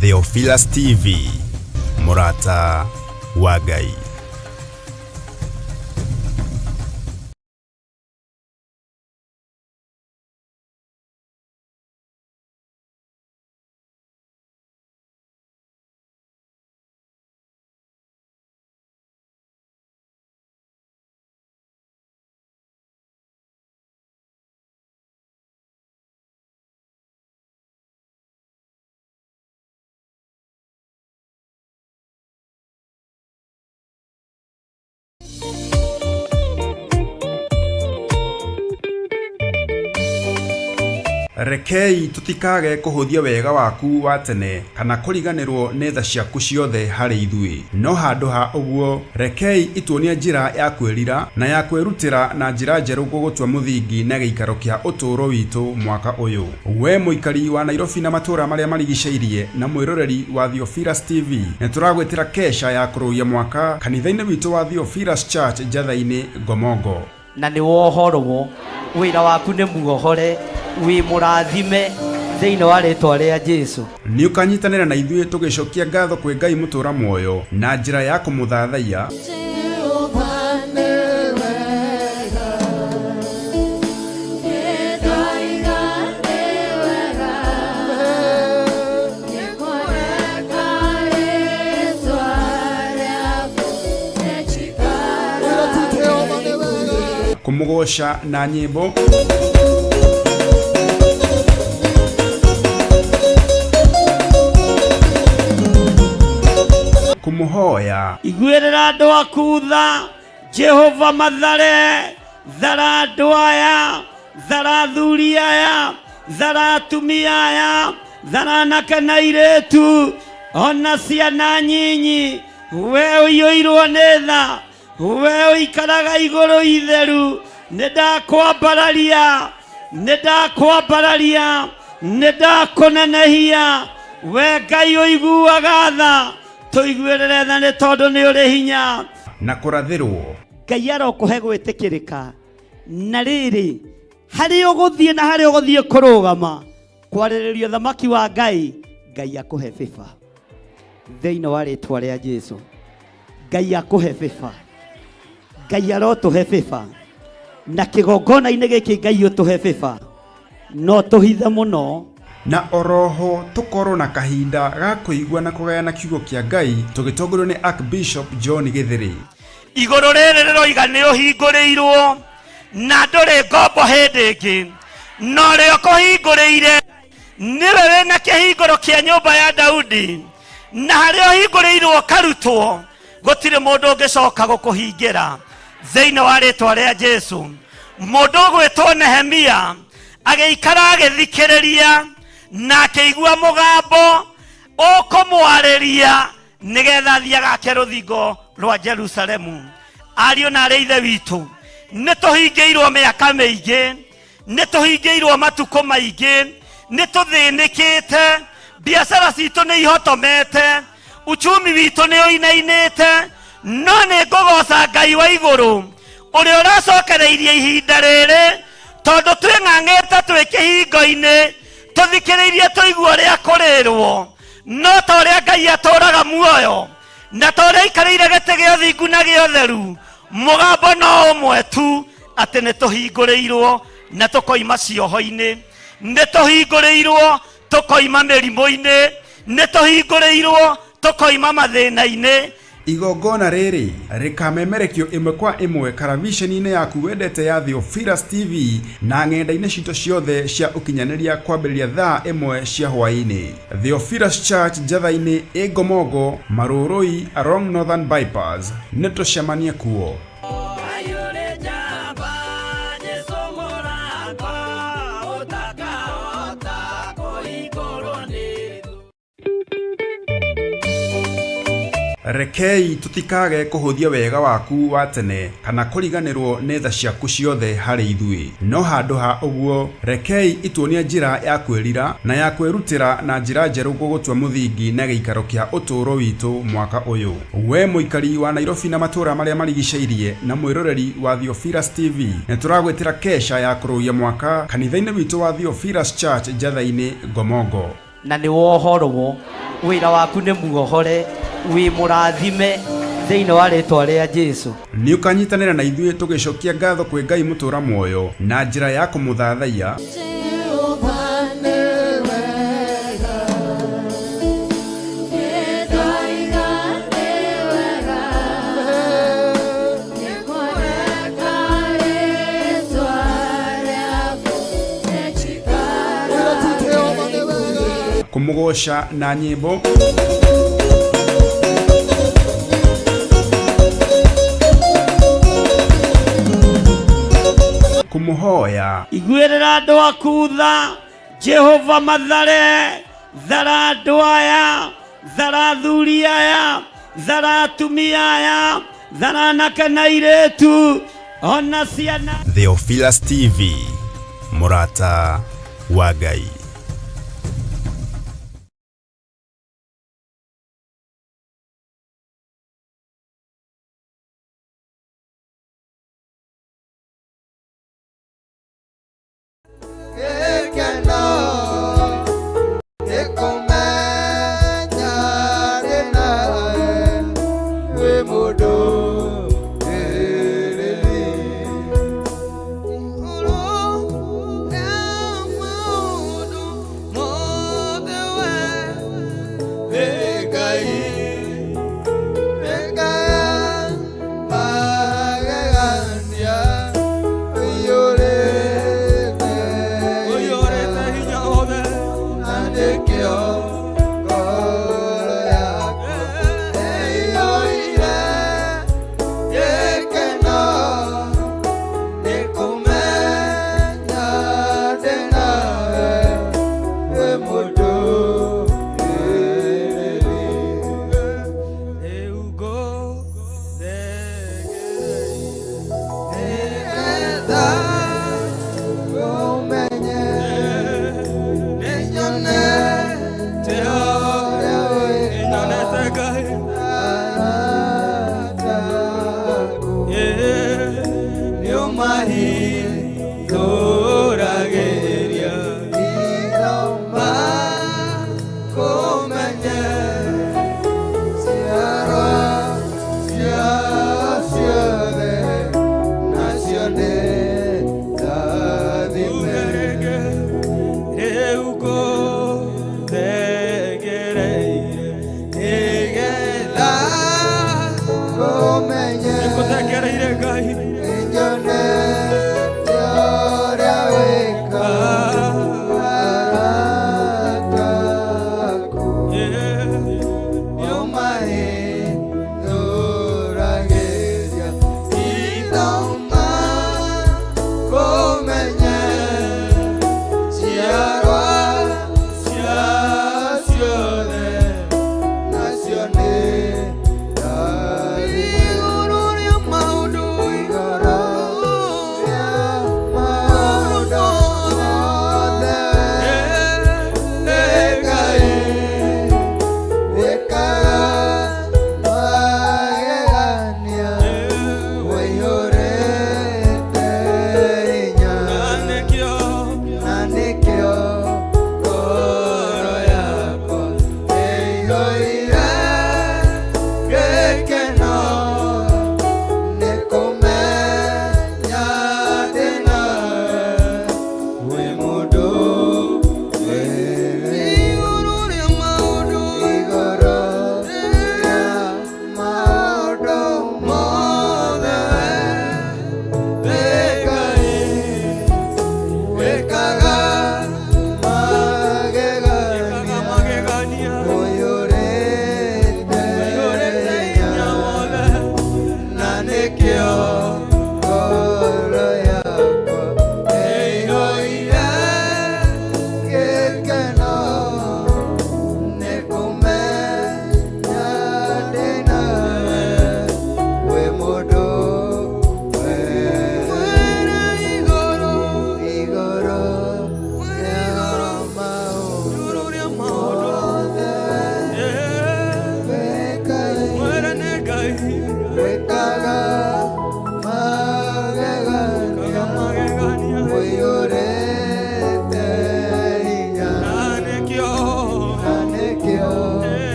Theophilus TV, Murata wa Ngai. Rekei tutikage kuhuthia wega waku wa tene kana kuriganirwo nĩ tha ciaku ciothe harĩ ithuĩ, no handũ ha ũguo rekei ituonie njĩra ya kwĩrira na ya kwĩrutĩra na njĩra njerũ gũgũtua mũthingi na gĩikaro kĩa ũtũũro witũ mwaka ũyũ. We mũikari wa Nairobi na matũũra marĩa marigicĩirie na mwĩroreri wa Theophilus TV, nĩ tũragwĩtĩra kesha ya kũrũia mwaka kanitha-inĩ witũ wa Theophilus Church Njatha-inĩ Ngomongo. Na nĩ wohorwo wĩra waku nĩ muohore wi mũrathime thĩinĩ wa rĩtwa rĩa Jesũ. Nĩ ũkanyitanĩra na ithuĩ tũgĩcokia ngatho kwĩ Ngai mũtũũra muoyo na njĩra ya kũmũthathaiya. Kũmũgoca na nyĩmbo, kumuhoya. Igwĩrĩra andũ aku tha, Jehova mathare, thara andũ aya, thara athuri aya, thara atumia aya, thara anake na airĩtu, ona ciana nyinyi. We ũiyũirwo nĩ tha, we ũikaraga igũrũ itheru, nĩndakwambararia, nĩndakũnenehia. We Ngai ũiguaga tha, tũiguĩrĩre tha nĩ tondũ nĩ ũrĩ hinya na kũrathĩrwo. Ngai arokũhe gwĩtĩkĩrĩka. Na rĩrĩ, harĩ ũgũthiĩ na harĩ ũgũthiĩ kũrũgama kwarĩrĩrio thamaki wa Ngai, Ngai akũhe bĩba thĩinĩ wa rĩtwa rĩa Jesũ. Ngai akũhe bĩba, Ngai arotũhe bĩba, na kĩgongona-inĩ gĩkĩ Ngai ũtũhe bĩba, no tũhithe mũno. Na oroho tukorwo na kahinda ga kũigua na kũgayana kiugo kĩa Ngai tũgĩtongorio nĩ Archbishop John Gĩthĩrĩ. Igũrũ rĩrĩ rĩroiga nĩ ũhingũrĩirwo na ndũrĩ ngombo hĩndĩ ĩngĩ, no rĩo kũhingũrĩire nĩwe wĩna kĩhingũro kĩa nyũmba ya Daudi, na harĩa ũhingũrĩirwo karutwo gũtirĩ mũndũ ũngĩcoka gũkũhingĩra thĩinĩ wa rĩtwa rĩa Jesũ. Mũndũ ũgwĩtwo Nehemia agĩikara agĩthikĩrĩria na akĩigua mũgambo ũkũmwarĩria nĩgetha athiĩ agake rũthingo rwa Jerusalemu. Ariũ na aarĩ ithe witũ, nĩ tũhingĩirwo mĩaka mĩingĩ, nĩ tũhingĩirwo matukũ maingĩ, nĩ tũthĩnĩkĩte, biacara citũ nĩ ihotomete, uchumi witũ nĩ ũinainĩte, no nĩ ngũgoca Ngai wa igũrũ ũrĩa ũracokereirie ihinda rĩrĩ, tondũ twĩng'ang'ĩte twĩ kĩhingo-inĩ tũthikĩrĩirie tũigua ũrĩa kũrĩrwo, no ta ũrĩa Ngai atũũraga muoyo na ta ũrĩa aikarĩire gĩtĩ gĩa ũthingu na gĩa ũtheru, mũgambo no ũmwe tu, atĩ nĩ tũhingũrĩirwo na tũkoima cioho-inĩ, nĩ tũhingũrĩirwo tũkoima mĩrimũ-inĩ, nĩ tũhingũrĩirwo tũkoima mathĩna-inĩ. Igongona rĩrĩ rĩkamemerekio ĩmwe kwa ĩmwe karavisheni-inĩ yaku wendete ya Theophilus TV na ng'enda-inĩ citũ ciothe cia ũkinyanĩria kwambĩrĩria thaa 1 cia hwaĩ-inĩ. Theophilus Church Njatha-inĩ Ngomongo, Marũrũi along Northern Bypass. Nĩ tũcemanie kuo. Rekei tutikage kuhuthia wega waku wa tene kana kuriganirwo nĩ tha ciaku ciothe harĩ ithuĩ, no handũ ha ũguo rekei ituonie njĩra ya kwĩrira na ya kwĩrutĩra na njĩra njerũ gũgũtua mũthingi na gĩikaro kĩa ũtũũro witũ mwaka ũyũ. We mũikari wa Nairobi na matũũra marĩa marigicĩirie na mwĩroreri wa Theophilus TV, nĩ tũragwĩtĩra kesha ya kũrũia mwaka kanitha-inĩ witũ wa Theophilus Church Njatha-inĩ Ngomongo. na nĩ wohorwo wĩra waku nĩ muohore wĩ mũrathime thĩinĩ wa rĩtwa rĩa Jesũ. Nĩ ũkanyitanĩra na ithuĩ tũgĩcokia ngatho kwĩ Ngai mũtũra muoyo na njĩra ya kũmũthathaiya kũmũgoca na nyĩmbo kũmũhoya. Iguĩrĩra andũ aku tha Jehova Mathare, thara andũ aya, thara athuri aya, thara atumia aya, thara anake na airĩtu ona ciana. Theophilus TV, mũrata wa Ngai.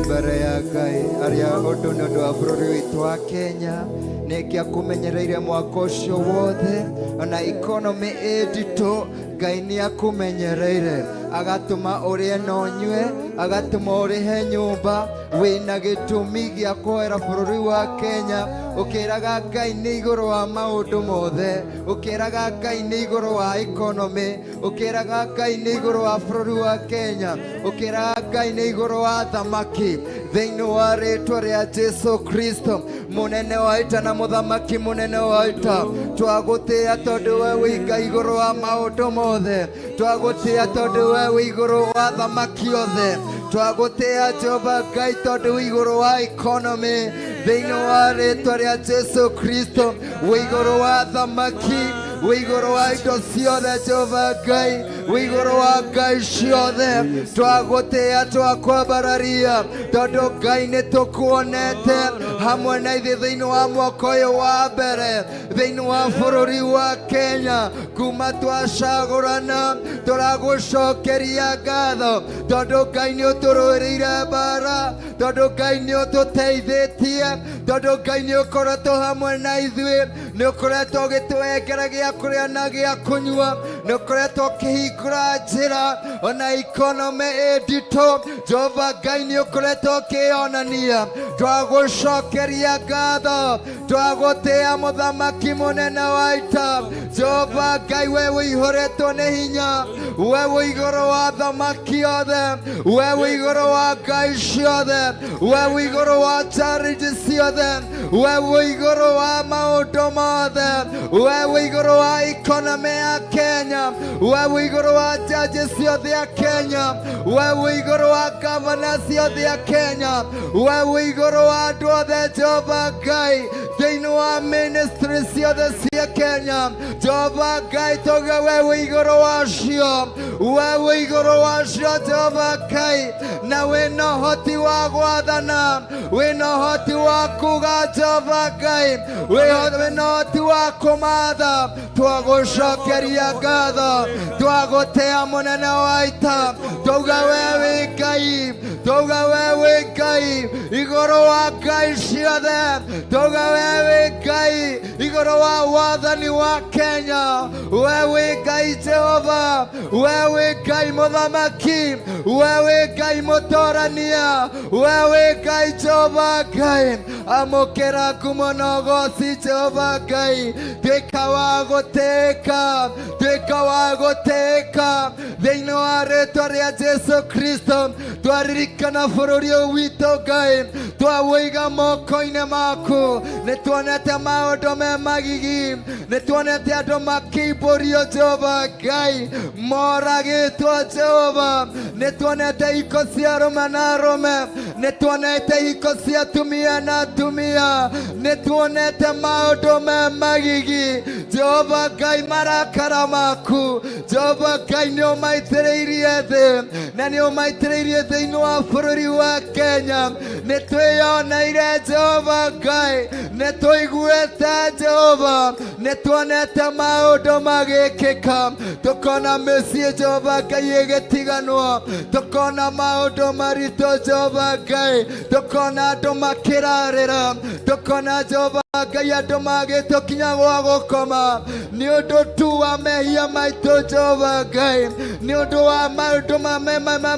mbere ya Ngai aria undu ni undu wa bururi witu wa Kenya niki akumenyereire mwaka ucio wothe ona economy editu Ngai ni akumenyereire agatuma urie no nyue agatuma urihe nyumba wina gitumi gia kwera bururi wa Kenya ukiraga Ngai ni iguru wa maundu mothe ukiraga Ngai ni iguru wa economy ukiraga Ngai ni iguru wa bururi wa Kenya ukiraga Ngai ni iguru wa thamaki thiini wa ritwa ria Jesu Kristo munene wa ita na muthamaki munene wa ita twagutia tondu we wi Ngai iguru wa maundu mothe twagutia tondu we wi iguru wa thamaki othe twagutia Jehova Ngai tondu wi iguru wa economy thiini wa ritwa ria Jesu Kristo wi iguru wa thamaki wi iguru wa indo ciothe Jehova Ngai wi iguru wa Ngai ciothe twagutia twakwambararia tondu Ngai ni tukuonete hamwe na ithuĩ thiini wa mwaka ũyũ wa mbere thiini wa bururi wa Kenya kuma twacagũrana tũragucokeria ngatho tondu Ngai ni ũtũrũĩrĩire mbara tondu Ngai ni ũtũteithĩtie tondu Ngai ni ũkoretwo hamwe na ithuĩ ni ũkoretwo ũgĩtũengera gĩa kũrĩa na gĩa kũnyua ni ũkoretwo ũkĩhingũra njĩra ona economy nditũ Jehova Ngai ni ũkoretwo ũkĩonania twagucokeria ngatho twagũtĩa mũthamaki mũnene wa ita Jehova Ngai we wĩihũrĩtwo nĩ hinya we wĩ igũrũ wa thamaki othe we wĩ igũrũ wa Ngai ciothe we wĩ igũrũ wa charity ciothe we wĩ igũrũ wa maũndũ mothe we wĩ igũrũ wa economy ya Kenya we wĩ igũrũ wa judges ciothe ya Kenya we wĩ igũrũ wa governors ciothe ya Kenya we wĩ igũrũ wa andũ othe Jehova Ngai thiini wa ministry ciothe cia Kenya Jehova Ngai tuge we wĩ igũrũ wacio we wĩ igũrũ wacio Jehova Ngai na wĩna ũhoti wa gwathana wĩna ũhoti wa kuga Jehova Ngai wĩna ũhoti wa kũmatha twagũcokeria ngatho twagũtĩa mũnene wa ita tuga we wĩ Ngai tuga we wĩ Ngai igũrũ wa Ngai ciothe tuga we wĩ Ngai igũrũ wa wathani wa Kenya we wĩ Ngai Jehova we wĩ Ngai mũthamaki we wĩ Ngai mũtorania we wĩ Ngai Jehova Ngai amũkĩra ngumo na ũgooci Jehova Ngai tuĩka wa gũtĩĩka tuĩka wa gũtĩĩka thĩinĩ wa rĩtwa rĩa Jesu Kristo twaririkana bũrũri ũyũ witũ Ngai twawũiga moko-inĩ maku nĩ tuonete maũndũ me magigi nĩ tuonete andũ makĩimbũrio Jehova Ngai moragĩtwo Jehova nĩ tuonete hiko cia arũme na arũme nĩ tuonete hiko cia atumia na atumia nĩ tuonete maũndũ me magigi Jehova Ngai marakara maku Jehova Ngai nĩ ũmaitĩrĩirie thĩ na nĩ ũmaitĩrĩirie thĩinĩ wa bũrũri wa Kenya nĩ twĩyoneire Jehova Ngai nĩ tũiguĩte Jehova nĩ tuonete maũndũ magĩkĩka tukona mĩciĩ Jehova Ngai ĩgĩtiganwo tukona maũndũ maritũ Jehova Ngai tukona andũ makĩrarĩra tukona Jehova Ngai andũ magĩtũkinya gwa gũkoma nĩ ũndũ tu wa mehia maitũ Jehova Ngai nĩ ũndũ wa maũndũ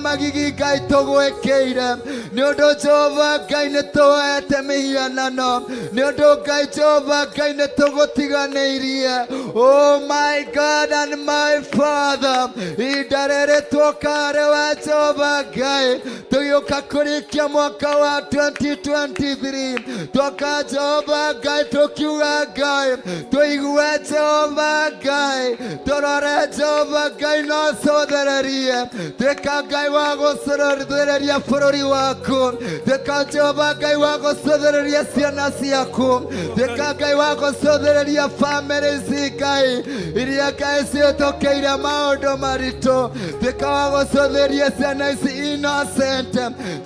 magigi Ngai tũgwĩkĩire nĩ ũndũ Jehova Ngai nĩ tũhete mĩhianano nĩ ũndũ Ngai Jehova Ngai nĩ tũgũtiganĩirie oh my God and my Father ihinda rĩrĩ twoka rĩ wa Jehova Ngai tũgĩũka kũrĩkia mwaka wa 2023 twoka Jehova Ngai tukiuga Ngai tuigue Jehova Ngai turore Jehova Ngai no cothererie tuĩka Ngai wa gũcothereria bũrũri waku tuĩka Jehova Ngai wa gũcothereria ciana ciaku tuĩka Ngai wa gũcothereria families Ngai iria Ngai ciĩtũkĩire maũndũ maritũ tuĩka wa gũcothereria ciana ici innocent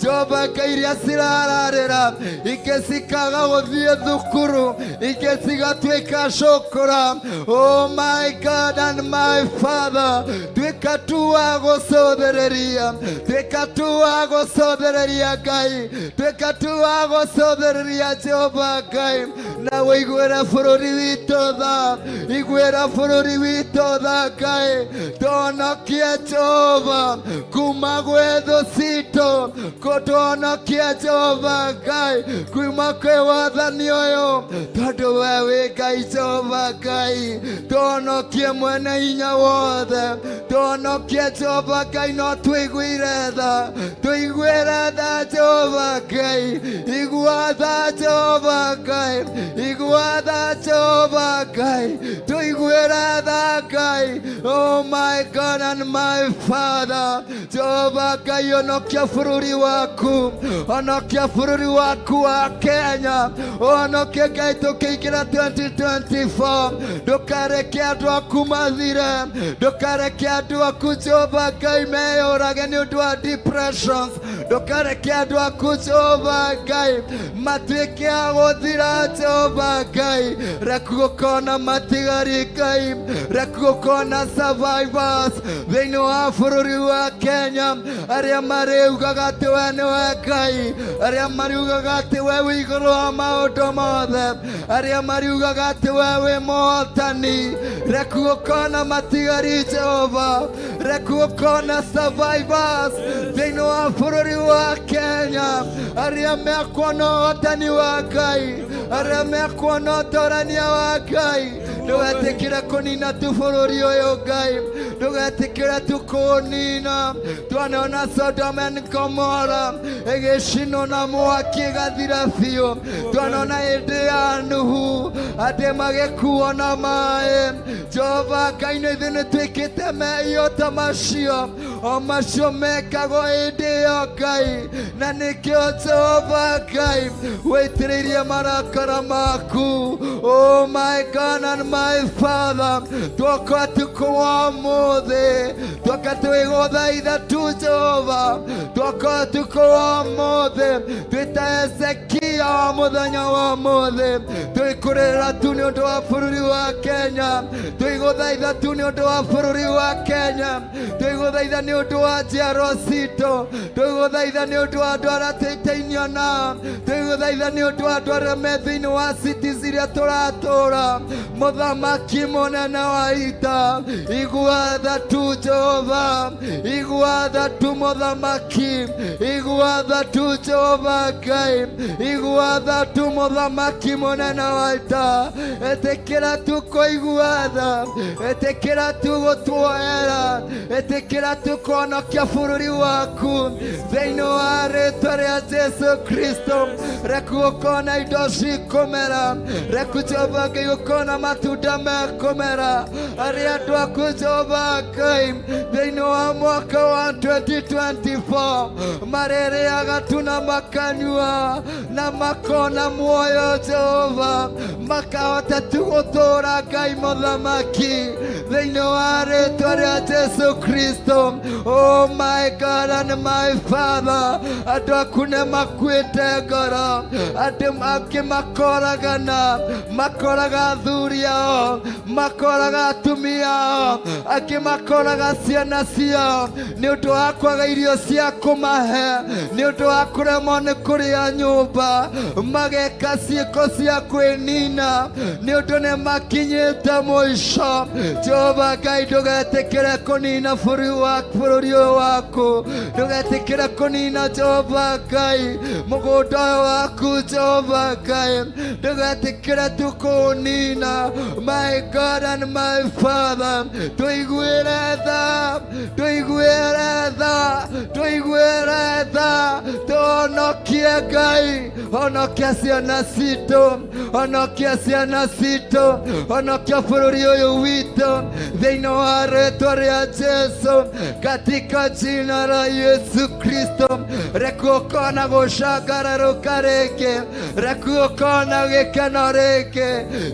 Jehova Ngai iria cirararĩra ingĩ cikaga gũthiĩ thukuru iguru igetigatwika shukura. Oh my God and my Father, twika tuwa gosothereria, twika tuwa gosothereria Ngai, twika tuwa gosothereria Jehova Ngai, na wiguera bururi witu tha, iguera bururi witu tha Ngai, tuonokie Jehova kuma gwethu citu, kutuonokie Jehova Ngai kuma kwi wathani uyu, tondu we wi Ngai Jehova Ngai, tuonokie mwene hinya wothe, tuonokie Jehova Ngai, no twiguire tha, twiguire tha Jehova Ngai, igua tha Jehova Ngai, igua tha Jehova Ngai, twiguire tha Ngai. Oh my God and my Father, Jehova Ngai, onokia bururi waku, onokia bururi waku wa Kenya, onokia Ngai tukiingira 2024, ndukareke andu aku mathire, ndukareke andu aku Jehova Ngai meyurage ni undu wa depressions, ndukareke andu aku Jehova Ngai matuike a guthira Jehova Ngai, reku gukona matigari Ngai, reku gukona survivors thiini wa bururi wa Kenya, aria mariugaga ati we niwe Ngai, aria mariugaga ati we wi iguru wa maundu mothe, aria mariugaga ati we wi muhotani, reku gukona matigari Jehova, reku gukona survivors thiini wa bururi wa Kenya, aria mekuona uhotani wa Ngai, aria mekuona utorania wa Ngai. Ndugetikire kunina tu bururi uyu Ngai, ndugetikire tu kunina. Twanona Sodoma and Gomora igicino na mwaki gathira biu, twanona hindi ya Nuhu ati magikuo na mai. Jehova Ngai, ni ithuĩ nĩtwĩkĩte mehia macio, o macio mekagwo hindi ĩyo Ngai, na nĩkĩo Jehova Ngai wĩitĩrĩirie marakara maku. Oh my God and my Father, twoka tuko wa mũthĩ, twoka twĩgũthaitha tu Jehova, twoka tuko wa mũthĩ twĩta Hezekia wa mũthenya wa mũthĩ, twĩkũrĩra tu nĩ ũndũ wa bũrũri wa Kenya, twĩgũthaitha tu nĩ ũndũ wa bũrũri wa Kenya, twĩgũthaitha nĩ ũndũ wa njiarwa citũ, twĩgũthaitha nĩ ũndũ wa andũ arĩa tũitainia nao, twĩgũthaitha nĩ ũndũ wa andũ arĩa me thĩinĩ wa cities iria tũratũũra. Mũthamaki mũnene wa ita, igua tha tu Jehova, igua tha tu mũthamaki, igua tha tu Jehova Ngai, igua tha tu mũthamaki mũnene wa ita, etĩkĩra tu kũigua tha, etĩkĩra tu gũtuoera, etĩkĩra tu kũhonokia bũrũri waku thĩinĩ wa rĩĩtwa rĩa Jesu Kristo. Reku gũkona indo cikũmera, reku Jehova Ngai gũkona matunda mekũmera, arĩa andũ aku Jehova Ngai thĩinĩ wa mwaka wa 2024 marĩrĩaga tu na makanyua na makona muoyo Jehova, makahota tu gũtũũra Ngai mũthamaki thĩinĩ wa rĩĩtwa rĩa Jesu Kristo. Oh my God and my Father, andũ aku nĩ makuĩte ngoro, andũ angĩ makoragana, makoraga athuri ao, makoraga atumia ao, angĩ makoraga ciana ciao nĩ ũndũ wa kwaga irio cia kũmahe, nĩ ũndũ wa kũremwo nĩ kũrĩa nyũmba, mageka ciĩko cia kwĩnina nĩ ũndũ nĩ makinyĩte mũico. Jehova Ngai, ndũgetĩkĩre kũnina bũrũri ũyũ waku, ndũgetĩkĩre kũnina Jehova Ngai mũgũnda ũyũ waku Jehova Ngai, ndũgetĩkĩre tu kũnina. My God and my Father, tũiguĩre tha, tũiguĩre tha, tũiguĩre tha, tũhonokie Ngai, honokia ciana citũ, honokia ciana citũ, honokia bũrũri ũyũ witũ thĩinĩ wa rĩĩtwa rĩa Jesu, katika jina la Yesu Kristo. Reku ũkona gũcangararũka rĩngĩ, reku ũkona gĩkeno rĩngĩ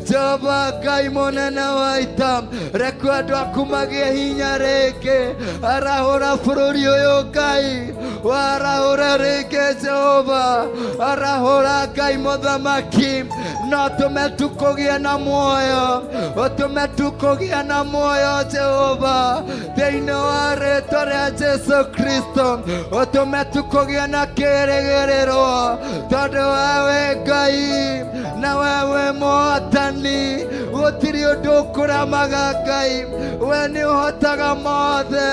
Jehova Ngai mũnene wa ita, reku andũ aku magĩe hinya rĩngĩ, arahũra bũrũri ũyũ Ngai, warahũra rĩngĩ Jehova, arahũra Ngai mũthamaki no tume tukugie na muoyo, utume tukugie na muoyo Jehova, thĩinĩ wa rĩĩtwa rĩa Jesu Kristo, utume tukugie na kĩĩrĩgĩrĩro, tondũ wewe Ngai na wewe Mwathani, gũtirĩ ũndũ ũkũramaga Ngai, we nĩ ũhotaga mothe,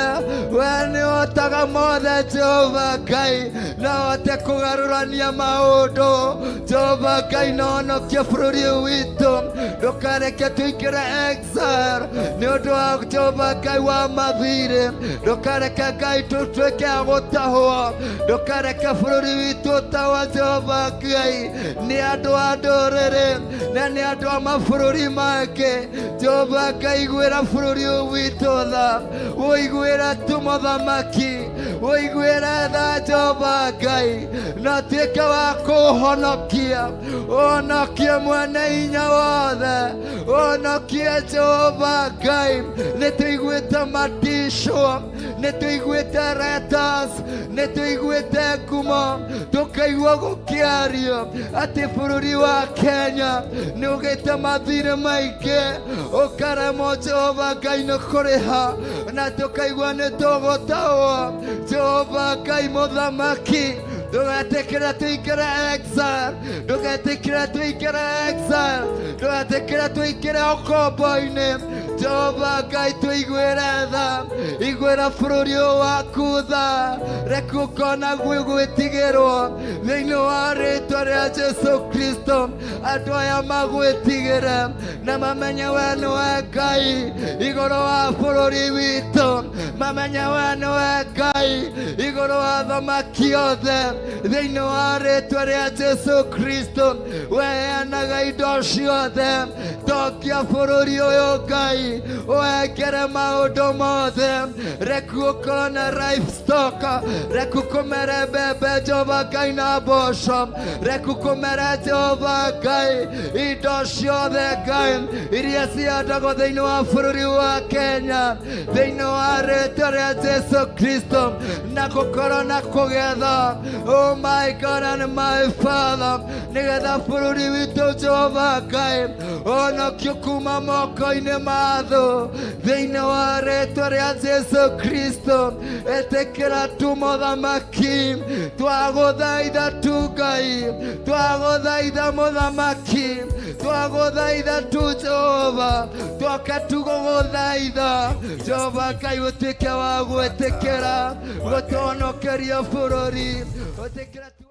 we nĩ ũhotaga mothe Jehova Ngai, na ũhote kũgarũrania maũndũ Jehova Ngai, na ũhonokie bũrũri ũyũ witũ, ndũkareke tũingĩre exile nĩ ũndũ wa Jehova Ngai wa mathirĩ, ndũkareke Ngai tũtuĩke a gũtahwo, ndũkareke bũrũri witũ ũtahwo Jehova Ngai nĩ andũ a ndũrĩrĩ na nĩ andũ a mabũrũri mangĩ. Jehova Ngai, iguĩra bũrũri ũyũ witũ tha, ũiguĩre tu mũthamaki, ũiguĩre tha Jehova Ngai, na tuĩke wa kũũhonokia, ũhonokie mwene hinya wothe, ũhonokie Jehova Ngai. Nĩ tũiguĩte matisho, nĩ tũiguĩte letters, nĩ tũiguĩte ngumo, tũkaigua gũkĩario atĩ bũrũri wa Kenya nĩ ũgĩte mathirĩ maingĩ, ũkaremwo Jehova Ngai nĩ kũrĩha, na tũkaigua nĩ tũgũtahwo Jehova Ngai mũthamaki. Ndũgetĩkĩre tũingĩre exile, ndũgetĩkĩre tũingĩre exile, ndũgetĩkĩre tũingĩre ũkombo-inĩ Jehova Ngai, tũiguĩre tha, iguĩra bũrũri ũyũ waku tha, reke ũkona gwĩtigĩrwo thĩinĩ wa rĩĩtwa rĩa Jesu Kristo. Andũ aya magwĩtigĩre na mamenye we nĩwe Ngai igũrũ wa bũrũri witũ, mamenye we nĩwe Ngai igũrũ wa thamaki othe, thĩinĩ wa rĩĩtwa rĩa Jesu Kristo. We heanaga indo ciothe, tokia bũrũri ũyũ Ngai, wekere maũndũ mothe, reku ũkorwo na livestock, reku kũmere mbembe Jehova Ngai na mboco, reku kũmere Jehova Ngai indo ciothe Ngai iria cihandagwo thĩinĩ wa bũrũri wa Kenya, thĩinĩ wa rĩĩtwa rĩa Jesu Kristo, na gũkorwo na kũgetha, oh my God and my Father, nĩgetha bũrũri witũ Jehova Ngai ũhonokio kuma moko-inĩ ma thũ, thĩinĩ wa rĩĩtwa rĩa Jesu Kristo. Ĩtĩkĩra tu mũthamaki, twagũthaitha tu Ngai, twagũthaitha mũthamaki, twagũthaitha tu Jehova, twoka tu gũgũthaitha Jehova Ngai, ũtuĩke wa gwĩtĩkĩra gũtũhonokeria bũrũri, ũtĩkĩra tu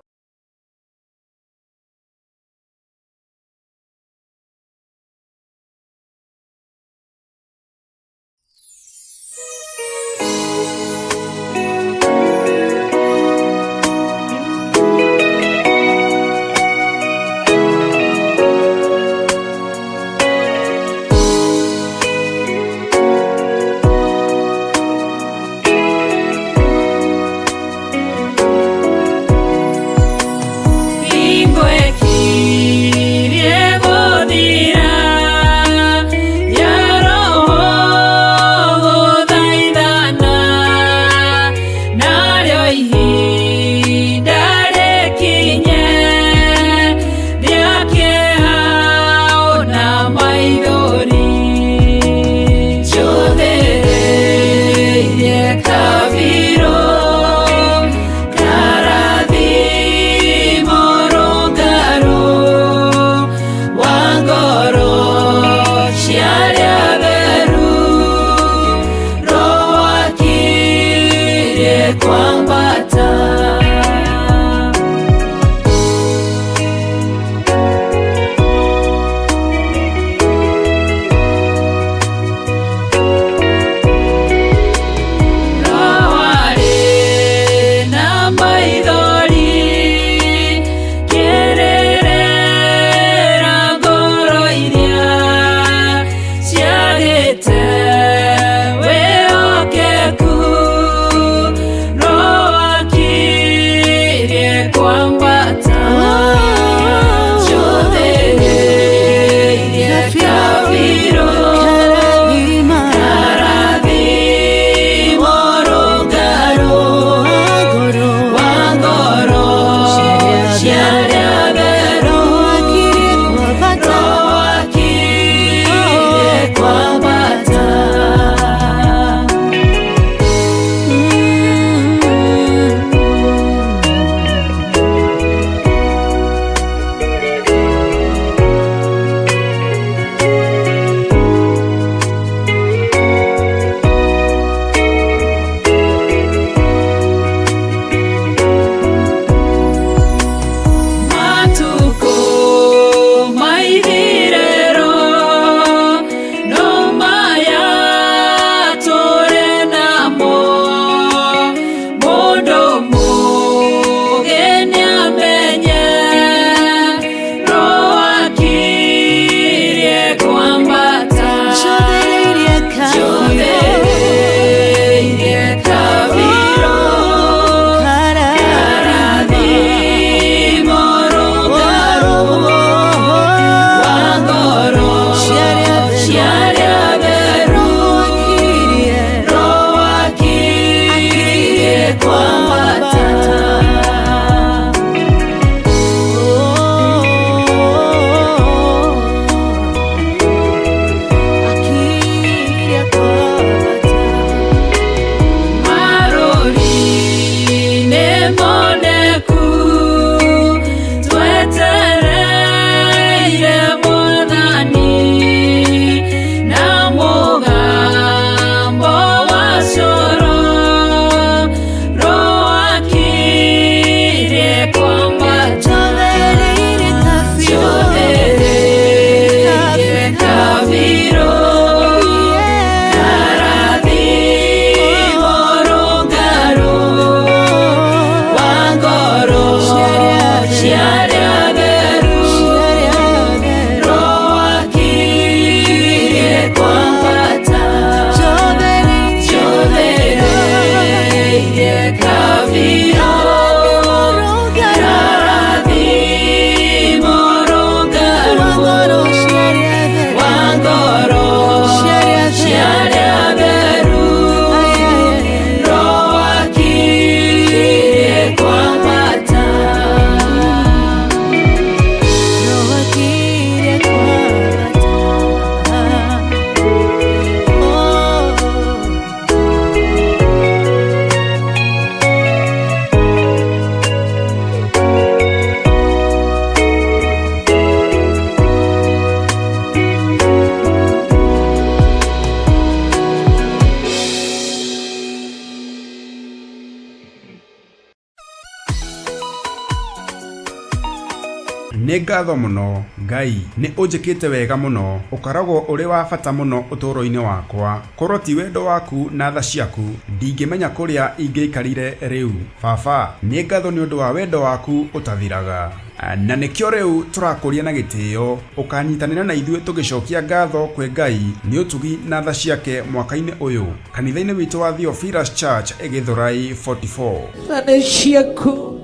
nĩ ngatho mũno Ngai nĩ ũnjĩkĩte wega mũno ũkaragwo ũrĩ wa bata mũno ũtũũro-inĩ wakwa korwo ti wendo waku na tha ciaku ndingĩmenya kũrĩa ingĩikarire rĩu baba nĩ ngatho nĩ ũndũ wa wendo waku ũtathiraga na nĩkĩo rĩu tũrakũria na gĩtĩo ũkanyitanĩra na ithuĩ tũgĩcokia ngatho kwĩ Ngai nĩ ũtugi na tha ciake mwaka-inĩ ũyũ kanitha-inĩ witũ wa Theophilus Church Githurai 44 na nĩ ciaku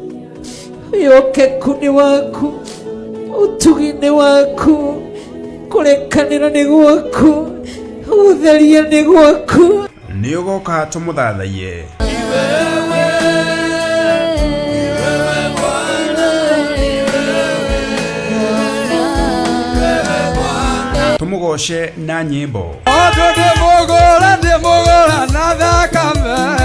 wĩhokeku nĩ waku ũtugi nĩ waku kũrekanĩra nĩ gwaku gũtheria nĩ gwaku nĩ ũgoka tũmũthathaiye tumugoce na nyimbo na thakame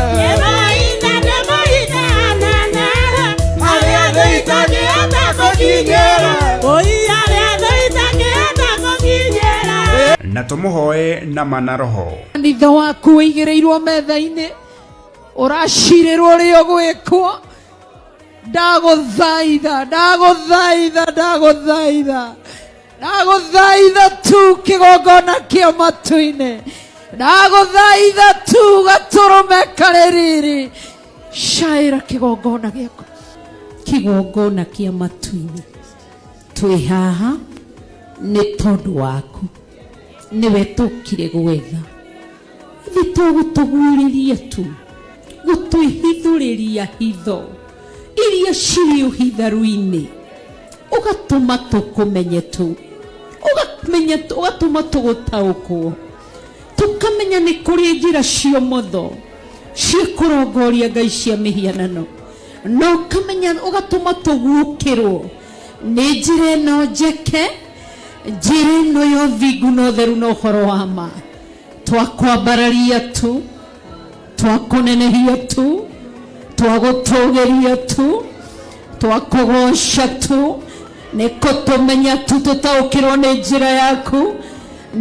na tumuhoe na mana roho kanitha waku wĩigĩrĩirwo metha-inĩ ũracirĩrwo ũrĩa ũgwĩkwo ndagũthaitha ndagũthaitha tu kĩgongona kĩa matu-inĩ ndagũthaitha tu gatũrũme karĩ riri caĩra kĩgongona gĩaku kĩgongona kĩa matu-inĩ twĩ haha nĩ tondũ waku nĩwe tũkire gwetha gũtũguũrĩria tu gũtwĩhithũrĩria hitho iria cirĩ ũhitharu-inĩ ũgatũma tũkũmenye tu ũgatũma tũgũtaũkwo tũkamenya nĩ kũrĩ njĩra ciomotho ciĩkũrongoria ngai cia mĩhianano na ũkamenya ũgatũma tũguũkĩrwo nĩ njĩra ĩno njeke njĩra ĩno ya ũthingu na ũtheru na ũhoro wa ma twakwambararia tu twakũnenehia tu twagũtũgĩria tu twakũgoca tu nĩ gũtũmenya tu tũtaũkĩrwo nĩ njĩra yaku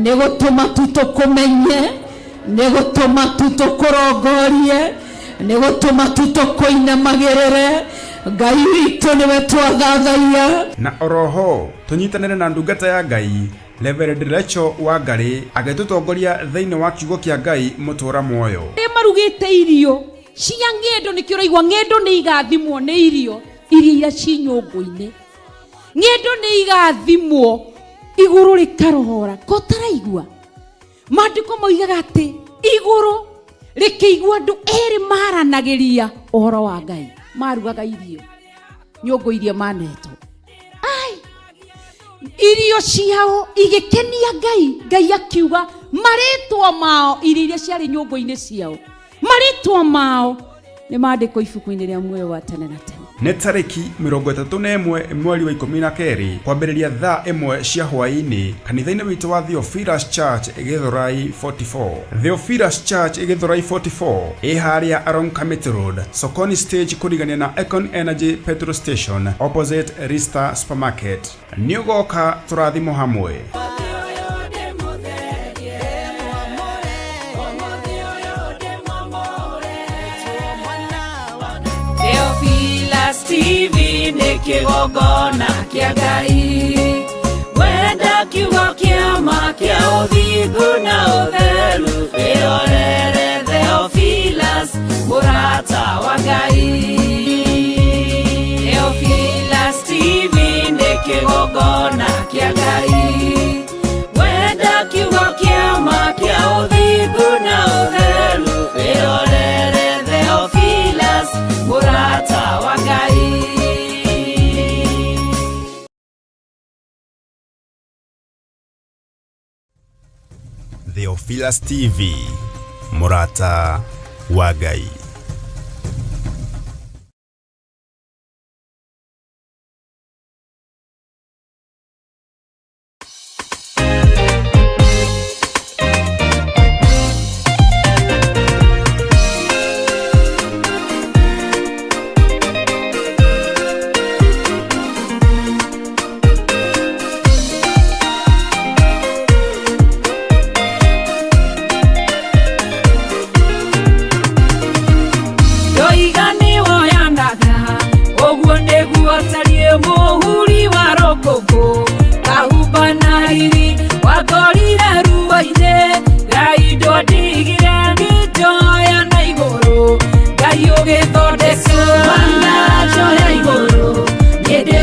nĩ gũtũma tu tũkũmenye nĩ gũtũma tu tũkũrongorie nĩ gũtũma tu tũkũinamagĩrĩre Ngai witũ nĩwe twathathaia na oroho tũnyitanĩre na ndungata ya Ngai Reverend Rachel Wangari agĩtũtongoria thĩinĩ wa kiugo kĩa Ngai mũtũũra muoyo rĩ marugĩte irio cia ng'endo nĩkĩo ũraigua ng'endo nĩ igathimwo nĩ irio iria ci nyũngũ-inĩ ng'endo nĩ igathimwo igũrũ rĩkarohora ko taraigua maandĩko moigaga atĩ igũrũ rĩkĩigua andũ erĩ maranagĩria ũhoro wa Ngai marugaga irio nyũngũ iria manetwo irio ciao igĩkenia Ngai akiuga marĩtwa mao iria ciarĩ nyũngũ-inĩ ciao marĩtwa mao nĩ maandĩkwo ibuku-inĩ rĩa muoyo wa tene na tene nĩ tarĩki 31 mweri wa 12 kwambĩrĩria thaa 1 cia hwaĩ-inĩ kanitha-inĩ witũ wa Theophilus Church Githurai 44 Theophilus Church Githurai 44 ĩ harĩa along Kamiti Road Sokoni Stage kũrigania na Econ Energy Petrol Station opposite Rista Supermarket nĩ ũgoka tũrathimo hamwe Theophilus TV nĩ kĩgongona kĩa Ngai wenda kiugo kĩa ma kĩa ũthingu na ũtheru wĩrorere Theophilus mũrata wa Ngai Theophilus TV nĩ kĩgongona kĩa Ngai wenda kiugo kĩa ma kĩa ũthingu na ũtheru wĩrorere Theophilus mũrata wa Ngai Theophilus TV mũrata wa Ngai.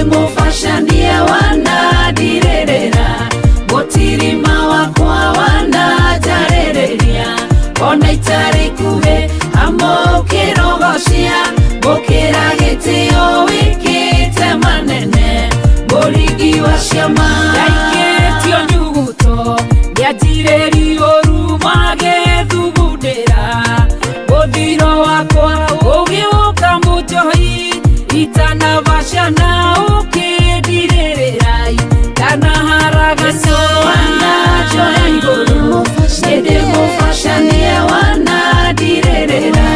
mufashanie wanadirerera mutirima wakwa wanajarereria ona itari kuhe amokirogocia mukira gitio wikite manene murigi wa ciama yaikitio nyuguto yajireri oru magethugundira muthiro wakwa ugiuka mujohi itana vashana ukidiririrai kana haragaso wanajoya iguru ede mufashanie wanadirerera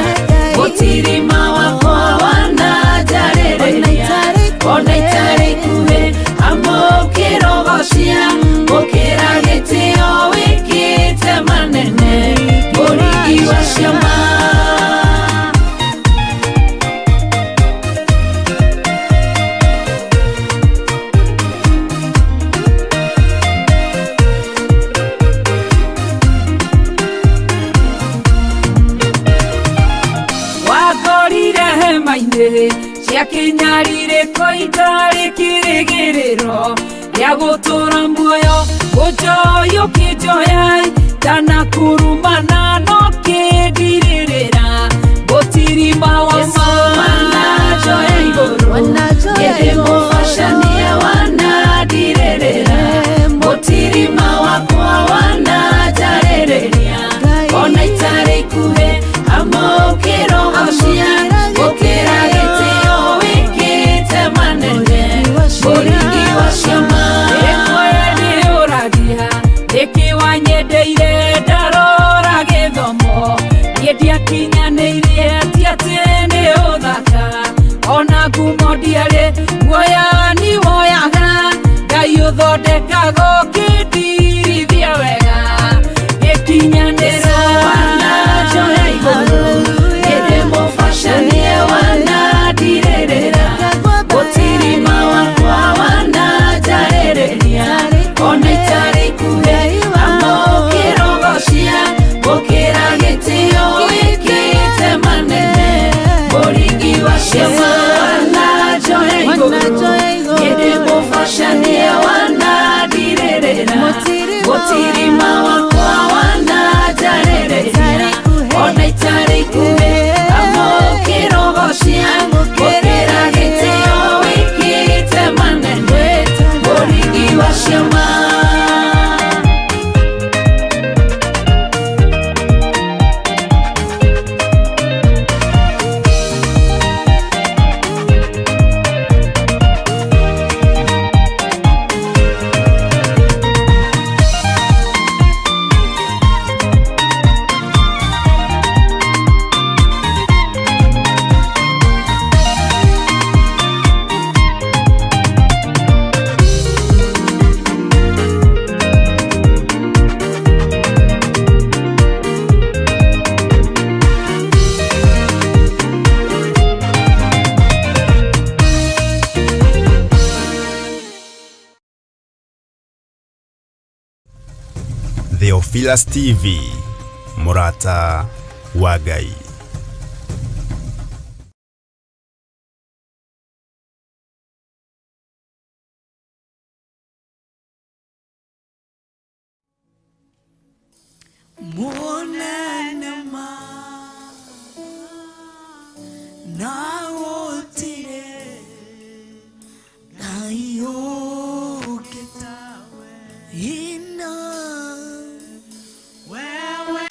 mutirima wakwa wanajarereria ona itari kuhe amokirogocia mukira gitio wikite manene murigi wa ciama Kinyarire koitari kirigiriro ya gutura muoyo ujoyo kijoyai tana kurumana no kidiririra gotirima wamana joya igoro yede mufashanie wanadirerera gotirima wakwa wanajarereria ona itari kuhe amokirogocia mukira gitio wikite manene murigi wa ciama ekwedi uragia ikiwanyendeire ndarora githomo ndiakinyanĩirie tiatĩ nĩ ũthaka ona ngumo ndiarĩ guoya ni woyaga Ngai ũthondekaga ũkĩndirithia wega gĩkinyanĩra wanajoya igũrũ ĩndĩ mũfashanie wanadirerera gũtirima wakwa wanajarereria ona itari kuhe amokirogocia mukira gitio wikite manene murigi wa ciama wanajoya igũrũ ĩndĩ mũfashanie wanadirerera gũtirima wakwa wanajarereria ona itari kuhe amokirogocia mukira gitio wikite manene murigi wa ciama Theophilus TV, Murata wa Ngai. Wewe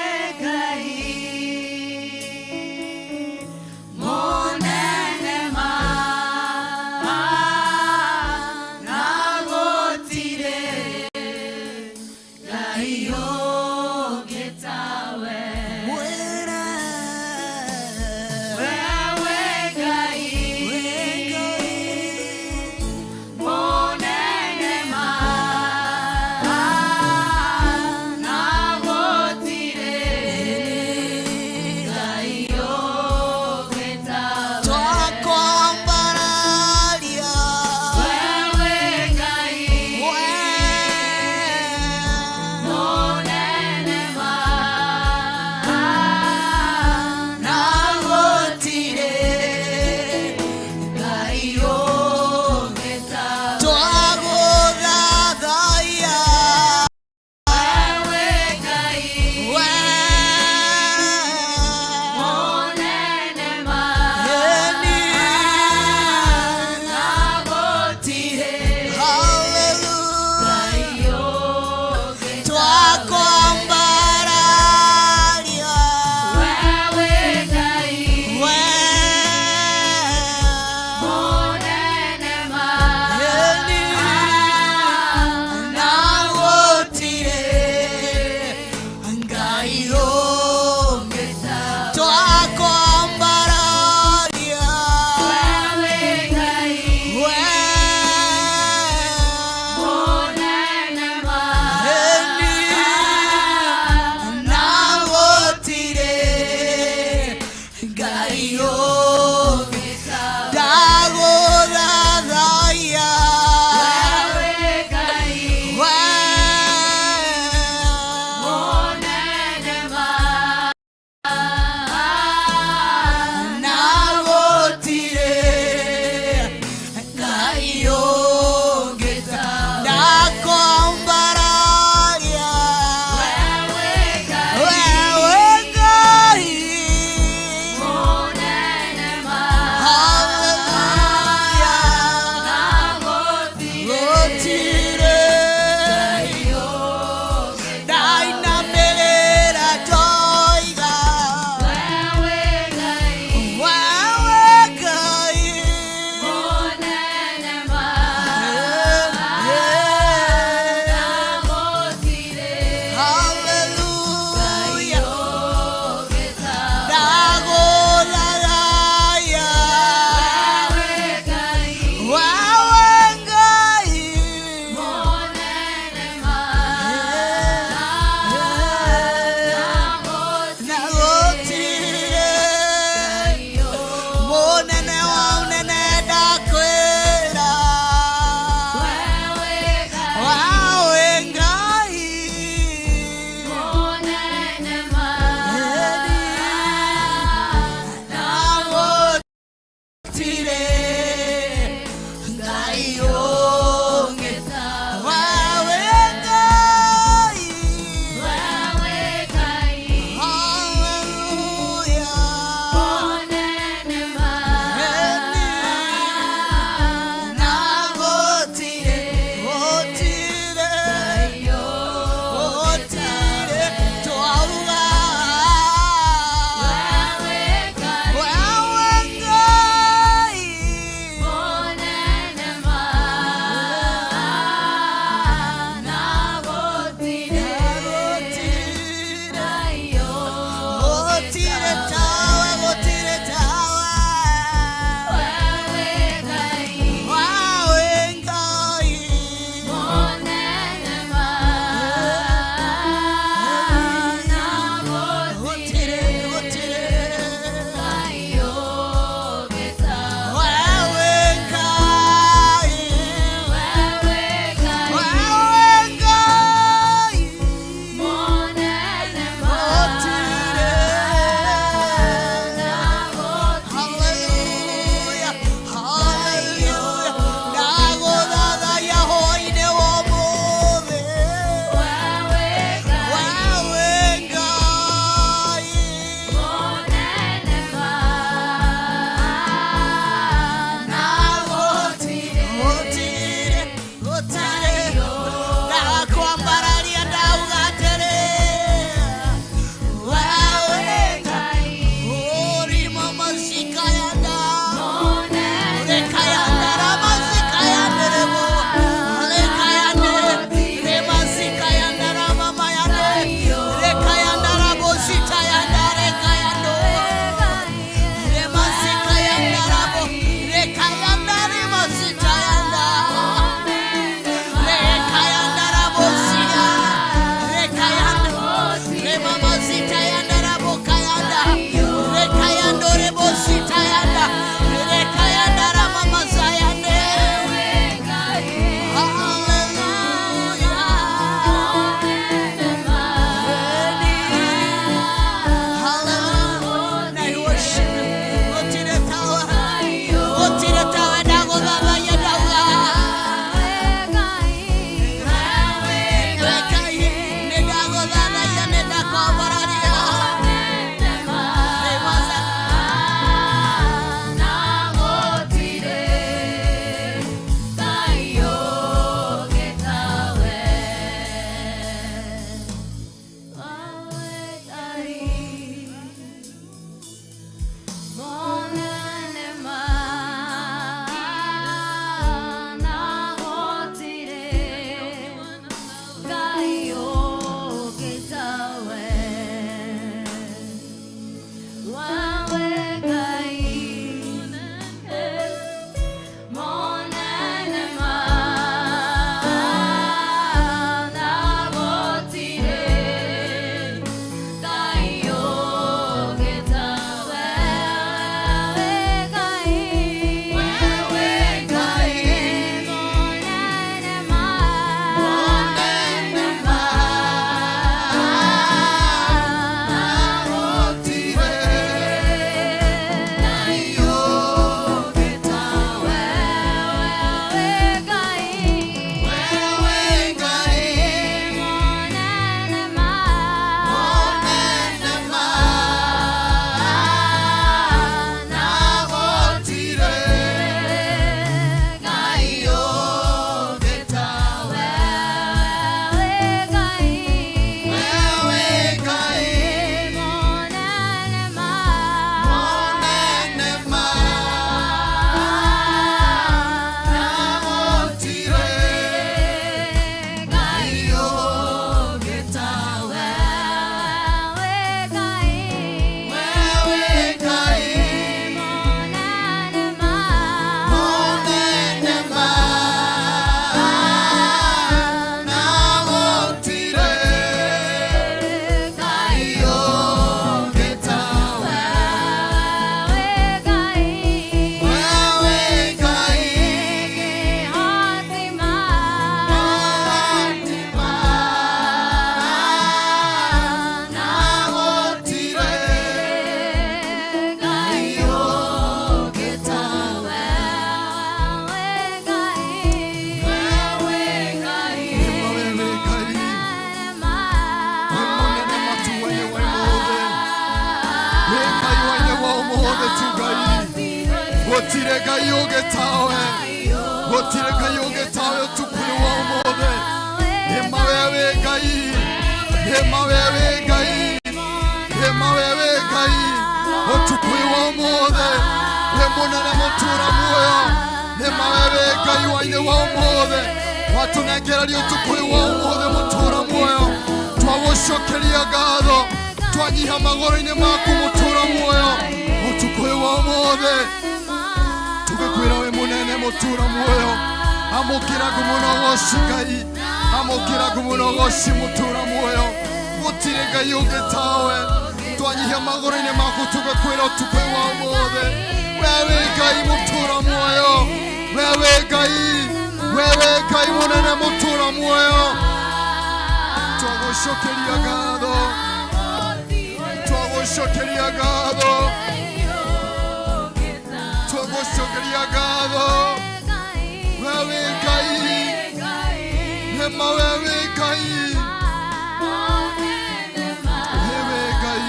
Ngai tawe gotire Ngai tawe tukuri wa umothe hema wewe Ngai hema wewe Ngai hema wewe Ngai otukuri wa umothe hemona na mutura muoyo hema wewe Ngai waine wa umothe watu nengereria utukuri wa umothe mutura muoyo twagucokeria ngatho twanyiha magoro-ini maku mutura muoyo utukuri wa umothe tugikwira we munene mutura muoyo amukira kumunogoci Ngai amukira kumunogoci mutura muoyo gutire Ngai ungi tawe twanyihia magoro-ini maku tugikwira utukuri wa umothe wewe Ngai mutura muoyo wewe Ngai munene mutura muoyo twagucokeria ngatho twagucokeria ngatho twagucokeria ngatho wewe Ngai hema wewe Ngai wewe Ngai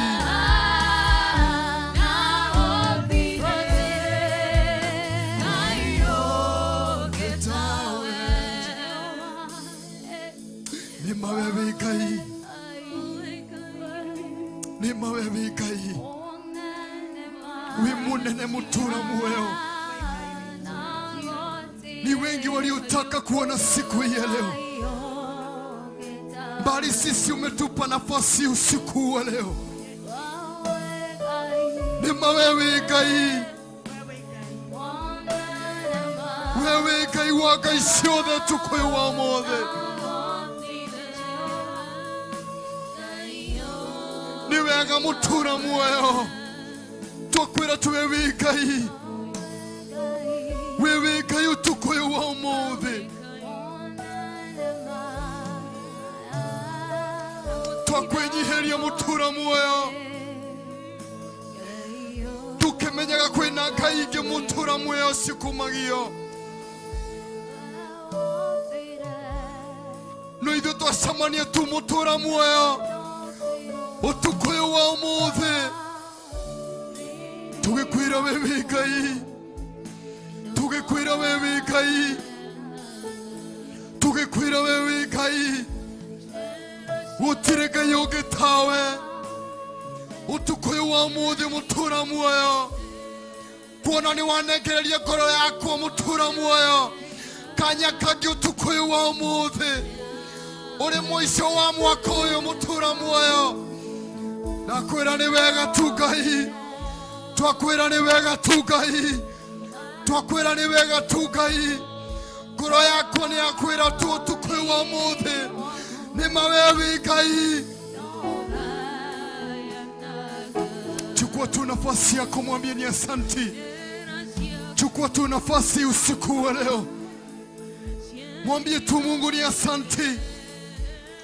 hema wewe Ngai hema wewe Ngai we munene mutura muoyo. Ni wengi waliotaka kuona siku hii ya leo, bali sisi umetupa nafasi usiku wa leo. Nema wewe Ngai, wewe Ngai wa Ngai ciothe tukoyo wa mothe. Ni wega mutura muoyo twakwira tu wewe Ngai, wewe Ngai utukoyo wa mothe. Twakwenyiheria mutura muoyo tukimenyaga kwina Ngai ingi mutura muoyo sikumagio. No ithuĩ twacemania tu mutura muoyo utukoyo wa mothe. Tugikwira wewe Ngai, tugikwira wewe Ngai, tugikwira wewe Ngai, gutire Ngai ungi tawe. Utukoyo wa mothe mutura muoyo, kuona ni wanengereria ngoro yakwa mutura muoyo. Kanya kangi utukoyo wa mothe uri mwisho wa mwaka uyu mutura muoyo. Nakwira ni wega tu Ngai, twakwira ni wega tu Ngai, twakwira ni wega tu Ngai. Ngoro yakwa ni yakwira tu utukoyo wa mothe ni mawewe Ngai. Chukua tu nafasi yako, mwambie ni asante. Chukua tu nafasi usiku wa leo, mwambie tu Mungu ni asante.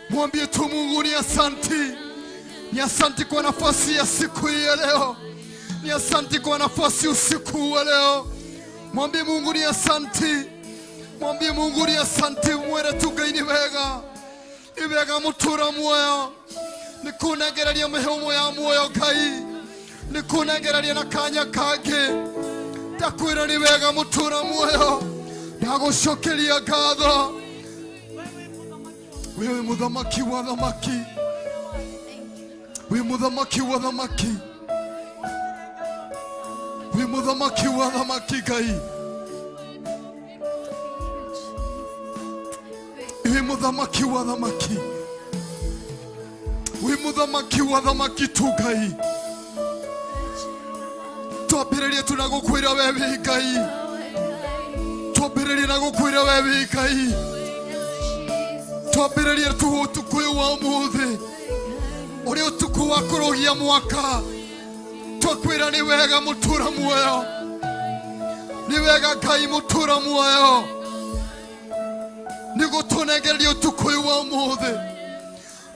Mwambie tu Mungu ni asante. Ni asante kwa nafasi ya siku hii ya leo. Ni asante kwa nafasi usiku wa leo. Mwambie Mungu ni asante. Mwambie Mungu ni asante. Mwere tu Ngai ni wega. Ni wega mutura muoyo. Nikunengereria mihumo ya muoyo Ngai. Nikunengereria na kanya kake. Ndakwira ni wega mutura muoyo. Ndagucokeria ngatho. Wewe muthamaki wa thamaki, wewe muthamaki wa thamaki, wewe muthamaki wa thamaki Ngai, wewe muthamaki wa thamaki, wewe muthamaki wa thamaki tu Ngai. Twambĩrĩrie tunagukwĩra wewe Ngai, twambĩrĩrie na gukwĩra wewe Ngai. Twambĩrĩrie tu utukoyo wa mothe uri utuku wa kurogia mwaka. Twakwĩra ni wega mutura muoyo, ni wega Ngai mutura muoyo, ni gutunengereria utukoyo wa mothe,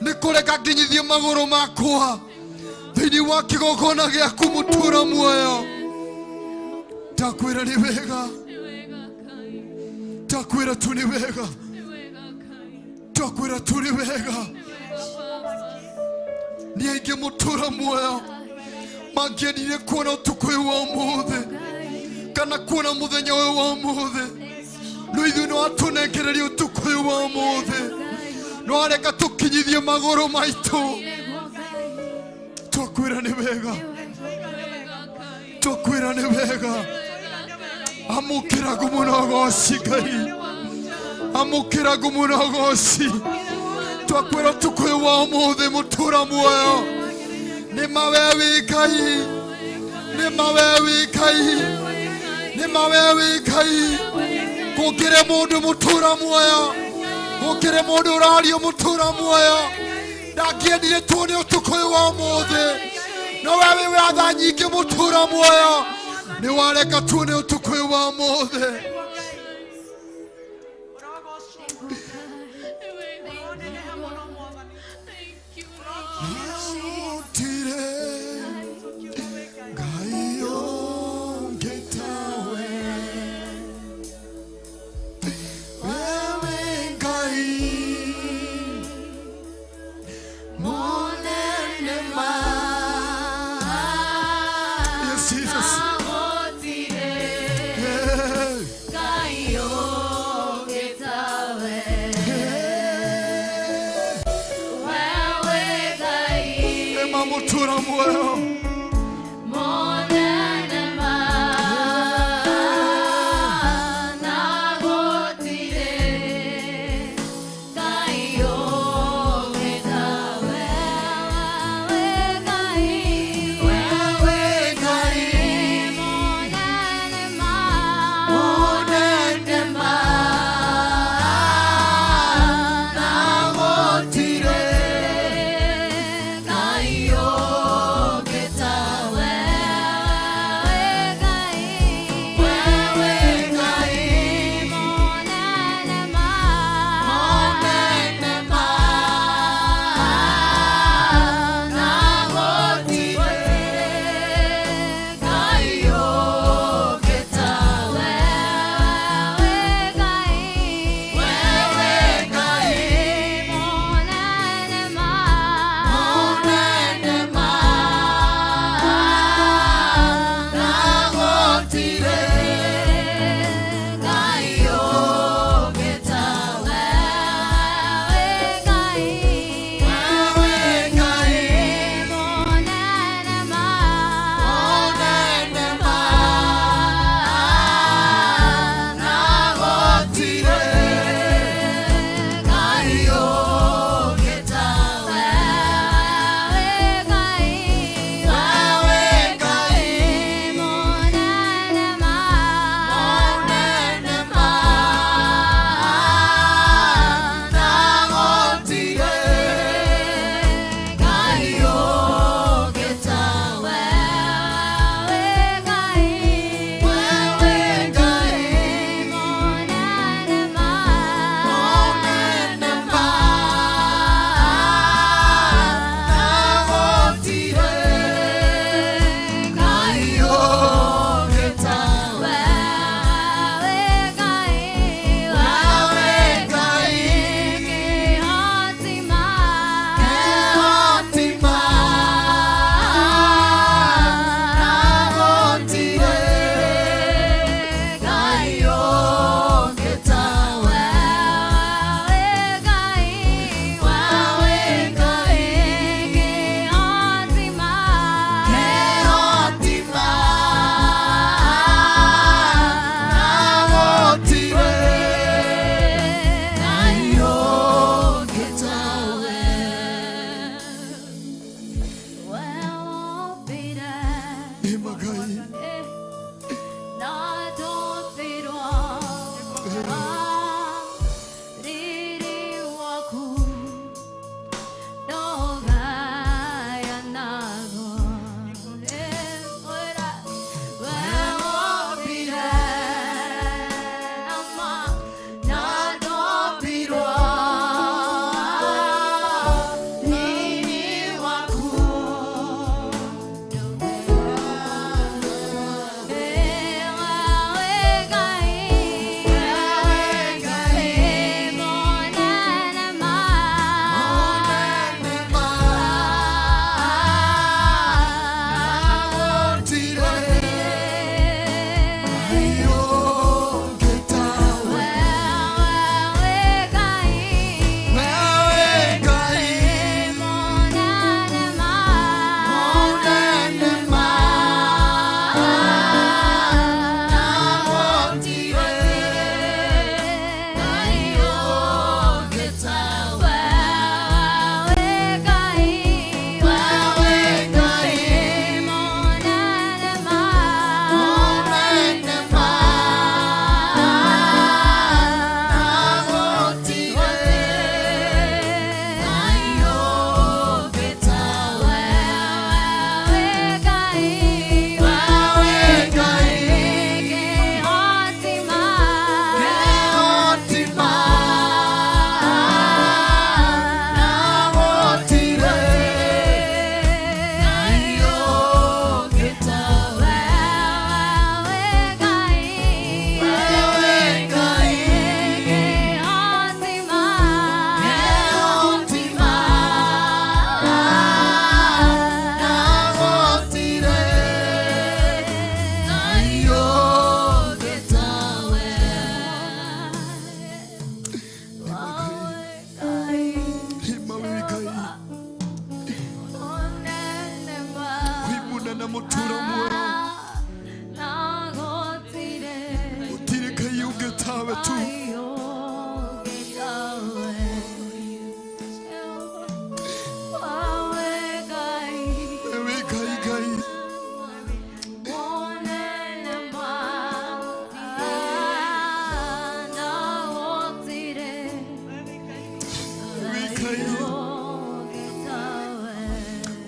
ni kureka nginyithie maguru makwa thiini wa kigongona giaku mutura muoyo. Ndakwĩra ni wega, ndakwĩra tu ni wega, ndakwĩra tu ni wega. Ni aingi mutura muoyo mangĩenire kuona utukoyo wa mothe, kana kuona muthenya uyu wa muthe no ithuĩ no atunekereria ũtukũ ũyũ wa muthe no areka tukinyithie magũrũ maitũ twakwĩra nĩ wega twakwĩra nĩ wega amũkĩra ngũmũno goci Ngai amũkĩra ngũmũno goci twakwĩra ũtukũ ũyũ wa muthe mũtũra muoyo nĩ mawe wĩ Ngai nĩ mawe wĩ Ngai nĩ mawe wĩ Ngai gũkĩrĩ mũndũ mũtũra muoyo gũkĩrĩ mũndũ ũrario mũtũra muoyo ndangĩendire tuone ũtukũ ũyũ wa muthe no we wĩ watha nyingĩ mũtũra muoyo nĩ wareka tuone ũtukũ ũyũ wa muthe Mutura muoyo Kayo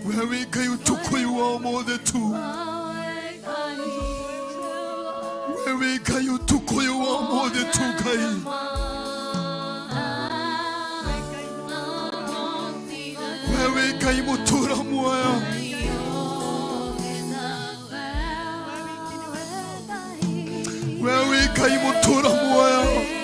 wewe Ngai utukuiwa umothe tu, wewe Ngai utukuiwa umothe tu Ngai, wewe Ngai mutura muoyo, wewe Ngai mutura muoyo.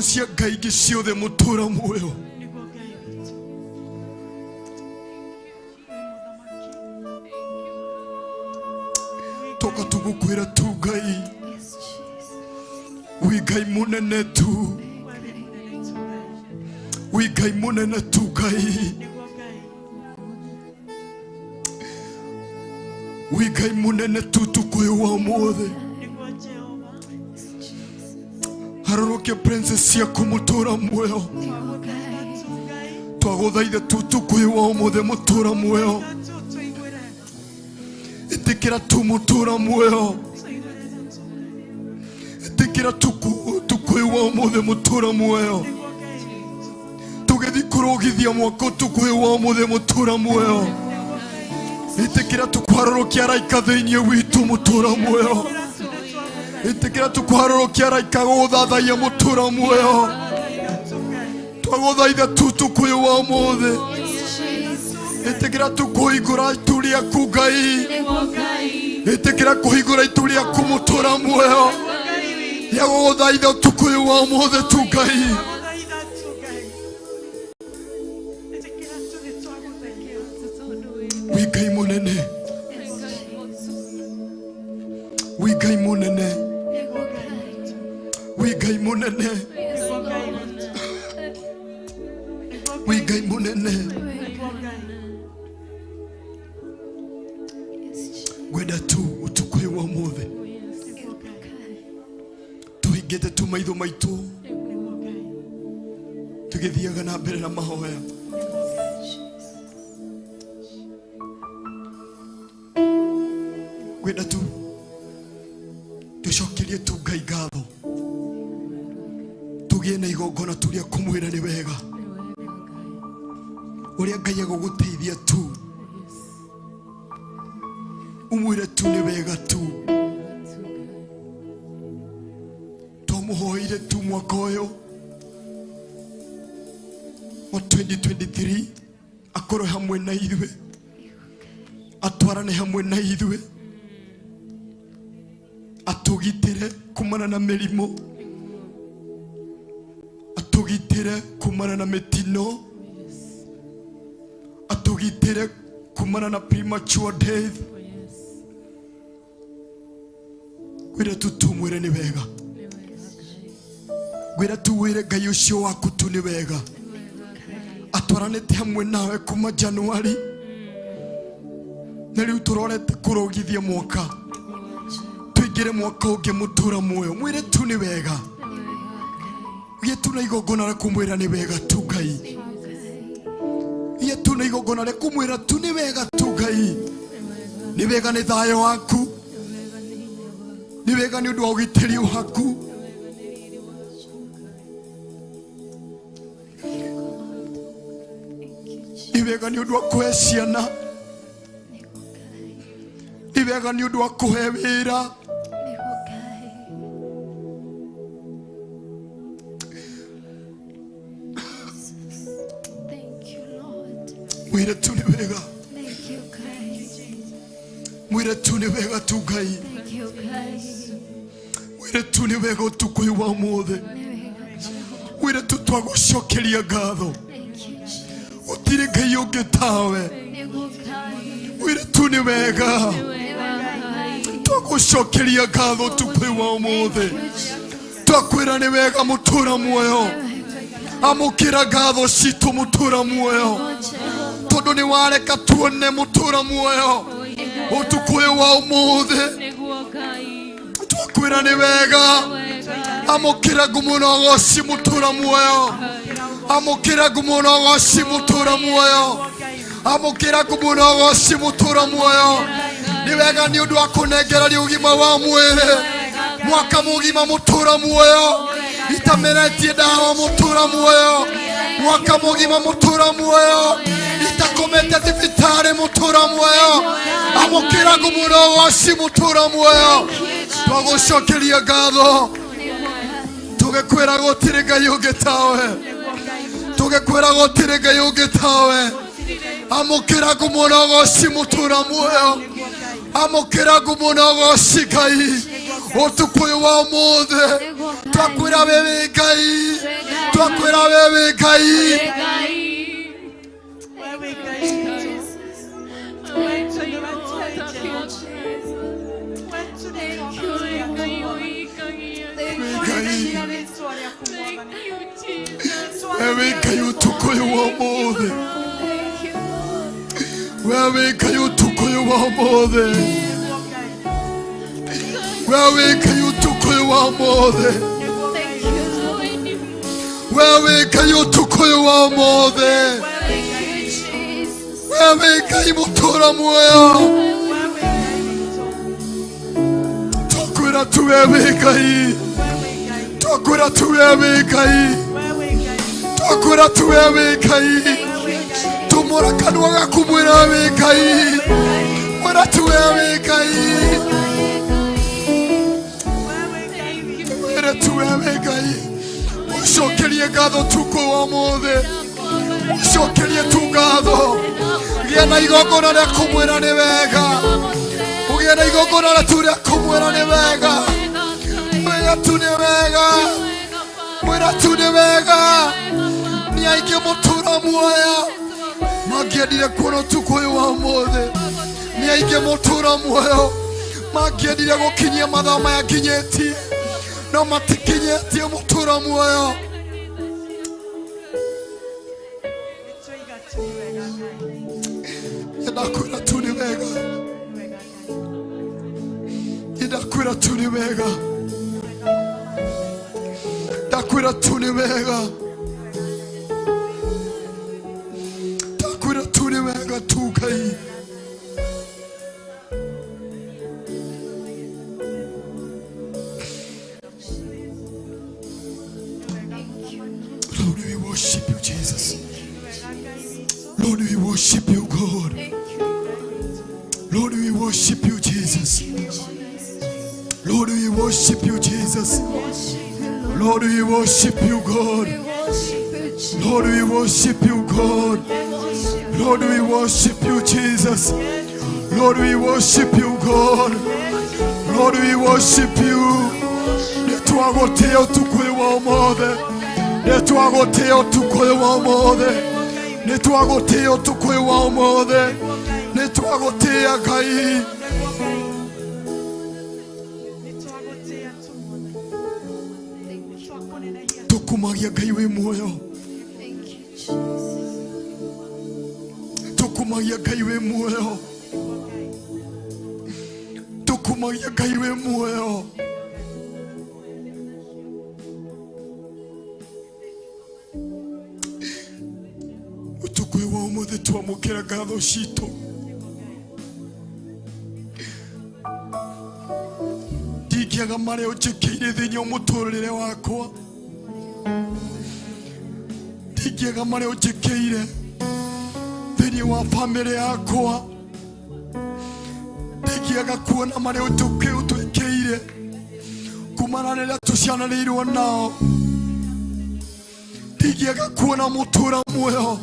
Cia Ngai ciothe mutura muoyo toka tugukwira tu Ngai wi Ngai munene tu Wigai munene tugai. Wigai munene tutukuyu wa mothe. Haroroke princess ya kumutura muyo. Twaguthaithe tutukuyu wa mothe mutura muyo. Itikira tumutura muyo. Itikira tukuyu wa mothe mutura muyo. Tugethi kurogithia mwako tukuyu wa mothe mutura muyo. Itikira tukwarorokia raika thiini witu mutura muyo. Itikira tukwarorokia raika guthathaiya mutura muyo. Twaguthaitha tukuyu wa mothe. Itikira tukuhingura itu riaku Ngai. Itikira kuhingura itu riaku mutura muyo. Ya guthaitha tukuyu wa mothe tu Ngai. Wigai munene. Wigai munene. Wigai munene. Wigai munene. Gwenda tu utukuyu wa mothe. Tuhingite tu maitho maitu. Tugithiaga na mbere na mahoya. Gwenda tu tucokerie tu Ngai ngatho. Tugie na igongona turia kumwira ni wega. Uria Ngai aguguteithia tu. Umwire tu ni wega tu. Tumuhoire tu mwaka uyu wa 2023 akorwo hamwe na ithuĩ, atwarane hamwe na ithuĩ, atugitire kumana na mĩrimũ, atugitire kumana na mĩtino, atugitire kumana na premature death. Gwira tu tumwire ni wega. Gwira tu wire Ngai ucio waku tu ni wega. Atwaranite hamwe nawe kuma January. Na riu turorete kurogithia mwaka. Tuigire mwaka ungi mutura muoyo. Mwire tu ni wega. Ye tu na igongona ria kumwira ni wega tu Ngai. Ye tu na igongona ria kumwira tu ni wega tu Ngai. Ni wega ni thayo waku. Ni wega ni undu wa ugitiri waku. Ni wega ni undu wa kuhe ciana. Ni wega ni undu wa kuhe wira. Mwire tu ni wega. Mwire tu ni wega tu Ngai. Mwire tu ni wega utukuyu wa mothe. Mwire tu twagucokeria ngatho. Utire Ngai ungi tawe. Mwire tu ni wega. Twagucokeria ngatho utukuyu wa mothe. Twakwira ni wega mutura muoyo. Amukira ngatho citu mutura muoyo. Tondu ni wareka tuone mutura muoyo. Utukuyu wa mothe. Twakwira ni wega. Amukira gumunogoci mutura muoyo. Amukira gumunogoci mutura muoyo. Amukira gumunogoci mutura muoyo. Ni wega ni undu wa kunengereria ugima wa mwiri. Mwaka mugima mutura muoyo. Itamenetie dawa mutura muoyo. Mwaka mugima mutura muoyo. Itakomete thibitari mutura muoyo. Amukira gumunogoci mutura muoyo. Twagucokeria ngatho. Tugekwira gutire Ngai ungi tawe. Tugekwira gutire Ngai ungi tawe. Amukira gumunogoci mutura muoyo. Amukira gumunogoci Ngai. Utukuyu wa mothe. Twakwira wewe Ngai. Twakwira wewe Ngai. Wewe Ngai utu wewe kayutukuyu wa mothe wewe kayutukuyu wa mothe wewe kayutukuyu wa mothe wewe kaimutura muoyo tokura tu wewe kai tokura tu wewe kai tokura tu wewe kai tumora kanwa gaku mwira wewe kai mwira tu wewe kai mwira tu wewe kai ushokerie gatho tuko wa mothe ushokerie tu gatho gia na igongona ria kumwira ni wega ugia na igongona ria tu ria kumwira ni wega mwira tu ni wega mwira tu ni wega ni aingi mutura muoyo magiendire kuona tuko wa mothe ni aingi mutura muoyo magiendire gukinyia mathaa maya nginyetie no matikinyetie mutura muoyo ndakwira tu ni wega ndakwira tu ni wega ndakwira tu ni wega ndakwira tu ni wega tu kai Lord, we worship you, Jesus. Lord, we worship you, God. Lord, we worship you, Jesus. Lord, we worship you, Jesus. Lord, we worship you, God. Lord, we worship you, God. Lord, we worship you, Jesus. Lord, we worship you, God. Lord, we worship you. Netuagotea utukuyu wa mothe. Netuagotea utukuyu wa mothe. Netuagotea utukuyu wa mothe. Netuagotea Ngai. Tukumagia Ngai we muoyo. Tukumagia Ngai we muoyo. Tukumagia Ngai we muoyo. Utukuyu wa mothe twamukira ngatho citu. Ndigiaga maria unjikire thiini wa muturire wakwa. Ndigiaga maria unjikire thiini wa family yakwa. Ndigiaga kuona maria utwikire kumana riria tuciananiirwo nao. Ndigiaga kuona mutura muoyo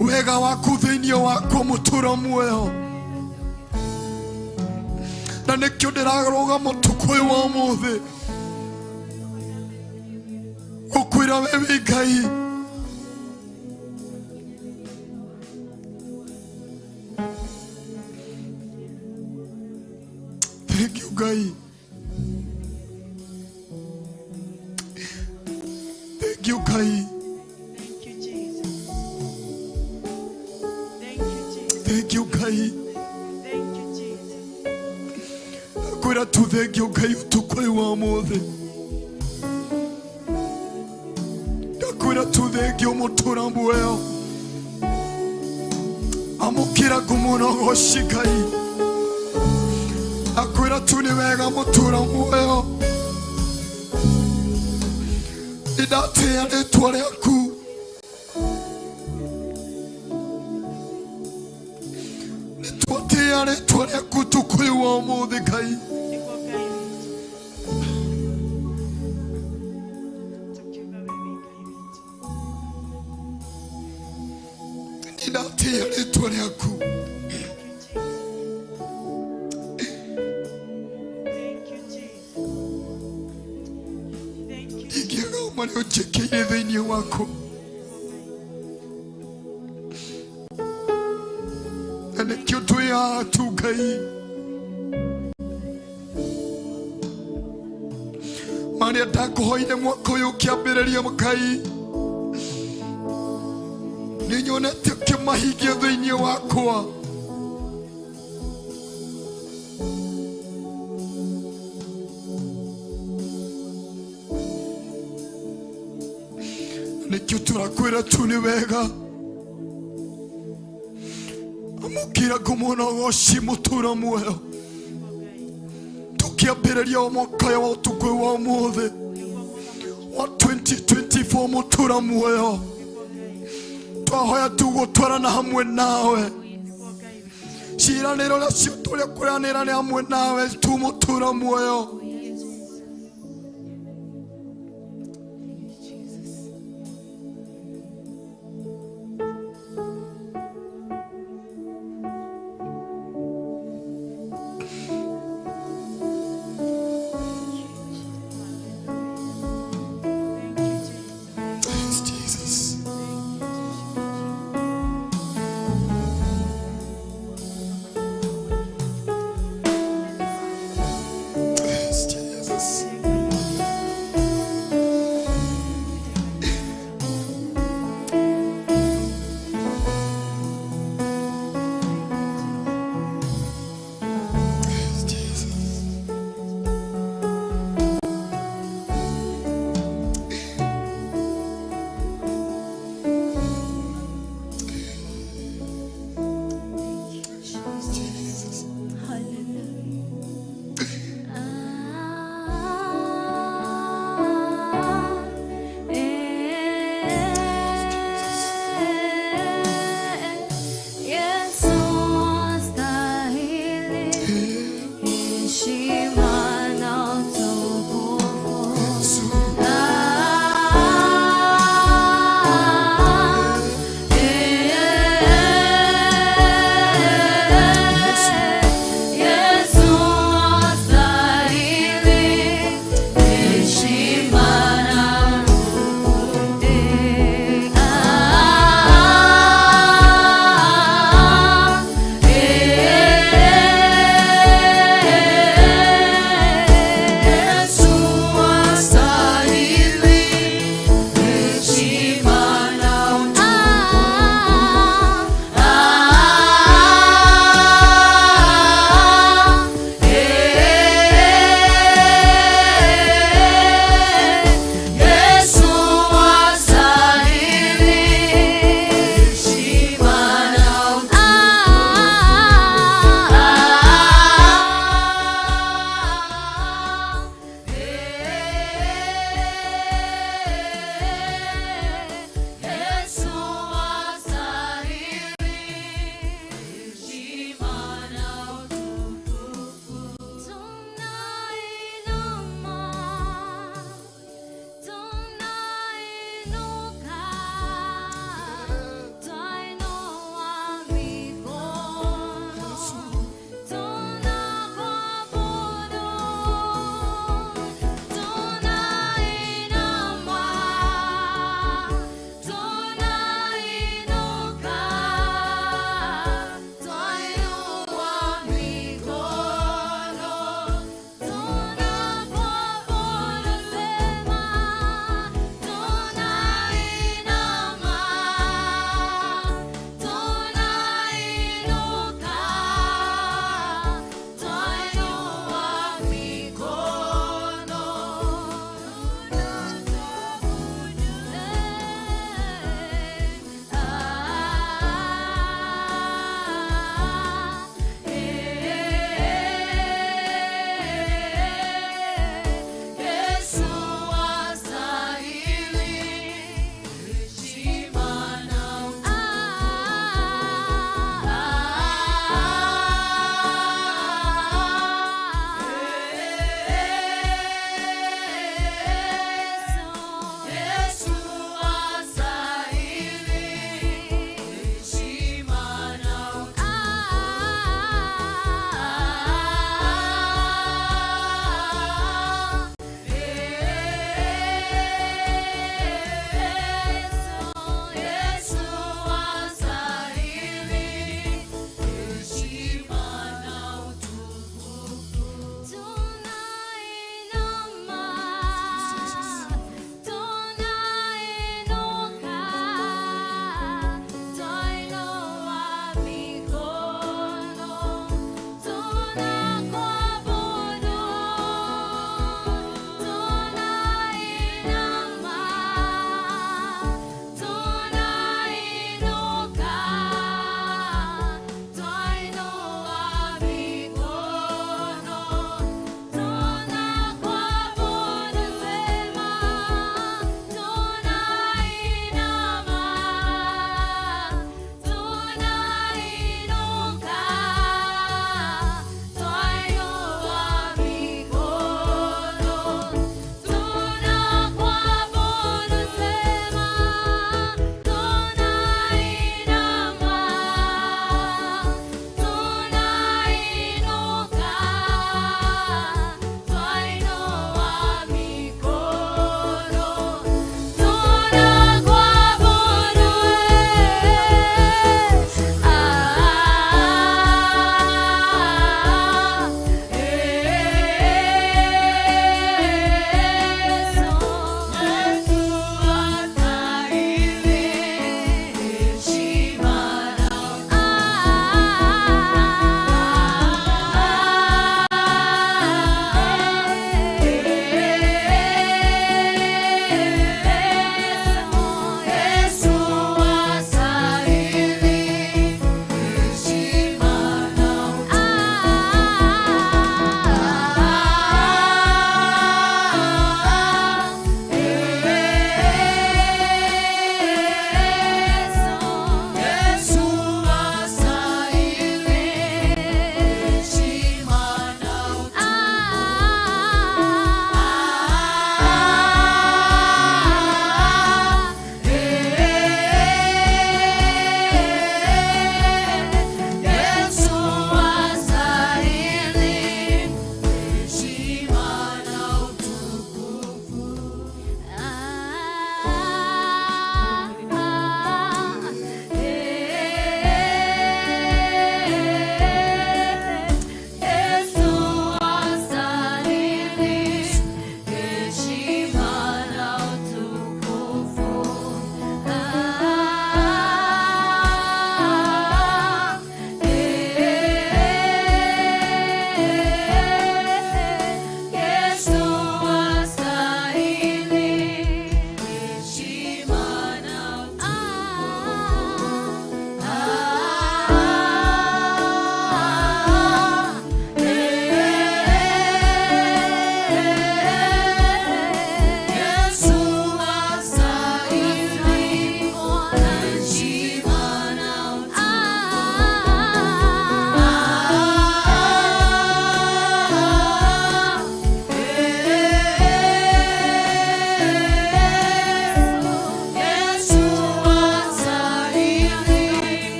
wega waku thiini wakwa mutura muoyo. Na nikio ndiraroga mutukuyu wa mothe gukwira wewe Ngai. Thank you, Ngai. Thank you, Ngai. Thank you, Ngai. Kwira tu thank you, Ngai utukuyu wa mothe. Kwira tu thank you mutura muoyo. Amukira kumuno goshi Ngai. Akwira tu ni wega mutura muoyo. Idatea ritwa riaku. Nitwatea ritwa riaku tukuyu wa mothe Ngai. Idatea ritwa riaku. Ndigiaga maria unjikire thiini wako. Na nikio twihaha tu Ngai. Maria ndakuhoire mwaka uyu ukiambiriria Ngai. nĩ nyonete ũkĩmahingia thĩinĩ wakwa. Nĩkĩo tũrakwĩra tu nĩ wega. Amũkĩra ngũmwona ũgoci mũtũra muoyo. Tũkĩambĩrĩria o mwaka ũyũ wa ũtukũ wa ũmũthĩ wa 2024 mũtũra muoyo. Twahoya tũgũtwarana hamwe nawe. Ciĩranĩro cio tũrĩa kũranĩra nĩ hamwe nawe tu mũtũra muoyo.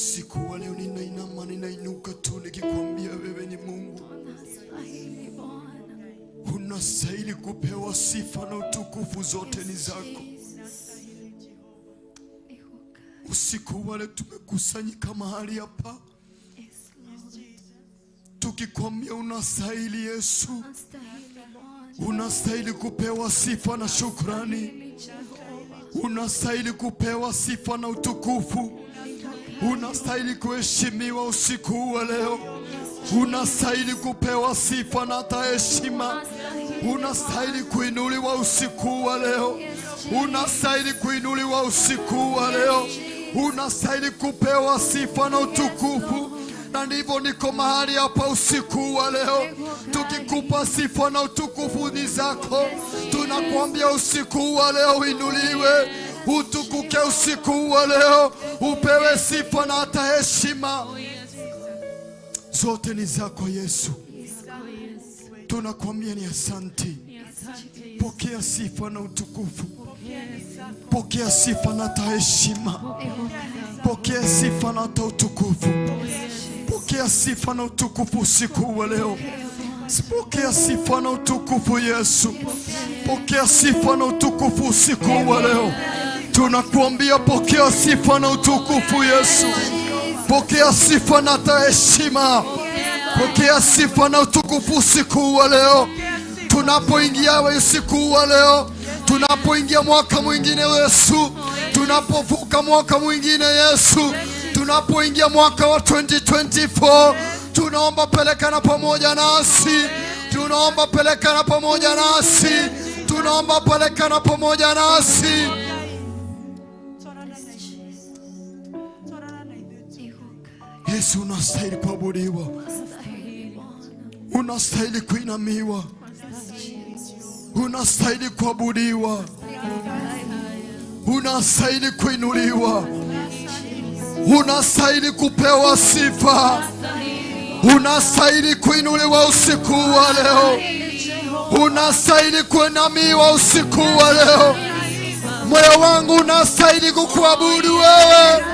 Usiku wa leo ninainama, ninainuka tu nikikwambia wewe ni Mungu. Unastahili kupewa sifa na utukufu, zote ni zako. Usiku wa leo tumekusanyika mahali hapa tukikwambia unastahili Yesu. Unastahili kupewa sifa na shukrani. Unastahili kupewa sifa na utukufu. Unastahili kuheshimiwa usiku wa leo. Unastahili kupewa sifa na hata heshima. Unastahili kuinuliwa usiku wa leo. Unastahili kuinuliwa usiku wa leo. Unastahili kupewa sifa na utukufu. Na ndivyo niko mahali hapa usiku wa leo tukikupa sifa na utukufu ni zako. Tunakuambia usiku wa leo uinuliwe, utukuke usiku wa leo, upewe sifa na hata heshima, zote ni zako Yesu. Tunakuambia ni asante. Pokea sifa na utukufu, pokea sifa na hata heshima, pokea sifa na hata utukufu, pokea sifa na utukufu usiku wa leo. Pokea sifa na utukufu Yesu, pokea sifa na utukufu usiku wa leo. Tunakuambia pokea sifa na utukufu Yesu, pokea sifa na hata heshima, pokea sifa na utukufu usiku wa leo. Tunapoingia usiku wa leo, tunapoingia mwaka mwingine Yesu, tunapovuka mwaka mwingine Yesu, tunapoingia mwaka wa 2024, tunaomba pelekana pamoja nasi, tunaomba pelekana pamoja nasi, tunaomba pelekana pamoja nasi. Yesu, unastahili kuabudiwa, unastahili kuinamiwa, unastahili kuabudiwa, unastahili kuinuliwa, unastahili kupewa sifa, unastahili kuinuliwa usiku wa leo, unastahili kuinamiwa usiku wa leo. Moyo wangu unastahili kukuabudu wewe,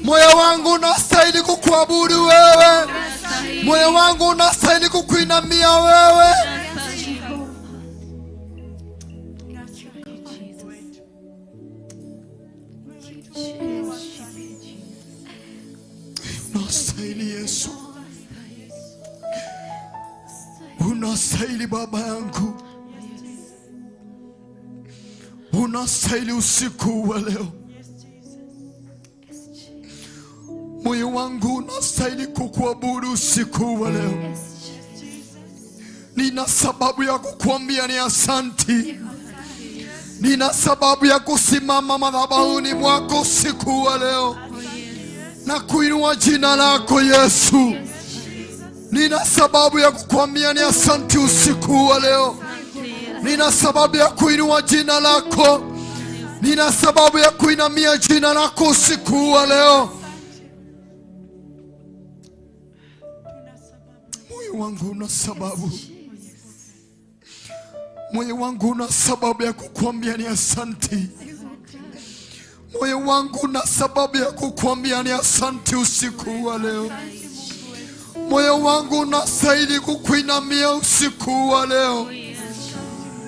moyo wangu unastahili kukuabudu wewe, moyo wangu unastahili kukuinamia wewe. Unastahili Yesu, unastahili Baba yangu, unastahili usiku wa leo. Moyo wangu unastahili kukuabudu usiku wa leo. Nina sababu ya kukuambia ni asanti. Nina sababu ya kusimama madhabahuni mwako usiku wa leo na kuinua jina lako Yesu. Nina sababu ya kukuambia ni asanti usiku wa leo. Nina sababu ya kuinua jina lako. Nina sababu ya kuinamia jina lako usiku wa leo. Moyo wangu una sababu. Moyo wangu una sababu ya kukuambia ni asanti. Moyo wangu una sababu ya kukuambia ni asanti usiku wa leo. Moyo wangu unastahili kukuinamia usiku wa leo.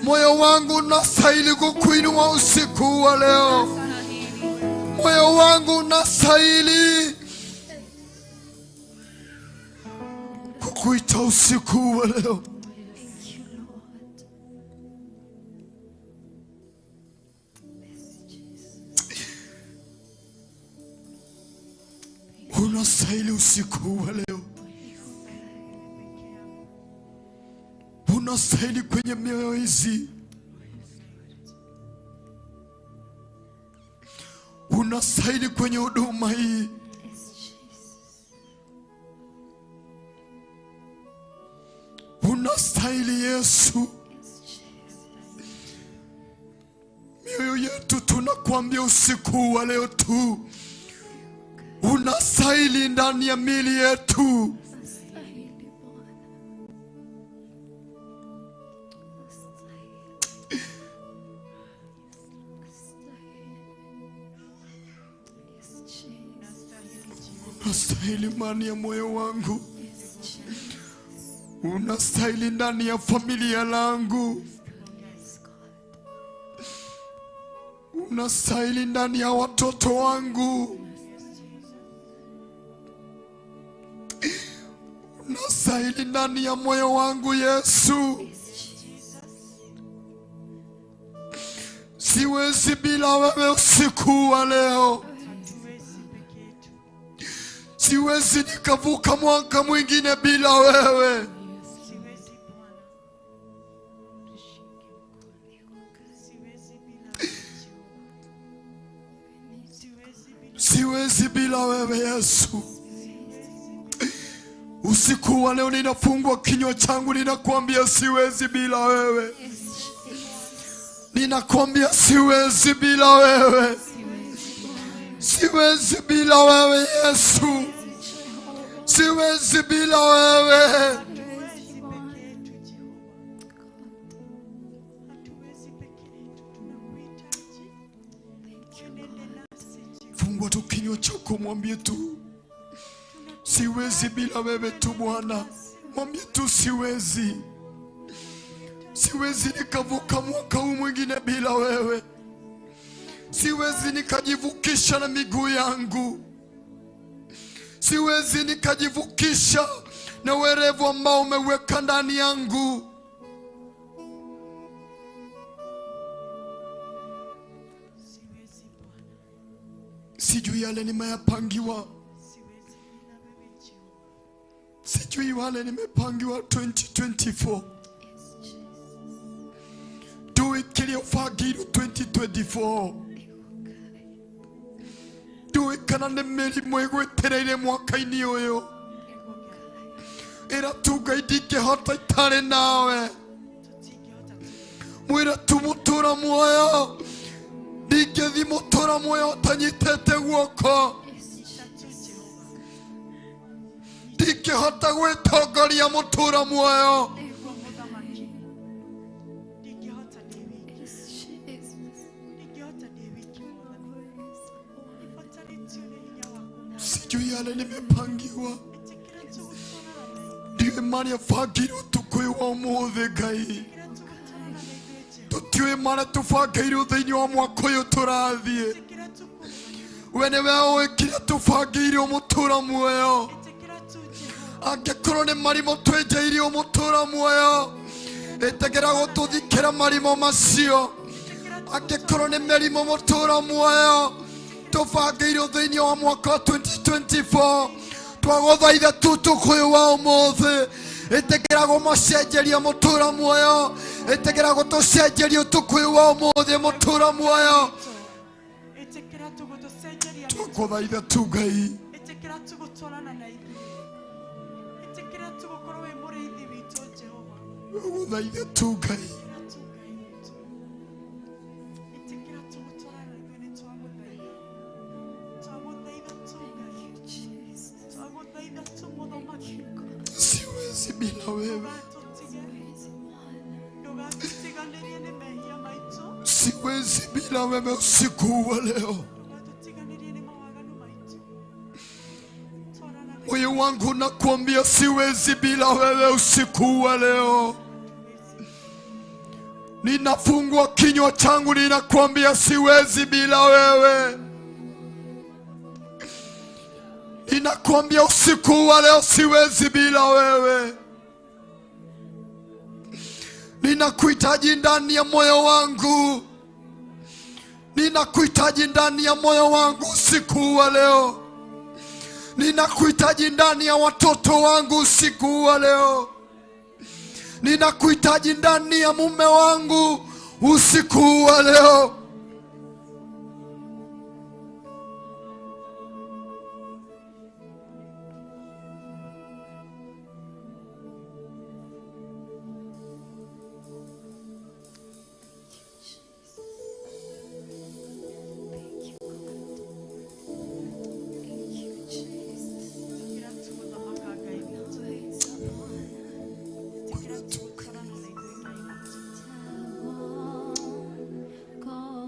Moyo wangu unastahili kukuinua usiku wa leo. Moyo wangu unastahili kukuita usiku wa leo. Unastahili usiku wa leo. Unastahili kwenye mioyo hizi. Unastahili kwenye huduma hii. Unastahili Yesu. Mioyo yetu tunakuambia usiku wa leo tu, unastahili ndani ya miili yetu. Unastahili ndani ya moyo wangu, unastahili ndani ya familia langu, unastahili ndani ya watoto wangu, unastahili ndani ya moyo wangu Yesu. Siwezi bila wewe usiku wa leo. Siwezi nikavuka mwaka mwingine bila wewe. Siwezi bila wewe Yesu. Usiku wa leo ninafungua kinywa changu, ninakuambia siwezi bila wewe. Ninakuambia siwezi bila wewe. Siwezi bila wewe Yesu. Siwezi bila wewe. Fungua tu kinywa chako, mwambie tu siwezi bila wewe tu Bwana. Mwambie tu siwezi. Siwezi nikavuka mwaka huu mwingine bila wewe. Siwezi nikajivukisha na miguu yangu. Siwezi nikajivukisha na werevu ambao umeweka ndani yangu. Sijui yale nimeyapangiwa. Sijui wale nimepangiwa 2024. Tuwe kiliofagiru 2024. Tuwe kanane mirimo igwetereire mwaka-ini uyu. Ira tugaidike hota itare nawe. Mwira tumutura muoyo. Ndigethi mutura muoyo tanyitete guoko. Ndikihota gwitongoria mutura muoyo. Sijui yale nimepangiwa. Ndiwe mani afagiru tukuyu wa umuthi Ngai. Tutiwe mani tufagiru thiini wa mwaka uyu turathie. We niwe wikire tufagiru mutura muoyo. Angikorwo ni marimo twejeire mutura muoyo, itegera gututhikira marimo macio. Angikorwo ni mirimo mutura muoyo, tufangiirwo thiini wa mwaka 2024, twaguthaitha tu tukuyu wa umuthi, itegera gumacenjeria mutura muoyo, itegera gutucenjeria tukuyu wa umuthi mutura muoyo. Twaguthaitha tu Ngai, twaguthaitha tu Ngai. Siwezi bila wewe. Siwezi bila wewe usiku wa leo. Moyo wangu nakuambia siwezi bila wewe usiku wa leo. Ninafungua kinywa changu ninakuambia siwezi bila wewe. Ninakuambia usiku wa leo siwezi bila wewe. Ninakuhitaji ndani ya moyo wangu. Ninakuhitaji ndani ya moyo wangu usiku wa leo. Ninakuhitaji ndani ya watoto wangu usiku wa leo. Ninakuhitaji ndani ya mume wangu usiku wa leo. God.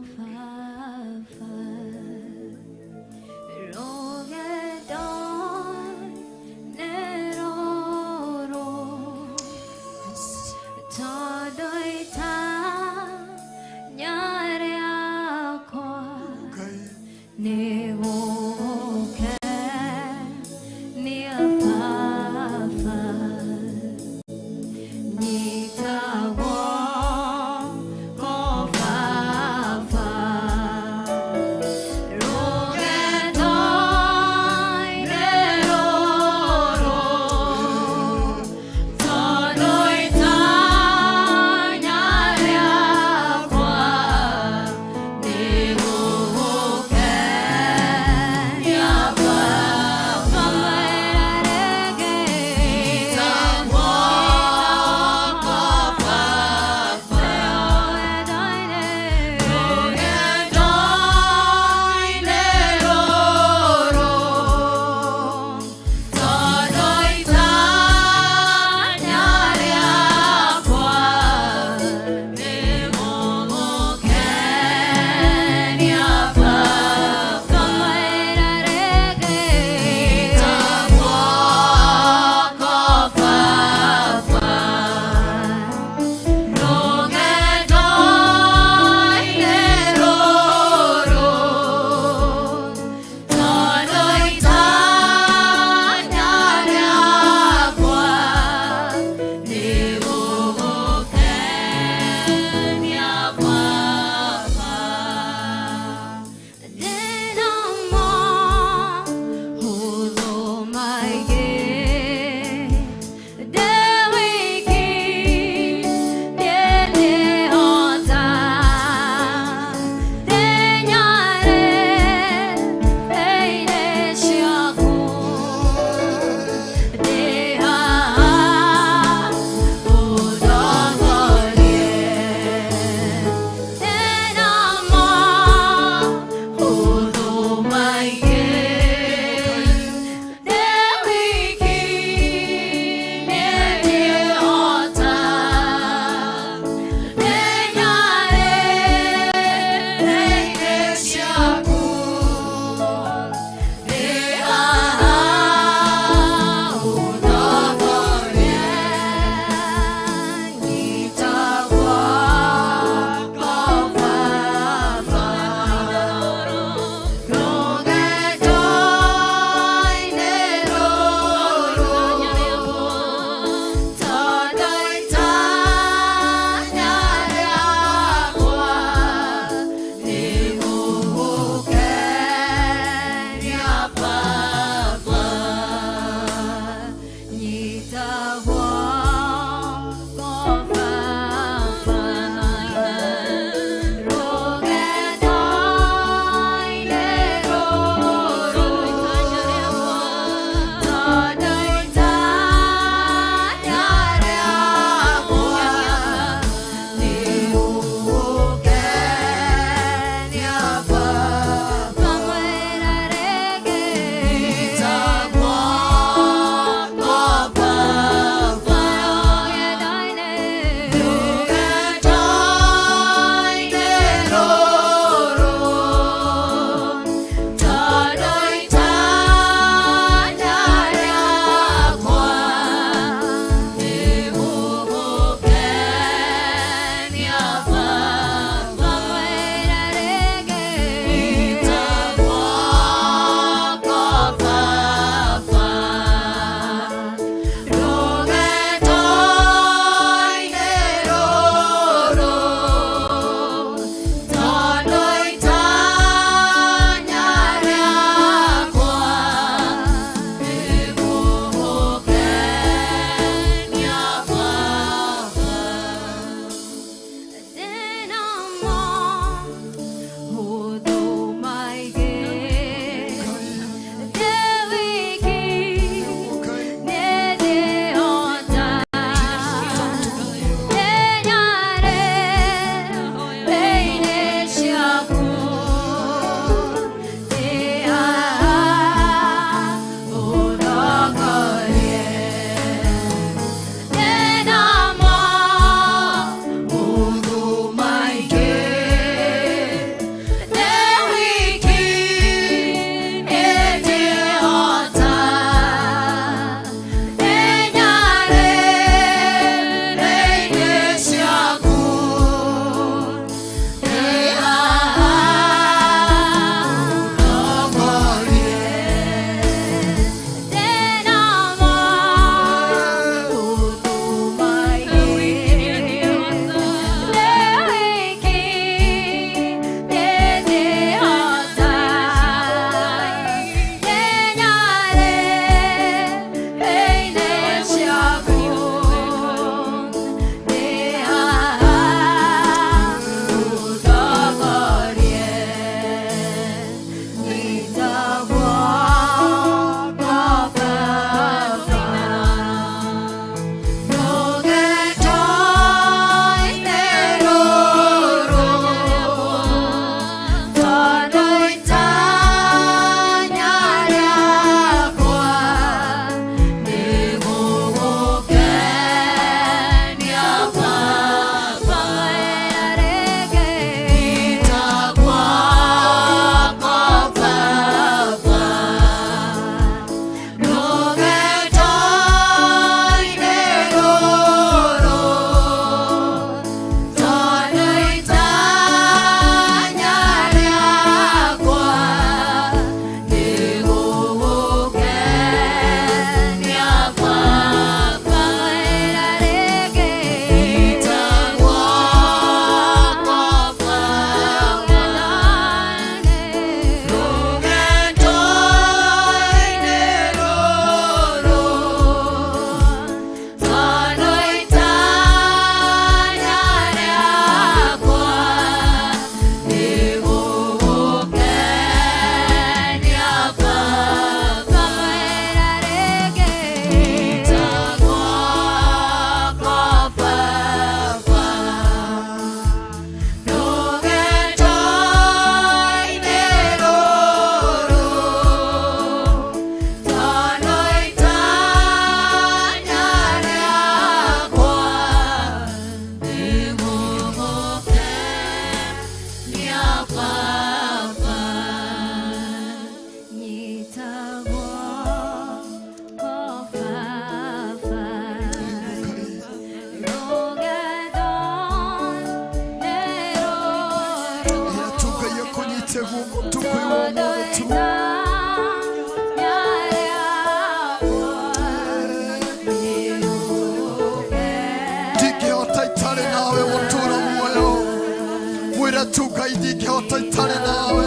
tu Ngai ndingĩhota itarĩ nawe.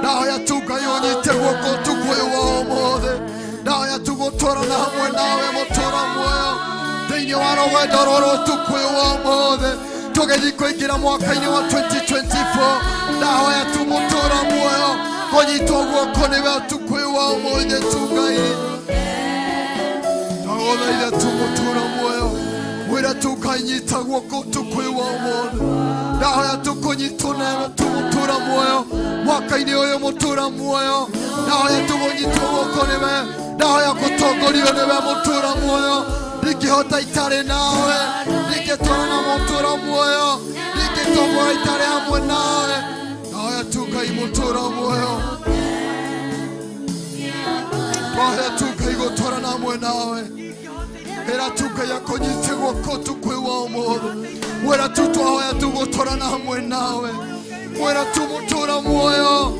Ndahoya tu Ngai ũnyite guoko ũtukũ wa ũmũthĩ. Ndahoya tu gũtũũrana hamwe nawe mũtũũra muoyo thĩinĩ wa rũgendo rũrũ ũtukũ wa ũmũthĩ tũgĩthiĩ kũingĩra mwaka-inĩ wa 2024. Ndahoya tu mũtũũra muoyo kũnyitwo guoko nĩwe ũtukũ wa ũmũthĩ tu Ngai. Ndagũthaitha tu mũtũũra muoyo wĩra tu Ngai nyita guoko ũtukũ wa ũmũthĩ. Ndahoya tu kũnyitwo nawe tu mũtũũra muoyo mwaka-inĩ ũyũ mũtũũra muoyo. Ndahoya tu kũnyitwo guoko nĩwe. Ndahoya gũtongorio nĩwe mũtũũra muoyo. Ndingĩhota itarĩ nawe. Ndingĩtwarana mũtũũra muoyo. Ndingĩtongora itarĩ hamwe nawe. Ndahoya tu Ngai mũtũũra muoyo. Ndahoya tu Ngai gũtwarana hamwe nawe. Wĩra tu Ngai akũnyite guoko ũtukũ wa ũmũthĩ. Wĩra tu twahoya tu gũtwarana hamwe nawe. Wĩra tu mũtũũra muoyo.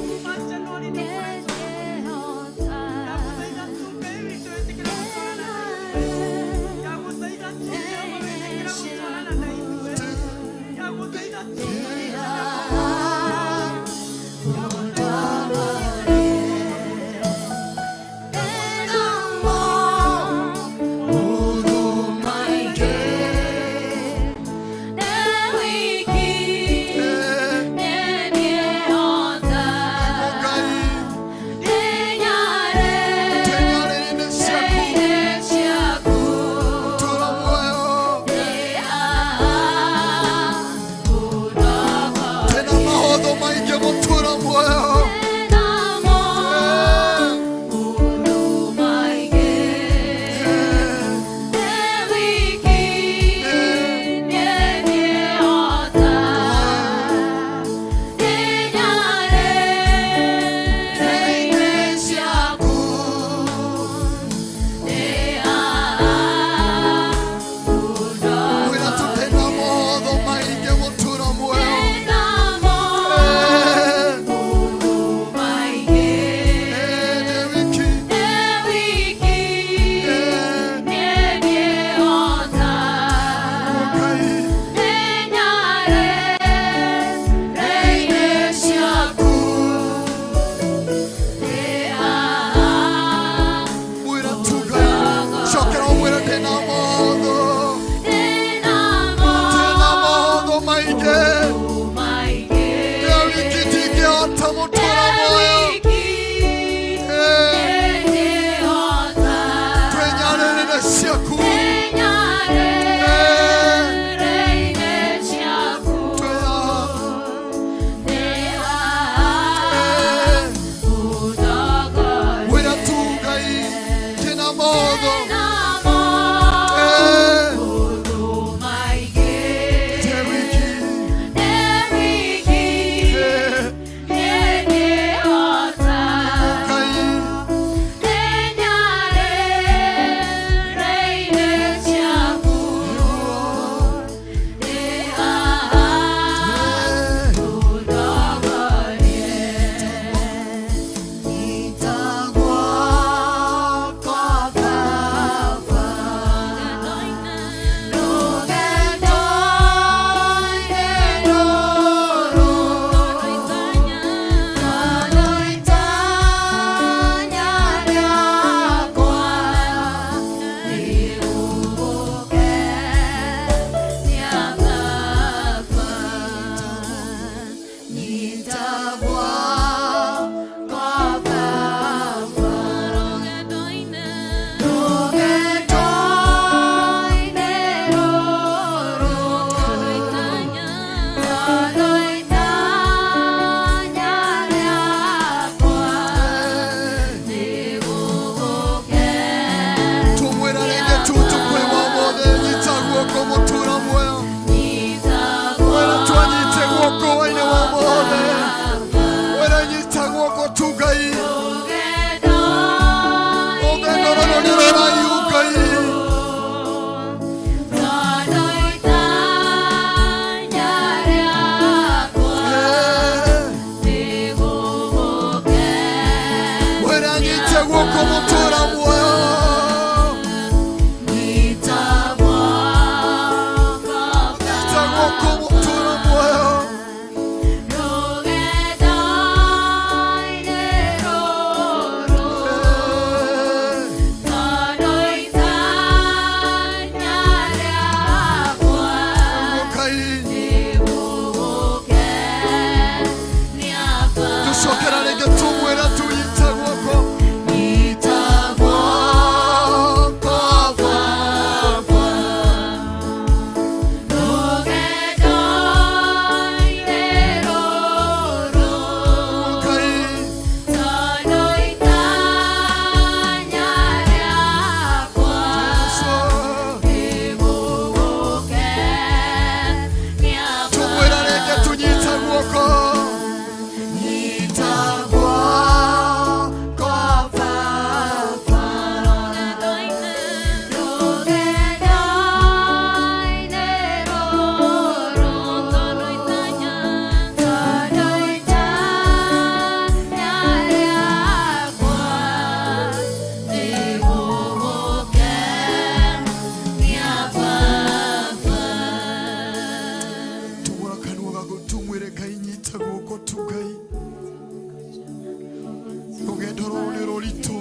rũgendo rũritũ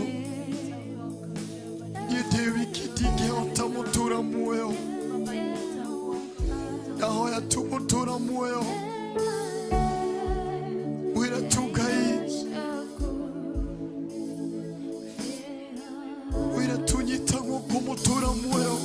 niĩ ndĩ wiki ndingĩhota mũtũra muoyo ndahoya tu mũtũra muoyo wĩra tu Ngai wĩra tu nyita guoko mũtũra muoyo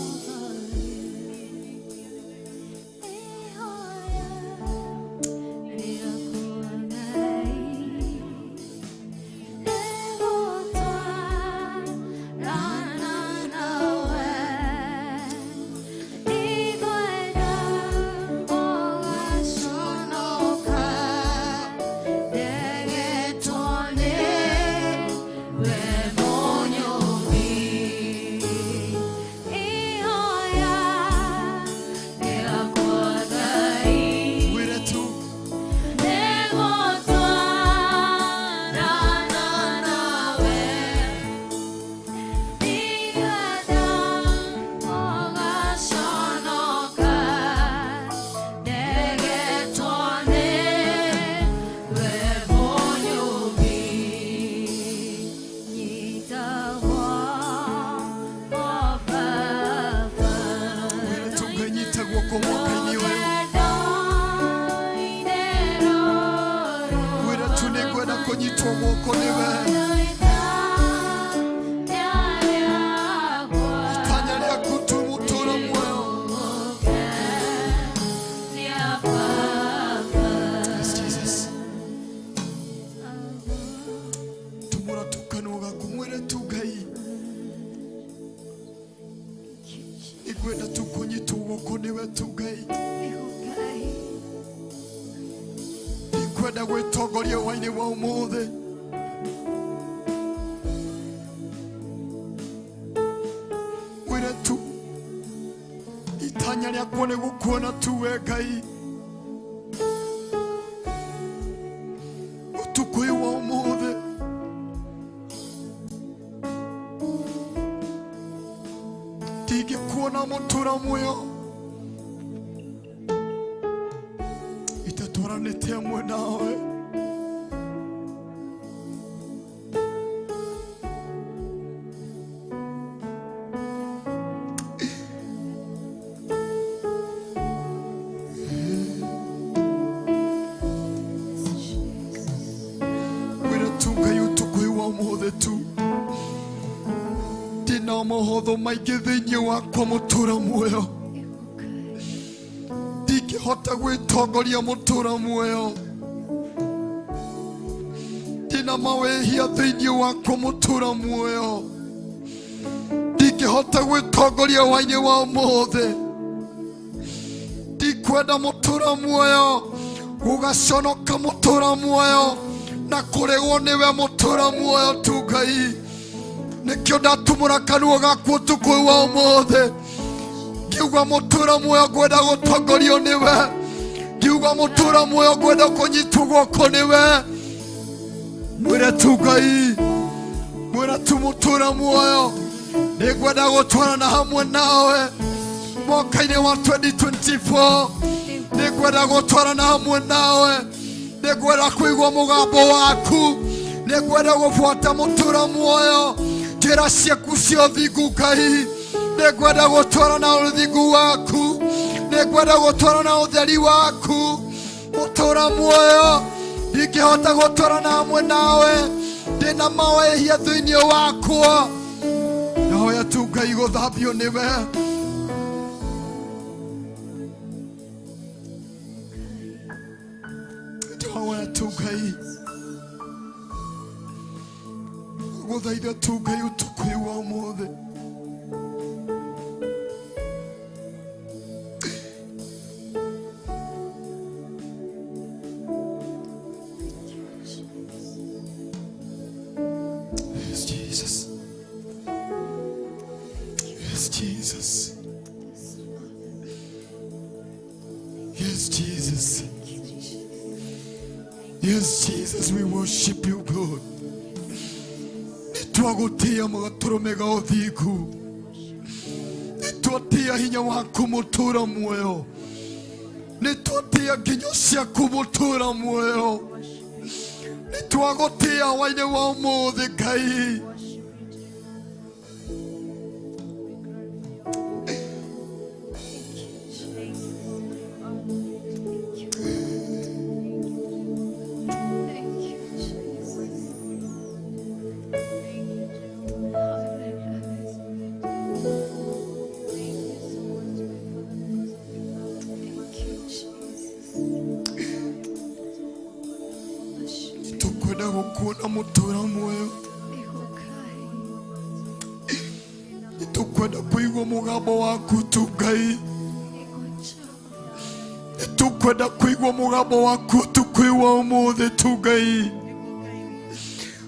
Kwenda gwĩtongoria waini wa ũmũthĩ wĩra tu itanya rĩakwa nĩ gũkuona tu we Ngai ũtukũ ũyũ wa ũmũthĩ ndingĩkuona mũtũra muoyo itaturanĩte hamwe nawe wĩra tu Ngai ũtukũ ũyũ wa ũmũthĩ tu ndĩna mohotho maingĩ thĩinĩ wakwa mũtũra muoyo ndingĩhota gwĩtongoria mũtũra muoyo ndĩna mawĩhia thĩinĩ wakwa mũtũra muoyo ndingĩhota gwĩtongoria wainĩ wa ũmũthĩ ndikwenda mũtũra muoyo gũgaconoka mũtũra muoyo na kũregwo nĩwe mũtũra muoyo tu Ngai nĩkĩo ndatumũra kanua gakwa ũtukũ ũyũ wa ũmũthĩ ngiuga mũtũra muoyo ngwenda gũtongorio nĩwe ngiuga mũtũra muoyo ngwenda kũnyitwo guoko nĩwe mwĩre tu Ngai mwĩre tu mũtũra muoyo nĩngwenda gũtwarana hamwe nawe mwaka-inĩ wa 2024 nĩngwenda gũtwarana hamwe nawe nĩngwenda kũigua mũgambo waku nĩngwenda gũbuata mũtũra muoyo njĩra ciaku cia ũthingu Ngai nĩngwenda gũtwarana ũthingu waku nĩngwenda gũtwarana ũtheri waku mũtũra muoyo ndingĩhota gũtwarana hamwe nawe ndĩna mawĩhia thĩinĩ wakwa ndahoya tu Ngai gũthambio nĩwe ndahoya tu Ngai gũthaitha tu Ngai ũtukũ ũyũ wa ũmũthĩ Yes, Jesus. Yes, Jesus. Yes, Jesus. Yes, Jesus, we worship you, God. Nitwagutia magatũrũme ga ũthingu nitwatia hinya waku mũtũra muoyo nitwatia nginyo ciaku mũtũra muoyo twagotia waine wa umuthi Ngai. Tukwenda gukuna mutura muoyo, tukwenda kuigwa mugambo waku tu Ngai, tukwenda kuigwa mugambo waku tukwiwa umuthi tu Ngai.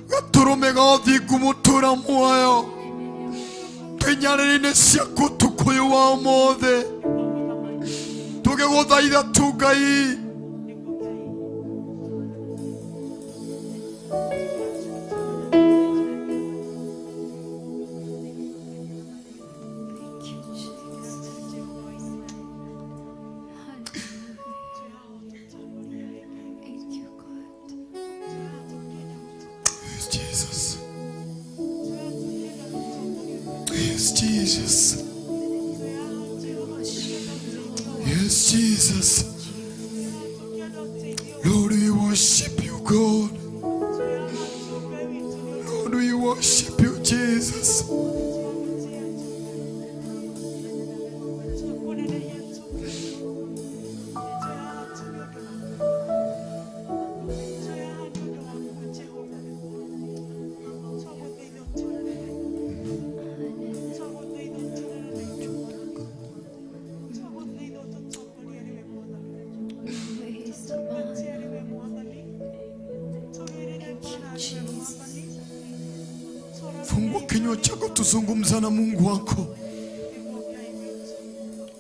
Gaturume gathingu mutura muoyo, kinyarĩrĩ-inĩ ciaku tukwiwa umuthi, tugiguthaitha tu Ngai. Jesus. Yes, Jesus. Yes, Jesus. Lord, we worship you, God. Lord, we worship you, Jesus. Fungua kinywa chako tuzungumza na Mungu wako.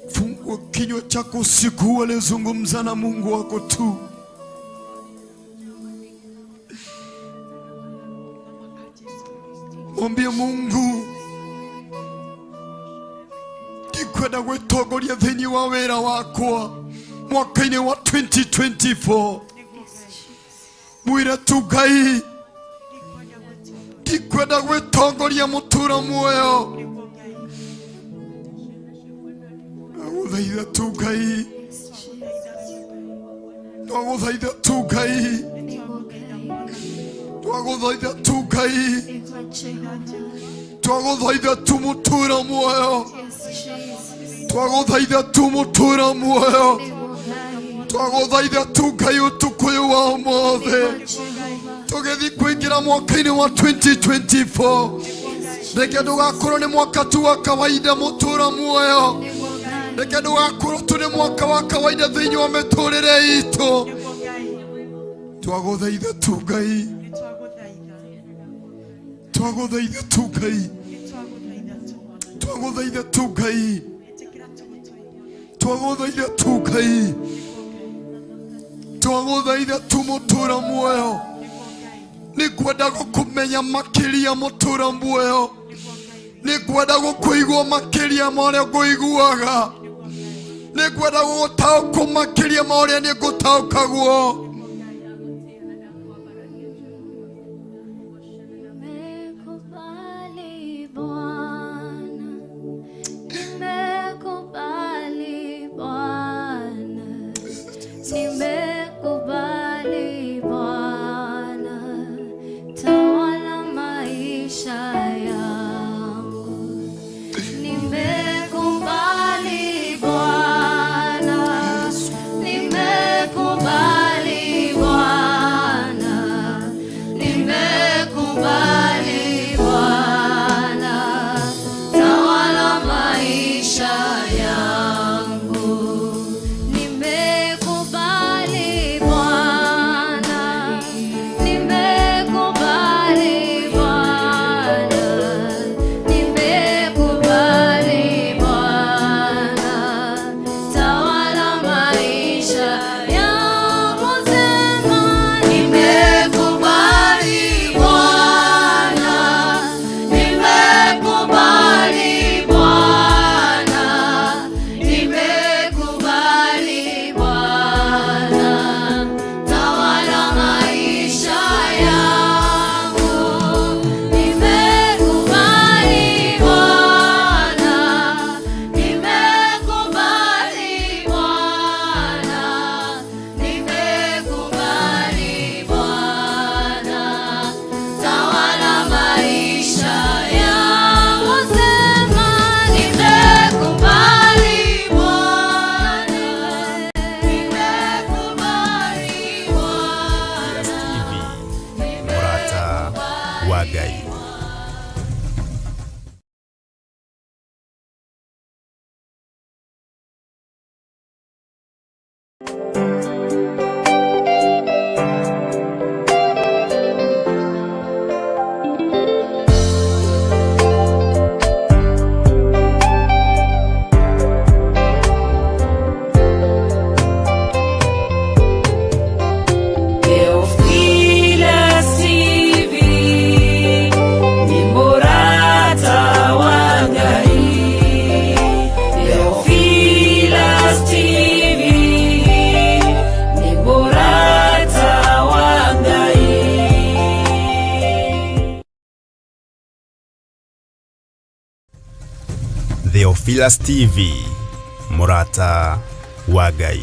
Fungua kinywa chako usiku wa leo, zungumza na Mungu wako tu. Mwambie Mungu, ndikwenda gwitongoria thiini wa wira wakwa mwaka-ini wa 2024. Mwire tu Ngai, ndikwenda gwitongoria mutura muoyo. Aguthaitha tu Ngai, twaguthaitha tu Ngai, twaguthaitha tu Ngai, twaguthaitha tu mutura muoyo, twaguthaitha tu mutura muoyo, twaguthaitha tu Ngai utuku uyu wa umuthi, tugithi kuingira mwaka-ini wa 2024. Reke ndugakorwo ni mwaka tu wa kawaida mutura muoyo, reke ndugakorwo tu ni mwaka wa kawaida thiini wa miturire itu. Twaguthaitha tu Ngai, twaguthaitha tu Ngai, twaguthaitha tu Ngai, twaguthaitha tu Ngai, twaguthaitha tu mutura muoyo. Nikwenda gukumenya makiria mutura muoyo, nikwenda gukuigwa makiria ma uria nguiguaga, nikwenda gugutaũkwo makiria ma uria ningutaũkagwo. Nimekubali Theophilus TV, Murata wa Ngai.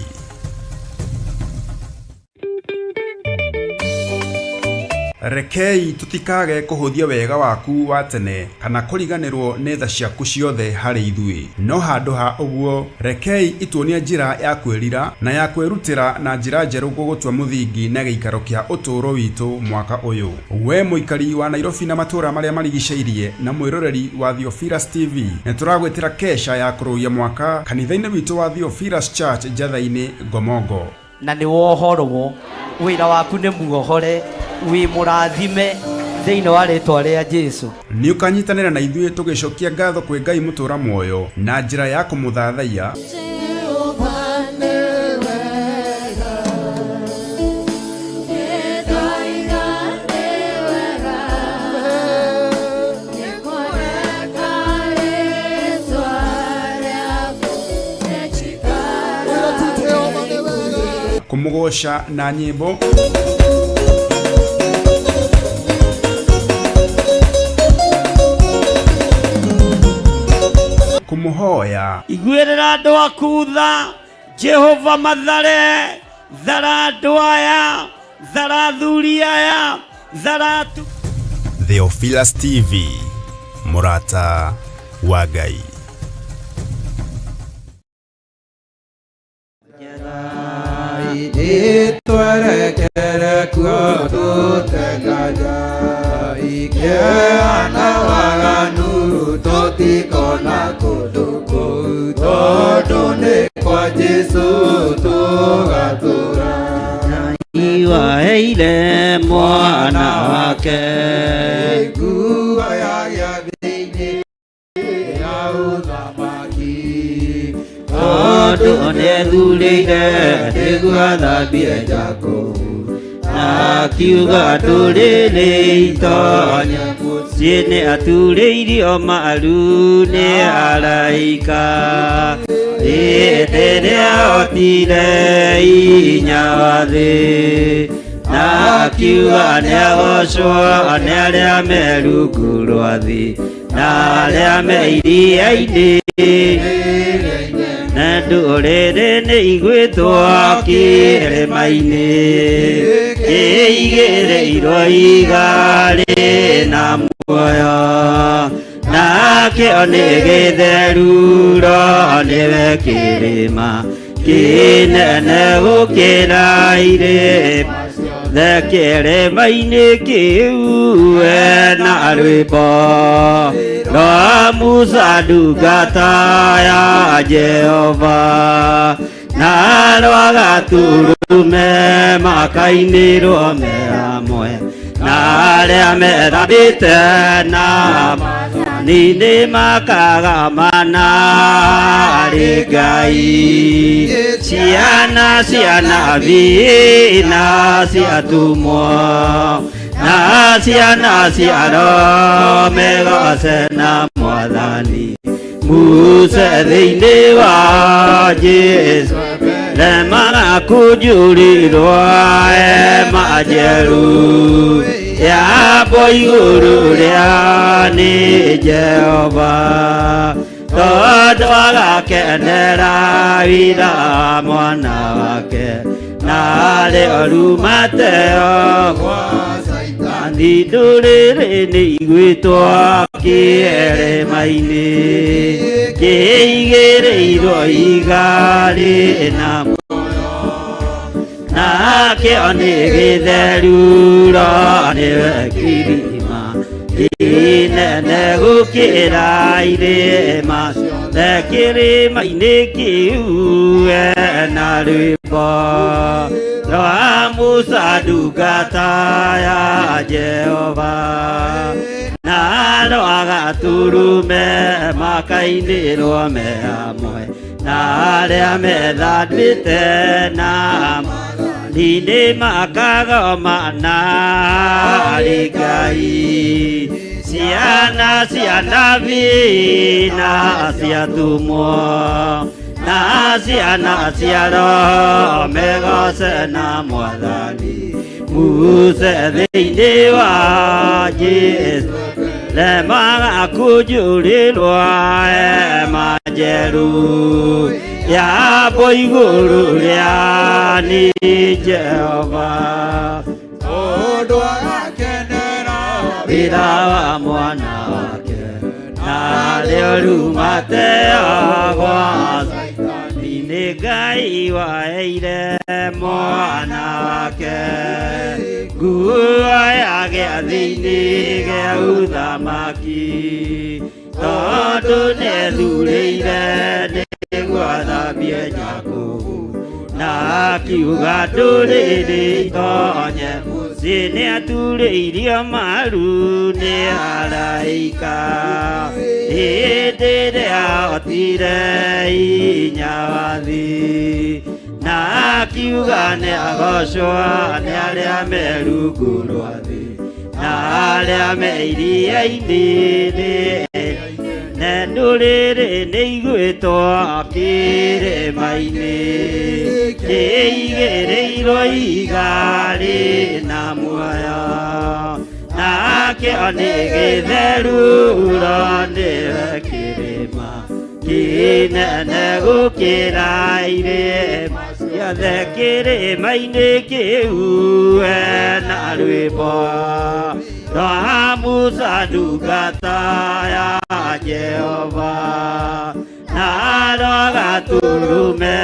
Rekei tutikage kuhuthia wega waku wa tene kana kuriganirwo ni tha ciaku ciothe hari ithui, no handu ha uguo rekei ituonia njira ya kwirira na ya kwirutira na njira njeru gugutua muthingi na giikaro kia uturo witu mwaka uyu. We muikari wa Nairobi na matura maria marigiceirie na mwiroreri wa Theophilus TV, ne turagwetira kesha ya kuruya mwaka kanitha-ini witu wa Theophilus Church Njatha-ini Ngomongo. Na ni wohorwo wira waku ni muohore wi murathime thiini wa ritwa ria Jesu. Ni ukanyitanira na ithuĩ tugicokia ngatho kwi Ngai mutura muoyo na njira ya kumuthathaia kumugosha na nyimbo kumuhoya igwirira andu aku tha Jehova mathare thara andu aya thara athuri aya thara Theophilus TV, Murata wa Ngai. Itwarekere kuo tutekaja ikiana waganu tutikona kuduku tondu ni kwa Jesu tugatura iwaheire mwana wake nguo ya gĩathĩ-inĩ ya ũthamaki tondu nĩethurĩire nĩguo athambie njakũ na akiuga ndũrĩrĩ itonya mũciĩ nĩ aturĩirio maru nĩ araika hĩndĩ ĩrĩa otire inya wa thĩ na akiuga nĩagocwo nĩ arĩa me rungu rwa thĩ na arĩa me iria-inĩ na ndũrĩrĩ nĩ igwĩtwo kĩrĩma-inĩ kĩigĩrĩirwo igarĩ na muoyo nakĩo nĩ gĩtheru nĩwe kĩrĩma kĩnene gũkĩra irĩma the kĩrĩma-inĩ kĩu na rwĩmbo rwa Musa ndungata ya Jehova na rwa gatũrũme makainĩrwo me hamwe na arĩa methambĩte na nĩ makagamana arĩ Ngai ciana cia anabii na cia atumwo na ciana cia roho megoce na Mwathani Musa thĩinĩ wa Jesu rema kunjurirwo hema njeru yambo igũrũ rĩa nĩ Jehova tondũ agakenera wĩra wa mwana wake na arĩa rumateo Saitani ndũrĩrĩ nĩ igwĩtwo kĩrĩma-inĩ kĩigĩrĩirwo igarĩ na nakĩo nĩ gĩtheru nĩwe kĩrĩma kĩnene gũkĩra irĩma the kĩrĩma-inĩ kĩu na rwĩmbo rwa Musa ndungata ya Jehova na rwa gatũrũme makainĩrwo me hamwe na arĩa methambĩte na nĩ makagomana arĩ Ngai ciana cia anabii na cia atumwo na ciana cia roho megoce na Mwathani Musa thĩinĩ wa Jesu lema kujurirwa majeru ya boiguru ya ni Jehova odwa kenera birawa mwana wake na leo rumate agwa ni Ngai waeire mwana wake nguo yake thĩinĩ gĩa ũthamaki tondũ nĩethurĩire nĩguo athambie Jakubu na akiuga ndũrĩrĩ itonye nĩaturĩirio maru nĩ araika hĩndĩ ĩrĩa ahotire hinya wa thĩ na akiuga nĩagocwo nĩ arĩa me rungu rwa thĩ na arĩa me iria-inĩ na ndũrĩrĩ nĩiguĩtwo kĩrĩma-inĩ kĩigĩrĩirwo igarĩ na muoyo nakĩo nĩ gĩtheruro nĩwe kĩrĩma kĩnene gũkĩra irĩma ciothe kĩrĩma-inĩ kĩu na rwĩmbo rwa Musa ndungata ya Jehova na rwa gatũrũme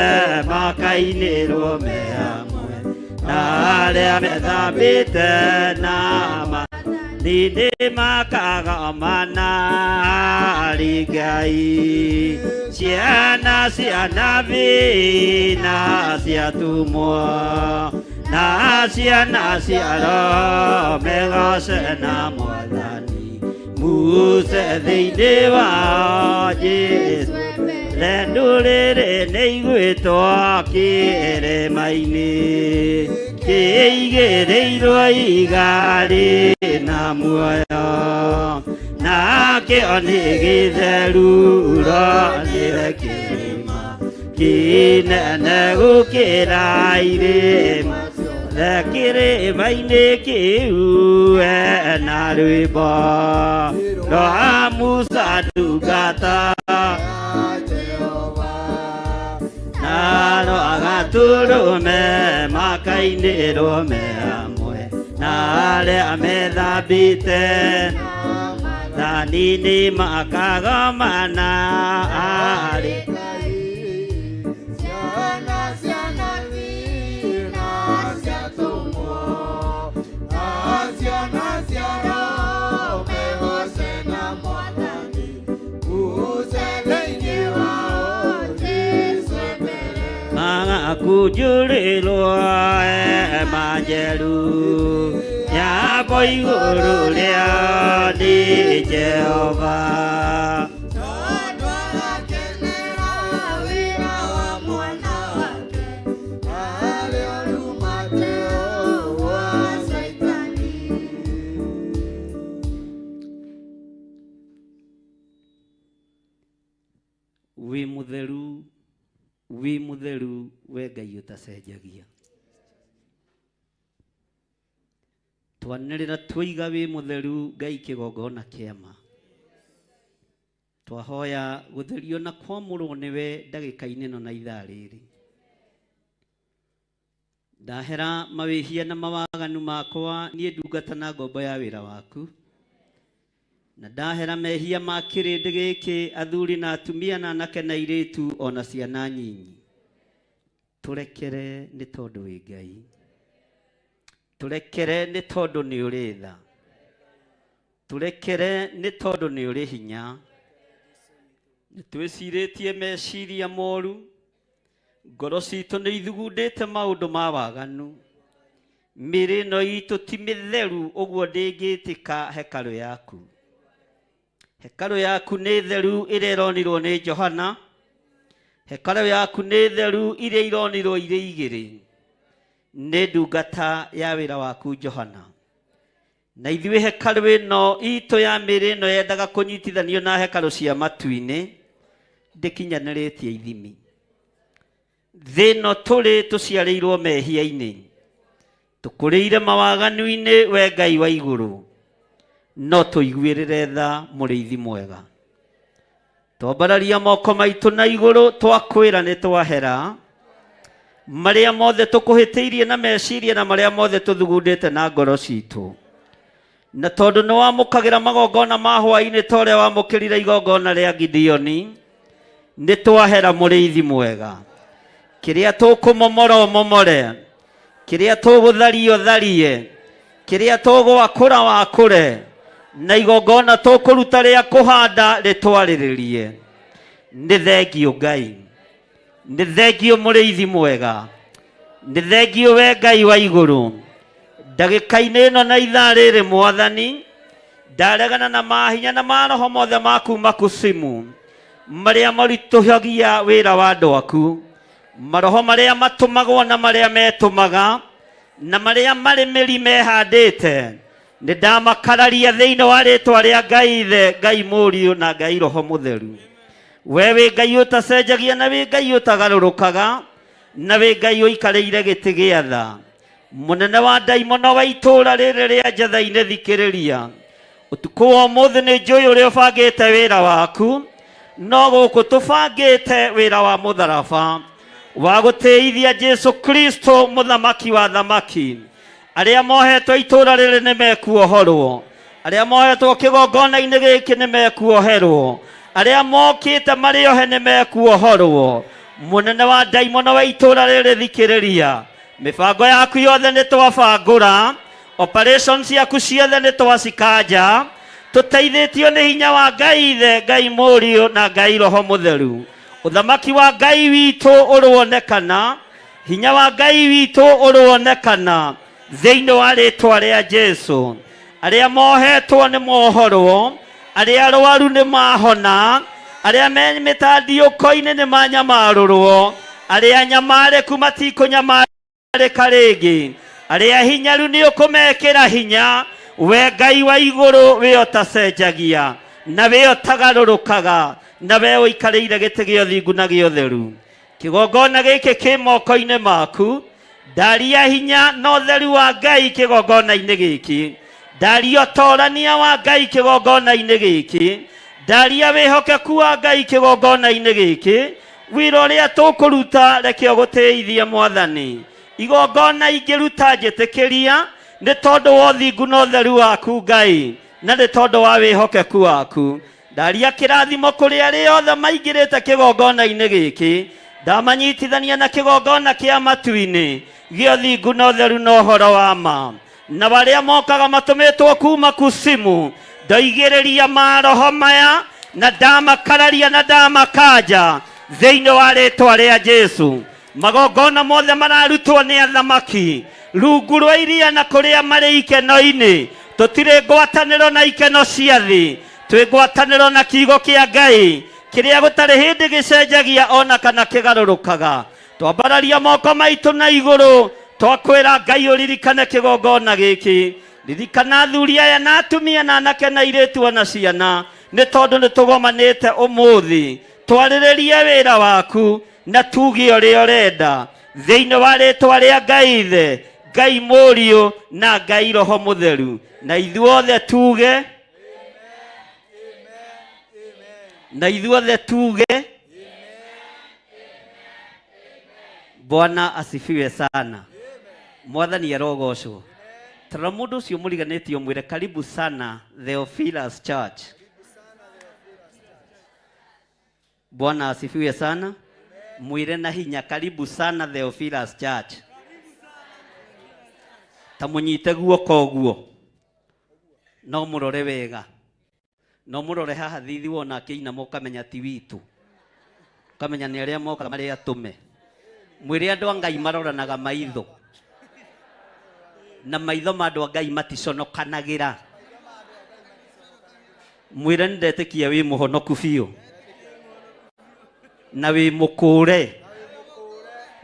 makainĩrwo me hamwe na arĩa methambĩte na nĩ makagomana harĩ Ngai ciana cia nabii na ciatumwo na ciana cia roho megoce na Mwathani muse thĩinĩ wao Jesũ ndũrĩrĩ nĩiguĩtwo kĩrĩma-inĩ kĩigĩrĩirwo igarĩ na muoyo nakĩo nĩ gĩtheruro nĩwe kĩrĩma kĩnene gũkĩra irĩma kĩrĩma-inĩ kĩu na rwĩmbo rwa Musa ndungata na rwa gatũrũme makainĩrwo me hamwe na arĩa methambĩte thani-inĩ makagomana harĩ kujurirwo majeru ya boiguru rĩa nĩ Jehova tondũ akenera wĩra wa mwana wake arĩa rumate wa Saitani. wi mutheru we Ngai utacenjagia twanĩrĩra twiga wi mutheru Ngai kĩgongona kĩama twahoya gũtherio na kwamũrwo nĩwe ndagĩka-inĩ ĩno na ithaa rĩrĩ ndahera mawĩhia na mawaganu makwa niĩ ndungata na ngombo ya wĩra waku na ndahera mehia ma kĩrĩndĩ gĩkĩ athuri na atumia na anake na airĩtu ona ciana nyinyi tũrekere nĩ tondũ wĩ Ngai tũrekere nĩ tondũ nĩ ũrĩ tha tũrekere nĩ tondũ nĩ ũrĩ hinya nĩtwĩcirĩtie meciria moru ngoro citũ nĩ ithugundĩte maũndũ ma waganu mĩrĩ ĩno itũ ti mĩtheru ũguo ndĩngĩtĩka hekarũ yaku hekarũ yaku nĩ theru ĩrĩa ironirwo nĩ Johana hekarũ yaku nĩ theru iria ironirwo irĩ igĩrĩ nĩ ndungata ya wĩra waku Johana na ithuĩ hekarũ ĩno itũ ya mĩrĩ ĩno yendaga kũnyitithanio na hekarũ cia matu-inĩ ndĩkinyanĩrĩtie ithimi thĩ ĩno tũrĩ tũciarĩirwo mehia-inĩ tũkũrĩire mawaganu-inĩ we Ngai wa igũrũ no tuiguirire tha mũrĩithi mwega. Twambararia moko maitũ na igũrũ twakwĩra nĩ twahera marĩa mothe tũkũhĩtĩirie na meciria na marĩa mothe tũthugundĩte na ngoro citũ. Na tondũ nĩ wamũkagĩra magongona ma hwaĩ-inĩ ta ũrĩa wamũkĩrire igongona rĩa Gideoni, nĩ twahera mũrĩithi mwega. Kĩrĩa tũkũmomora ũmomore, kĩrĩa tũgũtharia ũtharie, kĩrĩa tũgwakũra wakũre, na igongona tũkũruta rĩa kũhanda rĩtwarĩrĩrie. Nĩ thengio Ngai, nĩ thengio mũrĩithi mwega, nĩ thengio we Ngai wa igũrũ. Ndagĩka-inĩ ĩno na ithaa rĩrĩ Mwathani, ndaregana na mahinya na maroho mothe maku makusimu marĩa maritũhagia wĩra wa andũ aku, maroho marĩa matũmagwo na marĩa metũmaga na marĩa marĩ mĩri mehandĩte. Nĩ ndamakararia thĩinĩ wa rĩtwa rĩa Ngai Ithe, Ngai Mũriũ na Ngai Roho Mũtheru. We wĩ Ngai ũtacenjagia na wĩ Ngai ũtagarũrũkaga na wĩ Ngai ũikarĩire gĩtĩ gĩa tha. Mũnene wa ndaimono wa itũũra rĩrĩ rĩa Njatha-inĩ thikĩrĩria. Ũtukũ wa ũmũthĩ nĩ njũĩ ũrĩa ũbangĩte wĩra waku, no gũkũ tũbangĩte wĩra wa mũtharaba wa gũtĩithia Jesu Kristo mũthamaki wa thamaki. Arĩa mohetwo itũũra rĩrĩ nĩ mekuohorwo, arĩa mohetwo kĩgongona-inĩ gĩkĩ nĩ mekuoherwo, arĩa mokĩte marĩohe nĩ mekuohorwo. Mũnene wa ndaimono wa itũũra rĩrĩ thikĩrĩria, mĩbango yaku yothe nĩ twabangũra, operations yaku ciothe nĩ twacikanja, tũteithĩtio nĩ hinya wa Ngai Ithe, Ngai Mũriũ na Ngai Roho Mũtheru. Ũthamaki wa Ngai witũ ũrĩonekana, hinya wa Ngai witũ ũrĩonekana thĩinĩ wa rĩtwa rĩa Jesu. Arĩa mohetwo nĩ mohorwo, arĩa arwaru nĩ mahona, arĩa me mĩtandĩũko-inĩ nĩ manyamarũrwo, arĩa nyamarĩku matikũnyamarĩka rĩngĩ, arĩa hinyaru nĩ ũkũmekĩra hinya. We Ngai wa igũrũ wĩ ũtacenjagia na wĩ ũtagarũrũkaga na we ũikarĩire gĩtĩ gĩa ũthingu na gĩa ũtheru. Kĩgongona gĩkĩ kĩ moko-inĩ maku, ndaria hinya na ũtheru wa Ngai kĩgongona-inĩ gĩkĩ, ndaria ũtorania wa Ngai kĩgongona-inĩ gĩkĩ, ndaria wĩhokeku wa Ngai kĩgongona-inĩ gĩkĩ. Wĩra ũrĩa tũkũruta reke ũgũteithie Mwathani. Igongona ingĩruta njĩtĩkĩria nĩ tondũ wa ũthingu na ũtheru waku Ngai, na nĩ tondũ wa wĩhokeku waku. Ndaria kĩrathimo kũrĩ arĩa othe maingĩrĩte kĩgongona-inĩ gĩkĩ, ndamanyitithania na kĩgongona kĩa matu-inĩ gĩa ũthingu na ũtheru na ũhoro wa ma. Na barĩa mokaga matũmĩtwo kuma kusimu, ndaigĩrĩria maroho maya na ndamakararia na ndamakanja thĩinĩ wa rĩtwa rĩa Jesu. Magongona mothe mararutwo nĩ athamaki rungu rwa iria na kũrĩa marĩ ikeno-inĩ, tũtirĩ ngwatanĩro na ikeno cia thĩ, twĩ ngwatanĩro na kiugo kĩa Ngai kĩrĩa gũtarĩ hĩndĩ gĩcenjagia ona kana kĩgarũrũkaga. Twambararia moko maitũ na igũrũ twakwĩra Ngai ũririkane kĩgongona gĩkĩ, ririkana athuri aya na atumia na anake na airĩtu ona ciana, nĩ tondũ nĩ tũgomanĩte ũmũthĩ twarĩrĩrie wĩra waku na tuge ũrĩa ũrenda thĩinĩ wa rĩtwa rĩa Ngai Ithe, Ngai Mũriũ na Ngai Roho Mũtheru. Na ithuothe tuge, na ithuothe tuge, Bwana asifiwe sana. Mwathani arogocwo. Tara mũndũ ũcio mũriganĩtie ũmwĩre karibu sana Theophilus Church. Bwana asifiwe sana. Mwire na hinya karibu sana Theophilus Church. Ta mũnyite guoko ũguo, no mũrore wega, no mũrore haha thithi wona akĩinama ũkamenya ti witũ, ũkamenya nĩ arĩa moka marĩ atũme. Mwire andũ a Ngai maroranaga maitho, na maitho ma andũ a Ngai maticonokanagĩra. Mwire nĩndetĩkia wĩ mũhonoku biũ na wĩ mũkũre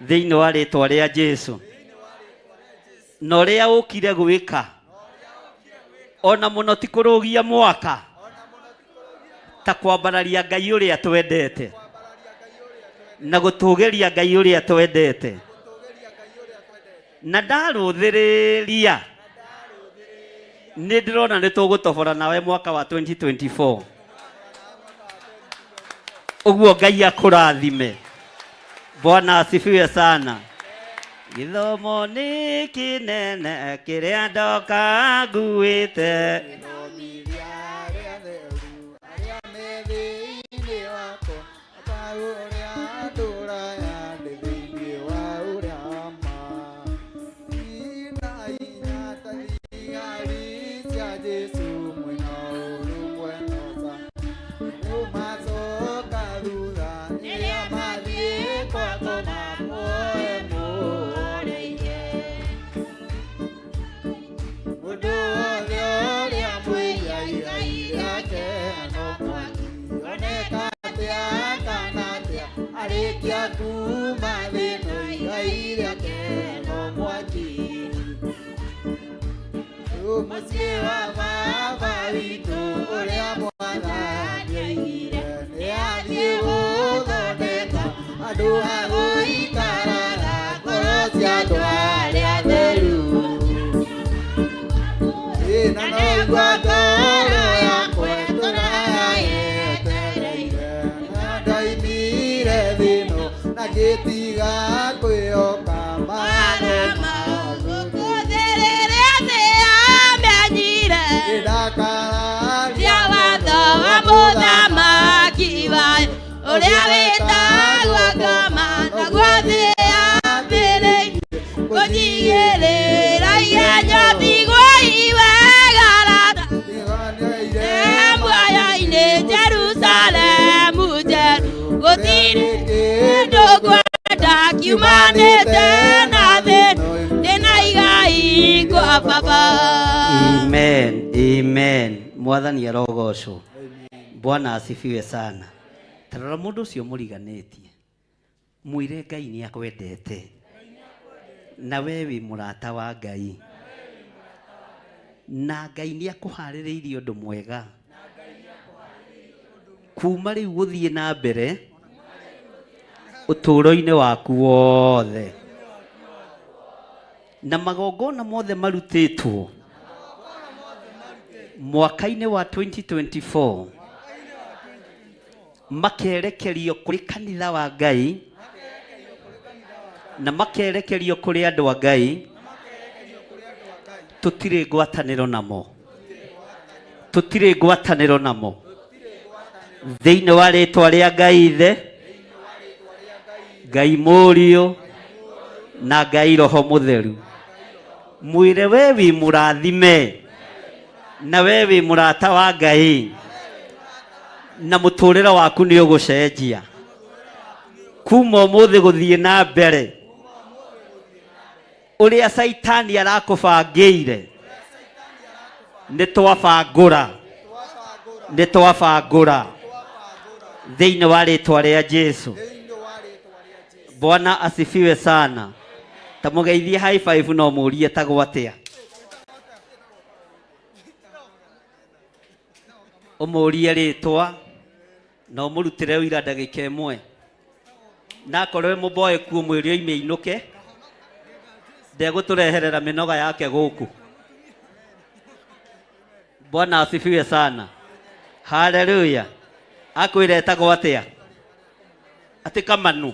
thĩinĩ wa rĩtwa rĩa Jesu. Na ũrĩa ũkire gwĩka ona mũno ti kũrũgia mwaka, ta kwambararia Ngai ũrĩa twendete na gũtũgĩria Ngai ũrĩa twendete. Na ndarũthĩrĩria nä ndä rona nä tå gå tobora nawe mwaka wa 2024 å guo Ngai akå rathime. Bwana asifiwe sana. Githomo nä kä nene kä rä a ndoka nguä Amen, amen. Mwathani arogocwo. Bwana asifiwe sana. Tarora mundu ucio muriganetie mwire Ngai ni akwendete na we wi murata wa Ngai na Ngai ni akuhaririirie undu mwega kuma riu guthie na mbere uturo-ini waku wothe na magongona mothe marutitwo mwaka-ini wa 2024 makerekerio kuri kanitha wa Ngai na makerekerio kuri andu a Ngai tutire ngwataniro namo thiini wa ritwa ria Ngai Ithe Ngai Murio na Ngai Roho Mutheru. Mwire we wi murathime na we wi murata wa Ngai na muturira waku ni ugucenjia kuma umuthi guthie na mbere uria Saitani arakubangiire ni twabangura thiini wa ritwa ria Jesu. Bwana asifiwe sana. Tamugeithie high five no murie tagwatia. Umurie ritwa no murutire wira ndagika imwe na korwe muboe kuo mwiri ime inuke ndegutureherera minoga yake guku. Bwana asifiwe sana. Haleluya. Akwire tagwatia ati Kamanu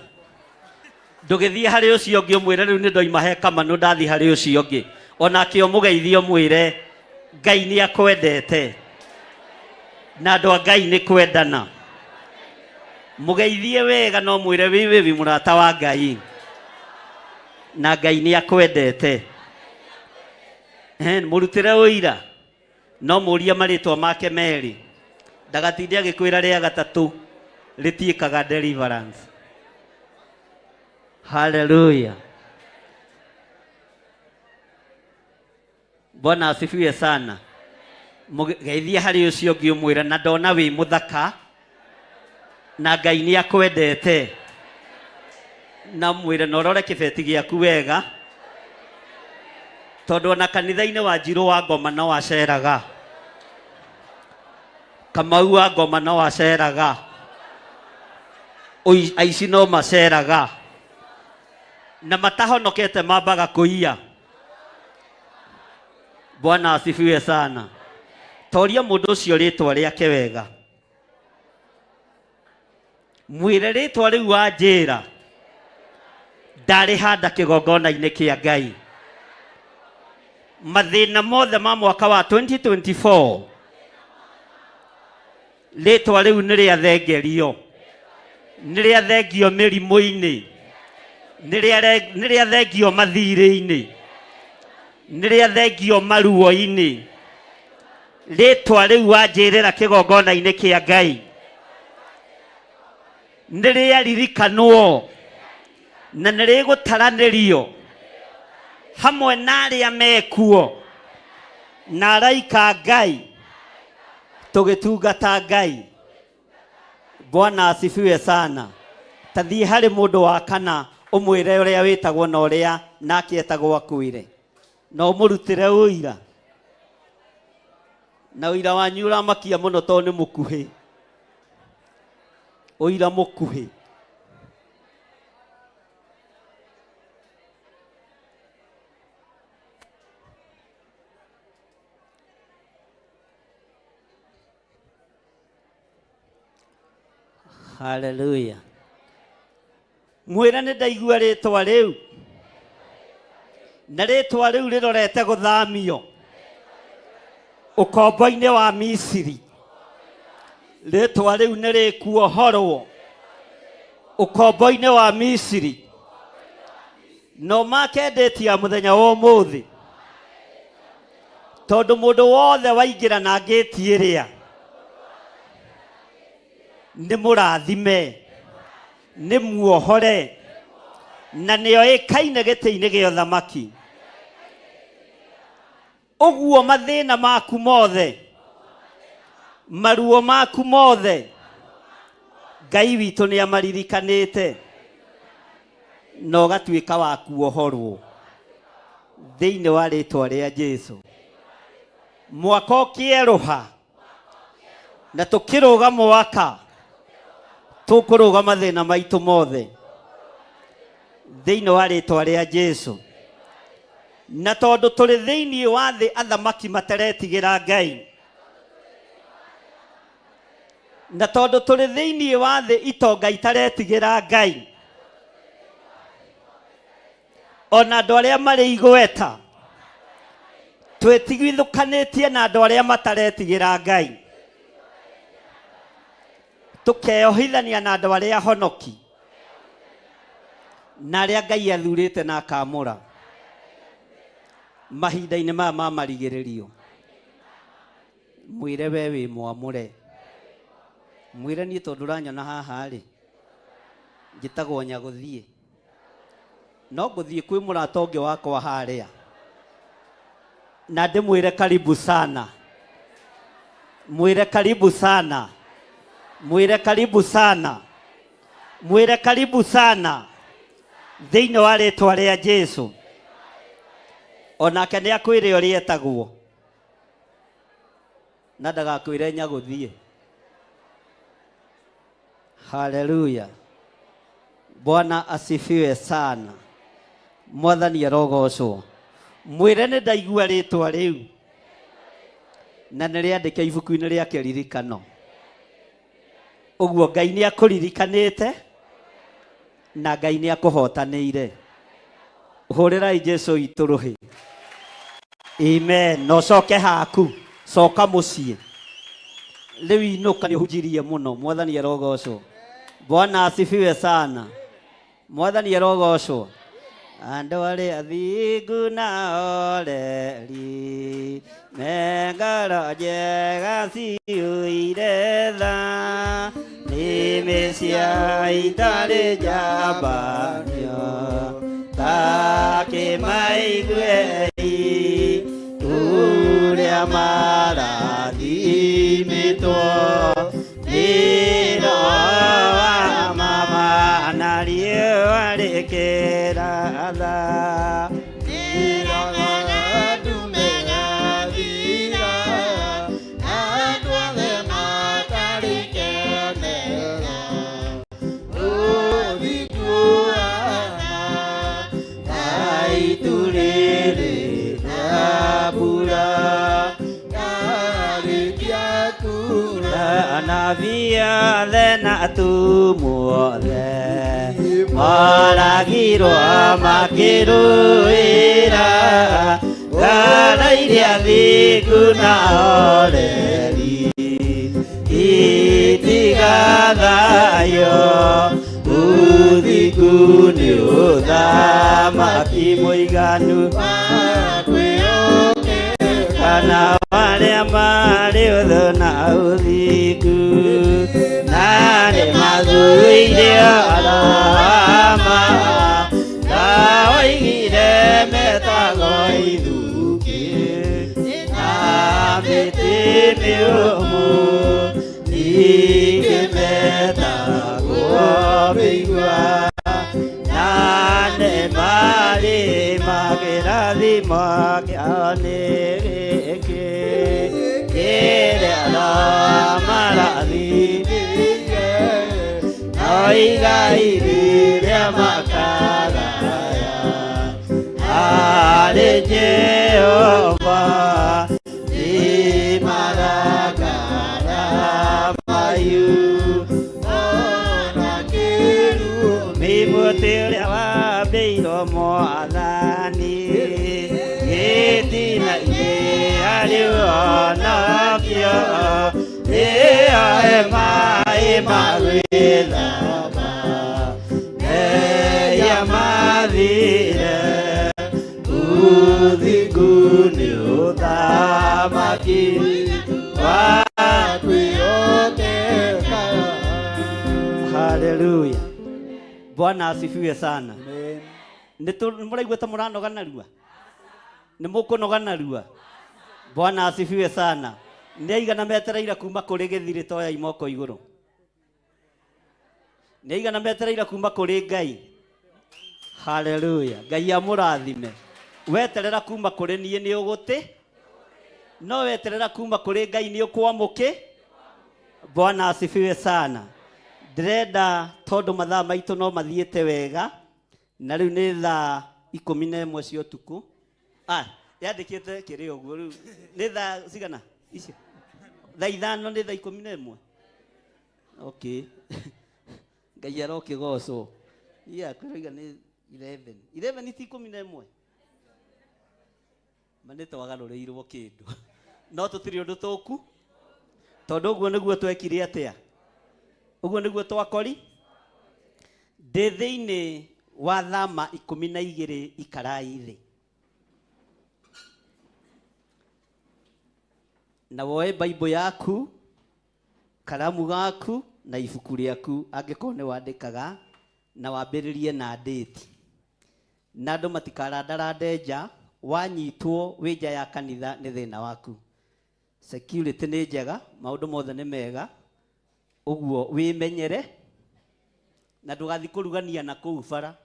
ndugithie hari ucio ngi umwire riu ni ndoima he Kamanu ndathi hari ucio ngi onake umugeithie umwire Ngai ni akwendete na andu a Ngai ni kwendana. Mugeithie wega no mwire wi murata wa Ngai na Ngai ni akwendete. Murutire uira no muria maritwa make meri ndagatinde agikwira ria gatatu ritiikaga deliverance. Hallelujah. Bwana asifiwe sana. Mugeithie hari ucio ngi umwira na ndona wi muthaka na Ngai ni akwendete na mwire norore kibeti giaku wega tondu na kanitha-ini wa Njiro wa Ngoma no waceraga, Kamau wa Ngoma no waceraga, aici no maceraga na matahonokete mambaga kuiya. Bwana asifiwe sana. Toria mundu ucio ritwa riake wega. Mwire ritwa riu wa njira ndari handa kigongona-ini kia Ngai. Mathina mothe ma mwaka wa 2024 ritwa riu ni ria thengerio, ni ria thengio mirimu-ini, ni ria thengio mathiri-ini, ni ria thengio maruo-ini. Ritwa riu wanjirira kigongona-ini kia Ngai ni ria ririkanwo na ni rigutaranĩrio hamwe na aria mekuo na araika Ngai tugitungata Ngai. Bwana asifiwe sana. Tathie hari mundu wa kana umwire uria witagwo na uria nake etagwo akuire, no murutire uira, na uira wanyu uramakia muno to ni mukuhi. Uira mukuhi. Hallelujah. Mwira ni ndaigua ritwa riu, na ritwa riu rirorete guthamio ukombo-ini wa Misiri. Ritwa riu ni rikuohorwo ukombo-ini wa Misiri. No makendetia muthenya wa umuthi tondu mundu wothe waingira na ngeti iria ni murathime, ni muohore, na nio ikaine giti-ini gia uthamaki. Uguo mathina maku mothe, maruo maku mothe, Ngai witu ni amaririkanite no gatuika wa kuohorwo thiini wa ritwa ria Jesu. Mwaka ukieruha na tukiruga mwaka, tukuruga mathina maitu mothe thiini wa ritwa ria Jesu. Na tondu turi thiini wa thi athamaki mataretigira Ngai, na tondu turi thiini wa thi itonga itaretigira Ngai, ona andu aria mari igweta twetigithukanitie na andu aria mataretigira Ngai, tukeohithania na andu aria honoki na aria Ngai athurite na akamura mahinda-ini maya ma marigiririo. Mwire we wi mwamure, mwire ni tondu uranyona haha ri njitagwo Nyaguthie, no nguthie kwi murata ungi wakwa haria na ndimwire karibu sana. Mwire karibu sana, mwire karibu sana, mwire karibu sana thiini wa ritwa ria Jesu. Onake ni akwire uria etagwo na ndagakwire Nyaguthie. Hallelujah. Bwana asifiwe sana. Mwathani arogocwo. Mwire ni ndaigua ritwa riu na ni riandike ibuku-ini ria kiririkano. Uguo Ngai ni akuririkanite na Ngai ni akuhotanire. Hurirai Jesu ituruhi. Amen. No coke haku, coka mucii. Riu inuka ni hunjirie muno. Mwathani arogocwo. Bwana asifiwe sana. Mwathani arogocwo. Andu aria athingu na oreri mengaro njega ciuire tha nĩmĩ cia itarĩ njambanio ta kĩmaiguei ũrĩa marathimĩtwo nĩ Roho wa mama na riũa rĩkĩratha. Pura anabia thena atumuothe maragirwa makiruira ngara iria thiku na oreri itigathayo uthiku ni uthamaki muiganu kana waria mari uthu na uthiku nani mathuire arama tawaigire metago ithuki na miti miumu ikimetago migua nani mari magirathimo kianiriki kire aramarathi oigairiria makaraya are Jehova imaragara mayu onakiru mimutia wabeiro mwathani gitina ariwanakio magwithaba ya mathire uthingu ni uthamaki wakwiyokeka. Haleluya, Bwana asifiwe sana. Nimuraigua ta muranoga narua, nimukunoga narua. Bwana asifiwe sana. Nĩ aigana metereire kuma kũrĩ gĩthirĩ toya imoko igũrũ? Nĩ aigana metereire kuma kũrĩ Ngai? Haleluya, Ngai amũrathime. Weterera kuma kũrĩ niĩ nĩ ũgũtĩ, no weterera kuma kũrĩ Ngai nĩ ũkwamũkĩ. Bwana asifiwe sana. Ndĩrenda tondũ mathaa maitũ no mathiĩte wega, na rĩu nĩ thaa 11 cia ũtukũ. Yandĩkĩte kĩrĩ ũguo rĩu nĩ thaa cigana icio? Thaa 5 nĩ thaa 11. Okay. Ngai arokĩgocwo. Kwĩrĩga nĩ 11. 11 ti 11. Mane twagarũrĩirwo kĩndũ. No tũtirĩ ũndũ tũku. Tondũ ũguo nĩguo twekire atĩa? Ũguo nĩguo twakori? Ndĩ thĩinĩ wa Thama 12 ikarai thĩ. Na woe Bible yaku, karamu gaku na ibuku rĩaku angĩkorwo nĩ wandĩkaga na wambĩrĩrie na date. Na andũ matikarandarande nja, wanyitwo wĩ nja ya kanitha nĩ thĩna waku. Security nĩ njega, maũndũ mothe nĩ mega, ũguo wĩmenyere na ndũgathi kũrugania na kũu bara.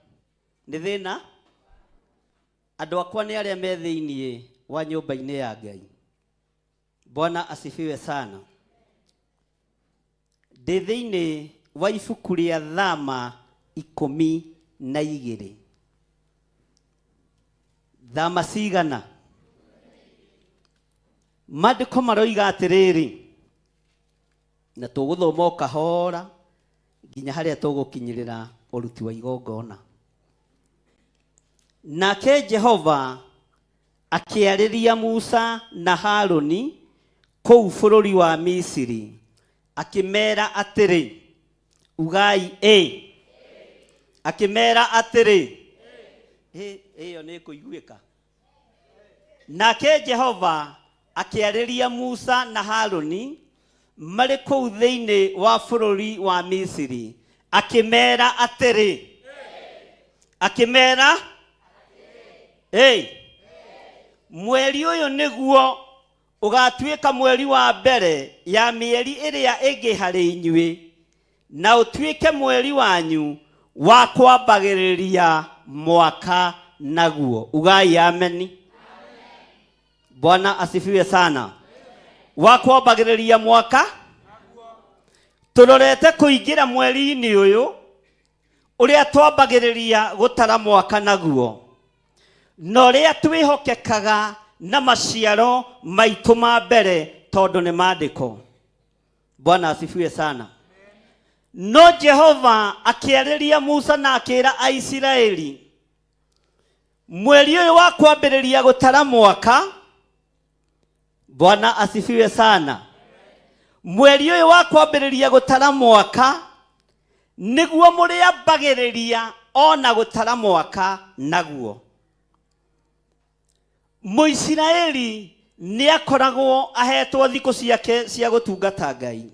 Nĩ thĩna? Andũ akwa nĩ arĩa me thĩinĩ wa nyũmba-inĩ ya Ngai. Bwana asifiwe sana. Ndĩ thĩinĩ wa ibuku rĩa Thama 12. Thama cigana? Maandĩko maroiga atĩrĩrĩ, na tũgũthoma o kahora nginya harĩa tũgũkinyĩrĩra ũruti wa igongona. Nake Jehova akĩarĩria Musa na Harũni kũu bũrũri wa Misiri, akĩmera atĩrĩ, ugai akĩmera atĩrĩ, ĩyo nĩ kũiguĩka. Nake Jehova akĩarĩria Musa na Harũni marĩ kũu thĩinĩ wa bũrũri wa Misiri, akĩmera atĩrĩ, akĩmera mweri ũyũ nĩguo ũgatuĩka mweri wa mbere ya mĩeri ĩrĩa ĩngĩ harĩ inyuĩ, na ũtuĩke mweri wanyu wa kwambagĩrĩria mwaka naguo. Ugai ameni. Bwana asifiwe sana. Wa kwambagĩrĩria mwaka, tũrorete kũingĩra mweri-inĩ ũyũ ũrĩa twambagĩrĩria gũtara mwaka naguo, na ũrĩa twĩhokekaga na maciaro maitũ ma mbere tondũ nĩ maandĩko. Bwana asifiwe sana. No Jehova akiarĩria Musa na akĩra Aisiraeli, mweri ũyũ wa kwambĩrĩria gũtara mwaka, Bwana asifiwe sana, mweri ũyũ wa kwambĩrĩria gũtara mwaka nĩguo mũrĩambagĩrĩria ona gũtara mwaka naguo. Mũisiraeli nĩakoragwo ahetwo thikũ ciake cia gũtungata Ngai.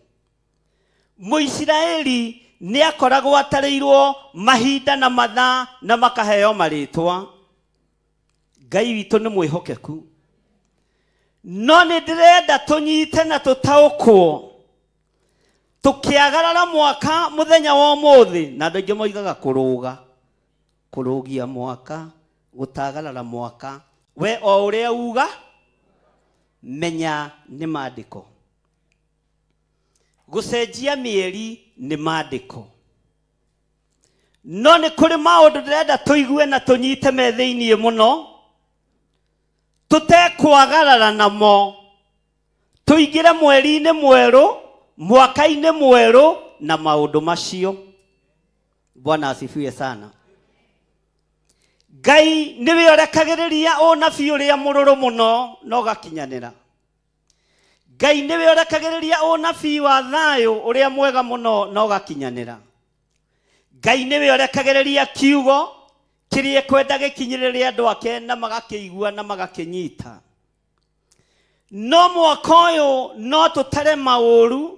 Mũisiraeli nĩakoragwo atarĩirwo mahinda na mathaa na makaheo marĩtwa. Ngai witũ nĩ mwĩhokeku. No nĩndĩrenda tũnyite na tũtaũkwo tũkĩagarara mwaka mũthenya wa ũmũthĩ, na andũ aingĩ moigaga kũrũgia mwaka, gũtagarara mwaka. We o ũrĩa uga menya nĩ maandĩko. Gũcenjia mĩeri nĩ maandĩko. No nĩ kũrĩ maũndũ ndĩrenda tũigue na tũnyite me thĩiniĩ mũno, tũtekwagarara namo, tũingĩre mweri-inĩ mwerũ, mwaka-inĩ mwerũ na maũndũ macio. Bwana asifiwe sana. Ngai nĩwe ũrekagĩrĩria ũnabii ũrĩa mũrũrũ mũno na ũgakinyanĩra. Ngai nĩwe ũrekagĩrĩria ũnabii wa thayũ ũrĩa mwega mũno na ũgakinyanĩra. Ngai nĩwe ũrekagĩrĩria kiugo kĩrĩa kwenda gĩkinyĩrĩre andũ ake na magakĩigua na magakĩnyita. No mwaka ũyũ no tũtare maũru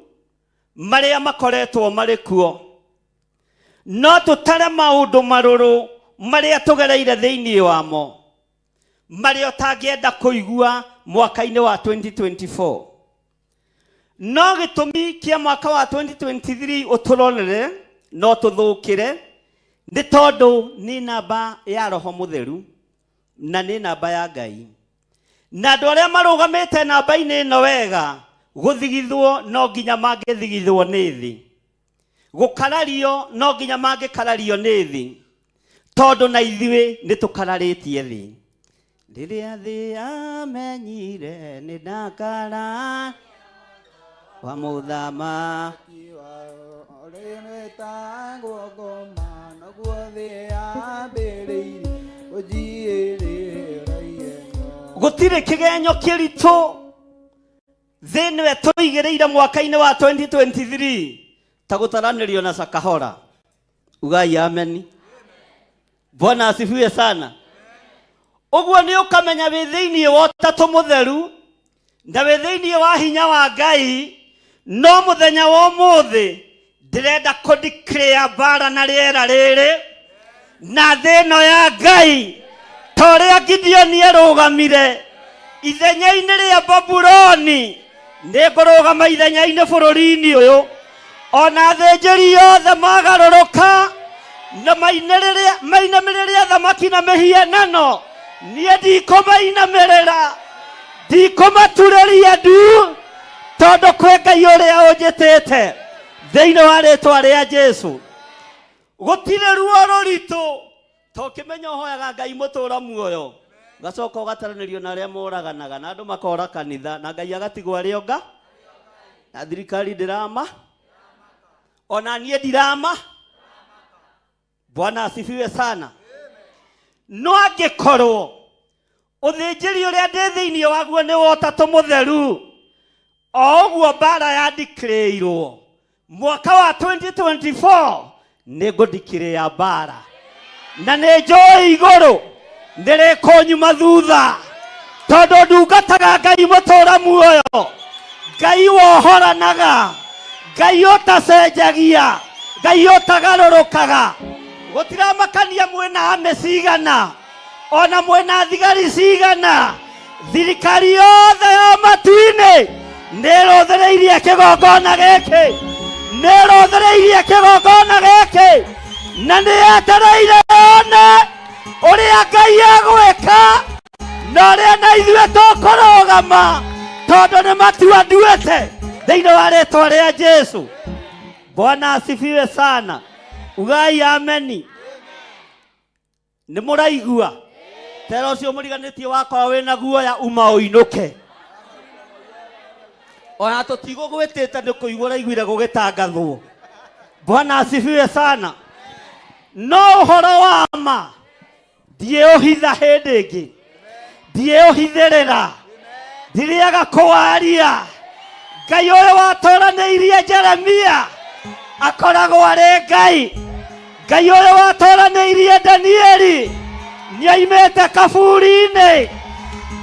marĩa makoretwo marĩ kuo. No tũtare maũndũ marũrũ marĩa tũgereire thĩiniĩ wamo, marĩa ũtangĩenda kũigua mwaka-inĩ wa 2024. No gĩtũmi kĩa mwaka wa 2023 ũtũrorere no tũthũkĩre nĩ tondũ nĩ namba ya Roho Mũtheru na nĩ namba ya Ngai. Na andũ arĩa marũgamĩte namba-inĩ ĩno wega, gũthigithwo no nginya mangĩthigithwo nĩ thĩ, gũkarario no nginya mangĩkarario nĩ thĩ, tondũ na ithuĩ nĩ tũkararĩtie thĩ. Rĩrĩa thĩ yamenyire nĩ ndakara wa mũthamaki wao rĩmĩtagwo ngoma, naguo thĩ yambĩrĩirie gũthiĩrĩra ihenya. Gũtirĩ kĩgenyo kĩritũ thĩ nĩwe tũigĩrĩire mwaka-inĩ wa 2023 ta gũtaranĩrio na Sakahora. Ugai ameni. Bwana asifiwe sana. Ũguo nĩ ũkamenya wĩ thĩiniĩ wa Ũtatũ Mũtheru na wĩ thĩiniĩ wa hinya wa Ngai. No mũthenya wa ũmũthĩ ndĩrenda kũ-declare mbara na rĩera rĩrĩ na thĩ ĩno ya Ngai, ta ũrĩa Gideoni arũgamire ithenya-inĩ rĩa Babuloni, nĩ ngũrũgama ithenya-inĩ bũrũri-inĩ ũyũ. Ona athĩnjĩri othe magarũrũka na mainamĩrĩria thamaki na mĩhianano, niĩ ndikũmainamĩrĩra, ndikũmaturĩria ndu, tondũ kwĩ Ngai ũrĩa ũnjĩtĩte thĩinĩ wa rĩtwa rĩa Jesũ. Gũtirĩ ruo rũritũ tokĩmenya ũhoyaga Ngai mũtũra muoyo, gacoka ũgataranĩrio na arĩa moraganaga na andũ makora kanitha na Ngai agatigwo arĩ onga na thirikari ndĩrama, ona niĩ ndirama. Bwana asifiwe sana. No angĩkorwo ũthĩnjĩri ũrĩa ndĩ thĩiniĩ waguo nĩ wa Ũtatũ Mũtheru, o ũguo mbara yandikĩrĩirwo mwaka wa 2024 nĩ ngũdeclare mbara, na nĩ njũĩ igũrũ nĩrĩkũnyuma thutha, tondũ ndungataga Ngai mũtũra muoyo, Ngai wohoranaga, Ngai ũtacenjagia, Ngai ũtagarũrũkaga. Gũtiramakania mwĩna ame cigana, ona mwĩna thigari cigana, thirikari yothe ya matu-inĩ nĩĩrũthĩrĩirie kĩgongona gĩkĩ, nĩĩrũthĩrĩirie kĩgongona gĩkĩ, na nĩyetereire yone ũrĩa Ngai agwĩka na ũrĩa na ithuĩ tũkũrũgama, tondũ nĩ matua nduĩte thĩinĩ wa rĩtwa rĩa Jesũ. Bwana asifiwe sana. Ugai ameni. Nĩ mũraigua? Tera ũcio mũriganĩtie wakwa wĩna guoya uma ũinũke. ona tutigo gwetete nä kå igå raiguire gå gä tangathwo. Bwana asifiwe sana. No å horo wa ma ndiä å hitha hä ndä ä ngä, ndiä å hithä rä ra, ndirä aga kå waria. Ngai å yå watoranä irie Jeremia akoragwo arä Ngai. Ngai å yå watoranä irie Danieli nä aimä te kaburi-inä.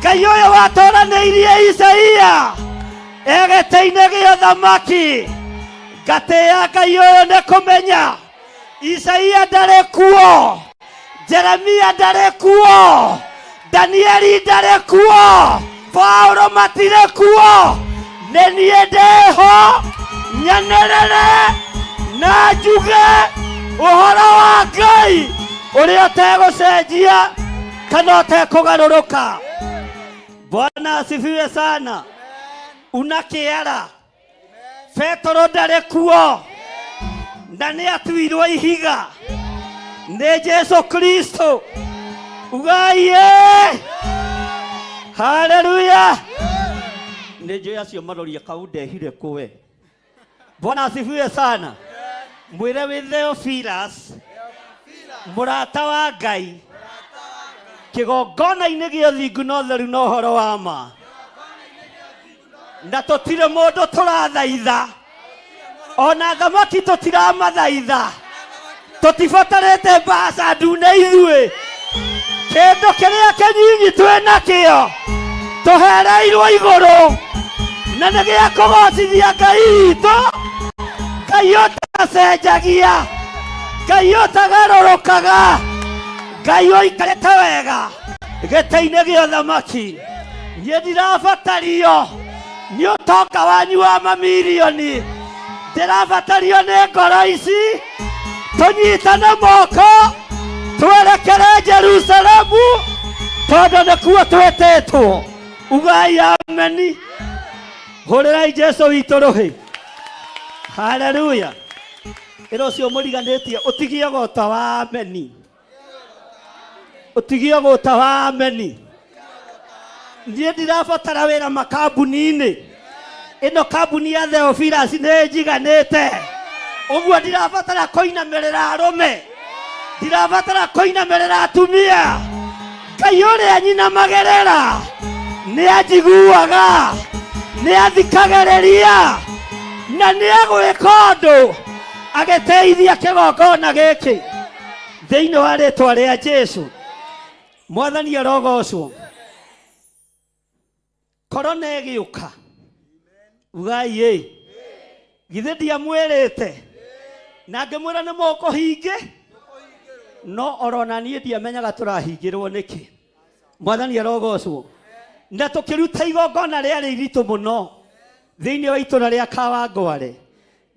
Ngai å yå watoranä irie Isaia egete-inä gä å thamaki. Ngatä ya Ngai å yå nä kå menya Isaia ndarä kuo, Jeremia ndarä kuo, Danieli ndarä kuo, Paulo matirä kuo. Nä niä ndäho nyanärere na njuge å horo wa Ngai å rä a å tegå cenjia kana å tekå garå rå ka. Bwana asifiwe sana. Unakiara Petro ndarä kuo na nä atuirwo ihiga nä Jesu Kristo. Ugai haleluya. Nä njå acio maroria kau ndehire kũwe. Bwana asifiwe sana. Mwĩre wĩ Theophilus mũrata wa Ngai kĩgongona-inĩ gĩa ũthingu na ũtheru na ũhoro wa ma, na tũtirĩ mũndũ tũrathaitha, ona thamaki tũtiramathaitha, tũtibatarĩte mbaca ndune ithuĩ. Kĩndũ kĩrĩa kĩnyinyi twĩ nakĩo tũhereirwo igũrũ na nĩ gĩa kũgocithia Ngai witũ. Ngai ũtacenjagia, Ngai ũtagarũrũkaga, Ngai ũikarĩte wega gĩtĩ-inĩ gĩa ũthamaki. Niĩ ndirabatario nĩ ũtonga wanyu wa mamirioni, ndĩrabatario nĩ ngoro ici. Tũnyitane moko twerekere Jerusalemu tondũ nĩkuo twĩtĩtwo. Ugai ameni. Hũrĩrai Jesu witũ rũhĩ. Haleluya. Ĩro ũcio mũriganĩtie ũtigie gũta wa ameni, ũtigie gũta wa ameni. Niĩ ndirabatara wĩra makambuni-inĩ. Ĩno kambuni ya Theophilus nĩ njiganĩte. Ũguo ndirabatara kũinamĩrĩra arũme, ndirabatara kũinamĩrĩra atumia. Ngai ũrĩa nyinamagĩrĩra nĩ anjiguaga, nĩ athikagĩrĩria na nĩ agwĩka ũndũ agĩteithia kĩgongona gĩkĩ thĩinĩ wa rĩtwa rĩa Jesu. Mwathani arogocwo. Korona ĩgĩũka ugai githĩ ndiamwĩrĩte na ngĩmwĩra nĩ mũkũhinge, no orona niĩ ndiamenyaga tũrahingĩrwo nĩkĩ. Mwathani arogocwo. Na tũkĩruta igongona rĩarĩ iritũ mũno thĩinĩ wa itũra rĩa Kawangware.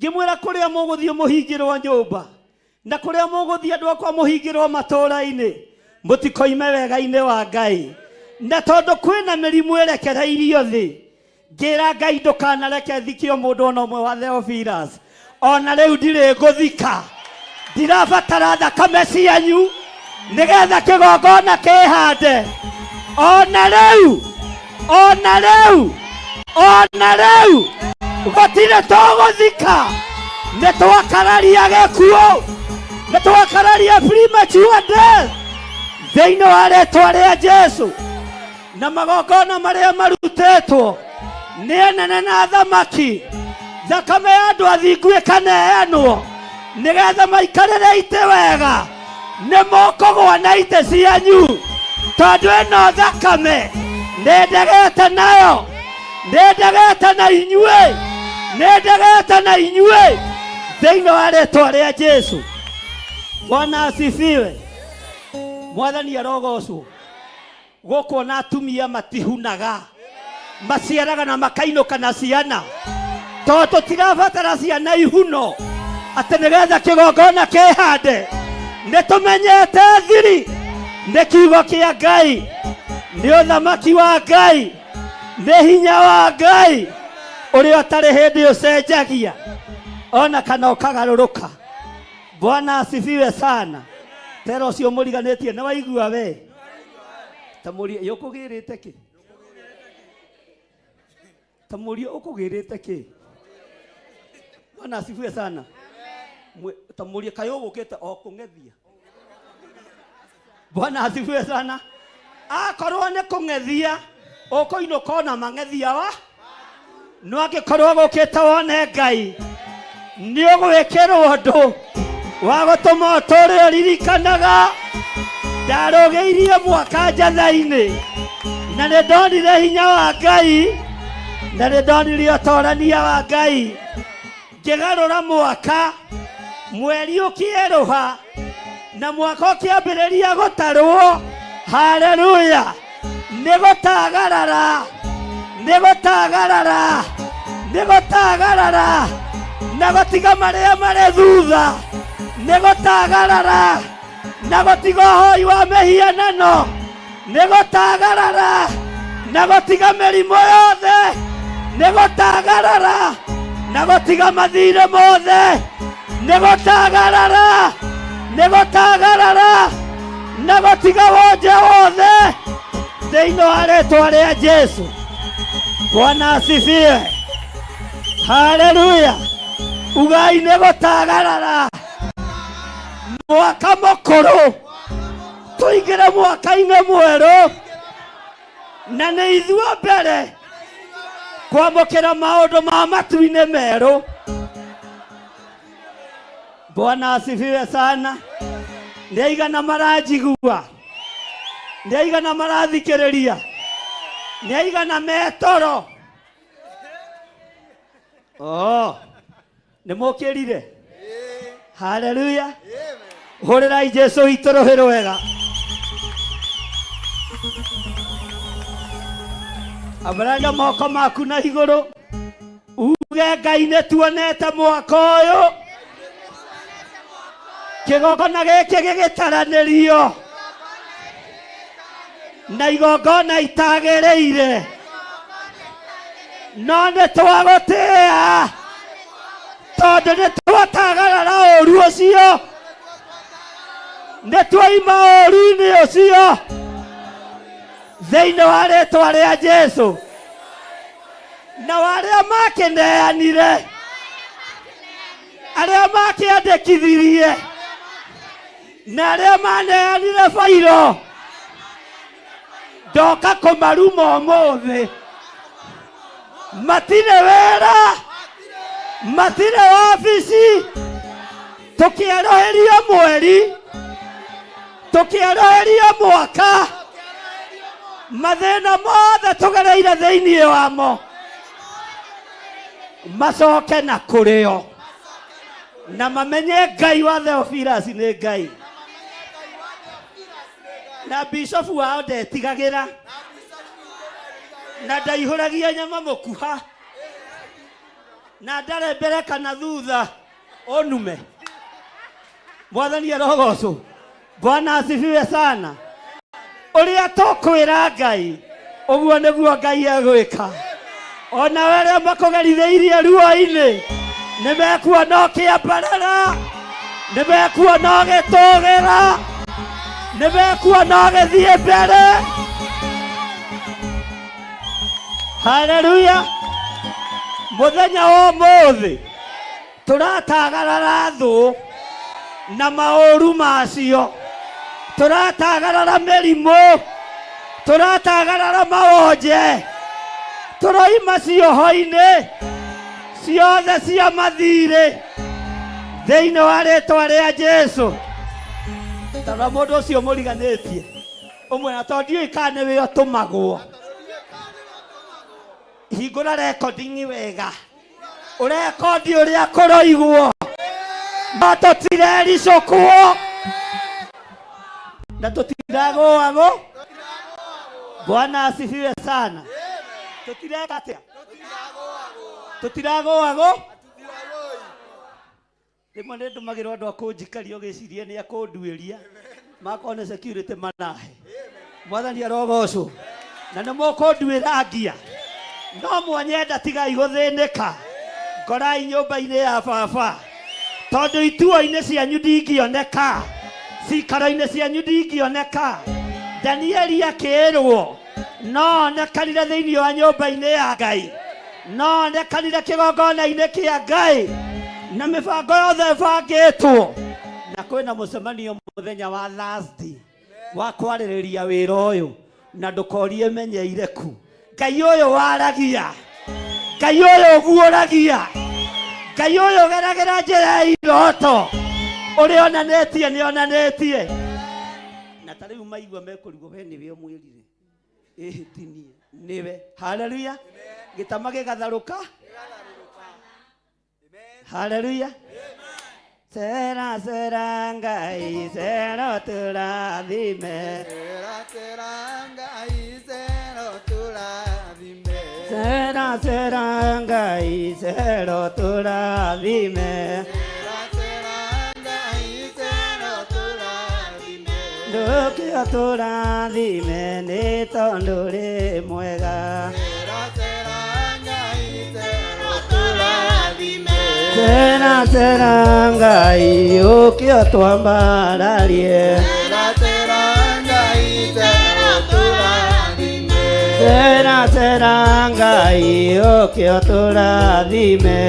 Ngĩmwĩra kũrĩa mũgũthiĩ mũhingĩrwo nyũmba na kũrĩa mũgũthiĩ andũ akwa mũhingĩrwo matũũra-inĩ, mũtikoime wega-inĩ wa Ngai. Na tondũ kwĩna mĩrimũ ĩrekereirio thĩ, ngĩra Ngai ndũkanareke thikio mũndũ ona ũmwe wa Theophilus. Ona rĩu ndirĩ ngũthika, ndirabatara thakame cianyu nĩgetha kĩgongona kĩhande. Ona rĩu gũtirĩ tũgũthika. Nĩ twakararia gĩkuũ, nĩ twakararia premature death thĩinĩ wa rĩtwa rĩa Jesu. Na magongona marĩa marutĩtwo nĩ anene na thamaki, thakame ya andũ athingu ĩkaneanwo nĩgetha maikarĩre itĩ wega. Nĩ mũkũgũa na itĩ cianyu tondũ ĩno thakame nĩ ndegete nayo, nĩ ndegete na inyuĩ, nĩ ndegete na inyuĩ thĩinĩ wa rĩtwa rĩa Jesu. Bwana asifiwe. Mwathani arogocwo. Gũkũ na atumia matihunaga, maciaraga na makainũka na ciana, tondũ tũtirabatara ciana ihuno atĩ nĩgetha kĩgongona kĩhande. Nĩ tũmenyete thiri nĩ kiugo kĩa Ngai, nĩ ũthamaki wa Ngai, nĩ hinya wa Ngai ũrĩa ũtarĩ hĩndĩ ũcenjagia ona kana ũkagarũrũka. Bwana asifiwe sana. Tero ũcio mũriganĩtie nĩ waigua we ta mũria yũkũgĩrĩte kĩ tamurio ukugirite ki Bwana asifiwe sana tamurio kayo gukite o kungethia Bwana asifiwe sana akorwo ne kungethia ukoino kona mangethia wa no agikorwo gukite wone Ngai ni ugwikirwo ndu wa gutuma tore ririkanaga ndarogeirie mwaka njatha-ini na nĩ ndonire hinya wa Ngai na nĩ ndonire ũtorania wa Ngai ngĩgarũra mwaka mweri ũkĩerũha na mwaka ũkĩambĩrĩria gũtarwo haleluya nĩ gũtagarara na gũtiga marĩa marĩ thutha nĩ gũtagarara na gũtiga ũhoi wa mĩhianano nĩ gũtagarara na gũtiga mĩrimũ yothe nĩ gũtagarara na gũtiga mathirĩ mothe nĩ gũtagarara na gũtiga wonje wothe thĩinĩ wa rĩĩtwa rĩa Jesũ. Bwana asifiwe. Haleluya. Ugai nĩ gũtagarara mwaka mũkũrũ tuingĩre mwaka-inĩ mwerũ na nĩ ithuĩ mbere kwamũkĩra maũndũ ma matu-inĩ merũ. Bwana asifiwe sana. Nĩ aigana maranjigua, nĩ aigana marathikĩrĩria, nĩ aigana metoro nĩ mũkĩrire. Haleluya. Hũrĩrai Jesũ itũrũhĩrwo wega. Abaranga moko maku na igũrũ uge Ngai nĩ tuonete mwaka ũyũ kĩgongona gĩkĩ gĩgĩtaranĩrio na igongona itagĩrĩire no nĩ twagũtĩĩa tondũ nĩ twatagarara ũru ũcio nĩ twaima ũru-inĩ ũcio thĩinĩ wa rĩĩtwa rĩa Jesũ na arĩa makĩneanire arĩa makĩandĩkithirie na arĩa maneanire bairo ndoka kũmaruma ũmũthĩ matirĩ wĩra matirĩ wabici tũkĩeroheria mweri tũkĩeroheria mwaka mathĩna mothe tũgereire thĩinĩ wamo macoke na kũrĩo na mamenye Ngai wa Theophilus nĩ Ngai na bishofu wao ndetigagĩra na ndaihũragia nyama mũkuha na ndarĩ mbere kana thutha onume. Mwathani arogocwo. Bwana asifiwe sana. Ũrĩa tũkwĩra Ngai ũguo nĩguo Ngai egwĩka. Ona arĩa makũgerithĩirie ruo-inĩ nĩ mekuona ũkĩambarara, nĩ mekuona ũgĩtũgĩra, nĩ mekuona ũgĩthiĩ mbere. Haleluya. Mũthenya wa ũmũthĩ tũratagarara thũ na maũru macio, tũratagarara mĩrimũ, tũratagarara mawonje, tũroima cioho-inĩ ciothe cia mathirĩ thĩinĩ wa rĩĩtwa rĩa Jesũ. Tara mũndũ ũcio mũriganĩtie ũmwe na tondũ ndiũĩ kana nĩwe ũtũmagwo. Hingũra recording wega ũrekondi ũrĩa kũroigwo no tũtirericũkwo na tũtiragũagwo. Bwana asifiwe sana. Tũtireka atĩa? Tũtiragũagwo. Rĩmwe nĩ ndũmagĩrwo andũ a kũnjikaria ũgĩciria nĩ akũnduĩria makone security manahe. Mwathani arogocwo. Na nĩ mũkũnduĩra ngia no mwanyenda tigai gũthĩnĩka ngorai nyũmba-inĩ ya baba tondũ ituo-inĩ cianyu ndingĩoneka, cikaro-inĩ cianyu ndingĩoneka. Danieli akĩĩrwo no onekanire thĩinĩ wa nyũmba-inĩ ya Ngai no ndekanire kĩgongona-inĩ kĩa Ngai na mĩbango yothe ĩbangĩtwo na kwĩna mũcemanio mũthenya wa Thursday wa kwarĩrĩria wĩra ũyũ na ndũkorie menyeire ku. Ngai ũyũ waragia, Ngai ũyũ guoragia, Ngai ũyũ geragĩra njĩra iroto ũrĩa onanĩtie nĩ onanĩtie na ta rĩu maigua mekũrigwo we nĩwe ũmwĩrire ĩhĩtinie nĩwe. Haleluya. Gĩtama gĩgatharũka. Haleluya. Sera sera Ngai sera tũrathime, Sera Ngai sera tũrathime, sera sera Ngai sera tũrathime, Ngai sera tũrathime, ndũkĩo tũrathime nĩ tondũ rĩ mwega. Sera sera Ngai ũkĩo twambararie, sera sera Ngai ũkĩo tũrathime,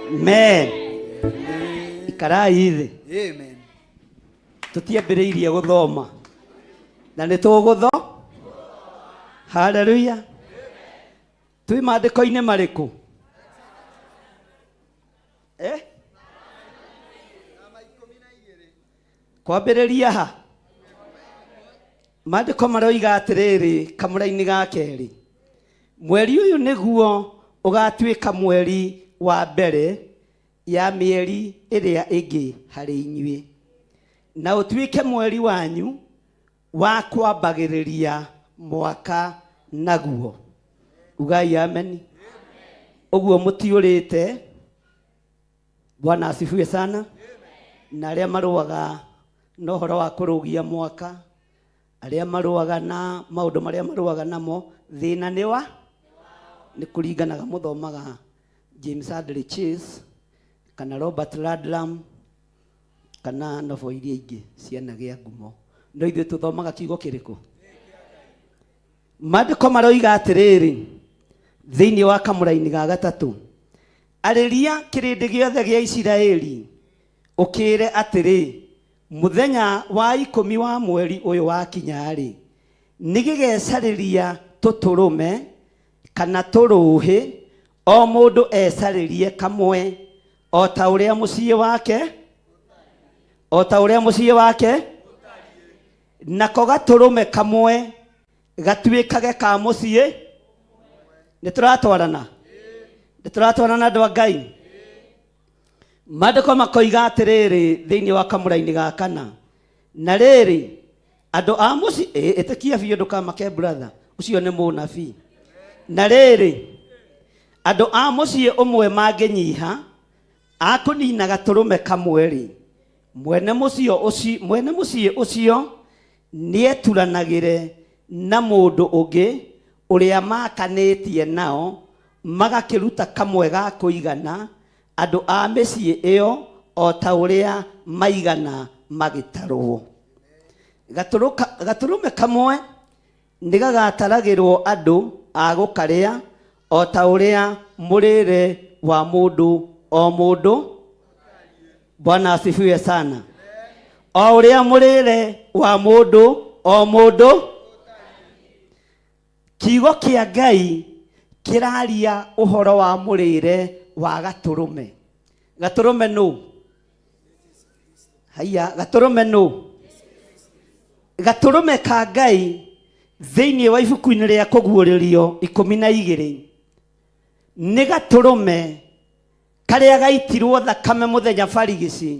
amen. Ikarai thĩ. Amen. Tũtiambĩrĩirie gũthoma na nĩ tũgũthoma. Haleluya. Tui maandĩko-inĩ marĩkũ? Kwambĩrĩria ha? Maandĩko maroiga atĩrĩrĩ kamũra-inĩ ga kerĩ, mweri ũyũ nĩguo ũgatuĩka mweri wa mbere ya mĩeri ĩrĩa ĩngĩ harĩ inyuĩ, na ũtuĩke mweri wanyu wa kwambagĩrĩria mwaka naguo. Ugai amen. Ũguo mũtiũrĩte. Bwana asifiwe sana. Na arĩa marũaga na ũhoro wa kũrũgia mwaka, arĩa marũaga na maũndũ marĩa marũaga namo, thĩna nĩ wa nĩ kũringanaga mũthomaga James Hadley Chase kana Robert Ludlum kana novo iria ingĩ ciana gĩa ngumo. No ithuĩ tũthomaga kiugo kĩrĩkũ? Maandĩko maroiga atĩrĩrĩ thĩinĩ wa kamũra-inĩ ga gatatũ, arĩria kĩrĩndĩ gĩothe gĩa Isiraeli ũkĩre atĩrĩ, mũthenya wa 10 wa mweri ũyũ wakinya-rĩ, nĩgĩgecarĩria tũtũrũme kana tũrũhĩ, o mũndũ ecarĩrie kamwe o ta ũrĩa mũciĩ wake, nako gatũrũme kamwe gatuĩkage ka mũciĩ. Nĩtũratwarana andũ a Ngai. Maandĩko makoiga atĩrĩrĩ thĩinĩ wa kamũra-inĩ ga kana, na rĩrĩ andũ a mũciĩ, ĩtĩkia biũ ndũkamake brother, ũcio nĩ mũnabii. Na rĩrĩ andũ a mũciĩ ũmwe mangĩnyiha akũnina gatũrũme kamwe-rĩ, mwene mũciĩ ũcio nĩeturanagĩre na mũndũ ũngĩ ũrĩa makanĩtie nao, magakĩruta kamwe ga kũigana andũ a mĩciĩ ĩyo o ta ũrĩa maigana magĩtarwo. Gatũrũme kamwe nĩgagataragĩrwo andũ a gũkarĩa o ta ũrĩa mũrĩre wa mũndũ o mũndũ. Bwana asifiwe sana. O ũrĩa mũrĩre wa mũndũ o mũndũ. Kiugo kĩa Ngai kĩraria ũhoro wa mũrĩre wa gatũrũme. Gatũrũme nũ? Haya, gatũrũme nũ? Gatũrũme ka Ngai thĩinĩ wa ibuku-inĩ rĩa kũguũrĩrio 12 nĩ gatũrũme karĩa gaitirwo thakame mũthenya barigici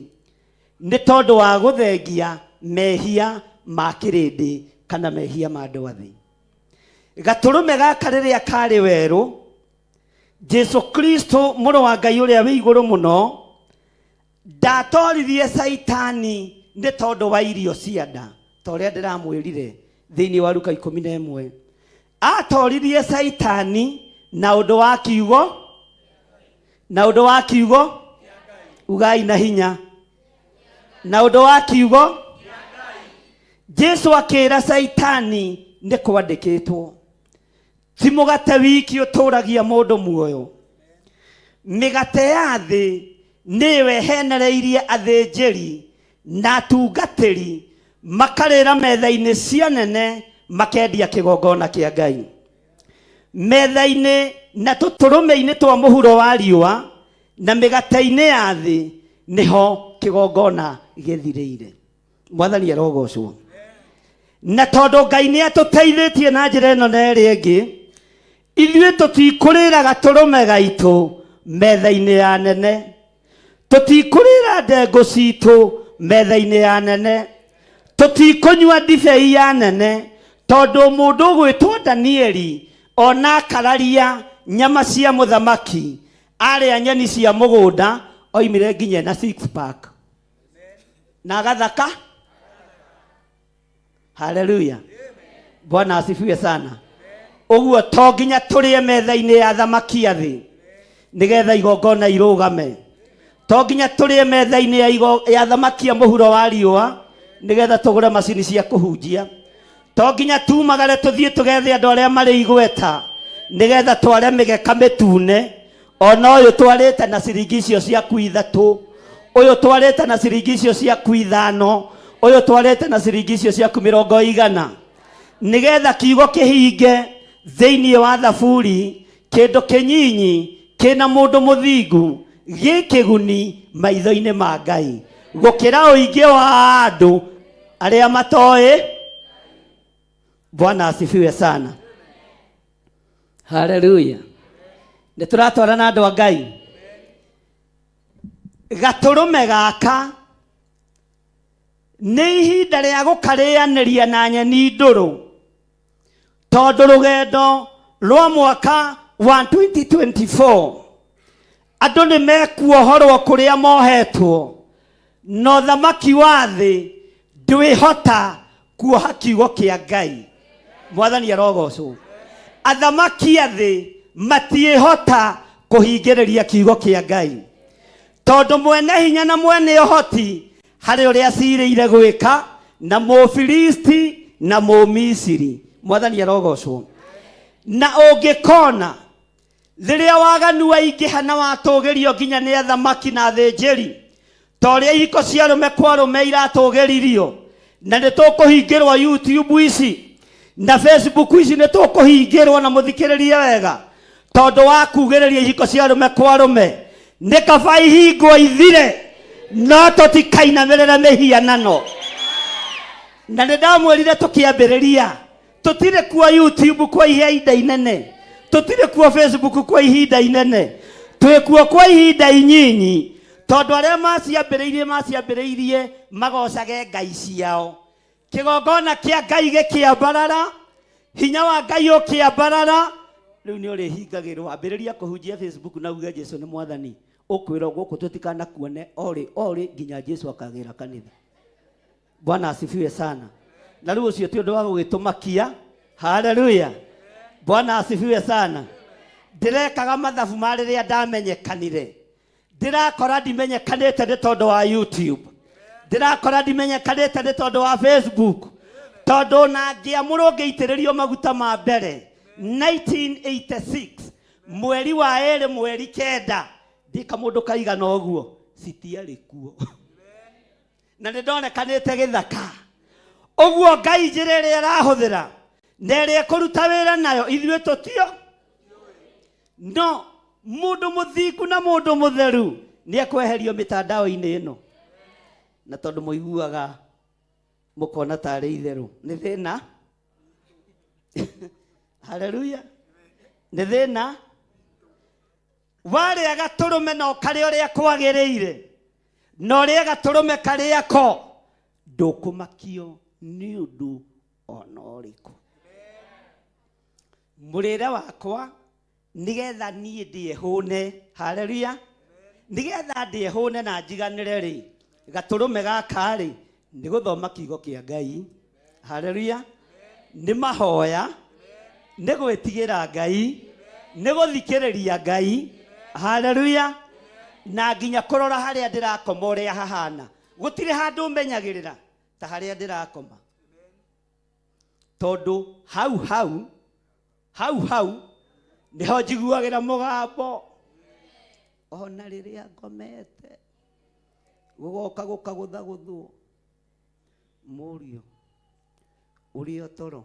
nĩ tondũ wa gũthengia mehia ma kĩrĩndĩ kana mehia ma andũ athĩ. Gatũrũme gaka rĩrĩa karĩ werũ, Jesu Kristo mũrũ wa Ngai ũrĩa wĩ igũrũ mũno ndatoririe Saitani nĩ tondũ wa irio cia nda, ta ũrĩa ndĩramwĩrire thĩinĩ wa Luka 11. Atoririe Saitani na ũndũ wa kiugo, na ũndũ wa kiugo, ugai na hinya, na ũndũ wa kiugo. Jesu akĩra Saitani nĩ kwandĩkĩtwo ti mũgate wiki ũtũragia mũndũ muoyo. Mĩgate ya thĩ nĩwe henereirie athĩnjĩri na atungatĩri makarĩra metha-inĩ cia nene makendia kĩgongona kĩa Ngai. Metha-inĩ na tũtũrũme-inĩ twa mũhuro wa riũa na mĩgate-inĩ ya thĩ nĩho kĩgongona gĩthirĩire. Mwathani arogocwo. Na tondũ Ngai nĩ atũteithĩtie na njĩra ĩno na ĩrĩa ĩngĩ, ithuĩ tũtikũrĩra gatũrũme gaitũ metha-inĩ ya nene, tũtikũrĩra ndengũ citũ metha-inĩ ya nene, tũtikũnyua ndibei ya nene, tondũ mũndũ ũgwĩtwo Danieli ona akararia nyama cia mũthamaki arĩa nyeni cia mũgũnda oimire nginya na 6 pack na gathaka. Haleluya. Bwana asifiwe sana. Ũguo to nginya tũrĩe metha-inĩ ya thamaki ya thĩ nĩgetha igongona irũgame. To nginya tũrĩe metha-inĩ ya thamaki ya mũhuro wa riũa nĩgetha tũgũre macini cia kũhunjia. To nginya tumagare tũthiĩ tũgethe andũ arĩa marĩ igweta nĩgetha tware mĩgeka mĩtune. Ona ũyũ twarĩte na ciringi icio ciaku 3, ũyũ twarĩte na ciringi icio ciaku 5, ũyũ twarĩte na ciringi icio ciaku 100, nĩgetha kiugo kĩhinge thĩinĩ wa Thaburi, kĩndũ kĩnyinyi kĩna mũndũ mũthingu gĩkĩguni maitho-inĩ ma Ngai gũkĩra ũingĩ wa andũ arĩa matoĩ. Bwana asifiwe sana. Haleluya. Nĩtũratwara na andũ a Ngai. Gatũrũme gaka nĩ ihinda rĩa gũkarĩanĩria na nyeni ndũrũ, tondũ rũgendo rwa mwaka wa 2024 andũ nĩ mekuohorwo kũrĩa mohetwo, no thamaki wa thĩ ndwĩhota kuoha kiugo kĩa Ngai. Mwathani arogocwo. Athamaki a thĩ matiĩhota kũhingĩrĩria kiugo kĩa Ngai, tondũ mwene hinya na mwene ũhoti harĩ ũrĩa cirĩire gwĩka na Mũfilisti na Mũmisiri. Mwathani arogocwo. Na ũngĩkona rĩrĩa waganu waingĩha na watũgĩrio nginya nĩ athamaki na athĩnjĩri, ta ũrĩa ihiko cia rũme kwa rũme iratũgĩririo, na nĩ tũkũhingĩrwo YouTube ici na Facebook ici nĩ tũkũhingĩrwo na mũthikĩrĩrie wega, tondũ wa kugĩrĩria ihiko cia rũme kwa rũme nĩ kaba ihingwo ithire, no tũtikainamĩrĩre mĩhianano. Na nĩ ndamwĩrire tũkĩambĩrĩria tũtirĩ kuo YouTube kwa ihinda inene, tũtirĩ kuo Facebook kwa ihinda inene, twĩ kuo kwa ihinda inyinyi, tondũ arĩa maciambĩrĩirie magocage ngai ciao. Kĩgongona kĩa Ngai gĩkĩambarara, hinya wa Ngai ũkĩambarara, rĩu nĩ ũrĩhingagĩrwo. Ambĩrĩria kũhunjia Facebook na uge Jesũ nĩ Mwathani, ũkwĩrwo gũkũ tũtikanakuone orĩ nginya Jesũ akagĩra kanitha. Bwana asifiwe sana. Na rĩu ũcio ti ũndũ wa gũgĩtũmakia. Haleluya. Bwana asifiwe sana. Ndĩrekaga mathabu ma rĩrĩa ndamenyekanire. Ndĩrakora ndimenyekanĩte nĩ tondũ wa YouTube. Ndĩrakora ndimenyekanĩte nĩ tondũ wa Facebook. Tondũ na ngĩamũrwo ngĩitĩrĩrio maguta ma mbere 1986 mweri wa 2 mweri 9 ndika mũndũ kaigana ũguo citiarĩ kuo. Na nĩ ndonekanĩte gĩthaka. Ũguo Ngai njĩra ĩrĩa arahũthĩra na ĩrĩa kũruta wĩra nayo ithuĩ tũtio. No mũndũ mũthingu na mũndũ mũtheru nĩ ekweherio mĩtandao-inĩ ĩno, na tondũ mũiguaga mũkona tarĩ itherũ nĩ thĩna. Haleluya. Nĩ thĩna. Warĩa gatũrũme no karĩ ũrĩa kwagĩrĩire, no rĩa gatũrũme karĩako ndũkũmakio nĩ ũndũ ona ũrĩkũ. Mũrĩre wakwa nĩgetha niĩ ndĩehũne. Haleluya. Nĩgetha ndĩehũne na njiganĩre rĩ, gatũrũme gaka rĩ nĩ gũthoma kiugo kĩa Ngai. Haleluya. Nĩ mahoya, nĩ gwĩtigĩra Ngai, nĩ gũthikĩrĩria Ngai. Haleluya. Na nginya kũrora harĩa ndĩrakoma ũrĩa hahana. Gũtirĩ handũ menyagĩrĩra ta harĩa ndĩrakoma. tondu hau niho njiguagira mugambo ona riria ngomete gugoka gukaguthaguthwo murio urio toro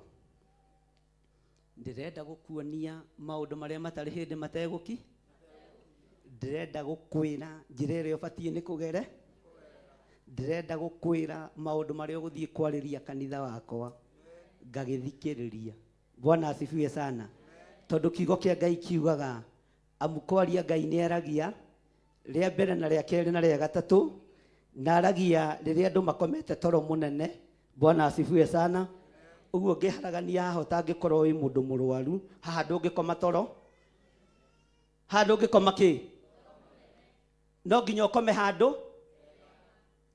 ndirenda gukuonia maundu maria matari hindi mateguki ndirenda gukwira njira iria ubatie ni kugere ndirenda gukwira maundu maria uguthie kwariria kanitha wakwa ngagithikiriria. Bwana asifiwe sana. Tondu kiugo kia Ngai kiugaga amukwaria Ngai ni aragia ria mbere na ria keri na ria gatatu na aragia riria andu makomete toro munene. Bwana asifiwe sana. Uguo ngiharagania haho tangikorwo wi mundu murwaru haha ndungikoma toro handu ngikoma ki no nginya ukome handu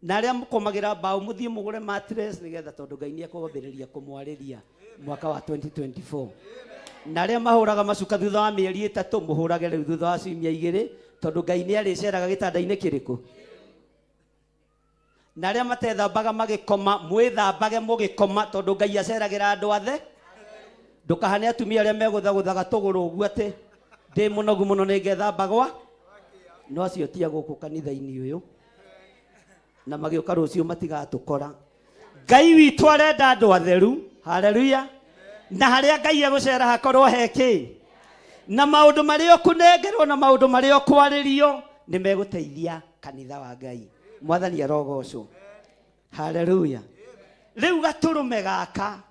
na aria mukomagira mbao muthie mugure mattress nigetha tondu Ngai ni ekugambiriria kumwariria mwaka wa 2024. Na aria mahuraga macuka thutha wa mieri 3 muhurage riu thutha wa ciumia 2 tondu Ngai ni ariceraga gitanda-ini kiriku. Na aria mathethambaga magikoma mwithambage mugikoma tondu Ngai aceragira andu athe. Ndukahane atumia aria meguthaguthaga tuguru uguo ati ndi munogu muno ningethambagwa no acio tia guku kanitha-ini uyu na magioka rucio matigatukora. Ngai witu arenda andu atheru. Haleluya. Na haria Ngai egucera hakorwo heki na maundu maria ukunengerwo na maundu maria ukwaririo ni meguteithia kanitha wa Ngai. Mwathani arogocwo. Haleluya. Riu gaturume gaka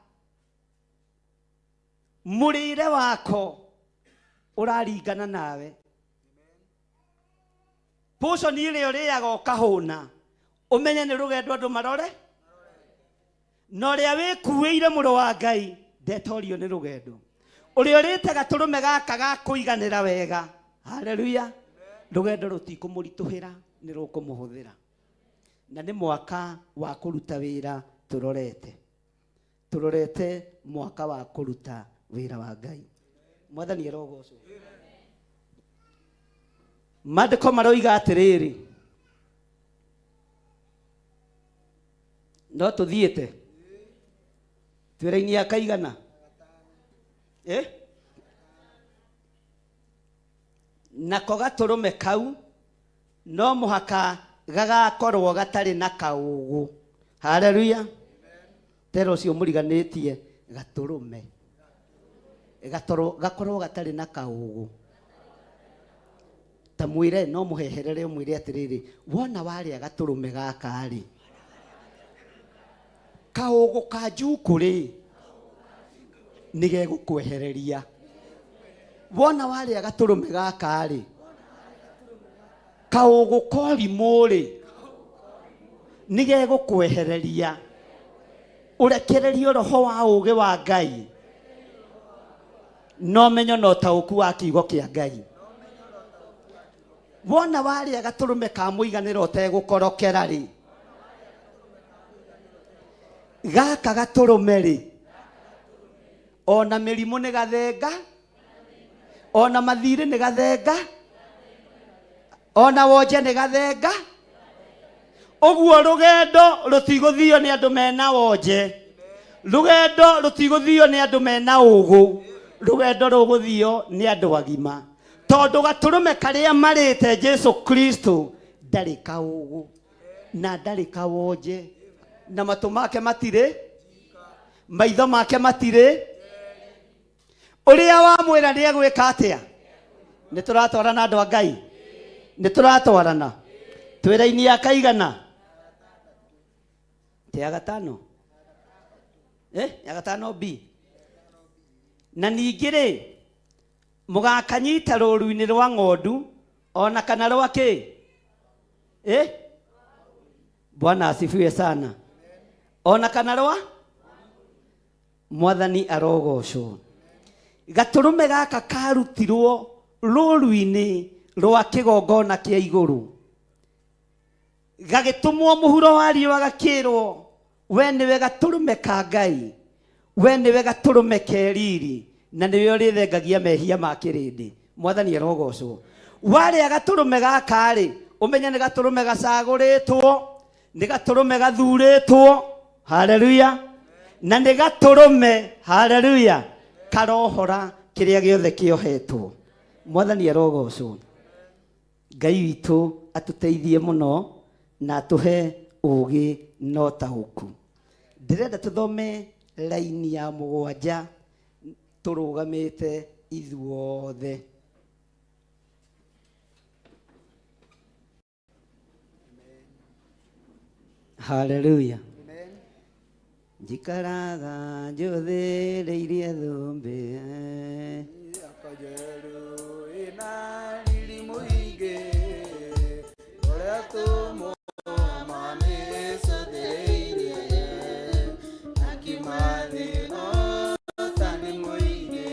murire wako uraringana nawe. Poso ni ile uriaga ukahuna umenye ni rugendo andu marore no ria wikuire muro wa Ngai ndetorio ni rugendo uria urite gaturume gaka ga kuiganira wega. Haleluya. Rugendo rutikumurituhira ni rukumuhuthira na ni mwaka wa kuruta wira turorete mwaka wa kuruta wira wa Ngai. Mwathani arogocwo. Mandiko maroiga atiriri no tuthiete twira-ini akaigana nako gaturume kau no muhaka gagakorwo gatari na kaugu. Haleluya. Tero cio muriganitie gaturume gakorwo gatari na kaugu. Ta mwire no muheherere mwire atiriri wona waria gaturume gaka ri kaugu ka njukuri nige gukwehereria. Wona waria gaturume gaka ri kaugu korimu ri nige gukwehereria. Urekererio roho wa uge wa Ngai no menyo no tauku wa kiugo kia Ngai. Wona waria gaturume ka muiganira utegukorokera ri gaka gaturume ri ona mirimu ni gathenga ona mathiri ni gathenga ona wonje ni gathenga. Uguo rugendo rutiguthio ni andu mena wonje. Rugendo rutiguthio ni andu mena ugu. Rugendo ruguthio ni andu agima tondu gaturume karia marite Jesu Kristo ndari kaugu na ndari kawonje na matu make matire maitho make matire. Uria wamwira ni egwika atia ni turatwarana andu a Ngai ni turatwarana twira-ini akaigana te ya gatano ya gatano B. Na ningi ri mugakanyita ruru-ini rwa ng'ondu ona kana rwa ki Bwana asifiwe sana. Ona kana rwa Mwathani arogocwo. Gaturume gaka karutirwo ruru-ini rwa kigongona kia iguru gagitumwo muhuro wa riũa gakirwo we niwe gaturume ka Ngai we niwe gaturume keriri na niwe urithengagia mehia ma kirindi. Mwathani arogocwo. Waria gaturume gaka ri umenye ni gaturume gacaguritwo ni gaturume gathuritwo. Haleluya. na nĩ gatũrũme haleluya karohora kĩrĩa gĩothe kĩohetwo. Mwathani arogocwo. Ngai witũ atũteithie mũno na atũhe ũũgĩ na ũtaũku. Ndĩrenda tũthome laini ya 7 tũrũgamĩte ithuothe. Hallelujah. Jikaraga njũthĩrĩirie thũmbĩ akajeru ina lili mũingĩ ũrĩa tũmũmanĩcũthĩrĩirie akimathino tani mũingĩ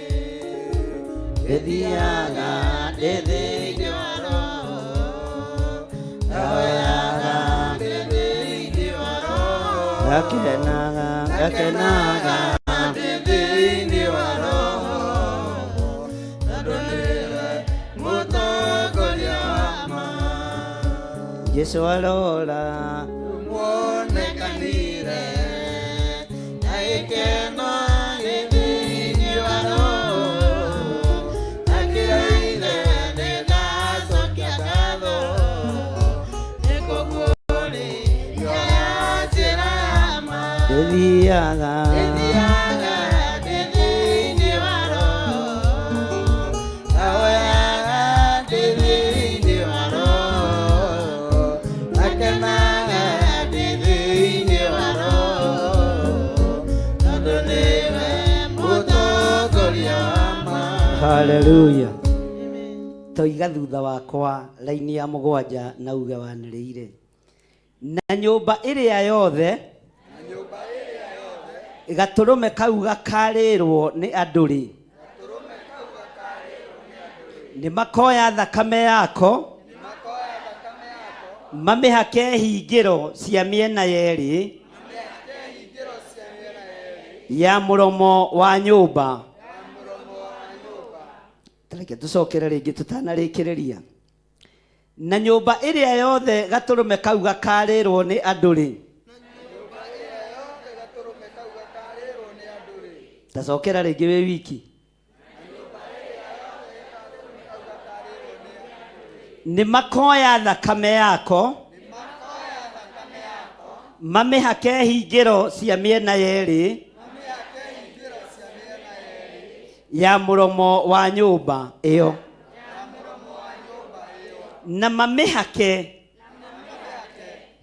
gĩthiaga ndĩthĩirie wa roho ndahoyaga ndĩthĩirie wa roho gakenaga ndĩthĩirie wa roho ndonere mũtongoria wa ma Jesu arora muonekanire na ikeno ndĩthĩirie wa roho akĩraire ndĩgacokia ngatho nĩkũguũrĩ yoya njĩra ya ma ndĩthiaga ndĩthĩirie wa roho ndahoyaga ndĩthĩirie wa roho akenaga ndĩthĩirie wa roho tondũ nĩwe mũtongoria wa ma. Haleluya. Toiga thutha wakwa laini ya 7 na uge wanĩrĩire. Na nyũmba ĩrĩa yothe gatũrũme kau gakarĩrwo nĩ andũ-rĩ, nĩ makoya thakame yako mamĩhake hingĩro cia mĩena yerĩ ya mũromo wa nyũmba. Tareke tũcokere rĩngĩ tũtanarĩkĩrĩria. Na nyũmba ĩrĩa yothe gatũrũme kau gakarĩrwo nĩ andũ-rĩ, tacokera rĩngĩ wĩ wiki. Nĩ makoya thakame yako mamĩhake hingĩro cia mĩena yerĩ ya mũromo wa nyũmba ĩyo, na mamĩhake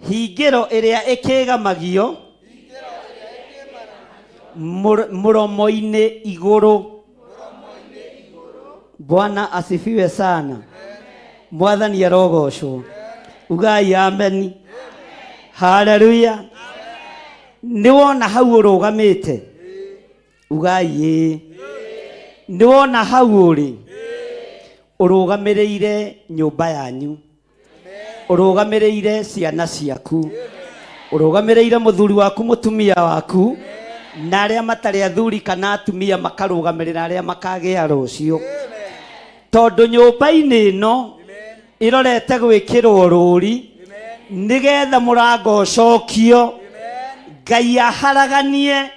hingĩro ĩrĩa ĩkĩgamagio mũromo-inĩ igũrũ. Bwana asifiwe sana. Mwathani arogocwo. Ugai ameni. Haleluya. Niwona hau ũrũgamĩte? Ugai niwona hau ũrĩ? Ũrũgamĩrĩire nyũmba yanyu, ũrũgamĩrĩire ciana ciaku, ũrũgamĩrĩire mũthuri waku mũtumia waku, na arĩa matarĩ athuri kana atumia makarũgamĩrĩra arĩa makagĩa rũciũ. Tondũ nyũmba-inĩ ĩno ĩrorete gwĩkĩrwo rũri nĩgetha mũrango ũcokio, Ngai aharaganie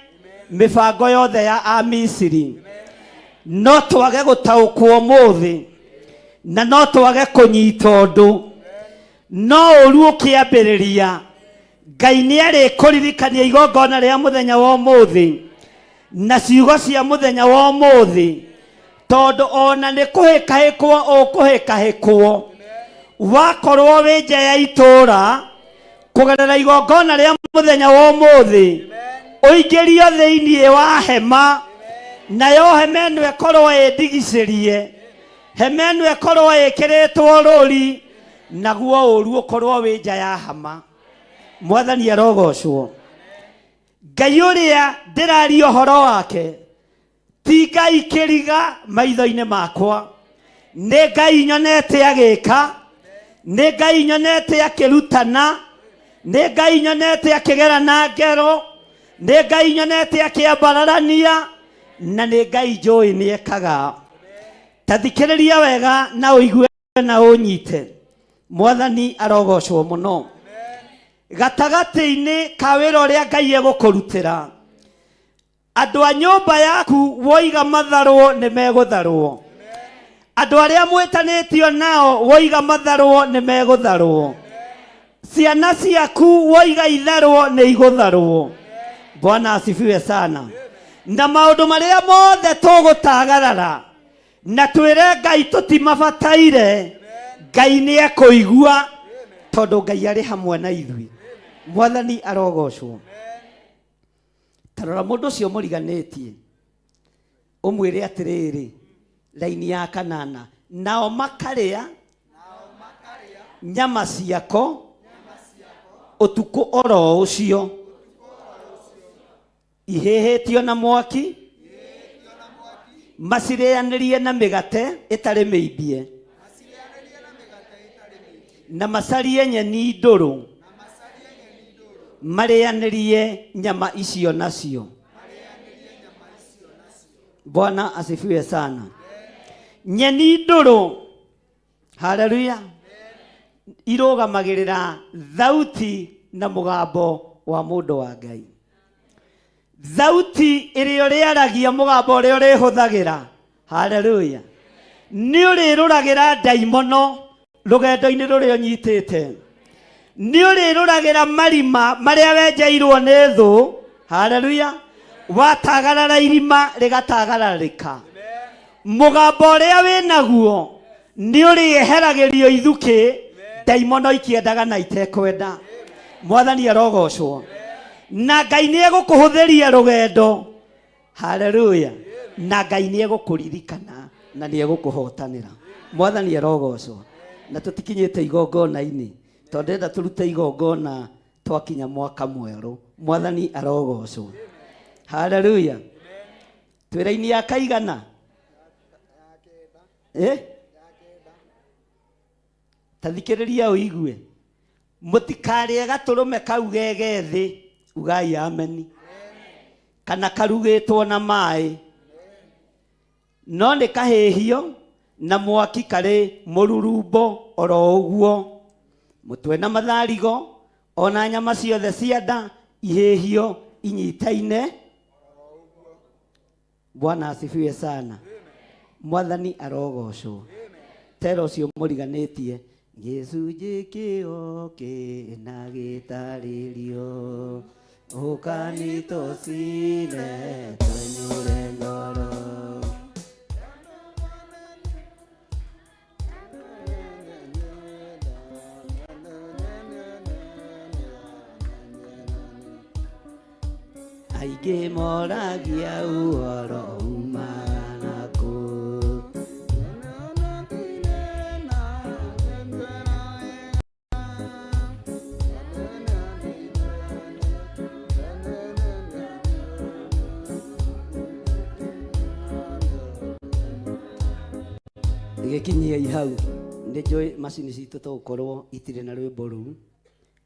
mĩbango yothe ya Amisiri. No twage gũtaũkwo ũmũthĩ na no twage kũnyita ũndũ, no ũru ũkĩambĩrĩria Ngai nĩarĩkũririkania igongona rĩa mũthenya wa ũmũthĩ na ciugo cia mũthenya wa ũmũthĩ, tondũ ona nĩ kũhĩkahĩkwo ũkũhĩkahĩkwo. Wakorwo wĩ nja ya itũũra kũgerera igongona rĩa mũthenya wa ũmũthĩ, ũingĩrio thĩinĩ wa hema, nayo hema ĩno ĩkorwo ĩndigicĩrie, hema ĩno ĩkorwo ĩkĩrĩtwo rũri, naguo ũru ũkorwo wĩ nja ya hama. Mwathani arogocwo. Ngai ũrĩa ndĩraria ũhoro wake ti Ngai kĩriga maitho-inĩ makwa, nĩ Ngai nyonete agĩka, nĩ Ngai nyonete akĩrutana, nĩ Ngai nyonete akĩgerana ngero, nĩ Ngai nyonete akĩambararania, na nĩ Ngai njũĩ nĩekaga. Ta thikĩrĩria wega na ũigue na ũnyite. Mwathani arogocwo mũno. Gatagatĩ-inĩ ka wĩra ũrĩa Ngai egũkũrutĩra, andũ a nyũmba yaku woiga matharwo nĩ megũtharwo. Andũ arĩa mwĩtanĩtio nao woiga matharwo nĩ megũtharwo. Ciana ciaku woiga itharwo nĩ igũtharwo. Bwana asifiwe sana. Na maũndũ marĩa mothe tũgũtagarara na twĩre Ngai tũtimabataire, Ngai nĩ ekũigua tondũ Ngai arĩ hamwe na ithuĩ. Mwathani arogocwo. Tarora mũndũ ũcio mũriganĩtie ũmwĩre atĩrĩrĩ, laini ya kanana, nao makarĩa nyama ciako ũtukũ oro ũcio, ihĩhĩtio na mwaki, macirĩanĩrie na mĩgate ĩtarĩ mĩimbie, na macarie nyeni ndũrũ, marĩanĩrie nyama icio nacio. Bwana asifiwe sana. Nyeni ndũrũ, haleluya, irũgamagĩrĩra thauti na mũgambo wa mũndũ wa Ngai. Thauti ĩrĩa ũrĩaragia, mũgambo ũrĩa ũrĩhũthagĩra, haleluya, nĩ ũrĩrũragĩra ndaimono rũgendo-inĩ rũrĩa ũnyitĩte. Nĩ ũrĩrũragĩra marima marĩa wenjeirwo nĩ thũ, haleluya, watagarara irima rĩgatagararĩka. Mũgambo ũrĩa wĩnaguo nĩ ũrĩeheragĩrio ithukĩ, ndaimono ikĩendaga na itekwenda. Mwathani arogocwo. Na Ngai nĩ egũkũhũthĩria rũgendo, haleluya, na Ngai nĩ egũkũririkana na nĩ egũkũhotanĩra. Mwathani arogocwo. Na tũtikinyĩte igongona-inĩ, tondũ ndĩrenda tũrute igongona twakinya mwaka mwerũ. Mwathani arogocwo. Haleluya. Twĩra-inĩ ya kaigana tathikĩrĩria ũigue. Mũtikarĩe gatũrũme kau gege thĩ, ugai ameni, kana karugĩtwo na maĩ, no nĩ kahĩhio na mwaki karĩ mũrurumbo oro ũguo, mũtwe na matharigo, ona nyama ciothe cia nda ihĩhio inyitaine. Bwana asifiwe sana. Mwathani arogocwo. Tera ũcio mũriganĩtie, gĩcunjĩ kĩo kĩna gĩtarĩrio, ũkanitũcine twenyũre ngoro. Aingĩ moragia ũhoro umana kũ, gĩkinyia hau. Nĩ njũĩ macini citũ tũgũkorwo itirĩ na rwĩmbo rũu,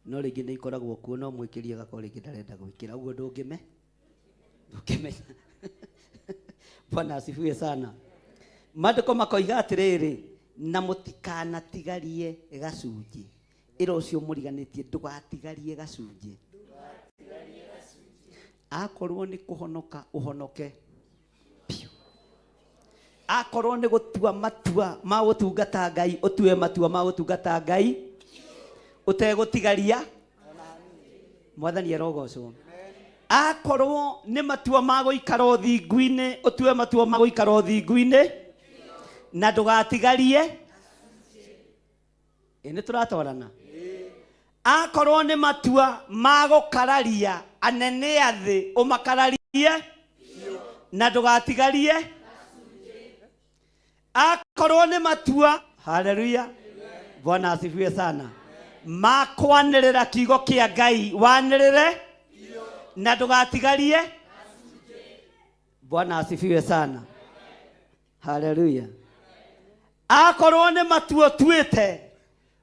no rĩngĩ nĩ ikoragwo kuo, no mwĩkĩrie gakorwo rĩngĩ ndarenda gwĩkĩra, ũguo ndũngĩmenya. Bwana asifiwe sana. Maandĩko makoiga atĩrĩrĩ, na mũtikanatigarie gacunjĩ. Ĩra ũcio mũriganĩtie, ndũgatigarie gacunjĩ. Akorwo nĩ kũhonoka ũhonoke piũ. Akorwo nĩ gũtua matua ma gũtungata Ngai, ũtue matua ma gũtungata Ngai ũtegũtigaria. Mwathani arogocwo. Akorwo nĩ matua ma gũikara ũthingu-inĩ, ũtue matua ma gũikara ũthingu-inĩ na ndũgatigarie. Nĩ tũratwarana. Akorwo nĩ matua ma gũkararia anene a thĩ, ũmakararie na ndũgatigarie. Akorwo nĩ matua, haleluya, Bwana asifiwe sana, ma kwanĩrĩra kiugo kĩa Ngai, wanĩrĩre na ndũgatigarie. Bwana asifiwe sana. Haleluya. Akorwo nĩ matua tuĩte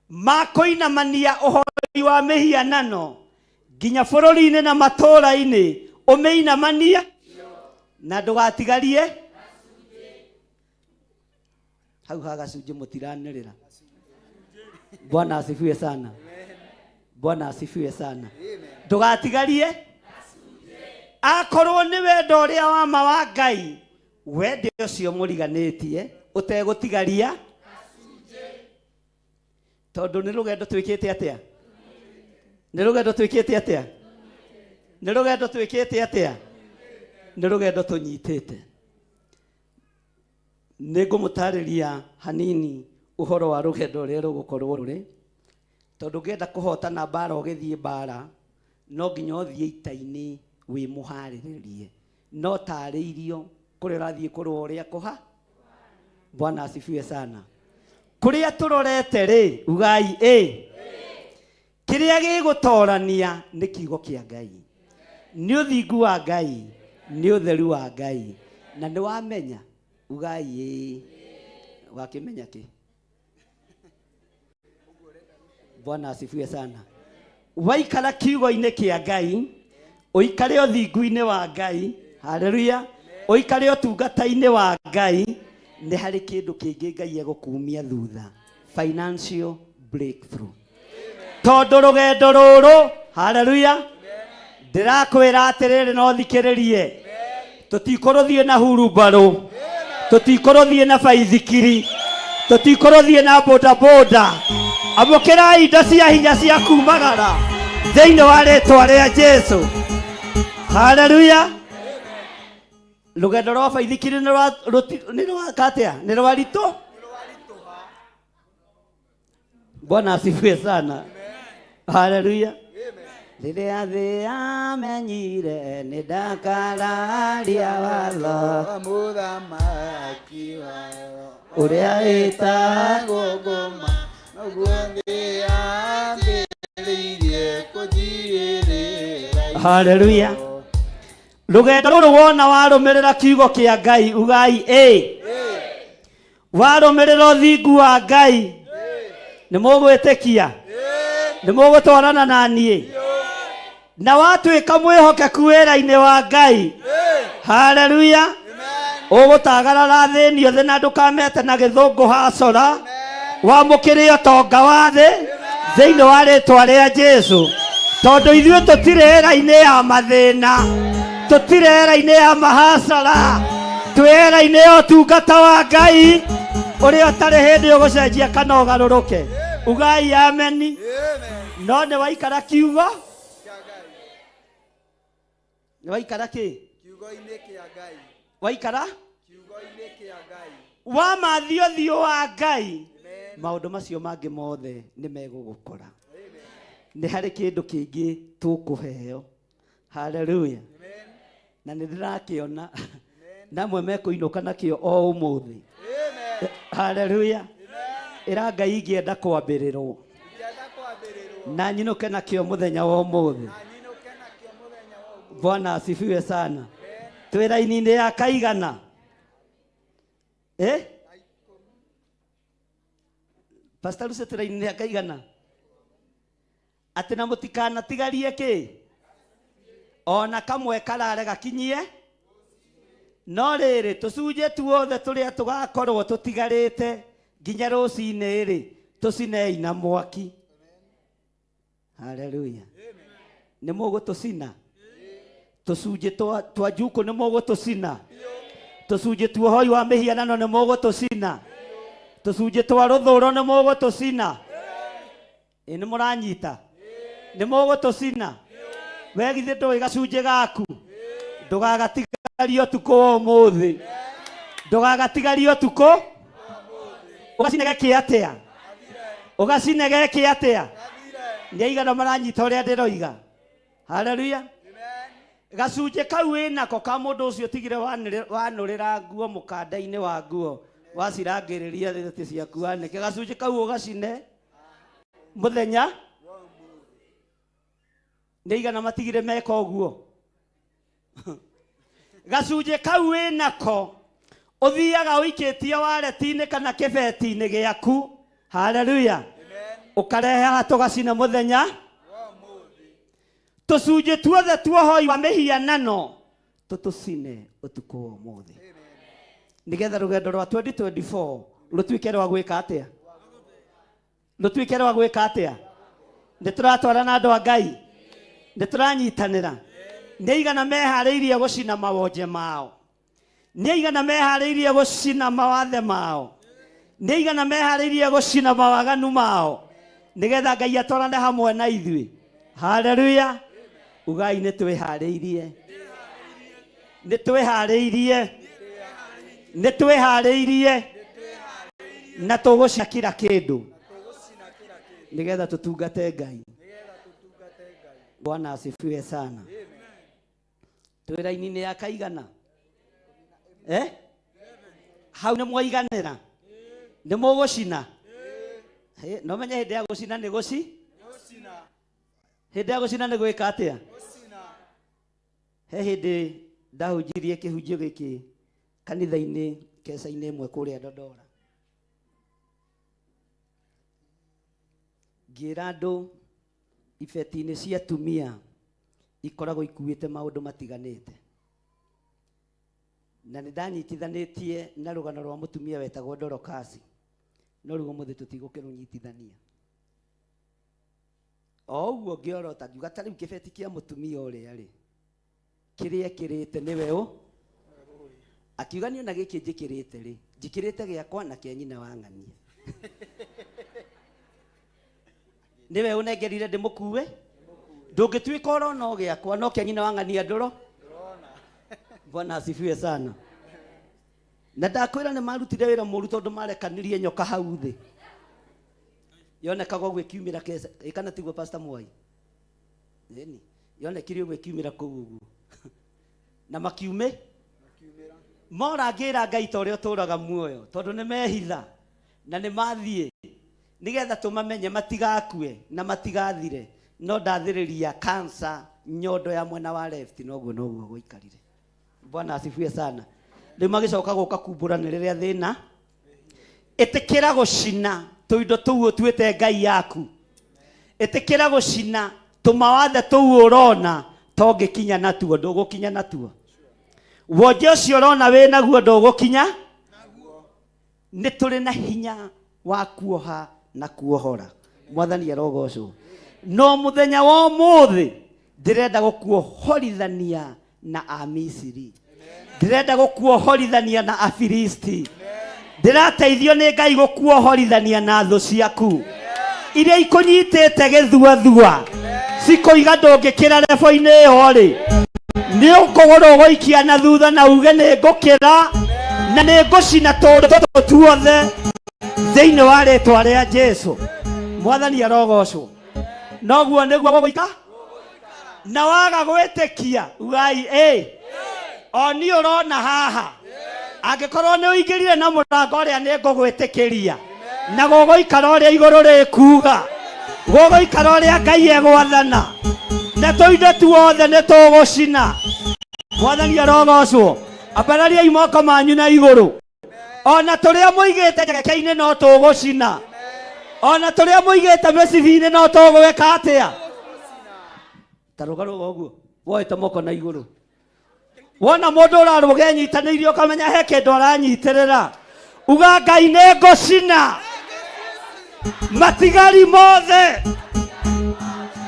ma kũinamania ũhoi wa mĩhianano nginya bũrũri-inĩ na matũũra-inĩ, ũmĩinamanie na ndũgatigarie. Hau hagacunjĩ mũtiranĩrĩra. Bwana asifiwe sana. Bwana asifiwe sana. Ndũgatigarie. akorwo nĩ wendo ũrĩa wa ma wa Ngai wende ũcio mũriganĩtie ũtegũtigaria tondũ nĩ rũgendo twĩkĩte atĩa nĩ rũgendo twĩkĩte atĩa nĩ rũgendo twĩkĩte atĩa nĩ rũgendo tũnyitĩte nĩngũmũtarĩria hanini ũhoro wa rũgendo ũrĩa rũgũkorwo rũrĩ tondũ ngenda kũhotana mbara ũgĩthiĩ mbara no nginya ũthiĩ ita-inĩ wĩ mũharĩrĩrie no tarĩirio kũrĩa ũrathiĩ kũrũa ũrĩa kũha Bwana asifiwe sana kũrĩa tũrorete rĩ ugai kĩrĩa gĩgũtorania nĩ kiugo kĩa Ngai nĩ ũthingu wa Ngai nĩ ũtheru wa Ngai na nĩ wamenya ugai wakĩmenya kĩ Bwana asifiwe sana waikara kiugo-inĩ kĩa Ngai ũikare ũthingu-inĩ wa Ngai haleluya ũikare ũtungata-inĩ wa Ngai nĩ harĩ kĩndũ kĩngĩ Ngai egũkumia thutha financial breakthrough tondũ rũgendo rũrũ haleluya ndĩrakwĩra atĩrĩrĩ no thikĩrĩrie tũtikũrũthiĩ na hurubarũ tũtikũrũthiĩ na baithikiri tũtikũrũthiĩ na bodaboda amũkĩrai indo cia hinya cia kumagara thĩinĩ wa rĩtwa rĩa Jesũ haleluya rũgendo rwa baithikiri nĩ rwaritũ Bwana asifiwe sana haleluya rĩrĩa thĩ yamenyire nĩ ndakararia watho mũthamaki wayo ũrĩa wĩtagwo ngũma noguo thĩ yambĩrĩirie kũnjiĩrĩra haleluya rũgendo rũrũ wona warũmĩrĩra kiugo kĩa Ngai ugai warũmĩrĩra ũthingu wa Ngai nĩ mũgwĩtĩkia nĩ mũgũtwarana na niĩ na watuĩka mwĩhokeku wĩra-inĩ wa Ngai haleluya ũgũtagarara thĩ niothe na ndũkamete na gĩthũngũ hacora wamũkĩre ũtonga wa thĩ thĩinĩ wa rĩtwa rĩa Jesũ tondũ ithuĩ tũtirĩ era-inĩ ya mathĩna tũtirĩ era-inĩ ya mahacara twĩ era-inĩ ya ũtungata wa Ngai ũrĩa ũtarĩ hĩndĩ ũgũcenjia kana ũgarũrũke ugai ameni no nĩ waikara kiugo nĩ waikara kĩ kiugo-inĩ kĩa Ngai waikara kiugo-inĩ kĩa Ngai wamathio thiũ wa Ngai maũndũ macio mangĩ mothe nĩ megũgũkora nĩ harĩ kĩndũ kĩngĩ tũkũheo haleluya na nĩ ndĩrakĩona namwe mekũinũka nakĩo o ũmũthĩ haleluya ĩra Ngai ingĩenda kwambĩrĩrwo na nyinũke nakĩo mũthenya wa ũmũthĩ Bwana asifiwe sana twĩ raini-inĩ ya kaigana Pastor Lucy twĩ raini-inĩ ya kaigana atĩ na mũtikanatigarie kĩ ona kamwe karare gakinyie no rĩrĩ tũcunjĩ tuothe tũrĩa tũgakorwo tũtigarĩte nginya rũcinĩ rĩ tũcinei na mwaki haleluya nĩ mũgũtũcina tũcunjĩ twa njuku nĩ mũgũtũcina tũcunjĩ twa ũhoi wa mĩhianano nĩ mũgũtũcina tũcunjĩ twa rũthũũro nĩ mũgũtũcina nĩ mũranyita nĩ mũgũtũcina we githĩ ndũĩ gacunjĩ gaku ndũgagatigarie ũtukũ wa ũmũthĩ ndũgagatigarie ũtukũ ũgacinege atĩa ũgacinege atĩa nĩ aigana maranyita ũrĩa ndĩroiga haleluya gacunjĩ kau wĩnako ka mũndũ ũcio tigire wanũrĩra nguo mũkanda-inĩ wa nguo wacirangĩrĩria thĩti ciaku wanĩke gacunjĩ kau ũgacine mũthenya nĩ aigana matigire meka ũguo gacunjĩ kau wĩnako ũthiaga ũikĩtie waleti-inĩ kana kĩbeti-inĩ gĩaku haleluya ũkarehe haha tũgacina mũthenya tũcunjĩ tuothe tuohoi wa mĩhianano tũtũcine ũtukũ wa ũmũthĩ nĩgetha rũgendo rwa 2024 rũtuĩke rwa gwĩka atĩa rũtuĩke rwa gwĩka atĩa nĩ tũratwarana andũ a Ngai nĩ tũranyitanĩra nĩ igana meharĩirie gũcina mawonje mao, nĩ igana meharĩirie gũcina mawathe mao, nĩ igana meharĩirie gũcina mawaganu mao, nĩgetha Ngai atwarane hamwe na ithuĩ. Haleluya. Ugai nĩ twĩharĩirie, nĩ twĩharĩirie, nĩ twĩharĩirie, na tũgũcina kila kĩndũ nĩgetha tũtungate Ngai. Bwana asifiwe sana. Twĩ raini-inĩ ya kaigana hau nĩ mwaiganĩra, nĩ mũgũcina. No menye hĩndĩ ya gũcina nĩ hĩndĩ ya gũcina nĩ gwĩka atĩa? He hĩndĩ ndahunjirie kĩhunjio gĩkĩ kanitha-inĩ keca-inĩ ĩmwe kũrĩa Dodora, ngĩra andũ ibeti-inĩ cia atumia ikoragwo ikuĩte maũndũ matiganĩte, na nĩ ndanyitithanĩtie na rũgano rwa mũtumia wetagwo Dorokasi, no rĩu ũmũthĩ tũtigũkĩrũnyitithania. O ũguo ngĩorota ngiuga ta rĩu kĩbeti kĩa mũtumia ũrĩa rĩ kĩrĩa kĩrĩte nĩwe ũ, akiuga niĩ na gĩkĩ njĩkĩrĩte rĩ njĩkĩrĩte gĩakwa na kĩa nyina wa ng'ania. Niwe ũnengerire ndĩmũkue, ndũngĩtuĩka ũrona o gĩakwa no kĩa nyina wa ng'ania ndũrona. Bwana asifiwe sana. Na ndakwĩra nĩ marutire wĩra mũru tondũ marekanirie nyoka hau thĩ, yonekaga ũguo ĩkiumĩra kesa ĩkana tiguo Pastor Mwai, ĩni yonekire ũguo ĩkiumĩra kũu ũguo na makiumĩ morangĩra Ngai ta ũrĩa ũtũraga muoyo, tondũ nĩ mehitha na nĩ mathiĩ nĩgetha tũmamenye matigakue na matigathire. No ndathĩrĩria cancer nyondo ya mwena wa left, noguo gũikarire. Bwana asifiwe sana. Rĩu magĩcoka gũka kumbũrana rĩrĩa thĩna, ĩtĩkĩra gũcina tũindo tũu ũtuĩte Ngai yaku, ĩtĩkĩra gũcina tũmawathe tũu ũrona tongĩkinya natuo ndũgũkinya natuo. Wonje ũcio ũrona wĩ naguo ndũgũkinya nĩ tũrĩ na hinya wa kuoha na kuohora. Mwathani arogocwo. No mũthenya wa ũmũthĩ ndĩrenda gũkuohorithania na Amisiri, ndĩrenda gũkuohorithania na Afilisti, ndĩrateithio nĩ Ngai gũkuohorithania na thũ ciaku iria ikũnyitĩte gĩthuathua, cikũiga ndũngĩkĩra rebo-inĩ ĩyo rĩ, nĩ ũkũgũrwo gũikia na thutha na uge nĩ ngũkĩra na nĩ ngũcina tũndũ tũtũ tuothe thĩinĩ wa rĩtwa rĩa Jesũ. Mwathani arogocwo. Noguo nĩguo gũgũika na waga gwĩtĩkia ugai o niĩ ũrona haha, angĩkorwo nĩ ũingĩrire na mũrango ũrĩa nĩ ngũgwĩtĩkĩria na gũgũikara ũrĩa igũrũ rĩkuga, gũgũikara ũrĩa Ngai egwathana, na tũindo tuothe nĩ tũgũcina. Mwathani arogocwo. Ambarariai moko manyu na igũrũ. Ona tũrĩa mũigĩte njegeke-inĩ no tũgũcina, ona tũrĩa mũigĩte mĩcibi-inĩ no tũgwĩka atĩa? Ta rũgarũga ũguo woete moko na igũrũ. Wona mũndũ ũrarũga enyitanĩirie ũkamenya he kĩndũ aranyitĩrĩra, uga Ngai nĩ ngũcina matigari mothe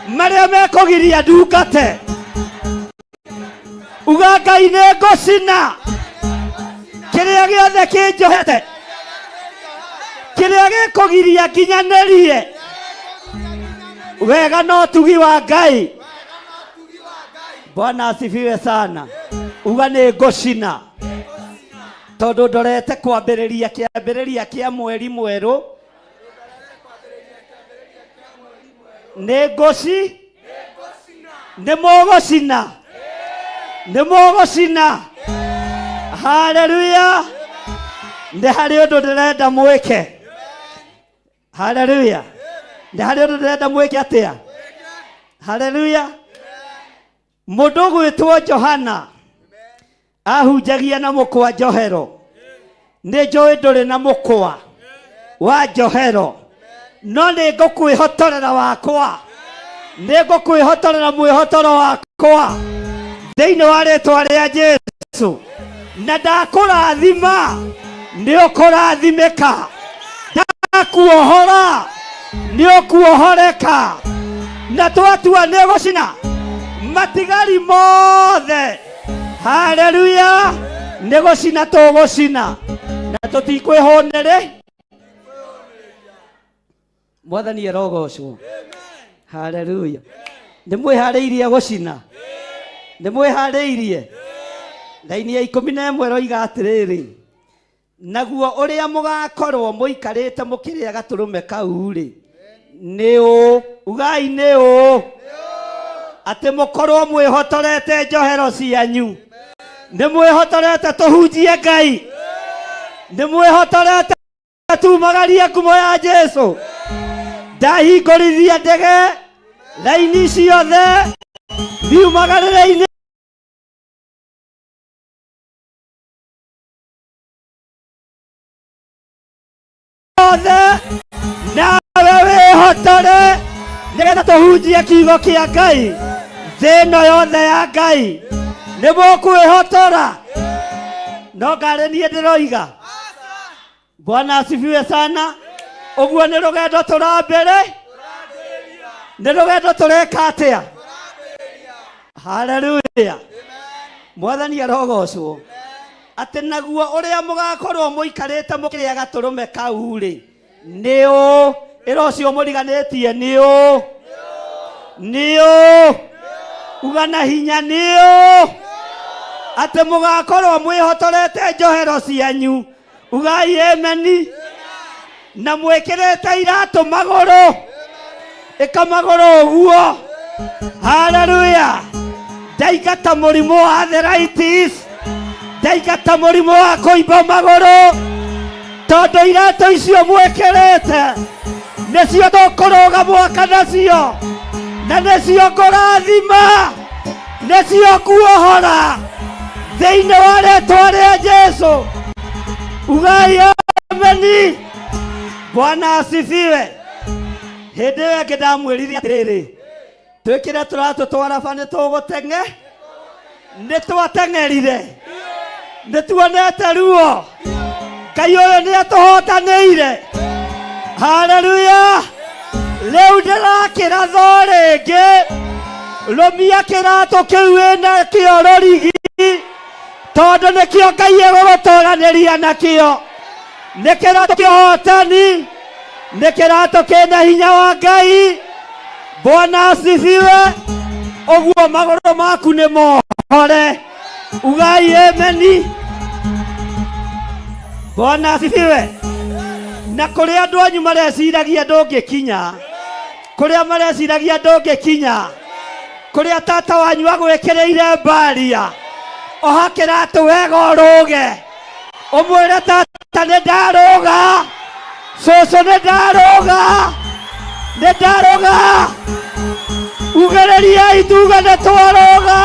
marĩa mekũgiria ndungate. Uga Ngai nĩ ngũcina kĩrĩa gĩothe kĩnjohete, kĩrĩa gĩkũgiria nginyanĩrie wega no tugi wa Ngai. Bwana asifiwe sana. Uga nĩ ngũcina tondũ ndorete kĩambĩrĩria kĩa mweri mwerũ, nĩ mũgũcina, nĩ mũgũcina. Haleluya. Nĩ harĩ ũndũ ndĩrenda mwĩke. Haleluya. Nĩ harĩ ũndũ ndĩrenda mwĩke atĩa? Haleluya. Mũndũ gwĩtwo Johana ahunjagia na mũkwa njohero. Nĩ njũĩ ndũrĩ na mũkwa wa njohero, no nĩ ngũkwĩhotorera wakwa, nĩ ngũkwĩhotorera mwĩhotoro wakwa thĩinĩ wa rĩtwa rĩa Jesũ, na ndakũrathima nĩ ũkũrathimĩka, ndakuohora nĩ ũkuohoreka, na twatua nĩ gũcina matigari mothe haleluya nĩ gũcina tũgũcina na tũtikwĩhũnĩrĩ mwathani erogocwo haleluya nĩ mwĩharĩirie gũcina nĩ mwĩharĩirie raini ya 11 roiga atĩrĩrĩ naguo ũrĩa mũgakorwo mũikarĩte mũkĩrĩa gatũrũme kau rĩ nĩ ũ ugai nĩ ũ atĩ mũkorwo mwĩhotorete njohero cianyu nĩ mwĩhotorete tũhunjie Ngai nĩ mwĩhotorete tumagarie ngumo ya Jesu ndahingũrithia ndege raini ciothe thiumagarĩre-inĩ nawe wĩhotore nĩgetha tũhunjie kiugo kĩa Ngai thĩ ĩno yothe ya Ngai nĩ mũkwĩhotora no ngarĩ niĩ ndĩroiga Bwana asifiwe sana ũguo nĩ rũgendo tũrambere nĩ rũgendo tũreka atĩa haleluya mwathani arogocwo atĩ naguo ũrĩa mũgakorwo mũikarĩte mũkĩrĩa gatũrũme kau rĩ nĩ ũ ĩro ũcio mũriganĩtie nĩ ũ uga na hinya nĩ ũ atĩ mũgakorwo mwĩhotorete njohero cianyu ugai ameni na mwĩkĩrĩte iratũ magũrũ ĩka magũrũ ũguo haleluya ndaingata mũrimũ wa arthritis ndaingata mũrimũ wa kũimba magũrũ tondũ iratũ icio mwĩkĩrĩte nĩcio tũkũrũga mwaka nacio na nĩcio kũrathima nĩcio kuohora thĩinĩ wa rĩĩtwa rĩa Jesu ugai ameni Bwana asifiwe hĩndĩ ĩyo ĩngĩ ndamwĩrire atĩrĩrĩ twĩkĩre tũratũ twa raba nĩ tũgũteng'e nĩ twateng'erire nĩ tuonete ruo Ngai ũyũ nĩ atũhotanĩire haleluya rĩu ndĩrakĩratho rĩngĩ rũmia kĩratũ kĩu wĩna kĩo rũrigi tondũ nĩkĩo Ngai egũgũtũranĩria nakĩo nĩ kĩratũ kĩhotani nĩ kĩratũ kĩna hinya wa Ngai Bwana asifiwe ũguo magũrũ maku nĩ mohore ugai ameni Bwana asifiwe na kũrĩa andũ anyu mareciragia ndũngĩkinya kũrĩa mareciragia ndũngĩkinya kũrĩa tata wanyu agwĩkĩrĩire mbaria oha kĩratũ wega ũrũge ũmwĩre tata nĩ ndarũga cũcũ nĩ ndarũga ugĩrĩriai tuge nĩ twarũga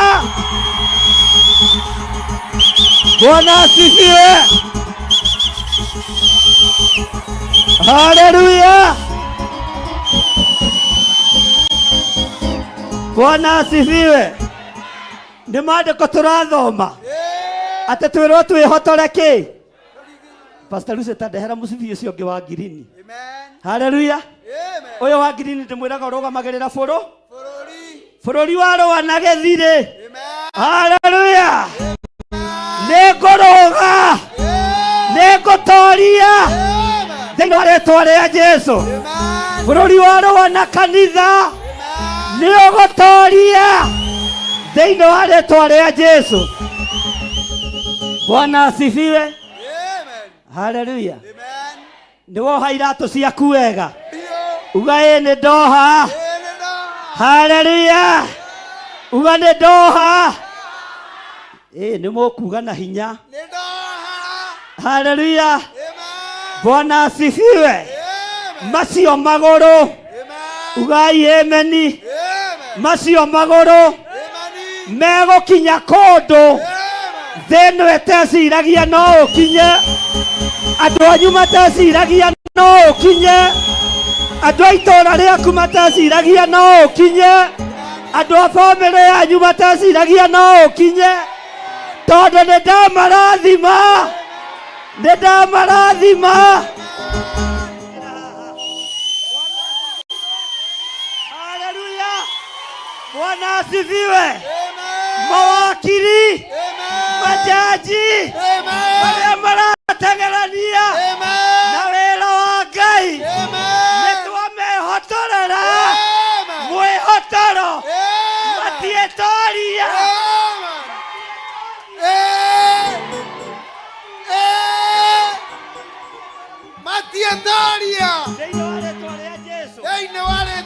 Bwana asifiwe haleluya Bwana asifiwe nĩ maandĩko tũrathoma atĩ twĩrwo twĩhotore kĩ Pastor Lucy tandehera mũcibi ũcio ũngĩ wa ngirini haleluya ũyũ wa ngirini ndĩmwĩraga ũrũgamagĩrĩra bũrũri wa rũa na gĩthirĩ haleluya nĩ ngũrũga nĩ ngũtoria thĩinĩ wa rĩĩtwa rĩa Jesu bũrũri wa rũa na kanitha nĩ ũgũtoria thĩinĩ wa rĩĩtwa rĩa Jesu Bwana asifiwe haleluya nĩ woha iratũ ciaku wega uga nĩ ndoha haleluya uga nĩ ndoha nĩ mũkuga na hinya haleluya Bwana asifiwe macio magũrũ ugai ameni macio magũrũ megũkinya kũndũ thĩ ĩno ĩteciragia no ũkinye andũ anyu mateciragia no ũkinye andũ a itũũra rĩaku mateciragia no ũkinye andũ a bamĩrĩ yanyu mateciragia no ũkinye tondũ nĩ ndamarathima haleluya Bwana asifiwe. Mawakili, majaji, wale maratengerania na wela wa Ngai nitwamehotorera mwihotoro matietoria.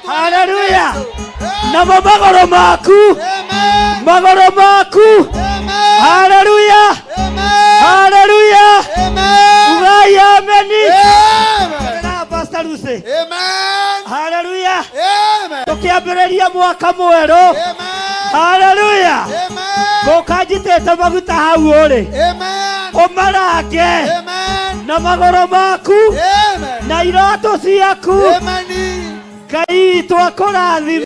Haleluya. Na magoro maku. Magoro maku. Haleluya. Haleluya. Ugai ameni. Na Pastor Lucy. Haleluya. Tukiambĩrĩria mwaka mwerũ. Haleluya. Gũkanjitĩte maguta hau ũrĩ. Ũmarange na magoro maku na iroto ciaku. Ngai twakũrathime.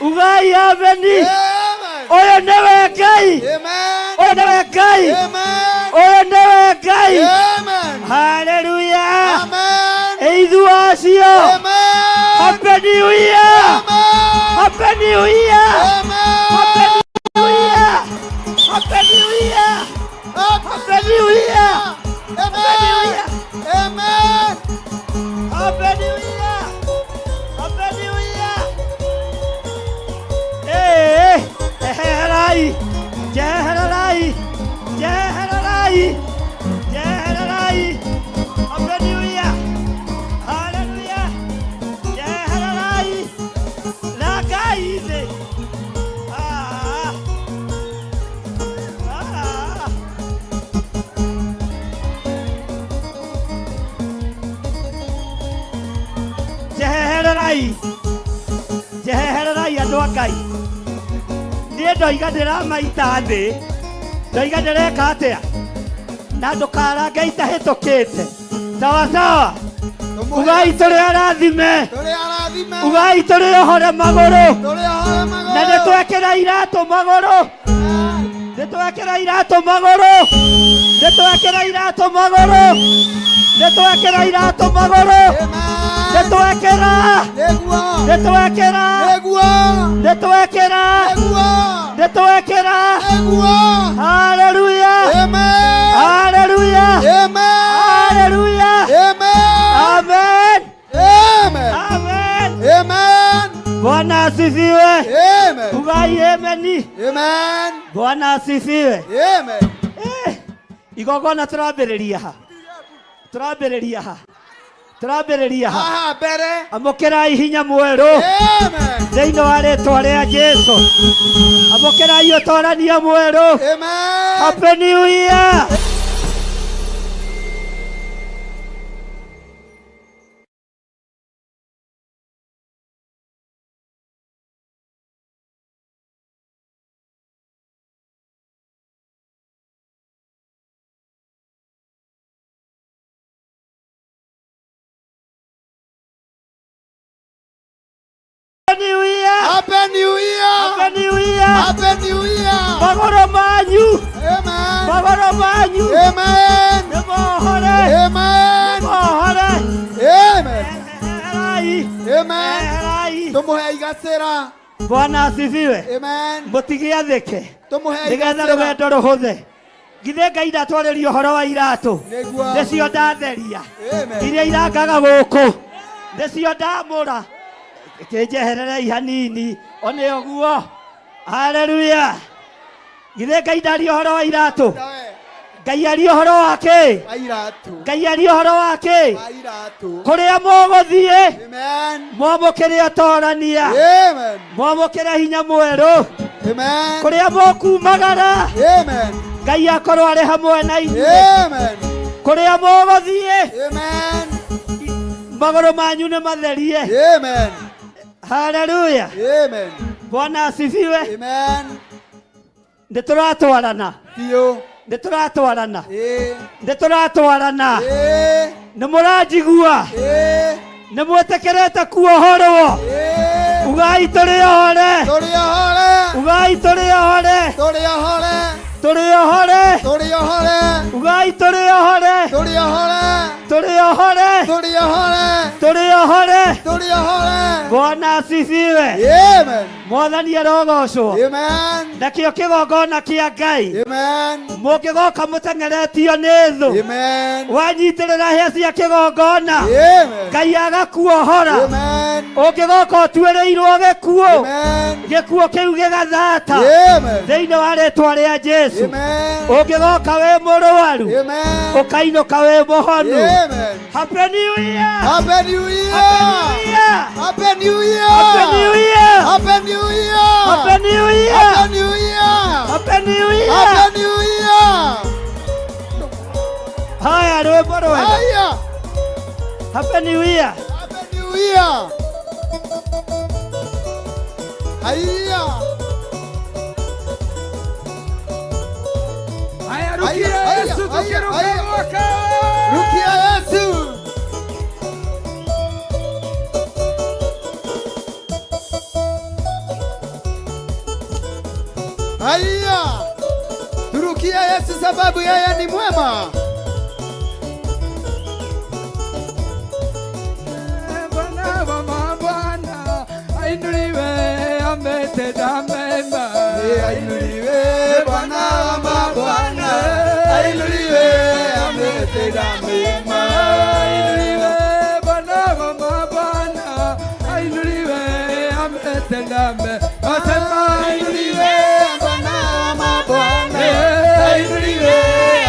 Ugai ameni. Ũyũ nĩwe Ngai. Ũyũ nĩwe Ngai. Ũyũ nĩwe Ngai. Haleluya. Eithu acio. Happy New Year. Happy New Year. Happy New Year. Happy New Year. Happy New Year. Happy New Year. Amen. Happy New Year. Happy New Year. Jeherai. Jeherai. Jeherai. Jeherai. Happy New Year. Hallelujah. Jeherai. Lagaize. Jeherai. Jeherai andũ a Ngai. Niĩ ndoiga ndĩramaita thĩ. Ndoiga ndĩreka atĩa? Na ndũkarange itahĩtũkĩte. Sawa sawa. Ugai tũrĩ arathime. Ugai tũrĩ ohore magũrũ. Na nĩtwekĩra iratũ magũrũ. Nĩtwekĩra iratũ magũrũ. Nĩtwekĩra iratũ magũrũ. Nĩtwekĩra iratũ magũrũ. Nĩtwekĩra. Nĩtwekĩra. Nĩtwekĩra. Nĩtwekĩra. Haleluya. Haleluya. Haleluya. Amen. Amen. Bwana asifiwe. Ugai ameni. Bwana asifiwe. Igogona turambĩrĩria ha. Turambĩrĩria ha. Turambĩrĩria ha. Amũkĩrai hinya mwerũ. Thĩinĩ wa rĩĩtwa rĩa Jesũ. Amũkĩrai ũtorania mwerũ. Happy New Year. New Year. Happy New Year. Happy New Year. Happy New Year. Magoro manyu. Amen. Magoro manyu. Amen. Nemohore. Amen. Nemohore. Amen. Amen. Tumuhe igacĩra. Bwana asifiwe. Amen. Mũtigiathĩke. Nĩgetha rũgendo rũhũthe. Githĩ Ngai ndatwarĩria ũhoro wa iratũ. Nĩcio ndatheria. Iria irangaga gũkũ. Nĩcio ndamũra. Kejehererei hanini. One ũguo. Haleluya. Githĩ Ngai ndaria ũhoro wa iratũ. Ngai aria ũhoro wake. Ngai aria ũhoro wake. Kũrĩa mũgũthiĩ. Mwamũkĩre ũtorania. Mwamũkĩre hinya mwerũ. Kũrĩa mũkumagara. Ngai akorwo arĩ hamwe na inyuĩ. Kũrĩa mũgũthiĩ. Magũrũ manyu nĩ matherie. Haleluya. Bwana asifiwe. Nĩtũratwarana. Nĩtũratwarana. Nĩtũratwarana. Nĩmũranjigua. Nĩmwĩtĩkĩrĩte kuohorwo. Ugai tũrĩ ohore. Ugai tũrĩ ohore. Tũrĩ ohore. Ugai tũrĩ ohore. Tũrĩ ohore. Tũrĩ ohore. tuli ahore. Bwana asifiwe. Amen. Mwathani arogocwo. Amen. Nakio kigongona kia Ngai. Amen. Mukigoka mutengeretio ni thu. Amen. Wanyitirira hĩa cia kigongona. Amen. Ngai agakuohora. Amen. Ukigoka utuĩrĩirwo gĩkuũ. Amen. Gĩkuũ kĩu gĩgathata. Amen. Thĩinĩ wa rĩĩtwa rĩa Jesu. Amen. Ũngĩgoka wĩ mũrũaru. Amen. Ũkainũka wĩ mũhonu. Amen. Happy New Year. Happy New Year. Happy New Year. Happy New Year. Happy New Year. Happy New Year. Happy New Year. Happy New Year. Happy New Year. Happy New Year. Haya rwĩmbo rwega. Haya. Happy New Year. Happy New Year. Haya. Haya, rukia Yesu, tukiruka mwaka. Rukia Yesu. Haya. Turukia Yesu sababu yeye ni mwema. Bwana wa mabwana, ainuliwe ametenda mema. Ainuliwe Bwana wa mabwana, ainuliwe ametenda mema. Ainuliwe Bwana wa mabwana, ainuliwe ametenda mema. Asema Ainuliwe Bwana wa mabwana, ainuliwe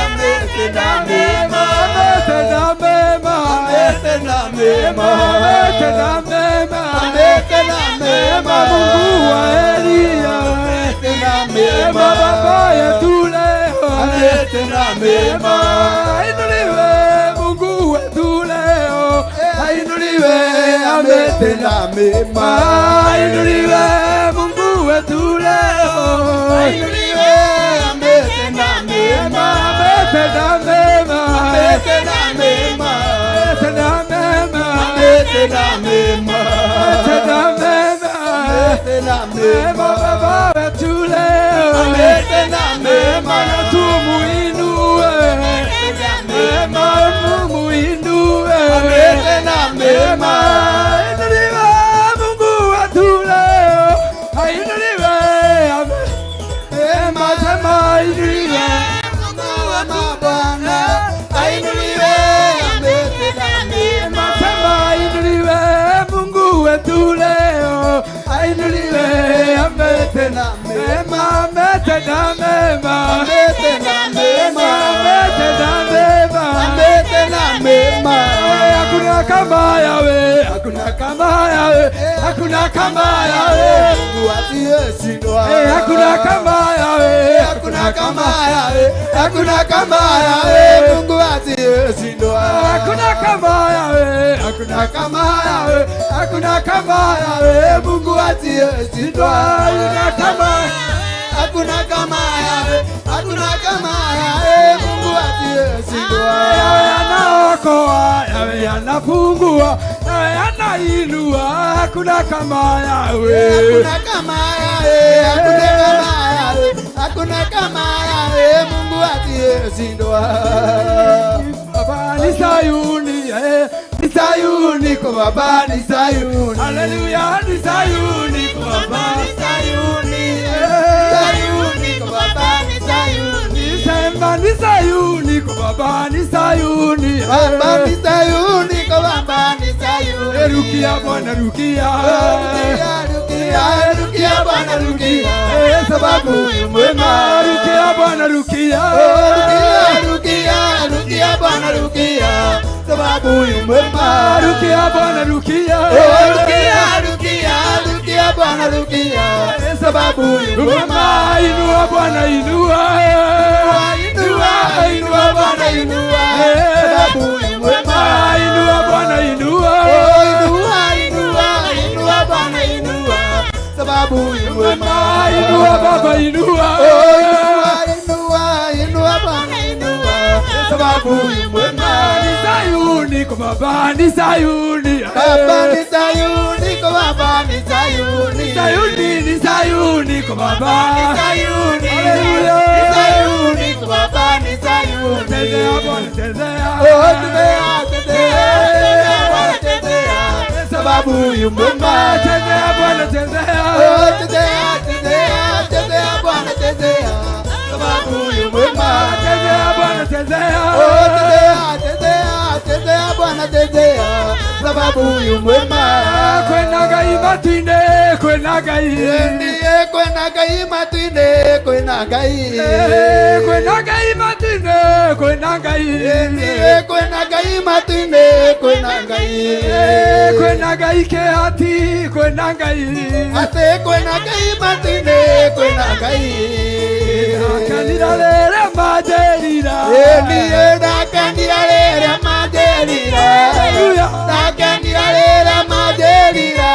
ametenda mema. ametenda mema. Ametenda mema. Ametenda mema. Ametenda mema. Mungu wa Elia. Ametenda Mema mema. baba yetu leo. Ametenda mema. Ainuliwe Mungu wetu leo. Ainuliwe Ametenda mema. Ainuliwe Mungu wetu leo. Ainuliwe ametenda mema. Ametenda mema. Ametenda mema. Ametenda mema. Ametenda mema. Ametenda mema. Ametenda Mema mema. baba wetu leo. Ametenda mema. Na tumuinue. Mema tumuinue. Ametenda mema. Ainuliwe Mungu wetu leo. Ainuliwe. Mema sema ainuliwe. Mungu wa mabwana, ainuliwe ametenda mema. Sema ainuliwe Mungu wetu leo. Ainuliwe ametenda mema. Ametenda mema. Ametenda mema. Ametenda mema. Ametenda mema. Hakuna kama yawe. Hakuna kama yawe. Hakuna kama yawe. Mungu asiyeshindwa. Hakuna kama yawe. Hakuna kama yawe. Hakuna kama yawe. Mungu asiyeshindwa. Hakuna kama yawe. Hakuna kama yawe. Hakuna kama yawe. Mungu asiyeshindwa. Hakuna kama Hakuna kama yawe. Hakuna kama yawe. Mungu asiyeshindwa. yawe anaokoa, yawe anafungua, yawe anainua. Hakuna kama yawe. Hakuna kama yawe. Hakuna kama yawe. Hakuna kama yawe. Mungu asiyeshindwa. Baba ni Sayuni, ni Sayuni kwa baba ni Sayuni. Haleluya ni Sayuni kwa baba ni Sayuni. Sayuni kwa baba ni Sayuni. Sema ni Sayuni kwa baba ni Sayuni. Baba ni Sayuni kwa baba ni Sayuni. Rukia Bwana rukia. Rukia Bwana rukia. Sababu yu mwema. Rukia Bwana rukia. Rukia Bwana rukia. Sababu yu mwema. Rukia Bwana rukia. Rukia Bwana rukia. Sababu yu mwema. Inua Bwana inua. Inua Bwana inua. Sababu yu mwema. Inua Bwana inua. Inua Bwana inua. Sababu yu mwema. Inua Baba inua. Inua Bwana inua. Sababu yu mwema. Ni Sayuni kwa baba ni Sayuni. Baba ni Sayuni kwa baba ni Sayuni. Sayuni ni Sayuni kwa baba. Sayuni. Haleluya. Ni Sayuni kwa baba ni Sayuni. Tezea Bwana tezea. Tezea Bwana tezea. Sababu huyu mwema. Chezea Bwana chezea. Oh, chezea, chezea, chezea Bwana chezea, sababu huyu mwema. Chezea Bwana chezea. Oh, chezea, chezea, chezea Bwana chezea, sababu huyu mwema. Kwena Ngai matu-inĩ, kwena Ngai. Ndiye kwena Ngai matu-inĩ, kwena Ngai. Kwena Ngai matu-inĩ, kwena Ngai. Ndiye kwena Ngai matu-inĩ, kwena Ngai. Kwena Ngai kĩhati, kwena Ngai. Ate kwena Ngai matu-inĩ, kwena Ngai. Ndakanira rĩrĩa manjĩrira. Ndiye ndakanira rĩrĩa manjĩrira. Ndakanira rĩrĩa manjĩrira.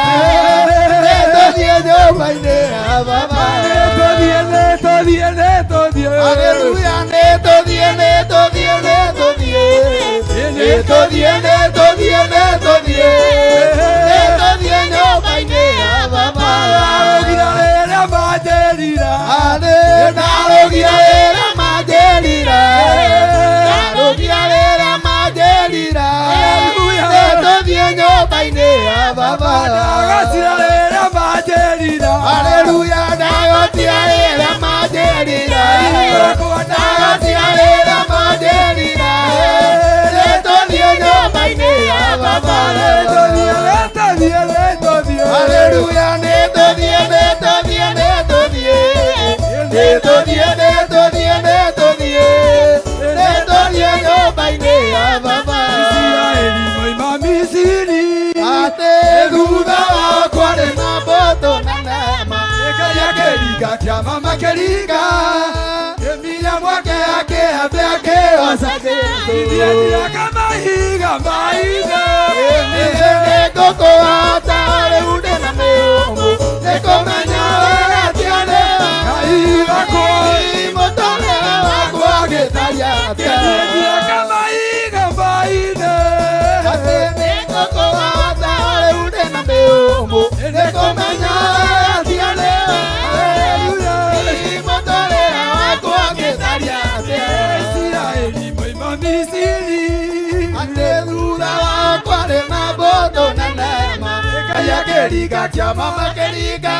Nĩtũthiĩ nyũmba-inĩ ya Baba. Nĩtũthiĩ, nĩtũthiĩ, nĩtũthiĩ. Haleluya, nĩtũthiĩ, nĩtũthiĩ, nĩtũthiĩ. Nĩtũthiĩ, nĩtũthiĩ, nĩtũthiĩ. Nĩtũthiĩ nyũmba-inĩ ya Baba. Ndarũgire rĩrĩa manjĩrira. Ndarũgire rĩrĩa manjĩrira. Ndarũgire rĩrĩa manjĩrira. Nĩtũthiĩ nyũmba-inĩ ya Baba. Ndagotire rĩrĩa manjĩrira. Haleluya, ndagotire rĩrĩa manjĩrira. Ndagotire rĩrĩa manjĩrira. Nĩtũthiĩ nyũmba-inĩ ya Baba. Nĩtũthiĩ, nĩtũthiĩ, nĩtũthiĩ. Haleluya, nĩtũthiĩ, nĩtũthiĩ, nĩtũthiĩ. Nĩtũthiĩ, nĩtũthiĩ, nĩtũthiĩ. Nĩtũthiĩ nyũmba-inĩ ya Baba. Isiraeli moima Misiri. Atĩ thutha wa kwarĩ na mbũtũ nene ma. Ngai akĩringa kĩama makĩringa. Kĩminya mwake akĩhambe akĩoca kĩndũ. Ithiathiraga mahiga maitho. Nĩngũkũhota rĩu ndĩna mĩhũmũ. Nĩkũmenya wega tianĩra. Ngai wakwa. Mũtũrĩre wakwa gĩtharia atĩa. Ithiathiraga mahiga maitho. Atĩ nĩngũkũhota rĩu ndĩna mĩhũmũ. Nĩkũmenya wega tianĩra. Mũtũrĩre wakwa gĩtharia atĩa. Isiraeli moima Misiri. Atĩ thutha wa kwarĩ na mbũtũ nene ma. Ngai akĩringa kĩama makĩringa.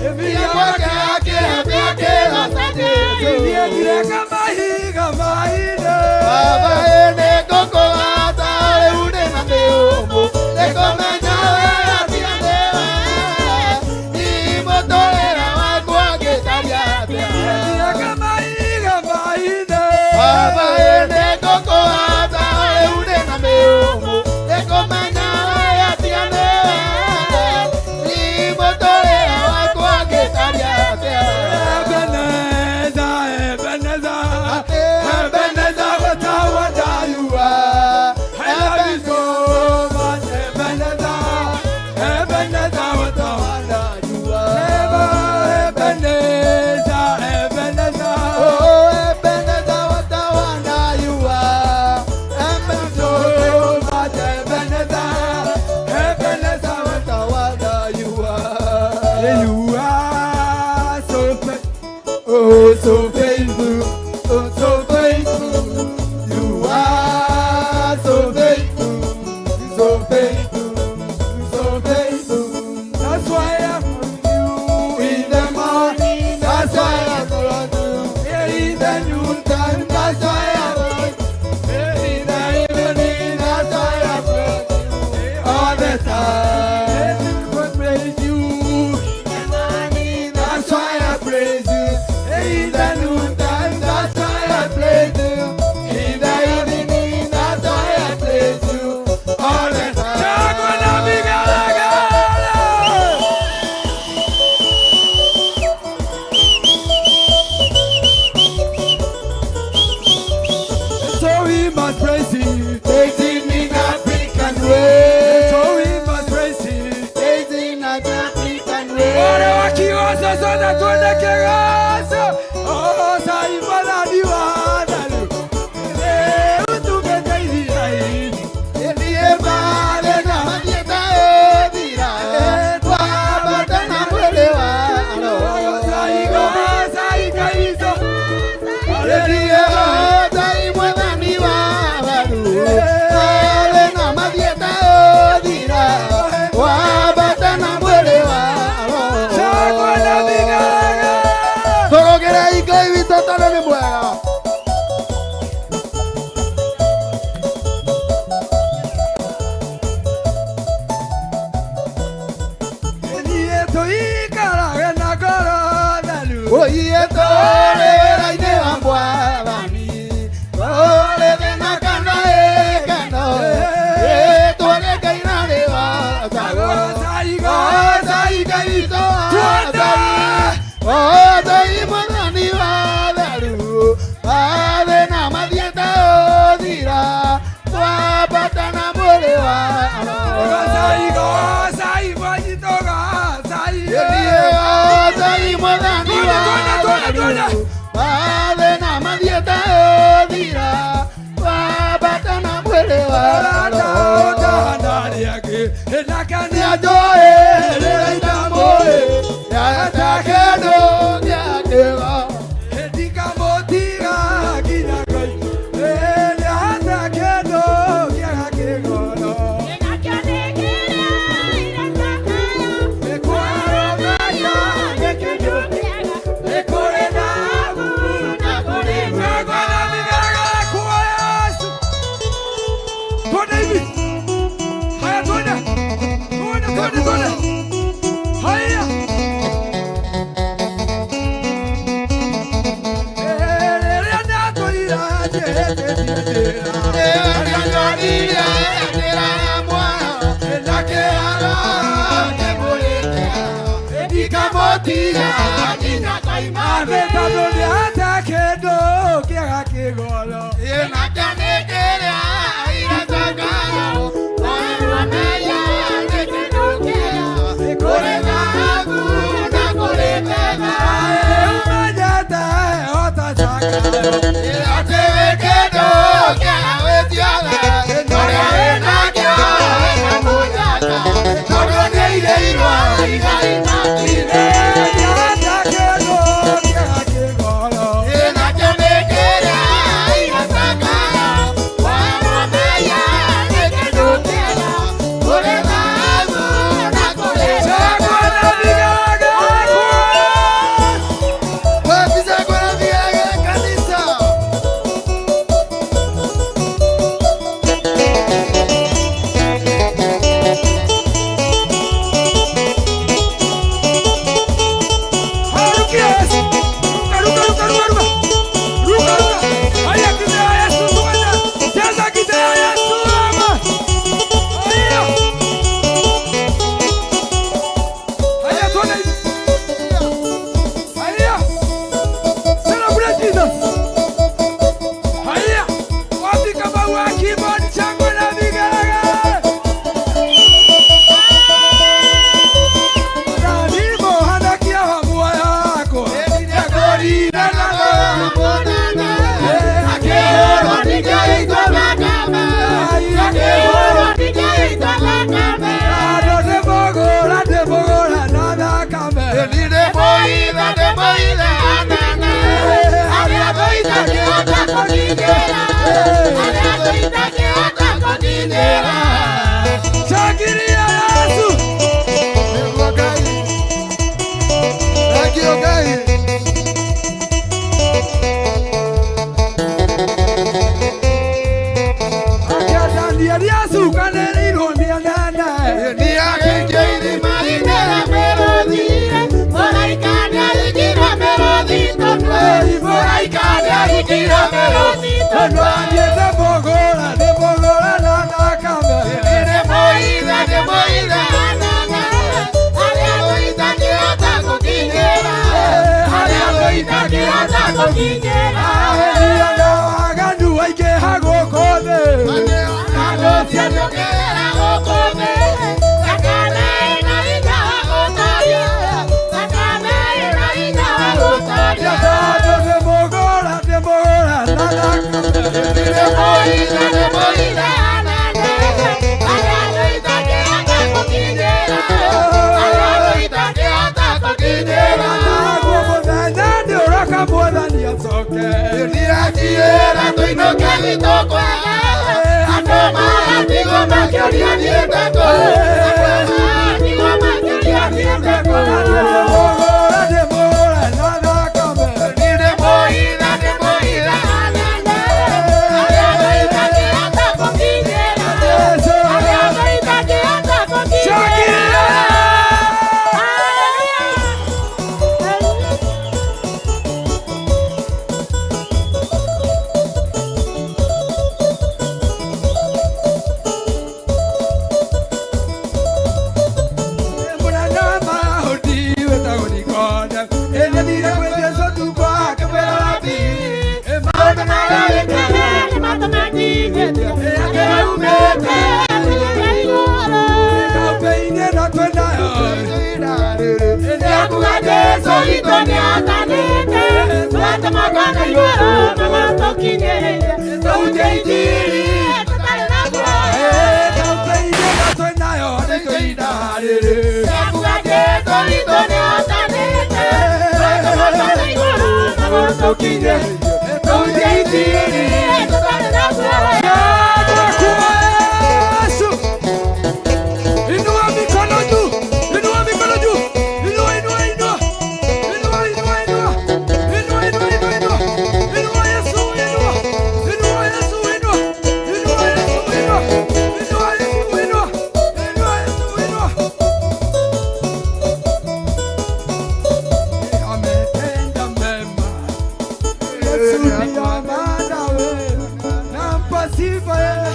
Kĩminya gwake akĩhambe akĩoca Jesũ. Ithiathiraga mahiga maitho. Baba nĩngũkũhota rĩu ndĩna mĩhũmũ. Nĩkũmenya wega tianĩra. Mũtũrĩre wakwa gĩtharia atĩa. Ithiathiraga mahiga maitho. Baba nĩngũkũhota rĩu ndĩna mĩhũmũ. Nĩkũmenya wega tianĩra. Mũtũrĩre wakwa gĩtharia atĩa. Ebeneza, Ebeneza. Ebeneza, what I wonder you are. I love you so much, Ebeneza. Ebeneza, what I Wonder you are. Ebeneza, Ebeneza. Oh, Ebeneza, what I wonder you are. Ebeneza, So much, Ebeneza. Ebeneza, what I wonder you are. you are so Oh, so faithful, oh, so faithful. You are so faithful, so faithful, so faithful. That's why I'm you In the morning, that's why I love you. in the noontime. That's why I love you. In the evening, that's why I love you. All the time. Praise you. That's why I praise you. In the noontime, that's why I praise you. In the evening, that's why I praise you. All the So we must praise him. Praising in African way. So we must praise him. Praising in African Wale way. wakiwasa sana tuendeke rasa. Oh, saifana diwadalu. Leo tumesaidia hii. Ndiye pale na madieta edira. Wabata na mwele walo. Saigo, saikaizo. Ndiye otai mwethani wawaru. Pale na madieta edira. ole wera-inĩ wa Mwathani, ole thĩna kana ĩkeno, rĩĩtwa nĩ Ngai na rĩgocagwo. Gocai Ngai witũ wa Ngai, Ngai Mwathani wa theru, mathĩna mathiĩte ũthira, twambata na mũrĩ wa Gocai Mwathani wa theru, mathĩna mathiĩte ũthira, twambata na mũrĩ wa nĩanjoĩ rĩrĩa ndamũĩ, nĩahete kĩndũ gĩakĩgo, ndikamũtiga nginya Ngai, nĩahete kĩndũ gĩakĩgoro. tukinyereire tugeithĩrie tũtarĩ na guoya Tũteithĩrio twĩnayo nĩ tũihinda rĩrĩ Tũkuaje tũritũ nĩhotanĩte Tũtũhotanĩte igũrũ magũrũ tũkinyereire tugeithĩrie tũtarĩ na guoya Inua mikono juu, inua mikono juu, inua, inua, inua, inua, inua, inua, inua, inua, inua, inua, inua Yesu, inua, inua Yesu, inua, inua Yesu, inua, inua Yesu, inua, inua Yesu, inua. Ametenda mema, Yesu ni amana wewe, nampa sifa yeye.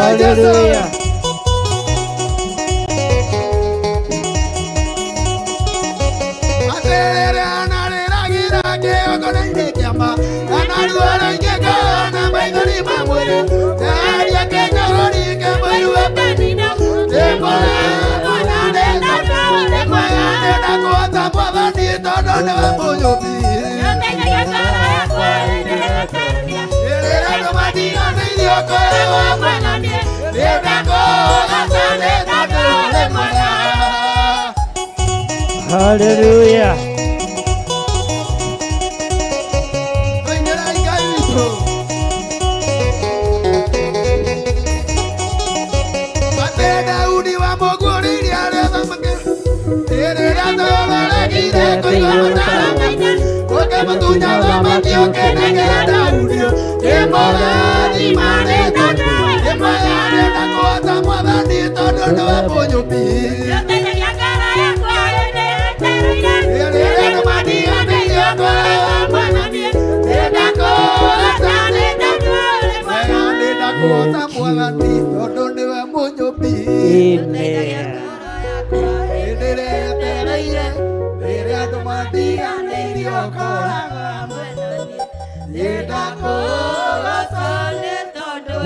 Hallelujah. Hallelujah.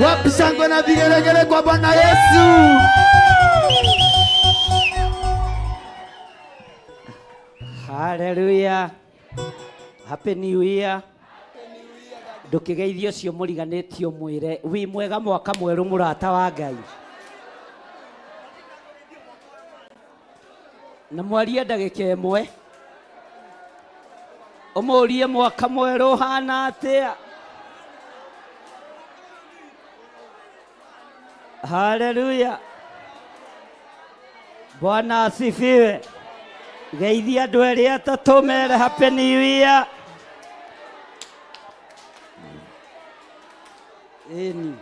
Wapi shangwe na vigelegele kwa Bwana Yesu? Hallelujah. Happy New Year. Ndukigeithio cio muriganitio mwire wi mwega mwaka mweru murata wa Ngai. Na mwaria ndagika ĩmwe. Umurie mwaka mweru hana atia. Hallelujah. Bwana asifiwe. Geithia andũ erĩ atatũ mere Happy New Year. Eni.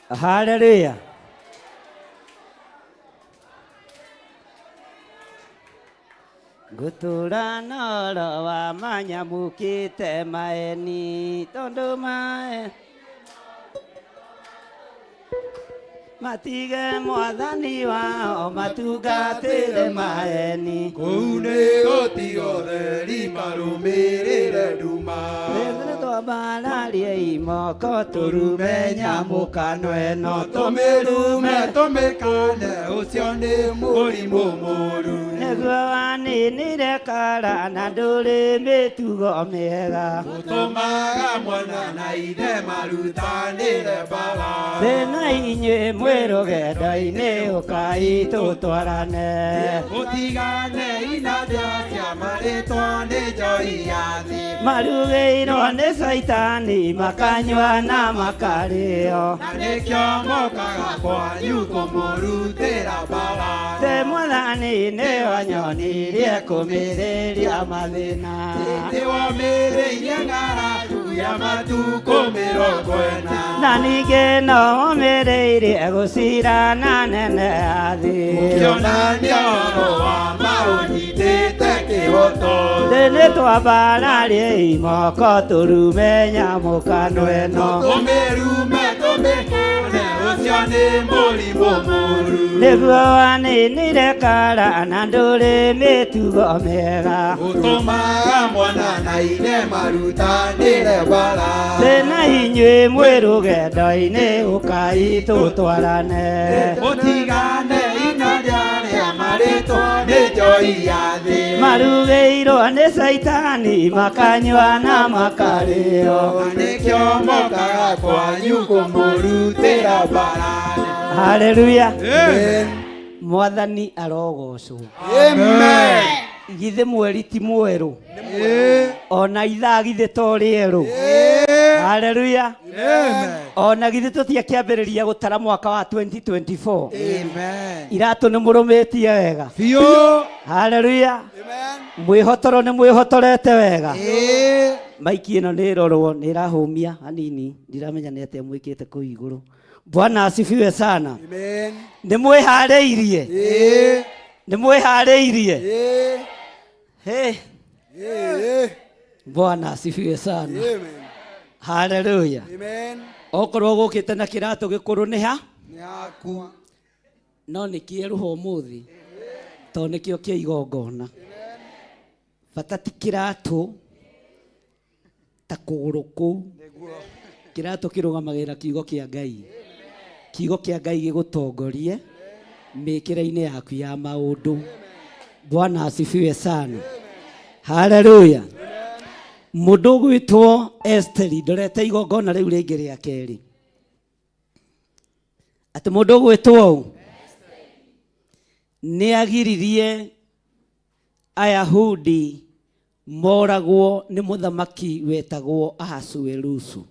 Hallelujah. Gutura noro wa manyamukite maeni tondu mae matige mwathani wao matungatĩre maeni Kũu nĩ gũtiga ũtheri marũmĩrĩre nduma Rĩu twambararie imoko tũrume nyamũkano ĩno tũmĩrume tũmĩkane ũcio nĩ mũrimũ mũru nĩguo waninire kara na ndũrĩ mĩtugo mĩega Gũtũmaga mwana na ithe marutanĩre mbara thĩna inyuĩ mwĩrũgendo-inĩ ũkai tũtwarane Mũtigane inandia cia marĩtwa nĩ njoi ya thĩ. marugĩirwo nĩ caitani makanyua na makarĩo Na nĩkĩo mokaga kwanyu kũmũrutĩra mbara. te mwathani nĩ wanyonirie kũmĩrĩria mathĩna Nĩ wamĩrĩirie ng'aragu ya matukũ 40. na ningĩ no ũmĩrĩirie gũcira nene ya thĩ Ũkĩonania ũhoro wa maũnyitĩte kĩhoto. nĩ twambarariĩ moko tũrume nyamũkano ĩno Tũmĩrume tũmĩkũne ũcio nĩ mũrimũ mũru. nĩguo wanĩnire kara na ndũrĩ mĩtugo mĩega Ũtũmaga mwana na ine marutanĩre mbara. tena inyuĩ mwĩrũgendo-inĩ ũkai tũtwarane Mũtigane inandia rĩa marĩtwa nĩ njoi ya thĩ. marugĩirwo nĩ caitani makanyua na makarĩo Na nĩkĩo mokaga kwanyu kũmũrutĩra mbara. haleluya mwathani arogocwo Amen. githĩ mweri ti mwerũ ona ithaa githĩ to rĩerũ haleluya ona githĩ tũtiakĩambĩrĩria gũtara mwaka wa 2024 iratũ nĩ mũrũmĩtie wega haleluya mwĩhotoro nĩ mwĩhotorete wega maiki ĩno nĩ ĩrorwo nĩ ĩrahũmia hanini ndiramenya nĩ atĩa mwĩkĩte kũu igũrũ bwana asifiwe sana nĩ mwĩharĩirie nĩ mwĩharĩirie bwana asifiwe sana haleluya okorwo gũkĩte na kĩratũ gĩkũrũ nĩ ha no nĩ kĩerũha ũmũthĩ tondũ nĩkĩo kĩa igongona bata ti kĩratũ ta kũgũrũ kũu kĩratũ kĩrũgamagĩrĩra kiugo kĩa Ngai kiugo kĩa Ngai gĩgũtongorie mĩkĩre-inĩ yaku ya maũndũ bwana asifiwe sana haleluya mũndũ ũgwĩtwo Esteri ndorete igongona rĩu rĩngĩ rĩa kerĩ atĩ mũndũ ũgwĩtwo ũũ nĩ agiririe Ayahudi moragwo nĩ mũthamaki wetagwo Ahasuerusu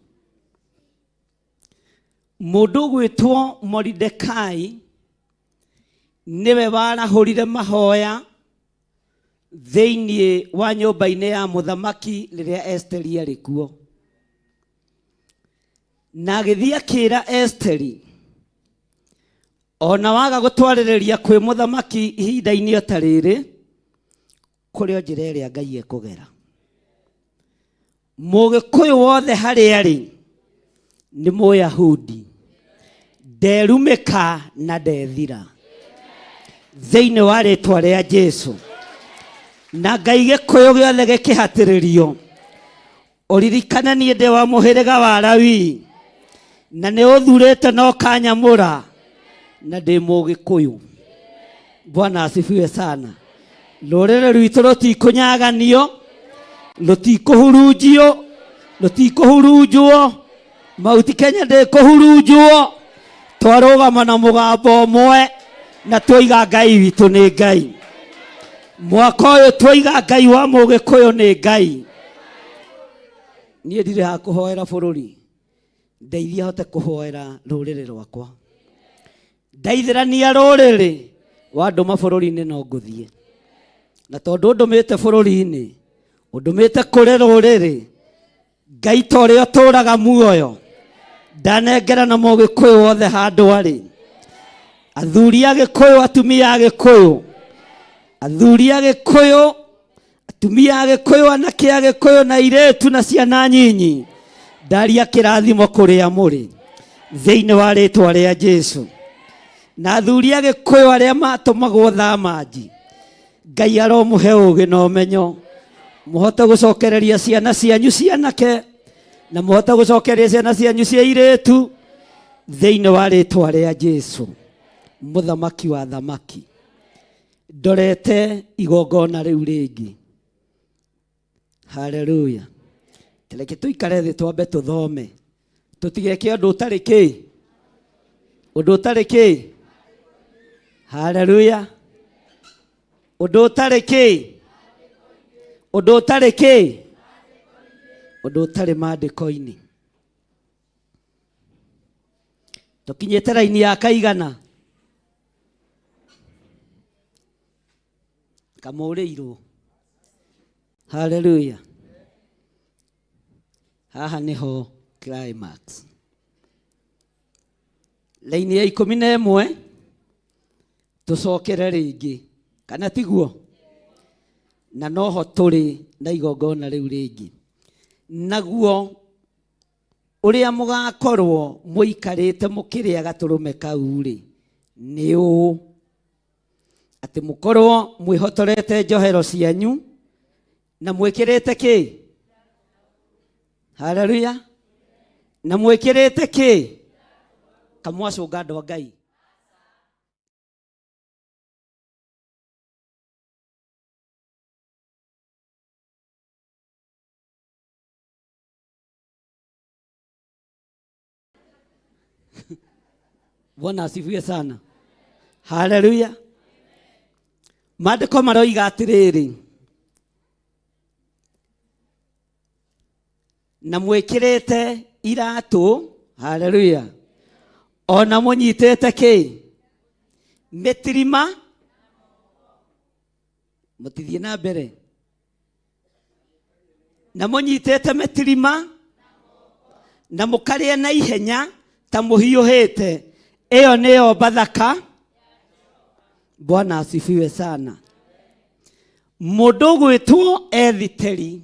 mũndũ ũgwĩtwo Moridekai niwe warahũrire mahoya thĩinĩ wa nyũmba-inĩ ya mũthamaki rĩrĩa Esteri arĩ kuo na agĩthiĩ akĩra Esteri ona waga gũtwarĩrĩria kwĩ mũthamaki ihinda-inĩ ta rĩrĩ kũrĩ o njĩra ĩrĩa Ngai ekũgera mũgĩkũyũ wothe harĩa arĩ nĩ mũyahudi nderumĩka na ndethira thĩinĩ wa rĩtwa rĩa Jesũ na Ngai gĩkũyũ gĩothe gĩkĩhatĩrĩrio ũririkane niĩ ndĩ wa mũhĩrĩga wa Lawi na nĩ ũthurĩte na ũkanyamũra na ndĩ mũgĩkũyũ bwana asifiwe sana rũrĩrĩ rwitũ rũtikũnyaganio rũtikũhurunjio rũtikũhurunjwo mauti Kenya ndĩkũhurunjwo twarũgama na mũgambo ũmwe na twoiga Ngai witũ nĩ Ngai mwaka ũyũ twoiga Ngai wa mũgĩkũyũ nĩ Ngai niĩ ndirĩ ha kũhoera bũrũri ndeithia hote kũhoera rũrĩrĩ rwakwa ndeithĩrania rũrĩrĩ wandũma bũrũri-inĩ no ngũthiĩ na tondũ ndũmĩte bũrũri-inĩ ũndũmĩte kũrĩ rũrĩrĩ Ngai ta ũrĩa ũtũũraga muoyo ndanengera na mũgĩkũyũ wothe handũ arĩ athuri a Gĩkũyũ atumia a Gĩkũyũ athuri a Gĩkũyũ atumia a Gĩkũyũ anake a Gĩkũyũ na airĩtu na ciana nyinyi ndaria kĩrathimo kũrĩa mũrĩ thĩinĩ wa rĩtwa rĩa Jesũ na athuri a Gĩkũyũ arĩa matũmagwo thamanji Ngai aromũhe ũũgĩ na ũmenyo mũhote gũcokereria ciana cianyu cianake na mũhote gũcokereria ciana cianyu cia airĩtu thĩinĩ wa rĩtwa rĩa Jesũ mũthamaki wa thamaki ndorete igongona rĩu rĩngĩ haleluya reke tũikare thĩ twambe tũthome tũtigeke ũndũ ũtarĩ kĩ Ũndũ ũtarĩ kĩ? Haleluya. Ũndũ ũtarĩ kĩ? Ũndũ ũtarĩ kĩ? Ũndũ ũtarĩ maandĩko-inĩ. Tũkinyĩte raini ya kaigana. Kamũrĩirwo. Haleluya. Haha nĩho climax. Raini ya 11 tũcokere rĩngĩ. Kana tiguo? Na noho tũrĩ na igongona rĩu rĩngĩ. Naguo ũrĩa mũgakorwo mũikarĩte mũkĩrĩa gatũrũme kau rĩ nĩ ũũ atĩ mũkorwo mwĩhotorete njohero cianyu na mwĩkĩrĩte kĩ? Haleluya. Na mwĩkĩrĩte kĩ? Kamwacũnga andũ a Ngai. Bwana asifiwe sana. Haleluya. Maandĩko maroiga atĩrĩrĩ, na mwĩkĩrĩte iratũ, haleluya, ona mũnyitĩte kĩ? Mĩtirima. Mũtithiĩ na mbere. Na mũnyitĩte mĩtirima na mũkarĩa na ihenya ta mũhiũhĩte. Ĩyo nĩyo Bathaka. Bwana asifiwe sana. Mũndũ gwĩtwo Ethiteri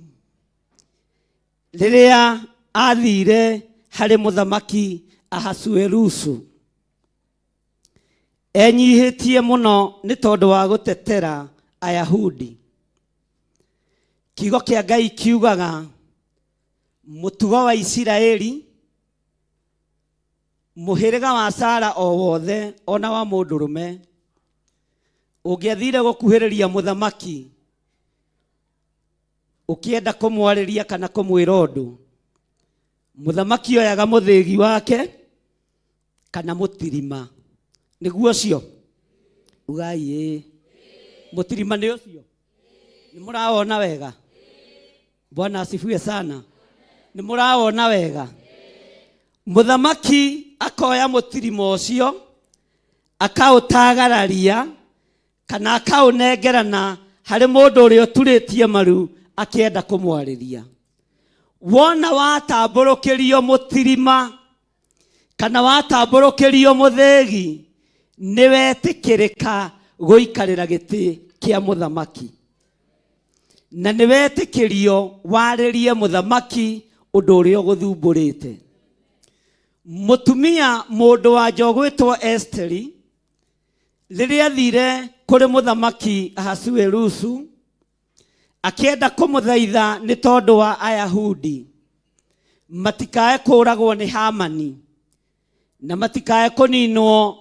rĩrĩa athire harĩ mũthamaki Ahasuerusu enyihĩtie mũno nĩ tondũ wa gũtetera Ayahudi. Kiugo kĩa Ngai kiugaga mũtugo wa Isiraeli, mũhĩrĩga wa Sara o wothe ona wa mũndũrũme ũngĩathire gũkuhĩrĩria mũthamaki ũkĩenda kũmwarĩria kana kũmwĩra ũndũ, mũthamaki oyaga mũthĩgi wake kana mũtirima. Nĩguo ũcio? Ugai mũtirima nĩ ũcio? Nĩ mũrawona wega? Bwana asifiwe sana. Nĩ mũrawona wega? Mũthamaki akoya mũtirima ũcio akaũtagararia kana akaũnengerana harĩ mũndũ ũrĩa ũturĩtie maru akĩenda kũmwarĩria. Wona watambũrũkĩrio mũtirima kana watambũrũkĩrio mũthĩgi nĩwetĩkĩrĩka gũikarĩra gĩtĩ kĩa mũthamaki. Na nĩwetĩkĩrio warĩrie mũthamaki ũndũ ũrĩa ũgũthumbũrĩte. Mũtumia mũndũ wa njogwĩtwo Esteri rĩrĩa athire kũrĩ mũthamaki Ahasuerusu akĩenda kũmũthaitha nĩ tondũ wa Ayahudi matikae kũragwo nĩ Hamani na matikae kũninwo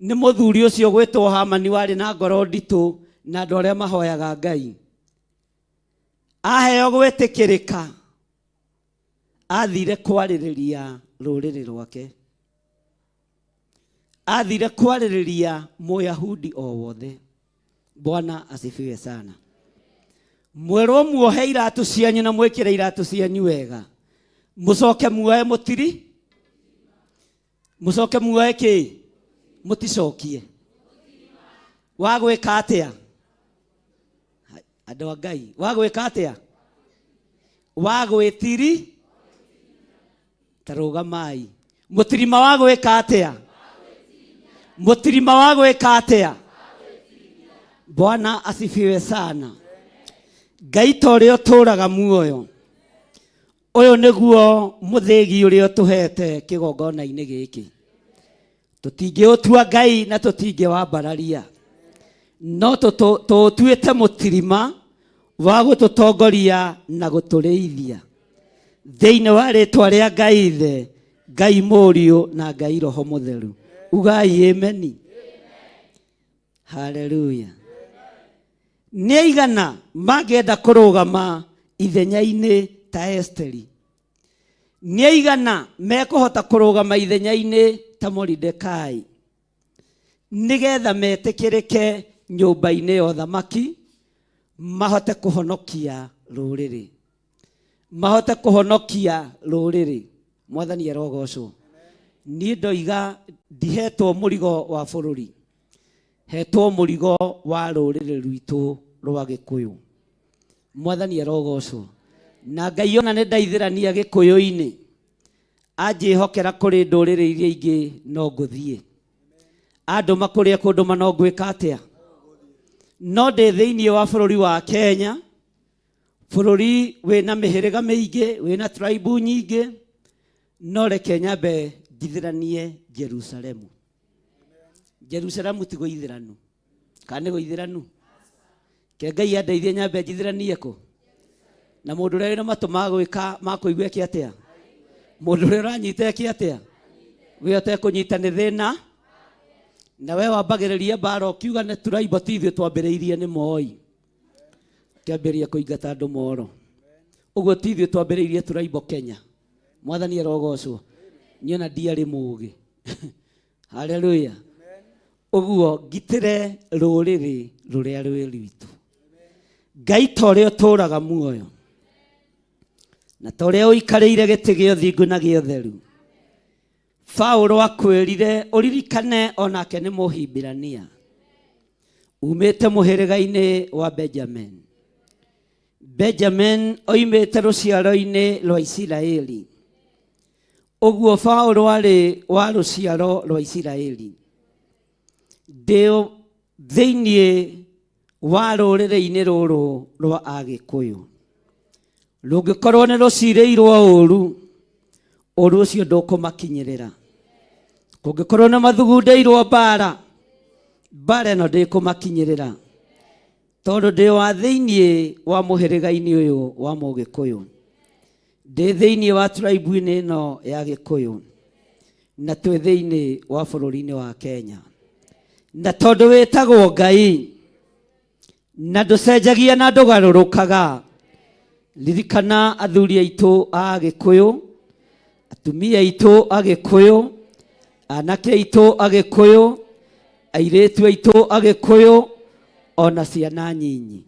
nĩ mũthuri ũcio gwĩtwo Hamani warĩ na ngoro nditũ na andũ arĩa mahoyaga Ngai. Aheo gwĩtĩkĩrĩka athire kwarĩrĩria rũrĩrĩ rwake. Athire kwarĩrĩria Mũyahudi o wothe. Bwana asifiwe sana. Mwerwo muohe iratũ cianyu na mwĩkĩre iratũ cianyu wega. Mũcoke muoe mũtiri. Mũcoke muoe kĩ? Mũticokie. Wagwĩka atĩa? Andũ a Ngai. Wagwĩka atĩa? Wagwĩtiri. Tarugamai. Mũtirima wagwĩka atĩa? Mũtirima wagwĩka atĩa? Bwana asifiwe sana. Ngai ta ũrĩa ũtũũraga muoyo. Ũyũ nĩguo mũthĩgi ũrĩa ũtũhete kĩgongona-inĩ gĩkĩ. Tũtingĩũtua Ngai na tũtingĩwambararia. No tũtuĩte mũtirima wa gũtũtongoria na gũtũrĩithia. Thĩinĩ wa rĩtwa rĩa Ngai Ithe, Ngai Mũriũ na Ngai Roho Mũtheru. Ugai ameni. Haleluya. Nĩ aigana mangĩenda kũrũgama ithenya-inĩ ta Esteri? Nĩ aigana mekũhota kũrũgama ithenya-inĩ ta Moridekai? nigetha metikirike nyumba-ini ya uthamaki mahote kuhonokia ruriri, mahote kuhonokia ruriri. Mwathani arogocwo. Ni ndoiga ndihetwo murigo wa bururi, hetwo murigo wa ruriri rwitu rwa Gikuyu. Mwathani arogocwo. Na Ngai ona nĩ ndaithĩrania Gĩkũyũ-inĩ anjĩhokera kũrĩ ndũrĩrĩ iria ingĩ no ngũthiĩ, andũ makũrĩa kũndũ no ngwĩka atĩa. No ndĩ thĩinĩ wa bũrũri wa Kenya, bũrũri wĩna mĩhĩrĩga mĩingĩ, wĩna tribe nyingĩ, no reke nyambe njithĩranie Jerusalemu. Jerusalemu ti gũithĩranu, kana nĩ gũithĩranu? Ke Ngai andeithie nyambe njithĩranie kũ? Na mũndũ ũrĩa wĩna matũ ma gwĩka ma kũigua eke atĩa? Mũndũ ũrĩa ũranyita eke atĩa? We ũtekũnyita nĩ thĩna. Na we wambagĩrĩria mbara ũkiuga nĩ tũraibo ti ithuĩ twambĩrĩirie nĩ moi, kĩambĩrĩria kũingata andũ moro. Ũguo ti ithuĩ twambĩrĩirie tũraibo Kenya. Mwathani arogocwo. Niĩ ona ndiarĩ mũũgĩ. Haleluya. Ũguo ngitĩre rũrĩrĩ rũrĩa rwĩ rwitũ. Ngai ta ũrĩa ũtũũraga muoyo, na ta ũrĩa ũikarĩire gĩtĩ gĩa ũthingu na gĩa ũtheru, Paulo akwĩrire ũririkane onake nĩ Mũhibirania, umĩte mũhĩrĩga-inĩ wa Benjamin. Benjamin oimĩte rũciaro-inĩ rwa Isiraeli. Ũguo Paulo arĩ wa rũciaro rwa Isiraeli. Ndĩ thĩinĩ wa rũrĩrĩ-inĩ rũrũ rwa Agĩkũyũ. Rũngĩkorwo nĩ rũcirĩirwo ũru, ũru ũcio ndũkũmakinyĩrĩra. Kũngĩkorwo nĩ mathugundĩirwo mbara, mbara ĩno ndĩkũmakinyĩrĩra, tondũ ndĩ wa thĩinĩ wa mũhĩrĩga-inĩ ũyũ wa Mũgĩkũyũ, ndĩ thĩinĩ wa tribe-inĩ ĩno ya Gĩkũyũ, na twĩ thĩinĩ wa bũrũri-inĩ wa Kenya. Na tondũ wĩtagwo Ngai na ndũcenjagia na ndũgarũrũkaga, ririkana athuri aitũ a Gĩkũyũ, atumia aitũ a Gĩkũyũ, anake aitũ a Gĩkũyũ, airĩtu aitũ a Gĩkũyũ, ona ciana nyinyi.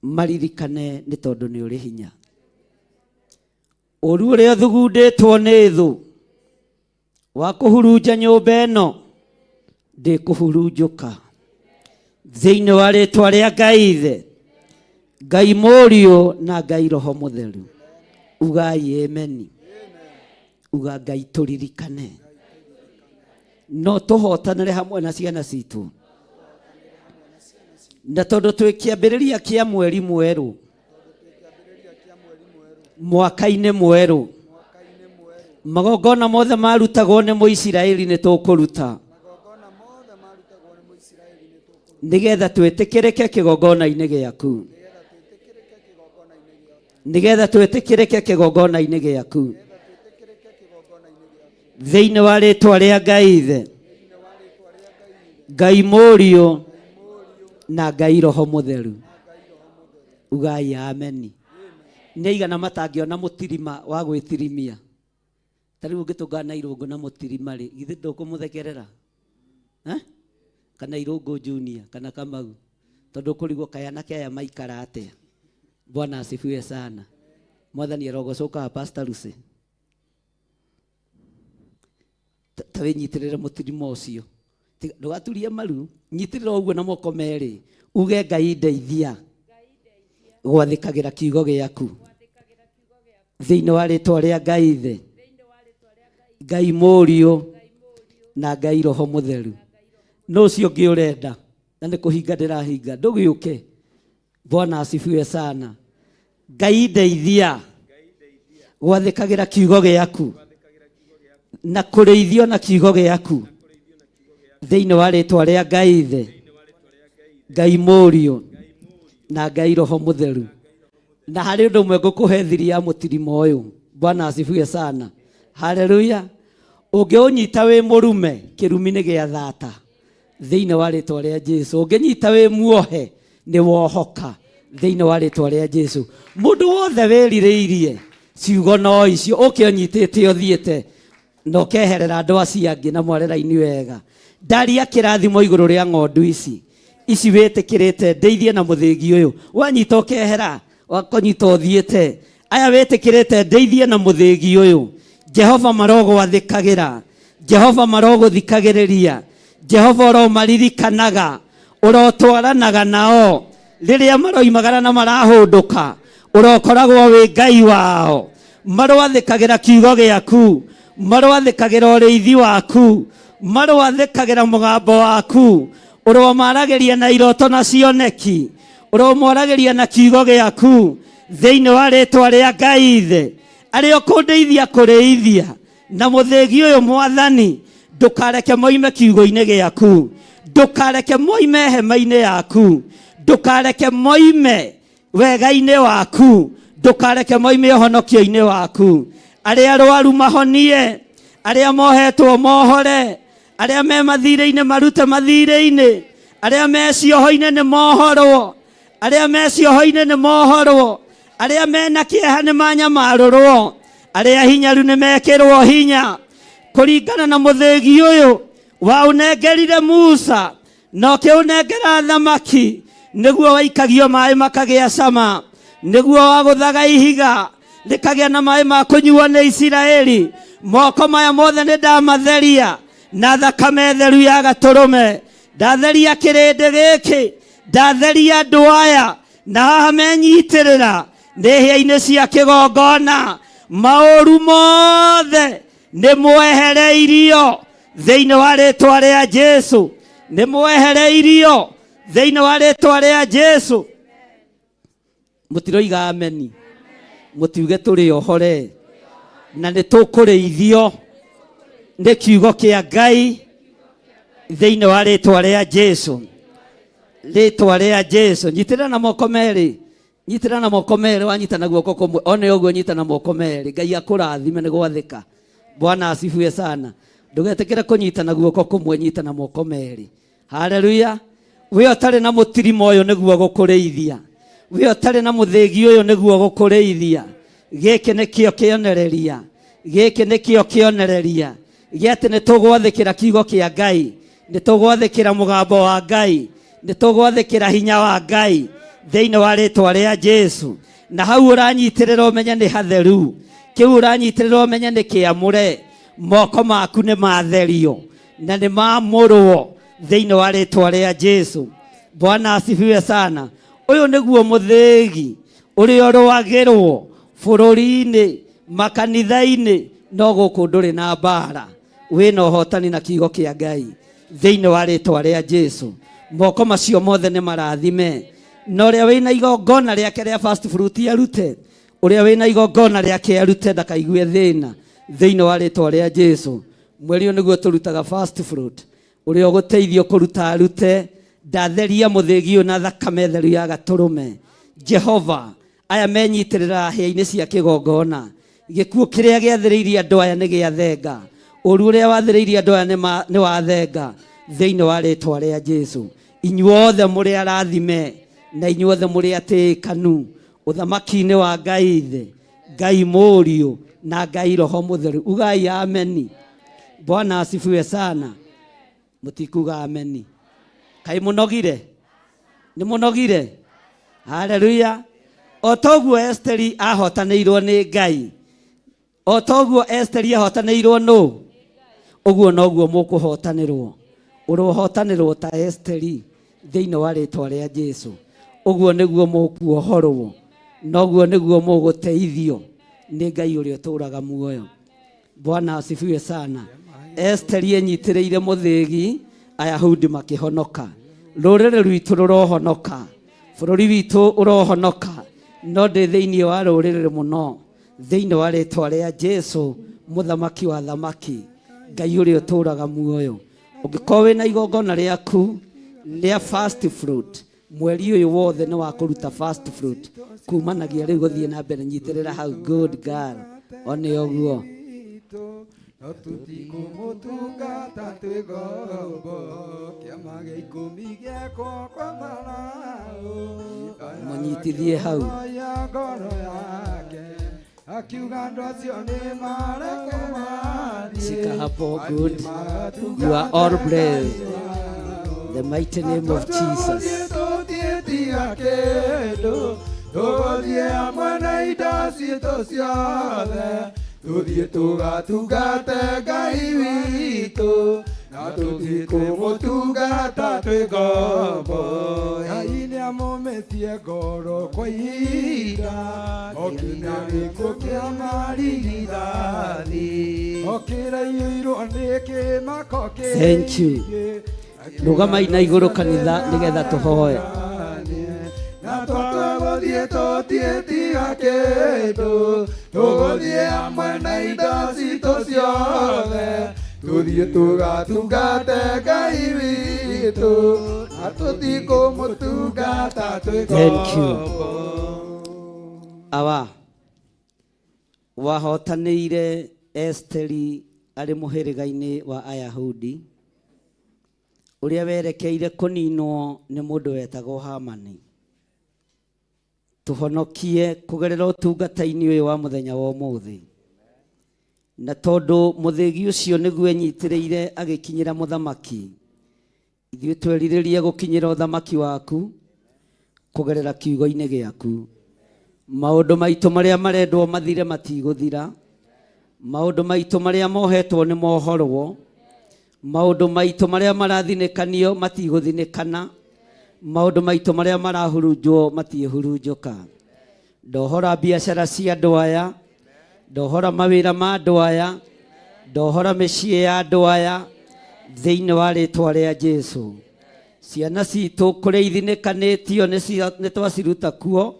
Maririkane nĩ tondũ nĩ ũrĩ hinya. Ũru ũrĩa ũthugundĩtwo nĩ thũ wa kũhurunja nyũmba ĩno ndĩkũhurunjũka. Thĩinĩ wa rĩtwa rĩa Ngai Ithe, Ngai Mũriũ na Ngai Roho Mũtheru. Ugai ameni. Uga Ngai tũririkane. No tũhotanĩre hamwe na ciana citũ. Na tondũ twĩ kĩambĩrĩria kĩa mweri mwerũ, mwaka-inĩ mwerũ, magongona mothe marutagwo nĩ Mũisiraeli nĩ tũkũruta, nigetha twĩtĩkĩrĩke kĩgongona-inĩ gĩaku, nigetha twĩtĩkĩrĩke kĩgongona-inĩ gĩaku, thĩinĩ wa rĩtwa rĩa Ngai Ithe, Ngai Mũriũ na Ngai Roho Mũtheru. Ugai ameni. Nĩ aigana matangĩona mũtirima wa gwĩtirimia? Ta rĩu ũngĩtũngana Irũngũ na mũtirima rĩ, githĩ ndũkũmũthekerera? Kana Irũngũ Junior kana Kamau, tondũ kũrigwo kayana kaya maikara atĩa. Bwana asifiwe sana. Mwathani arogocũka Pastor Lucy. Ta wĩnyitĩrĩre mũtirima ũcio, ndũgaturie maru, nyitĩrĩra ũguo na moko merĩ, uge Ngai ndeithia gwathĩkagĩra kiugo gĩaku, thĩinĩ wa rĩtwa rĩa Ngai Ithe, Ngai Mũriũ na Ngai Roho Mũtheru. No ũcio ũngĩ ũrenda na nĩ kũhinga ndĩrahinga, ndũgĩũke. Bwana asifiwe sana. Ngai ndeithia gwathĩkagĩra kiugo gĩaku na kũrĩithio na kiugo gĩaku, thĩinĩ wa rĩtwa rĩa Ngai Ithe, Ngai Mũriũ na Ngai Roho Mũtheru. Na harĩ ũndũ ũmwe ngũkũhe thiri ya mũtirima ũyũ. Bwana asifiwe sana. Haleluya. Ũngĩũnyita wĩ mũrume, kĩrumi-inĩ gĩa thata, thĩinĩ wa rĩtwa rĩa Jesũ. Ũngĩnyita wĩ muohe, nĩ wohoka, thĩinĩ wa rĩtwa rĩa Jesũ. Mũndũ wothe wĩrirĩirie ciugo no icio, ũkĩonyitĩte ũthiĩte no keherera andũ acio angĩ na mwarera-inĩ wega. Ndaria kĩrathimo igũrũ rĩa ng'ondu ici wĩtĩkĩrĩte ndeithie na mũthĩgi ũyũ. Wanyita ũkehera, wakonyita ũthiĩte. Aya wĩtĩkĩrĩte ndeithie na mũthĩgi ũyũ. Jehova marogwathĩkagĩra, Jehova marogũthikagĩrĩria, Jehova ũromaririkanaga, ũrotwaranaga nao rĩrĩa maroimagara na marahũndũka, ũrokoragwo wĩ Ngai wao. Marwathĩkagĩra kiugo gĩaku, marwathĩkagĩra ũrĩithi waku, marwathĩkagĩra mũgambo waku, ũromaragĩria na iroto na cioneki, ũromoragĩria na kiugo gĩaku thĩinĩ wa rĩtwa rĩa Ngai Ithe arĩ ũkũndeithia kũrĩithia na mũthĩgi ũyũ Mwathani. Ndũkareke moime kiugo-inĩ gĩaku, ndũkareke moime hema-inĩ yaku, ndũkareke moime wega-inĩ waku, ndũkareke moime ũhonokio-inĩ waku. Arĩa arwaru mahonie, arĩa mohetwo mohore, arĩa me mathirĩ-inĩ marute mathirĩ-inĩ, arĩa me cioho-inĩ nĩ mohorwo, arĩa me cioho-inĩ nĩ mohorwo, arĩa mena kĩeha nĩ manyamarũrwo, arĩa hinyaru nĩ mekĩrwo hinya kũringana na mũthĩgi ũyũ waũnengerire Musa na ũkĩũnengera thamaki, nĩguo waikagio maĩ makagĩa cama, nĩguo wagũthaga ihiga rĩkagĩa na maĩ ma kũnyuo nĩ Isiraeli. Moko maya mothe nĩ ndamatheria na thakame theru ya gatũrũme. Ndatheria kĩrĩndĩ gĩkĩ, ndatheria andũ aya na haha menyitĩrĩra nĩ hĩa-inĩ cia kĩgongona. Maũru mothe nĩ mwehereirio thĩinĩ wa rĩtwa rĩa Jesu, nĩ mwehereirio thĩinĩ wa rĩtwa rĩa Jesu. Mũtiroiga ameni, mũtiuge tũrĩ ohore na nĩ tũkũrĩithio nĩ kiugo kĩa Ngai thĩinĩ wa rĩtwa rĩa Jesu, rĩtwa rĩa Jesu. Nyitĩrĩra na moko merĩ, nyitĩrĩra na moko merĩ, wanyita na guoko kũmwe, one ũguo nyita na moko merĩ. Ngai akũrathime nĩ gwathĩka. Bwana asifiwe sana. Ndũgetĩkĩre kũnyita na guoko kũmwe, nyita na moko merĩ. Haleluya. We ũtarĩ na mũtirima ũyũ nĩguo gũkũrĩithia, we ũtarĩ na mũthĩgi ũyũ nĩguo gũkũrĩithia. Gĩkĩ nĩkĩo kĩonereria, gĩkĩ nĩkĩo kĩonereria gĩa atĩ nĩ tũgwathĩkĩra kiugo kĩa Ngai, nĩ tũgwathĩkĩra mũgambo wa Ngai, nĩ tũgwathĩkĩra hinya wa Ngai thĩinĩ wa rĩtwa rĩa Jesu. Na hau ũranyitĩrĩra ũmenye nĩ hatheru, kĩu ũranyitĩrĩra ũmenye nĩ kĩamũre. Moko maku nĩ matherio na nĩ mamũrwo thĩinĩ wa rĩtwa rĩa Jesu. Bwana asifiwe sana. Ũyũ nĩguo mũthĩgi ũrĩa ũrũagĩrwo bũrũri-inĩ, makanitha-inĩ, no gũkũ ndũrĩ na mbara, wĩna ũhotani na kiugo kĩa Ngai thĩinĩ wa rĩtwa rĩa Jesu. Moko macio mothe nĩ marathime. Na ũrĩa wĩna igongona rĩake rĩa first fruit arute, ũrĩa wĩna igongona rĩake arute, ndakaigue thĩna thĩinĩ wa rĩtwa rĩa Jesu. Mweri ũyũ nĩguo tũrutaga first fruit, ũrĩa ũgũteithio kũruta arute. Ndatheria mũthĩgi ũyũ na thakame theru ya gatũrũme. Jehova, aya menyitĩrĩra hĩa-inĩ cia kĩgongona, gĩkuũ kĩrĩa gĩathĩrĩirie andũ aya nĩ gĩathenga, ũru ũrĩa wathĩrĩirie andũ aya nĩ wathenga thĩinĩ wa rĩtwa rĩa Jesu. Inyuothe mũrĩ arathime na inyuothe mũrĩ atĩkanu ũthamaki-inĩ wa Ngai Ithe, Ngai Mũriũ na Ngai Roho Mũtheru. Ugai ameni. Bwana asifiwe sana. Mũtikuga ameni. Kai mũnogire? Nĩ mũnogire? Haleluya. O toguo Esteri ahotanĩirwo nĩ Ngai, o toguo Esteri ahotanĩirwo nũ? Ũguo noguo mũkũhotanĩrwo. Ũrohotanĩrwo ta Esteri thĩinĩ wa rĩtwa rĩa Jesu. Ũguo nĩguo mũkuohorwo, noguo nĩguo mũgũteithio nĩ Ngai ũrĩa ũtũũraga muoyo. Bwana asifiwe sana. Esteri enyitĩrĩire mũthĩgi, Ayahudi makĩhonoka. Rũrĩrĩ rwitũ rũrohonoka, bũrũri witũ ũrohonoka, no ndĩ thĩinĩ wa rũrĩrĩ mũno thĩinĩ wa rĩtwa rĩa Jesu, mũthamaki wa thamaki, Ngai ũrĩa ũtũũraga muoyo. Ũngĩkorwo wĩna igongona rĩaku rĩa first fruit, mweri ũyũ wothe nĩ wa kũruta first fruit, kumanagia rĩu gũthiĩ na mbere. Nyitĩrĩra hau. Good girl. One ũguo. No tutikũmũtungata twĩ ngombo, kĩama gĩa ikũmi gĩakwo kwa Marau, mũnyitithie hau. ya ngoro yake Shika hapo, good. You are all blessed. The mighty name of Jesus. Thank you. Rugama ina iguru kanitha nigetha tuhoe. Thank you. Awa wahotanĩire Esteri arĩ mũhĩrĩga-inĩ wa Ayahudi ũrĩa werekeire kũninwo nĩ mũndũ wetagwo Hamani. Tuhonokie kũgerera ũtungata-inĩ ũyũ wa mũthenya wa ũmũthĩ. Na tondũ mũthĩgi ũcio nĩguo enyitĩrĩire agĩkinyĩra mũthamaki, ithuĩ twerirĩrie gũkinyĩra ũthamaki waku kũgerera kiugo-inĩ gĩaku. Maũndũ maitũ marĩa marendwo mathire matigũthira. Maũndũ maitũ marĩa mohetwo nĩ mohorwo. Maũndũ maitũ marĩa marathinĩkanio matigũthinĩkana. Maũndũ maitũ marĩa marahurunjwo matihurunjũka. Ndohora biacara cia andũ aya, ndohora mawĩra ma andũ aya, ndohora mĩciĩ ya andũ aya thĩinĩ wa rĩĩtwa rĩa Jesũ. Ciana citũ kũrĩa ithinĩkanĩtio nĩ twaciruta kuo.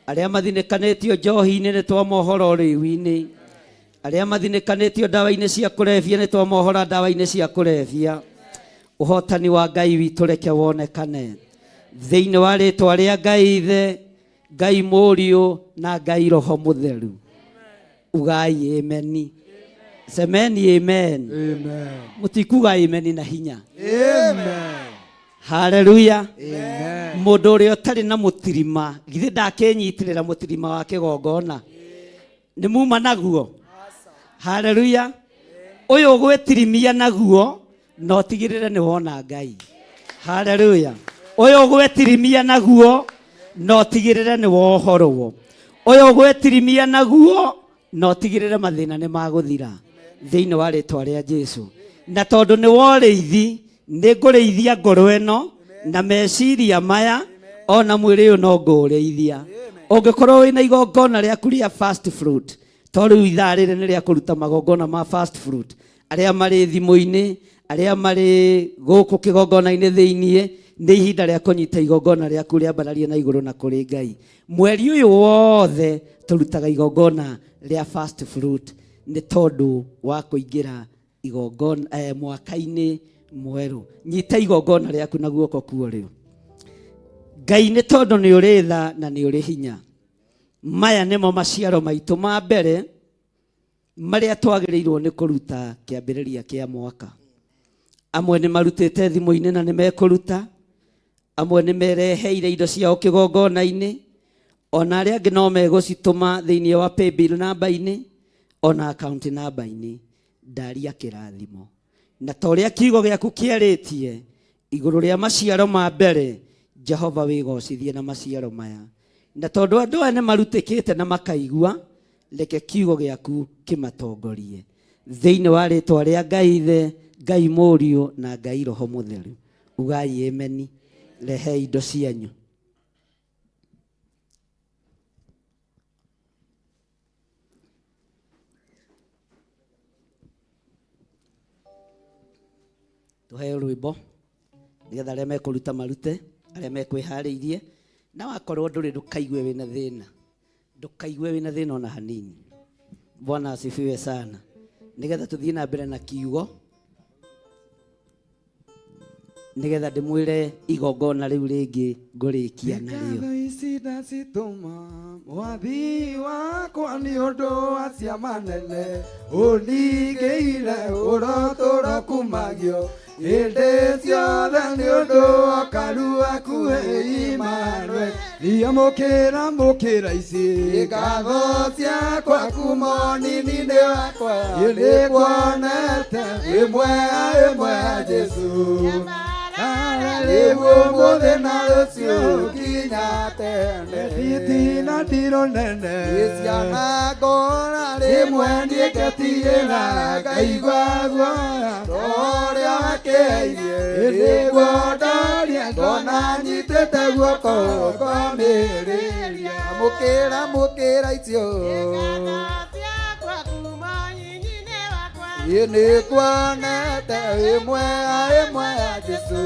Arĩa mathinĩkanĩtio njohi-inĩ nĩ twamohora ũrĩu-inĩ. Arĩa mathinĩkanĩtio ndawa-inĩ cia kũrebia nĩ twamohora ndawa-inĩ cia kũrebia. Ũhotani wa Ngai witũ reke wonekane thĩinĩ wa rĩĩtwa rĩa Ngai Ithe, Ngai Mũriũ na Ngai Roho Mũtheru. Ugai ameni. Semeni amen. Amen. Mutikuga amen na hinya. Amen. Hallelujah. Amen. Mũndũ ũrĩa ũtarĩ na mũtirima githĩ ndakenyitirĩra mũtirima wa kĩgongona nĩ muma naguo. Hallelujah. Ũyũ ũgwĩtirimia naguo no tigĩrĩre nĩ wona Ngai. Hallelujah. Ũyũ ũgwĩtirimia naguo no tigĩrĩre nĩ wohorwo. Ũyũ ũgwĩtirimia naguo no tigĩrĩre mathĩna nĩ magũthira thĩinĩ wa rĩĩtwa rĩa Jesũ. Na tondũ nĩ worĩithi nĩ ngũrĩithia ngoro ĩno na meciria maya ona mwĩrĩ ũyũ no ngũrĩithia. Ũngĩkorwo wĩna igongona rĩaku rĩa fast fruit, to rĩu ithaa rĩrĩ nĩ rĩa kũruta magongona ma fast fruit, arĩa marĩ thimũ-inĩ, arĩa marĩ gũkũ kĩgongona-inĩ thĩiniĩ, nĩ ihinda rĩa kũnyita igongona rĩaku rĩambararie na igũrũ na kũrĩ Ngai. Mweri ũyũ wothe tũrutaga igongona rĩa fast fruit nĩ tondũ wa kũingĩra igongona mwaka-inĩ mwerũ. Nyita igongona rĩaku na guoko kuo. Ngai nĩ tondũ nĩ ũrĩ tha na nĩ ũrĩ hinya. Maya nĩmo maciaro maitũ ma mbere marĩa twagĩrĩirwo nĩ kũruta kĩambĩrĩria kĩa mwaka. Amwe nĩ marutĩte thimũ-inĩ na nĩ mekũruta. Amwe nĩ mereheire indo ciao kĩgongona-inĩ. Ona arĩa angĩ no megũcitũma thĩinĩ wa paybill namba-inĩ ona account namba-inĩ. Ndaria kĩrathimo. Na ta ũrĩa kiugo gĩaku kĩarĩtie igũrũ rĩa maciaro ma mbere, Jehova wĩgocithie na maciaro maya. Na tondũ andũ aya nĩ marutĩkĩte na makaigua, reke kiugo gĩaku kĩmatongorie thĩinĩ wa rĩĩtwa rĩa Ngai Ithe, Ngai Mũriũ na Ngai Roho Mũtheru. Ugai ameni. Rehe indo cianyu. Tuheo rwĩmbo nĩgetha arĩa mekũruta marute, arĩa mekwĩharĩirie. Na wakorwo ndũrĩ ndũkaigue wĩna thĩna, ndũkaigue wĩna thĩna ona hanini. Bwana asifiwe sana. Nĩgetha tũthiĩ na mbere na kiugo, nĩgetha ndĩmwĩre igongona rĩu rĩngĩ ngũrĩkia narĩo. Ici ndacitũma mwathi wakwa nĩ ũndũ wa ciama nene ũningĩire ũrotũra kumagio hĩndĩ ciothe nĩ ũndũ wa karu waku Emmanuel. Niamukira mukira ici Ngatho ciakwa kuma nini-inĩ wakwa nĩkuonete wĩ mwega Jesu rĩu ũmũthĩ na rũciũ nginya tene Thitina ndiro nene ciana ngona rĩmwe niĩ ngetigĩra ngaigua guoya ũrĩa wakĩheirie nĩguo ndoria ndona nyitĩte guoko ngomĩrĩria mukĩra icio nĩkuonete wĩ mwega Jesu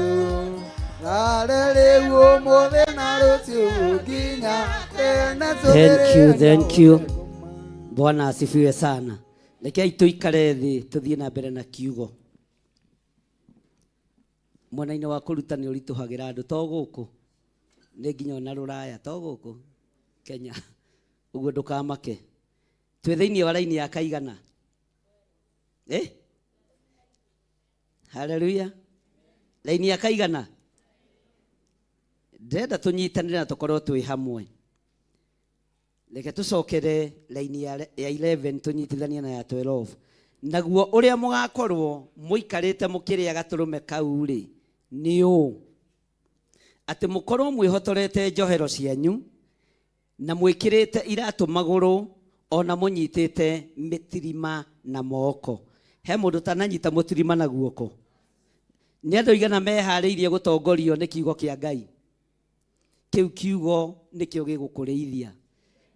rarĩ rĩu ũmũthĩ na rũciũ nginya tene. Thank you. Bwana asifiwe sana. Rekei tuikare thĩ tuthiĩ na mbere na kiugo. Mwena-inĩ wa kũruta nĩ ũritũhagĩra andũ to gũkũ nĩ nginya ona rũraya to gũkũ Kenya ũguo ndũkamake. Twĩ thĩinĩ wa raini ya kaigana haleluya. Raini ya kaigana ndĩrenda tũnyitanĩre na tũkorwo twĩ hamwe. Reke tũcokere raini ya 11 tũnyitithanie na ya 12. Naguo ũrĩa mũgakorwo mũikarĩte mũkĩrĩa gatũrũme kau rĩ nĩ ũũ atĩ mũkorwo mwĩhotorete njohero cianyu na mwĩkĩrĩte iratũ magũrũ ona mũnyitĩte mĩtirima na moko. He mũndũ tananyita mũtirima na guoko? Nĩ andũ igana meharĩirie gũtongorio nĩ kiugo kĩa Ngai? Kĩu kiugo nĩkĩo gĩgũkũrĩithia,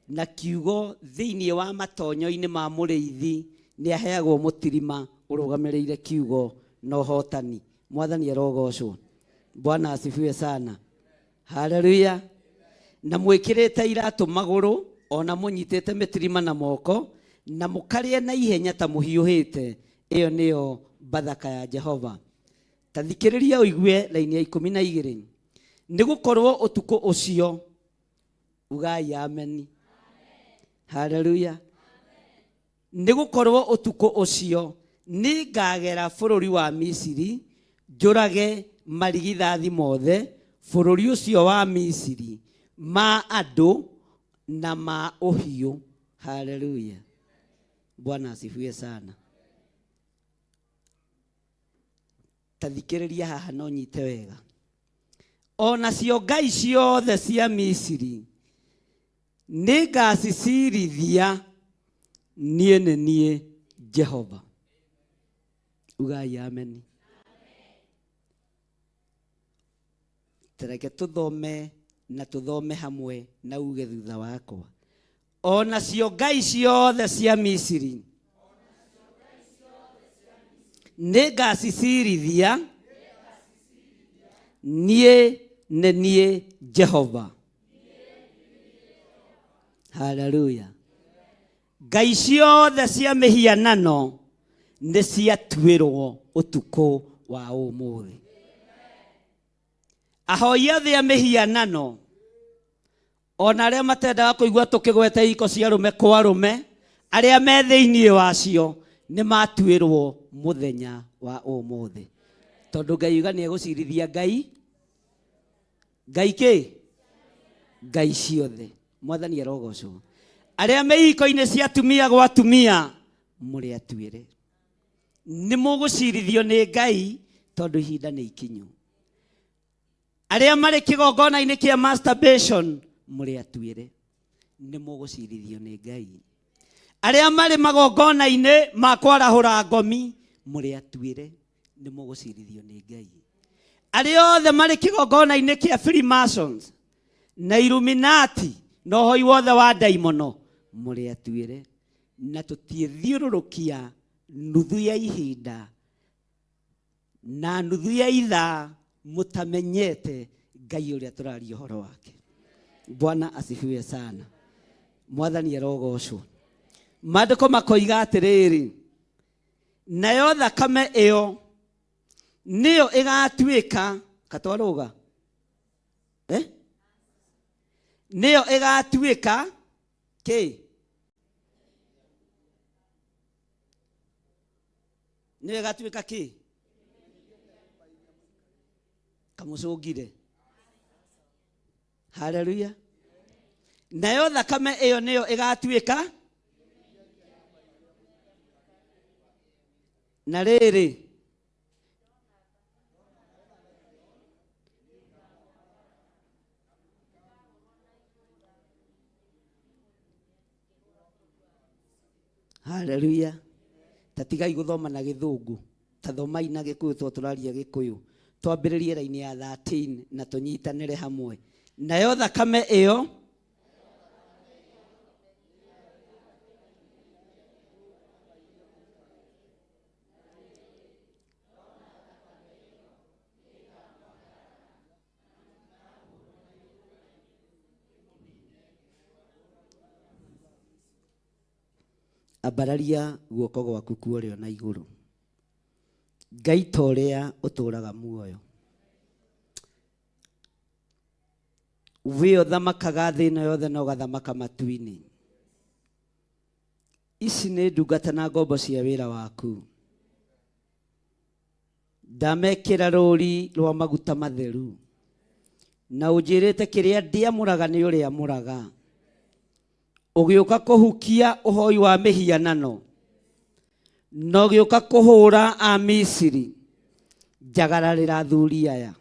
na kiugo thĩinĩ wa matonyo-inĩ ma mũrĩithi nĩ aheagwo mũtirima ũrũgamĩrĩire kiugo na ũhotani. Mwathani arogocwo. Bwana asifiwe sana. Haleluya. Na mwĩkĩrĩte iratũ magũrũ ona mũnyitĩte mĩtirima na moko na mũkarĩe na ihenya ta mũhiũhĩte. Ĩyo nĩyo bathaka ya Jehova. Ta thikĩrĩria ũigue raini ya 12. Nĩgũkorwo ũtukũ ũcio ugai ameni. Haleluya. Nĩgũkorwo ũtukũ ũcio nĩ ngagera bũrũri wa Misiri njũrage marigithathi mothe bũrũri ũcio wa Misiri ma andũ na ma ũhiũ. Haleluya. Bwana asifiwe sana. Ta thikĩrĩria haha no nyite wega. Ona cio ngai ciothe cia Misiri nĩ ngacicirithia niĩ nĩ niĩ Jehova. Ugai ameni. Tereke tũthome na tũthome hamwe na uge thutha wakwa. Ona cio ngai ciothe cia Misiri nĩ ngacicirithia niĩ nĩ niĩ Jehova. Haleluya. Ngai ciothe cia mĩhianano nĩ ciatuĩrwo ũtukũ wa ũmũthĩ. Ahoi othe a mĩhianano ona arĩa matendaga kũigua tũkĩgweta iko cia rũme kwa rũme arĩa me thĩinĩ wacio nĩ matuĩrwo mũthenya wa ũmũthĩ. Tondũ Ngai uga nĩ egũcirithia Ngai kĩ? Ngai ciothe. Mwathani arogocwo. Arĩa me iko-inĩ cia atumia gwa atumia mũrĩ atuĩre. Nĩ mũgũcirithio nĩ Ngai tondũ ihinda nĩ ikinyu. Arĩa marĩ kĩgongona-inĩ kĩa masturbation mũrĩ atuĩre. Nĩ mũgũcirithio nĩ Ngai. Arĩa marĩ magongona-inĩ ma kwarahũra ngomi mũrĩ atuĩre. Nĩ mũgũcirithio nĩ Ngai. Arĩa othe marĩ kĩgongona-inĩ kĩa Freemasons na Illuminati na ũhoi wothe wa ndaimono mũrĩ atuĩre. Na tũtiĩthiũrũrũkia nuthu ya ihinda na nuthu ya ithaa mũtamenyete Ngai ũrĩa tũraria ũhoro wake. Bwana asifiwe sana. Mwathani arogocwo. Maandĩko makoiga atĩrĩrĩ, nayo thakame ĩyo nĩyo ĩgatuĩka katwarũga nĩyo ĩgatuĩka kĩ? Nĩyo ĩgatuĩka kĩ? Kamũcũngire. Haleluya. nayo thakame ĩyo nĩyo ĩgatuĩka na rĩrĩ haleluya. Tatigai guthoma na gĩthũngũ, ta thomai na gĩkũyũ to tũraria gĩkũyũ. Twambĩrĩrie raini ya 13 na tũnyitanĩre hamwe. Nayo thakame ĩyo ambararia guoko gwaku kuorĩo na igũrũ. Ngai ta ũrĩa ũtũũraga muoyo, we ũthamakaga thĩ ĩno yothe na ũgathamaka matu-inĩ. Ici nĩ ndungata na ngombo cia wĩra waku. Ndamekĩra rũũri rwa maguta matheru na ũnjĩrĩte kĩrĩa ndiamũraga nĩ ũrĩa mũraga. Ũgĩũka kũhukia ũhoi wa mĩhianano na ũgĩũka kũhũra a Misiri. Njagararĩra athuri aya,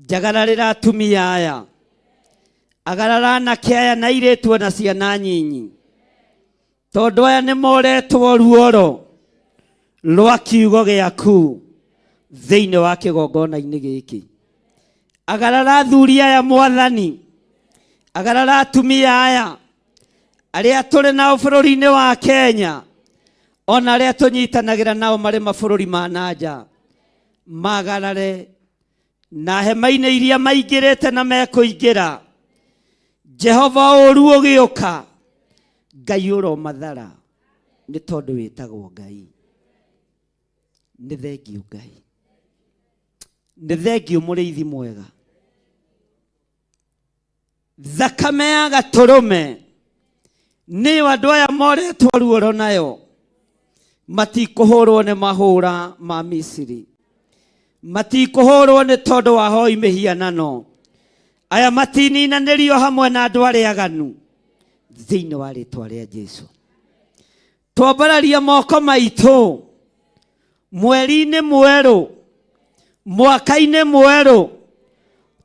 njagararĩra atumia aya, agarara anake aya na airĩtu na ciana nyinyi, tondũ aya nĩ moretwo ruoro rwa kiugo gĩaku thĩinĩ wa kĩgongona-inĩ gĩkĩ. Agarara athuri aya Mwathani, agarara atumia aya arĩa tũrĩ nao bũrũri-inĩ wa Kenya, ona arĩa tũnyitanagĩra nao marĩ mabũrũri ma nanja. Magarare na hema-inĩ iria maingĩrĩte na mekũingĩra. Jehova ũru ũgĩũka, Ngai ũromathara nĩ tondũ wĩtagwo Ngai. Nĩ thengiũ Ngai, nĩ thengiũ mũrĩithi mwega. Thakame ya gatũrũme nĩyo andũ aya moretwo ruoro nayo. Matikũhũrwo nĩ mahũra ma Misiri, matikũhũrwo nĩ tondũ wa hoi mĩhianano. Aya matininanĩrio hamwe na andũ arĩa aganu thĩinĩ wa rĩĩtwa rĩa Jesũ. Twambararia moko maitũ mweri-inĩ mwerũ, mwaka-inĩ mwerũ,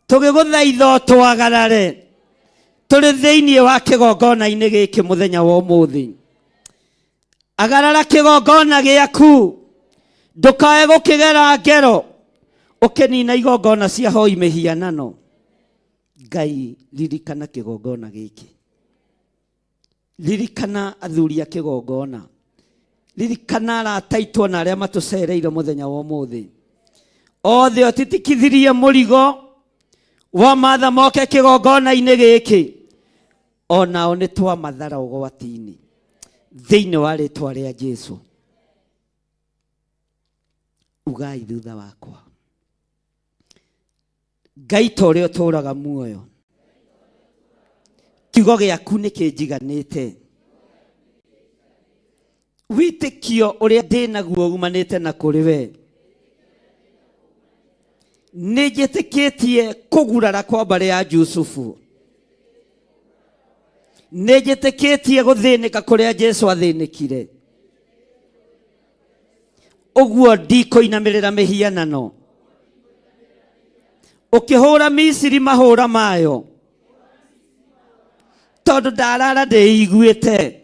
tũgĩgũthaitha twagarare tũrĩ thĩinĩ wa kĩgongona-inĩ gĩkĩ mũthenya wa ũmũthĩ. Agarara kĩgongona gĩaku, ndũkae gũkĩgera ngero ũkĩnina igongona cia hoi mĩhianano. Ngai, ririkana kĩgongona gĩkĩ, ririkana athuri a kĩgongona, ririkana arata aitũ na arĩa matũcereire mũthenya wa ũmũthĩ. Othe ũtitikithirie mũrigo wa matha moke kĩgongona-inĩ gĩkĩ, onao nĩ twamathara ũgwati-inĩ thĩinĩ wa rĩĩtwa rĩa Jesũ. Ugai thutha wakwa. Ngai ta ũrĩa ũtũũraga muoyo, kiugo gĩaku nĩ kĩnjiganĩte. Wĩtĩkio ũrĩa ndĩ naguo umanĩte na kũrĩ we. Nĩ njĩtĩkĩtie kũgurara kwa mbarĩ ya Jusufu, nĩ njĩtĩkĩtie gũthĩnĩka kũrĩa Jesũ athĩnĩkire. Ũguo ndikũinamĩrĩra mĩhianano. Ũkĩhũra Misiri mahũra mayo, tondũ ndarara ndĩiguĩte,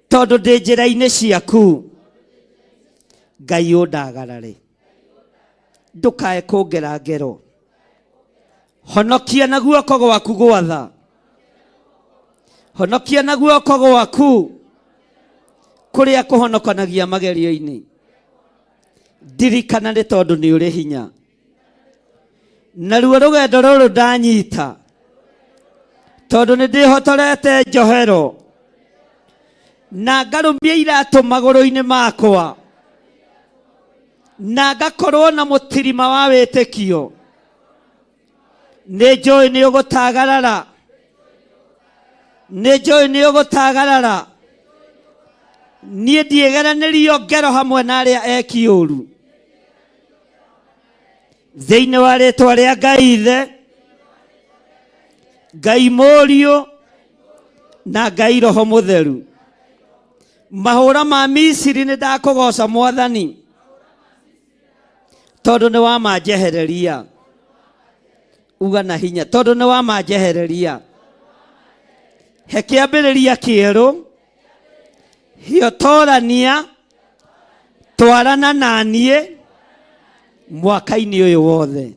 tondũ ndĩ njĩra-inĩ ciaku. Ngai ũndagarare, ndũkae kũngera ngero. Honokia na guoko gwaku gwatha, honokia na guoko gwaku kũrĩa kũhonokanagia magerio-inĩ. Ndirikana nĩ tondũ nĩ ũrĩ hinya. Naruo rũgendo rũrũ ndanyita, tondũ nĩ ndĩhotorete njohero na ngarũmia iratũ magũrũ-inĩ makwa na ngakorwo na mũtirima wa wĩtĩkio. Nĩ njũĩ nĩ ũgũtagarara, nĩ njũĩ nĩ ũgũtagarara. Niĩ ndiĩgeranĩrio ngero hamwe na arĩa eki ũũru. Thĩinĩ wa rĩĩtwa rĩa Ngai Ithe, Ngai Mũriũ na Ngai Roho Mũtheru. Mahũra ma Misiri nĩ ndakũgoca Mwathani tondũ nĩ wa manjehereria. Uga na hinya tondũ nĩ wa manjehereria. He kĩambĩrĩria kĩerũ hĩotorania twarana na niĩ mwaka-inĩ ũyũ wothe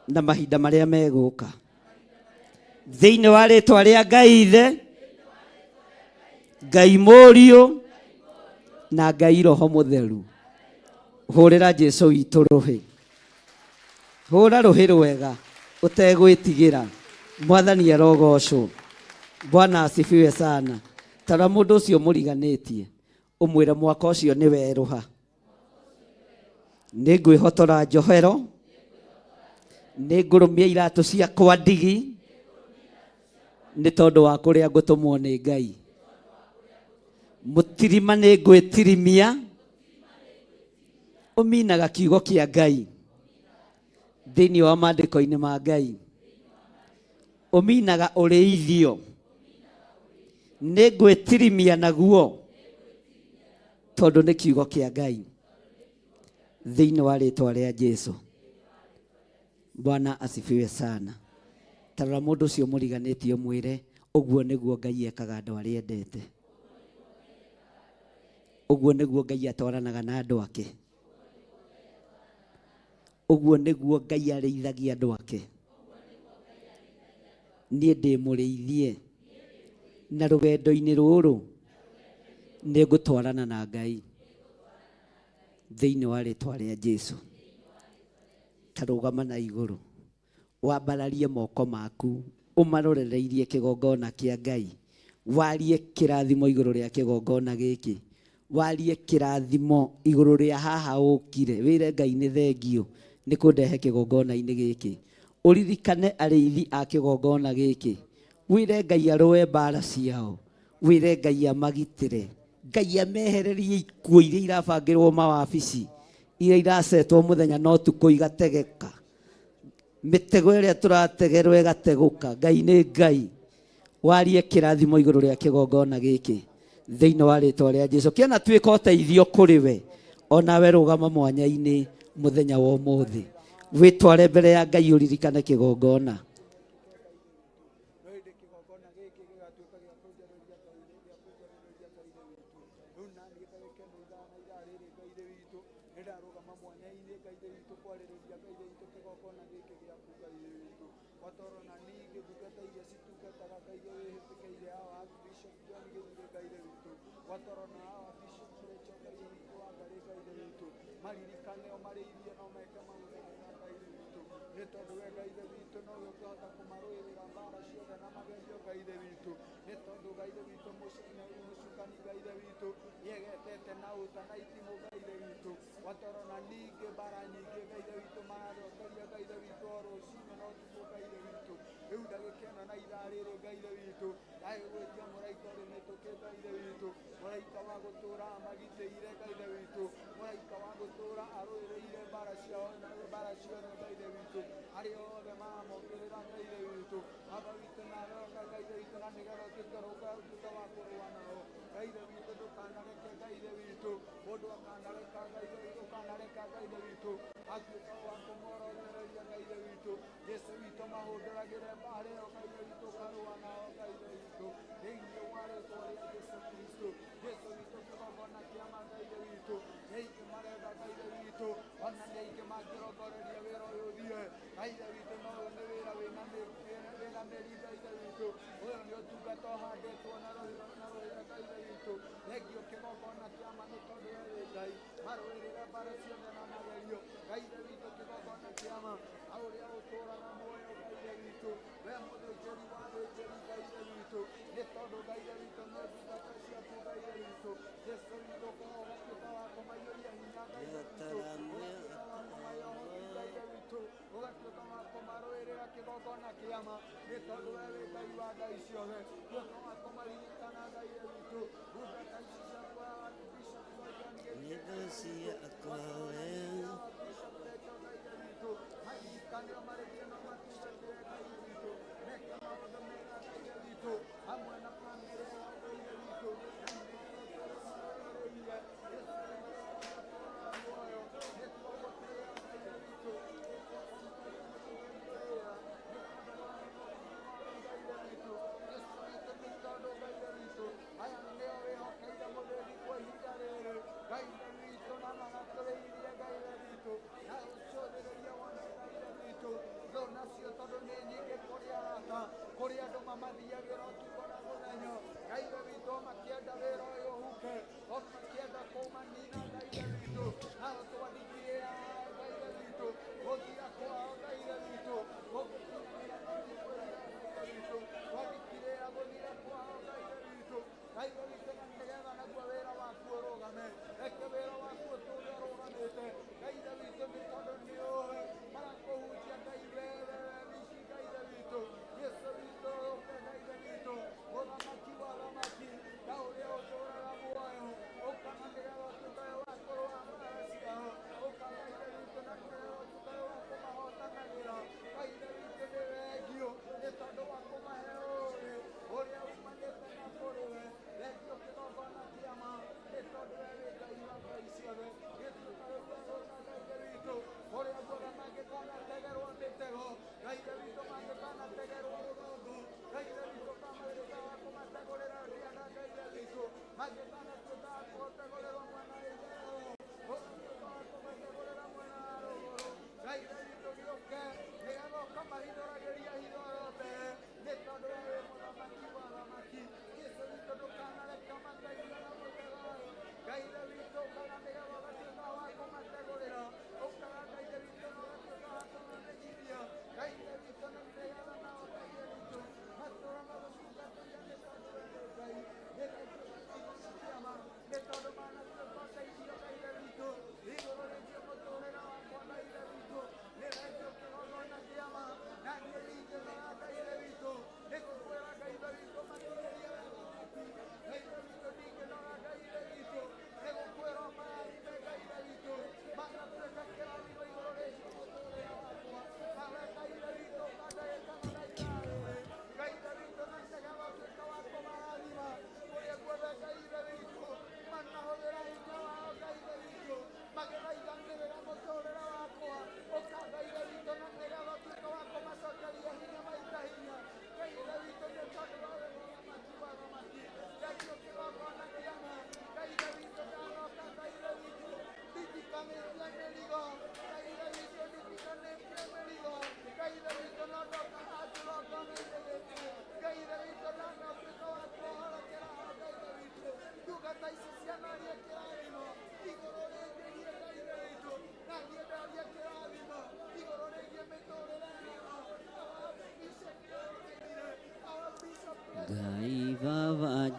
na mahinda marĩa megũka thĩinĩ wa rĩtwa rĩa Ngai Ithe, Ngai Mũriũ na Ngai Roho Mũtheru. Hũrĩra Jesũ witũ rũhĩ. Hũra rũhĩ rwega ũtegwĩtigĩra. Mwathani arogocwo. Bwana asifiwe sana. Tara mũndũ ũcio mũriganĩtie ũmwĩre mwaka ũcio nĩ werũha. Nĩ ngwĩhotora njohero. Nĩ ngũrũmia iratũ ciakwa ndigi nĩ tondũ wa kũrĩa ngũtũmwo nĩ Ngai. Mũtirima nĩ ngwĩtirimia ũminaga kiugo kĩa Ngai thĩinĩ wa maandĩko-inĩ ma Ngai. Ũminaga ũrĩithio. Nĩ ngwĩtirimia naguo tondũ nĩ kiugo kĩa Ngai thĩinĩ wa rĩtwa rĩa Jesũ. Bwana asifiwe sana. Tarora mũndũ ũcio mũriganĩtie ũmwĩre ũguo nĩguo Ngai ekaga andũ arĩa endete. Ũguo nĩguo Ngai atwaranaga na andũ ake. Ũguo nĩguo Ngai arĩithagia andũ ake. Niĩ ndĩ mũrĩithie na rũgendo-inĩ rũrũ nĩ ngũtwarana na Ngai thĩinĩ wa rĩtwa rĩa Jesũ. Tarũgama na igũrũ wambararie moko maku ũmarorereirie kĩgongona kĩa Ngai. Warie kĩrathimo igũrũ rĩa kĩgongona gĩkĩ. Warie kĩrathimo igũrũ rĩa haha ũkire. Wĩre Ngai nĩ thengio nĩ kũndehe kĩgongona-inĩ gĩkĩ. Ũririkane arĩithi a kĩgongona gĩkĩ. Wĩre Ngai arũe mbara ciao. Wĩre Ngai amagitĩre. Ngai amehererie ikuũ iria irabangĩrwo mawabici iria iracetwo mũthenya no tukũ igategeka. Mĩtego ĩrĩa tũrategerwo ĩgategũka. Ngai nĩ Ngai. Warie kĩrathimo igũrũ rĩa kĩgongona gĩkĩ thĩinĩ wa rĩtwa rĩa Jesũ. Kĩana tuĩka ũteithio kũrĩ we. Onawe rũgama mwanya-inĩ mũthenya wa ũmũthĩ. Wĩtware mbere ya Ngai ũririkane kĩgongona.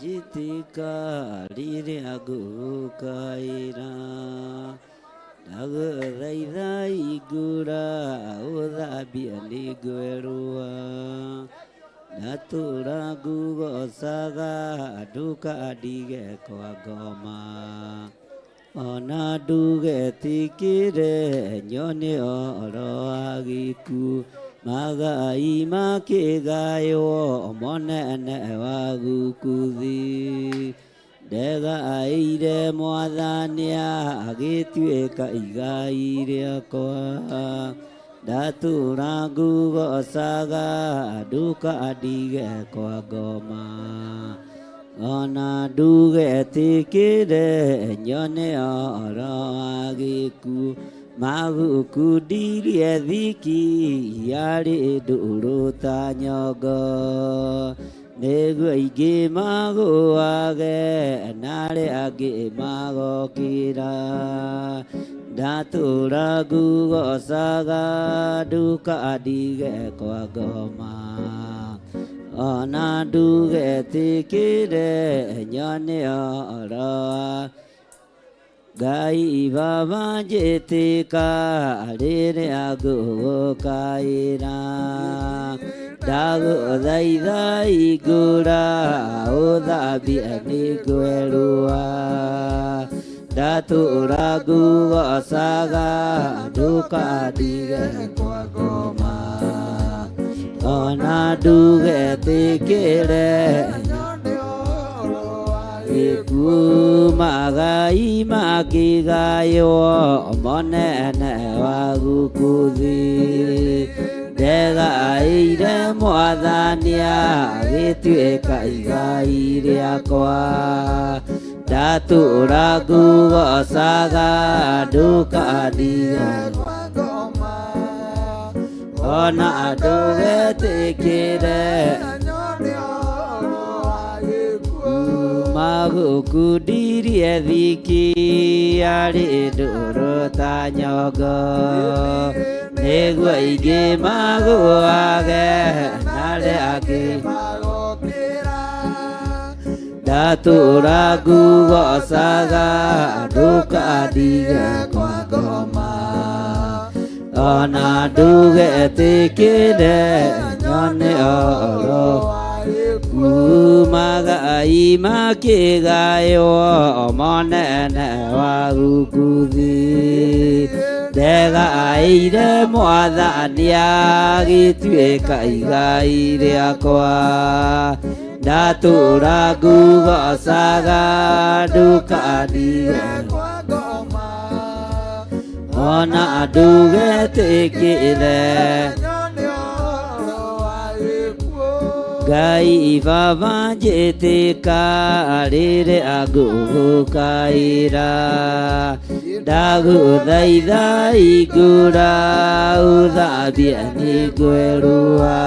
jitika rĩrĩa ngũkaĩra ndagũthaitha hingũra ũthambie nĩ ngwerũa ndatũra ngugocaga ndũkandige kwa ngoma ona ndugetĩkĩre nyone ũhoro wa gĩkuũ magai makĩgaywo monene wa gũkũ thĩ ndegaĩire Mwathani agĩtuĩka igai rĩakwa ndatũra ngugocaga ndũkandige kwa ngoma ona ndugetĩkĩre nyone ũhoro wa gĩkuũ magukundirie thiki yarĩ ndũrũ ta nyongo nĩguo aingĩ magũage na arĩa angĩ magokĩra ndatũra ngugocaga ndũkandige kwa ngoma ona ndugetĩkĩre nyone ũhoro wa Ngai Baba njĩtĩka rĩrĩa ngũgũkaĩra ndagũthaitha hingũra ũthambie nĩ ngwerũa ndatũra ngugocaga ndũkandige kwa ngoma ona ndugetĩkĩre magai makĩgaywo monene wa gũkũ thĩ ndegaĩire Mwathani agĩtuĩka igai rĩakwa ndatũra ngugocaga ndũkandige ona ndũgetĩkĩre magukundirie thiki yarĩ ndũrũ ta nyongo nĩguo aingĩ magũage na arĩa angĩ ndatũra ngugocaga ndũkandige kwa ngoma ona ndũgetĩkĩre nyone ũhoro magai makĩgaywo monene wa gũkũ thĩ ndegaĩire Mwathani agĩtuĩka igai rĩakwa ndatũra ngugocaga ndũkandige ona ndũgetĩkĩre Ngai Baba njĩtĩka rĩrĩa ngũgũkaĩra ndagũthaitha hingũra ũthambie nĩ ngwerũa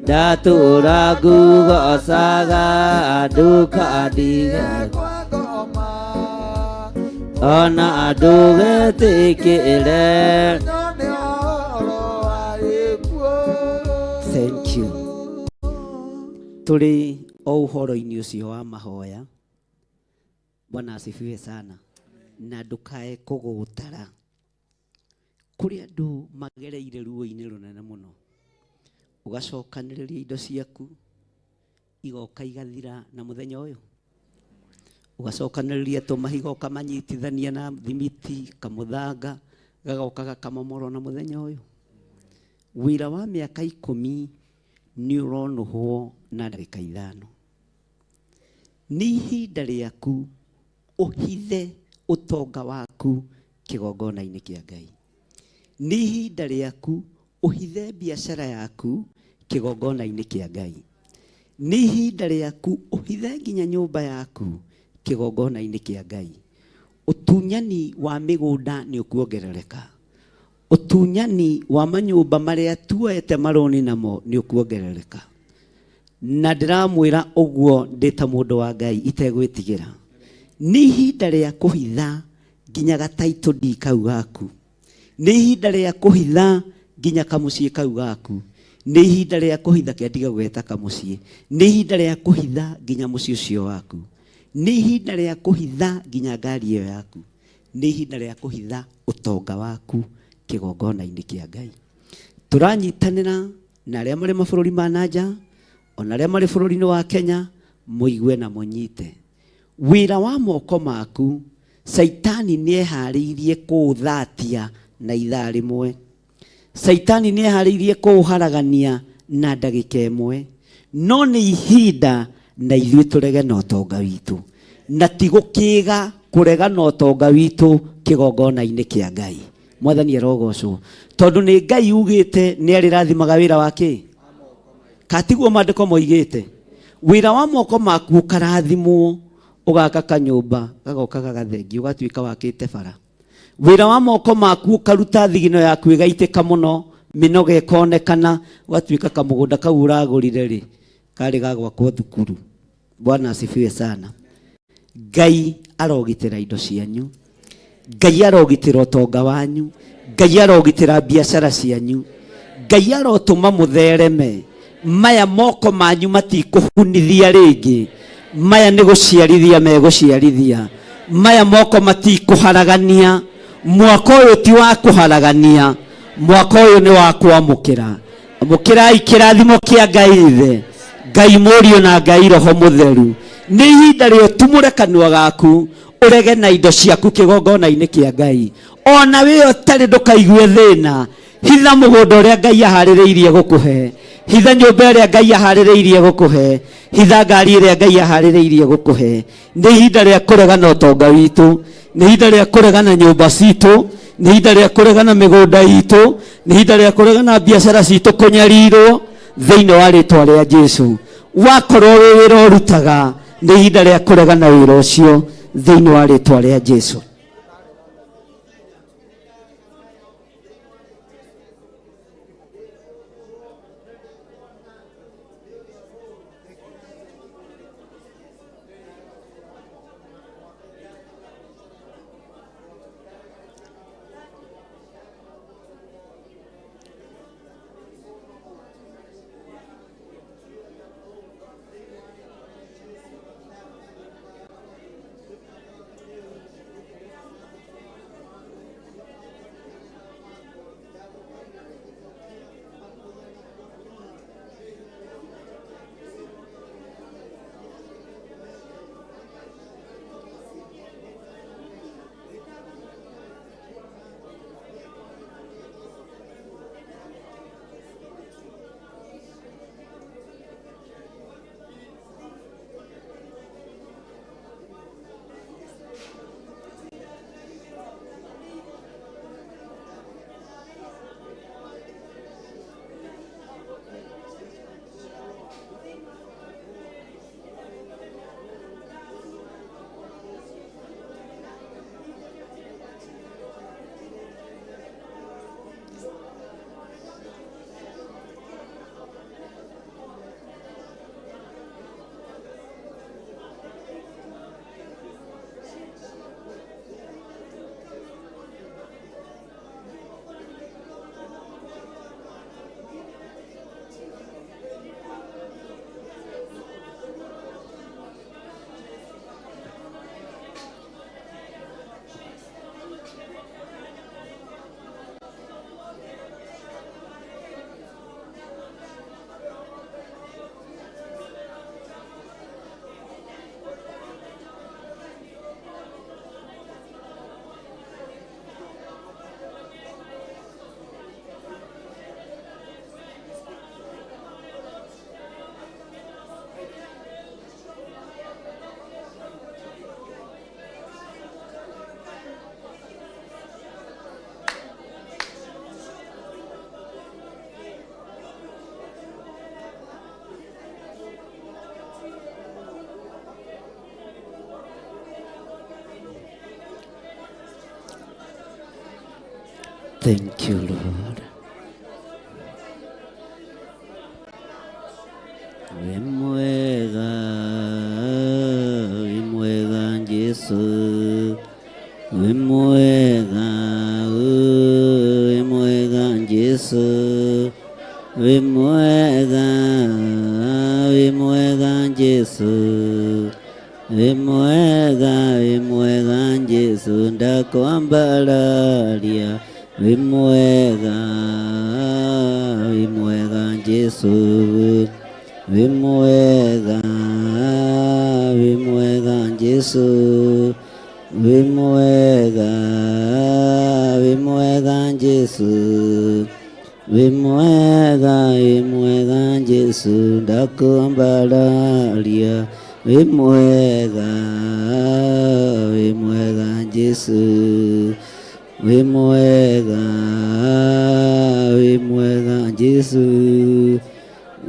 ndatũra ngugocaga ndũkandige ona ndũgetĩkĩre. Thank you. Tuli o uhoro-inĩ ũcio wa mahoya. Bwana asifiwe sana. Na ndukae kũgũtara kũrĩ andũ magereire ruo-inĩ rũnene mũno, ũgacokanĩrĩria indo ciaku igoka igathira na mũthenya ũyũ, ũgacokanĩrĩria tũmahiga ũkamanyitithania na thimiti kamũthanga gagoka gakamomoro na mũthenya ũyũ. Wĩra wa mĩaka 10 nĩ ũronũhwo na ndagĩka 5. Nĩ ihinda rĩaku ũhithe ũtonga waku kĩgongona-inĩ kĩa Ngai. Nĩ ihinda rĩaku ũhithe biacara yaku kĩgongona-inĩ kĩa Ngai. Nĩ ihinda rĩaku ũhithe nginya nyũmba yaku kĩgongona-inĩ kĩa Ngai. Ũtunyani wa mĩgũnda nĩ ũkuongerereka. Ũtunyani wa manyũmba marĩa tuoete maroni namo nĩ ũkuongerereka. Na ndĩramwĩra ũguo ndĩ ta mũndũ wa Ngai itegwĩtigĩra. Nĩ ihinda rĩa kũhitha nginya gataitũ ndi kau gaku. Nĩ ihinda rĩa kũhitha nginya kamũciĩ kau gaku. nĩ ihinda rĩa kũhitha kĩandiga gweta kamuciĩ, nĩ ihinda rĩa kũhitha nginya mũciĩ ũcio waku, nĩ ihinda rĩa kũhitha nginya ngari ĩyo yaku, nĩ ihinda rĩa kũhitha ũtonga waku kĩgongona-inĩ kĩa Ngai. Tũranyitanĩra na arĩa marĩ mabũrũri ma nanja, ona arĩa marĩ bũrũri-inĩ wa Kenya, mũigue na mũnyite. Wĩra wa moko maku, Saitani nĩeharĩirie kũũthatia na ithaa rĩmwe. Saitani nĩeharĩirie kũũharagania na ndagĩka ĩmwe. No nĩ ihinda na ithuĩ tũrege na ũtonga witũ, na ti gũkĩga kũrega na ũtonga witũ kĩgongona-inĩ kĩa Ngai. Mwathani arogocwo, tondũ nĩ Ngai ugĩte nĩ arĩrathimaga wĩra wake. Katiguo maandĩko moigĩte wĩra wa moko maku ũkarathimwo, ũgaka kanyũmba gagoka gagathengi, ũgatuĩka wakĩte bara. Wĩra wa moko maku ũkaruta thigino yaku ĩgaitĩka mũno, mĩnoga ĩkonekana, ũgatuĩka kamũgũnda kau ũragũrire rĩ karĩ gagwakwo thukuru. Bwana asifiwe sana. Ngai arogitĩra indo cianyu, Ngai arogitĩra ũtonga wanyu, Ngai arogitĩra biacara cianyu, Ngai arotũma mũthereme. Maya moko manyu matikũhunithia rĩngĩ, maya nĩ gũciarithia megũciarithia, maya moko matikũharagania. Mwaka ũyũ ti wa kũharagania, mwaka ũyũ nĩ wa kwamũkĩra. Amũkĩrai kĩrathimo kĩa Ngai Ithe, Ngai Mũriũ na Ngai Roho Mũtheru. Nĩ ihinda rĩa ũtumũre kanua gaku, ũrege na indo ciaku kĩgongona-inĩ kĩa Ngai. Ona wĩ ũtarĩ ndũkaigue thĩna, hitha mũgũnda ũrĩa Ngai aharĩrĩirie gũkũhe, hitha nyũmba ĩrĩa Ngai aharĩrĩirie gũkũhe, hitha ngari ĩrĩa Ngai aharĩrĩirie gũkũhe. Nĩ ihinda rĩa kũrega na ũtonga witũ, nĩ ihinda rĩa kũrega na nyũmba citũ, nĩ ihinda rĩa kũrega na mĩgũnda itũ, nĩ ihinda rĩa kũrega na biacara citũ kũnyarirwo thĩinĩ wa rĩtwa rĩa Jesũ. Wakorwo wĩ wĩra ũrutaga, nĩ ihinda rĩa kũrega na wĩra ũcio thĩinĩ wa rĩtwa rĩa Jesũ. Thank you, Lord. Wĩ mwega Jesũ, wĩ mwega Jesũ, wĩ mwega, wĩ mwega Jesu, wĩ mwega, wĩ mwega Jesu, ndakwambararia, wĩ mwega, wĩ mwega Jesu, wĩ mwega, wĩ mwega Jesu, wĩ mwega, wĩ mwega Jesu, wĩ mwega, wĩ mwega Jesu, ndakwambararia, wĩ mwega, wĩ mwega Jesu, wĩ mwega, wĩ mwega Jesu,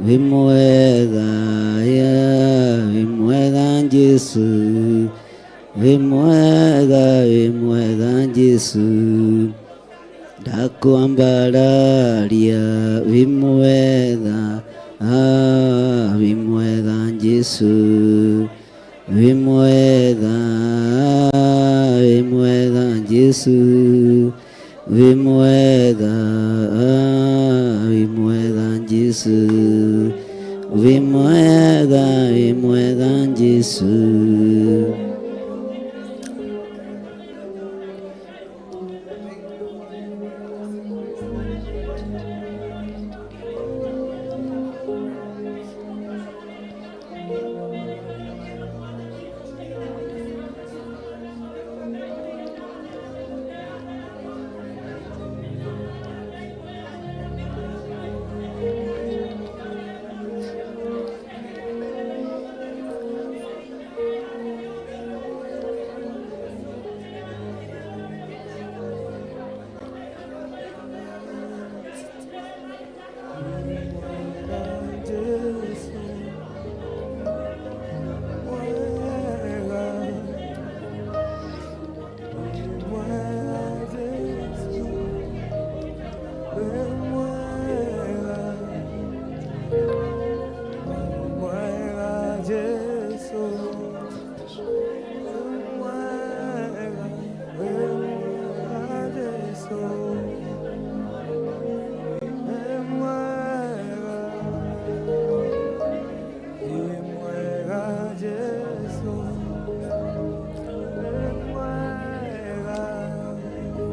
wĩ mwega, wĩ mwega Jesu, wĩ mwega, wĩ mwega Jesu, ndakwambararia, wĩ mwega, wĩ mwega Jesu, wĩ mwega, wĩ mwega Jesu, wĩ mwega, wĩ mwega Jesu, wĩ mwega, wĩ mwega Jesu.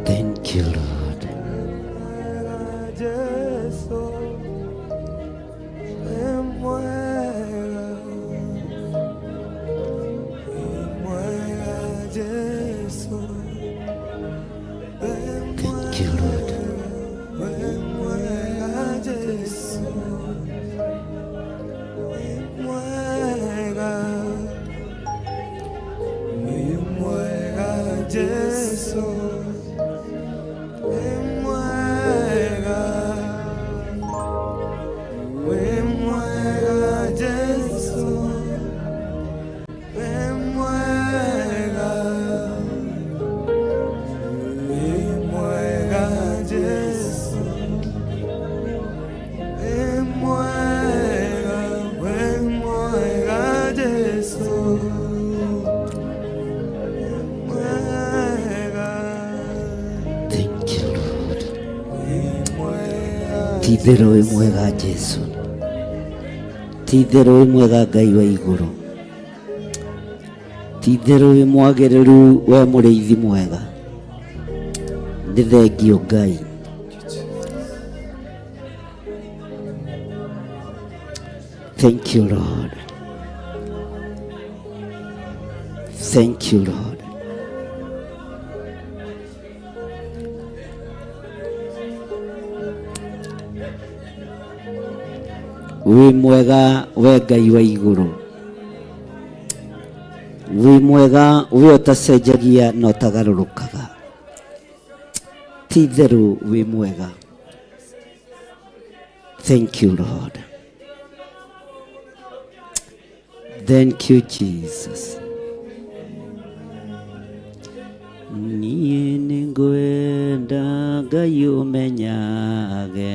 Thank you, Lord. Thank you, Lord. Ti-itherũ wĩ mwega Jesu, ti-itherũ wĩ mwega Ngai wa igũrũ, ti-itherũ wĩ mwagĩrĩru, we mũrĩithi mwega. Nĩ thengio Ngai. Thank you, Lord. Thank you, Lord. Wĩ mwega we Ngai wa igũrũ, wĩ mwega we ũtacenjagia na ũtagarũrũkaga, ti-itherũ wĩ mwega. Thank you, Lord. Thank you, Jesus. Niĩ nĩngwenda Ngai ũmenyage,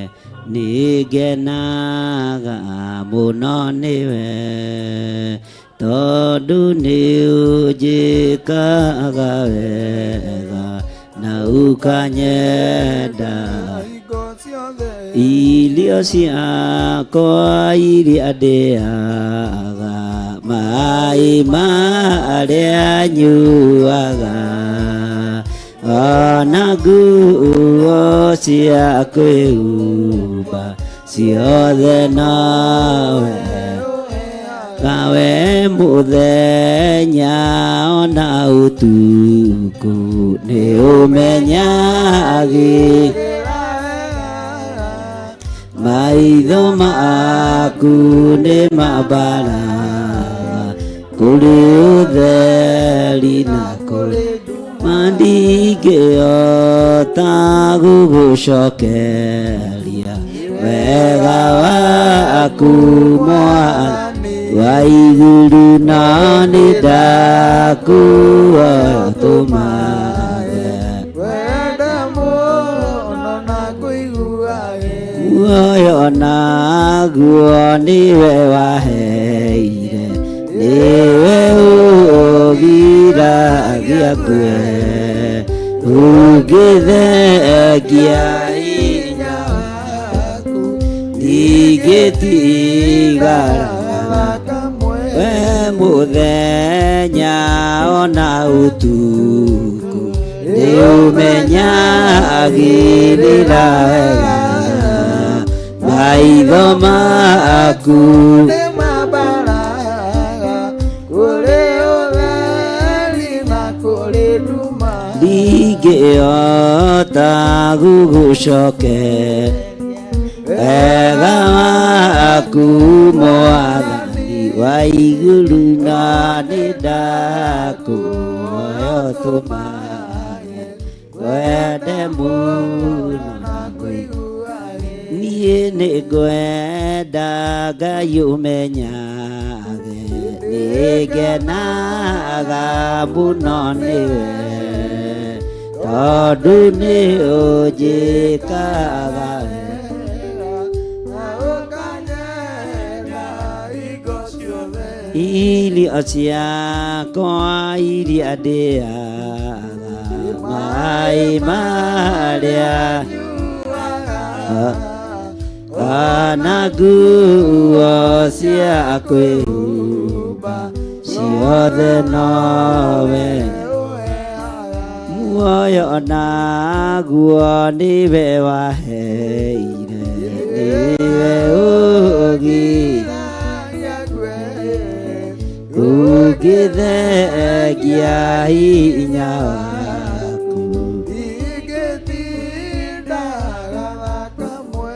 nĩngenaga mũno nĩwe, tondũ nĩũnjĩkaga wega na ũkanyenda irio ciakwa iria ndĩaga, maĩ marĩa nyuaga, ona nguo cia kwĩhumba ciothe nawe, nawe mũthenya ona ũtukũ nĩ ũmenyagĩrĩra, maitho maku nĩ mambaraga kũrĩ ũtheri na kũrĩ mandingĩhota gũgũcokeria wega waku Mwathani wa igũrũ, na nĩ ndakuoya tũmage wenda mũno na kũigua muoyo naguo nĩwe waheire, nĩwe ũgiragia kwe, ũngĩthengia hinya waku ndingĩtigara we mũthenya ona ũtukũ nĩ ũmenyagĩrĩra wega, maitho maku nĩ mambaraga kũrĩ ũtheri na kũrĩ nduma, ndingĩhota gũgũcokeria wega waku Mwathani wa igũrũ, na nĩ ndakuoya tũmage wende mũno na kũigua, niĩ nĩ ngwenda Ngai ũmenyage, nĩ ngenaga mũno nĩwe, tondũ nĩ ũnjĩkaga irio ciakwa iria ndĩaga, maĩ marĩa ona nguo cia kwĩhumba ciothe nowe, muoyo naguo nĩwe waheire, nĩwe ũgiragia kwe, ũngĩthengia hinya waku ndingĩtindaga kamwe.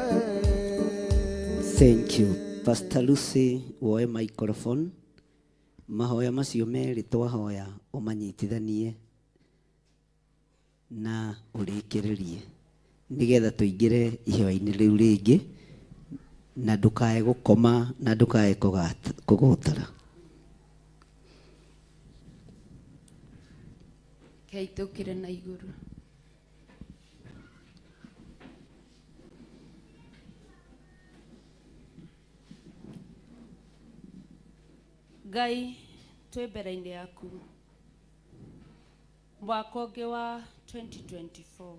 Thank you. Pastor Lucy woe microphone, mahoya macio merĩ twahoya ũmanyitithanie na ũrĩkĩrĩrie nĩgetha tũingĩre ihoya-inĩ rĩu rĩngĩ, na ndũkae gũkoma na ndũkae kũgũtara. Ngai tũkĩre na igũrũ. Ngai twĩ mbere-inĩ yaku mwaka ũngĩ wa 2024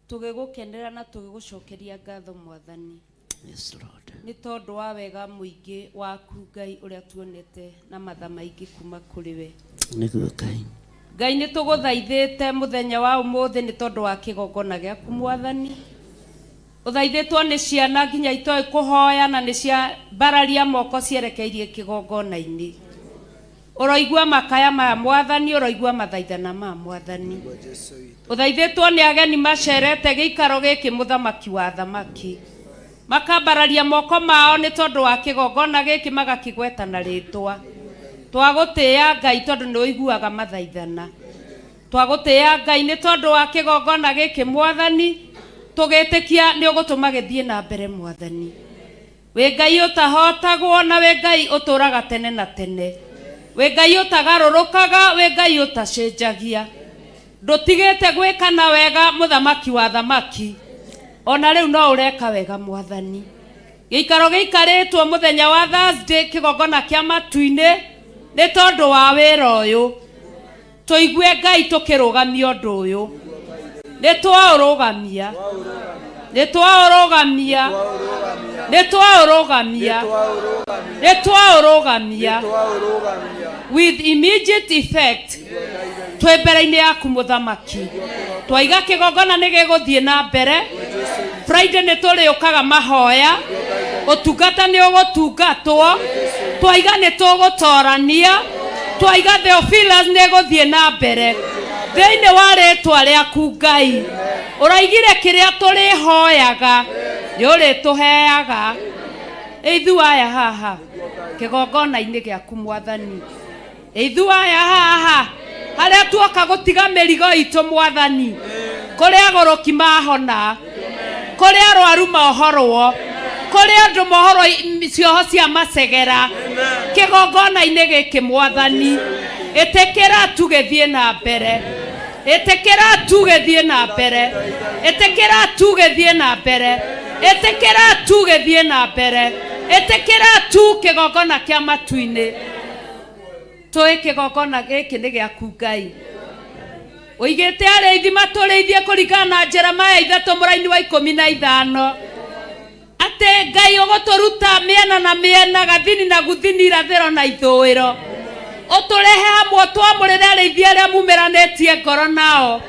tũgĩgũkenera na tũgĩgũcokeria ngatho Mwathani. Yes, Lord. Nĩ tondũ wa wega mũingĩ waku Ngai ũrĩa tuonete na matha maingĩ kuma kũrĩ we. Nĩguo Ngai. Ngai nĩ tũgũthaithĩte mũthenya wa ũmũthĩ nĩ tondũ wa kĩgongona gĩaku Mwathani. Ũthaithĩtwo nĩ ciana nginya itoĩ kũhoya na nĩ cia mbararia moko cierekeirie kĩgongona-inĩ. Ũroigua makaya ma Mwathani, ũroigua mathaithana ma Mwathani. Ũthaithĩtwo nĩ ageni macerete gĩikaro gĩkĩ mũthamaki wa thamaki, makambararia moko mao nĩ tondũ wa kĩgongona gĩkĩ magakĩgweta na rĩtwa. Twagũtĩĩa Ngai tondũ nĩ ũiguaga mathaithana. Twagũtĩĩa Ngai nĩ tondũ wa kĩgongona gĩkĩ Mwathani, tũgĩtĩkia nĩ ũgũtũma gĩthiĩ na mbere Mwathani. Wĩ Ngai ũtahotagwo na wĩ Ngai ũtũraga tene na tene. Wĩ Ngai ũtagarũrũkaga, wĩ Ngai ũtacenjagia. Ndũtigĩte gwĩka na wega mũthamaki wa thamaki. Ona rĩu no ũreka wega Mwathani. Gĩikaro gĩikarĩtwo mũthenya wa Thursday kĩgongona kĩa matu-inĩ nĩ tondũ wa wĩra ũyũ. Tũigue Ngai tũkĩrũgamia ũndũ ũyũ. Nĩ twaũrũgamia nitwaorogamia nitwaorogamia nitwaorogamia with immediate effect twembere-inĩ yaku muthamaki twaiga kĩgongona nĩ gĩgũthiĩ na mbere Friday nĩ tũrĩũkaga mahoya ũtungata nĩ ũgũtungatwo twaiga nĩ tũgũtorania twaiga Theophilus nĩ gũthiĩ na mbere thĩinĩ wa rĩtwa rĩaku Ngai ũraigire kĩrĩa tũrĩhoyaga nĩ ũrĩtũheaga ithuaya haha kĩgongona-inĩ gĩaku Mwathani ithuaya haha harĩa tuoka gũtiga mĩrigo itũ Mwathani kũrĩa agũrũki mahona kũrĩa arwaru mohorwo kũrĩa andũ mohorwo cioho cia macegera kĩgongona-inĩ gĩkĩ Mwathani ĩtĩkĩra tũgĩthiĩ na mbere ĩtĩkĩra tũgĩthiĩ na mbere ĩtĩkĩra tũgĩthiĩ na mbere ĩtĩkĩra tũgĩthiĩ na mbere ĩtĩkĩra tu kĩgongona kĩa matu-inĩ tũĩ kĩgongona gĩkĩ nĩ gĩaku Ngai ũigĩte arĩithi matũrĩithie kũringana na Jeremia 3:15 atĩ Ngai ũgũtũruta mĩena na mĩena gathini na guthini irathĩro na ithũĩro ũtũrehe hamwe twamũrĩre arĩithi arĩa mumeranĩtie ngoro nao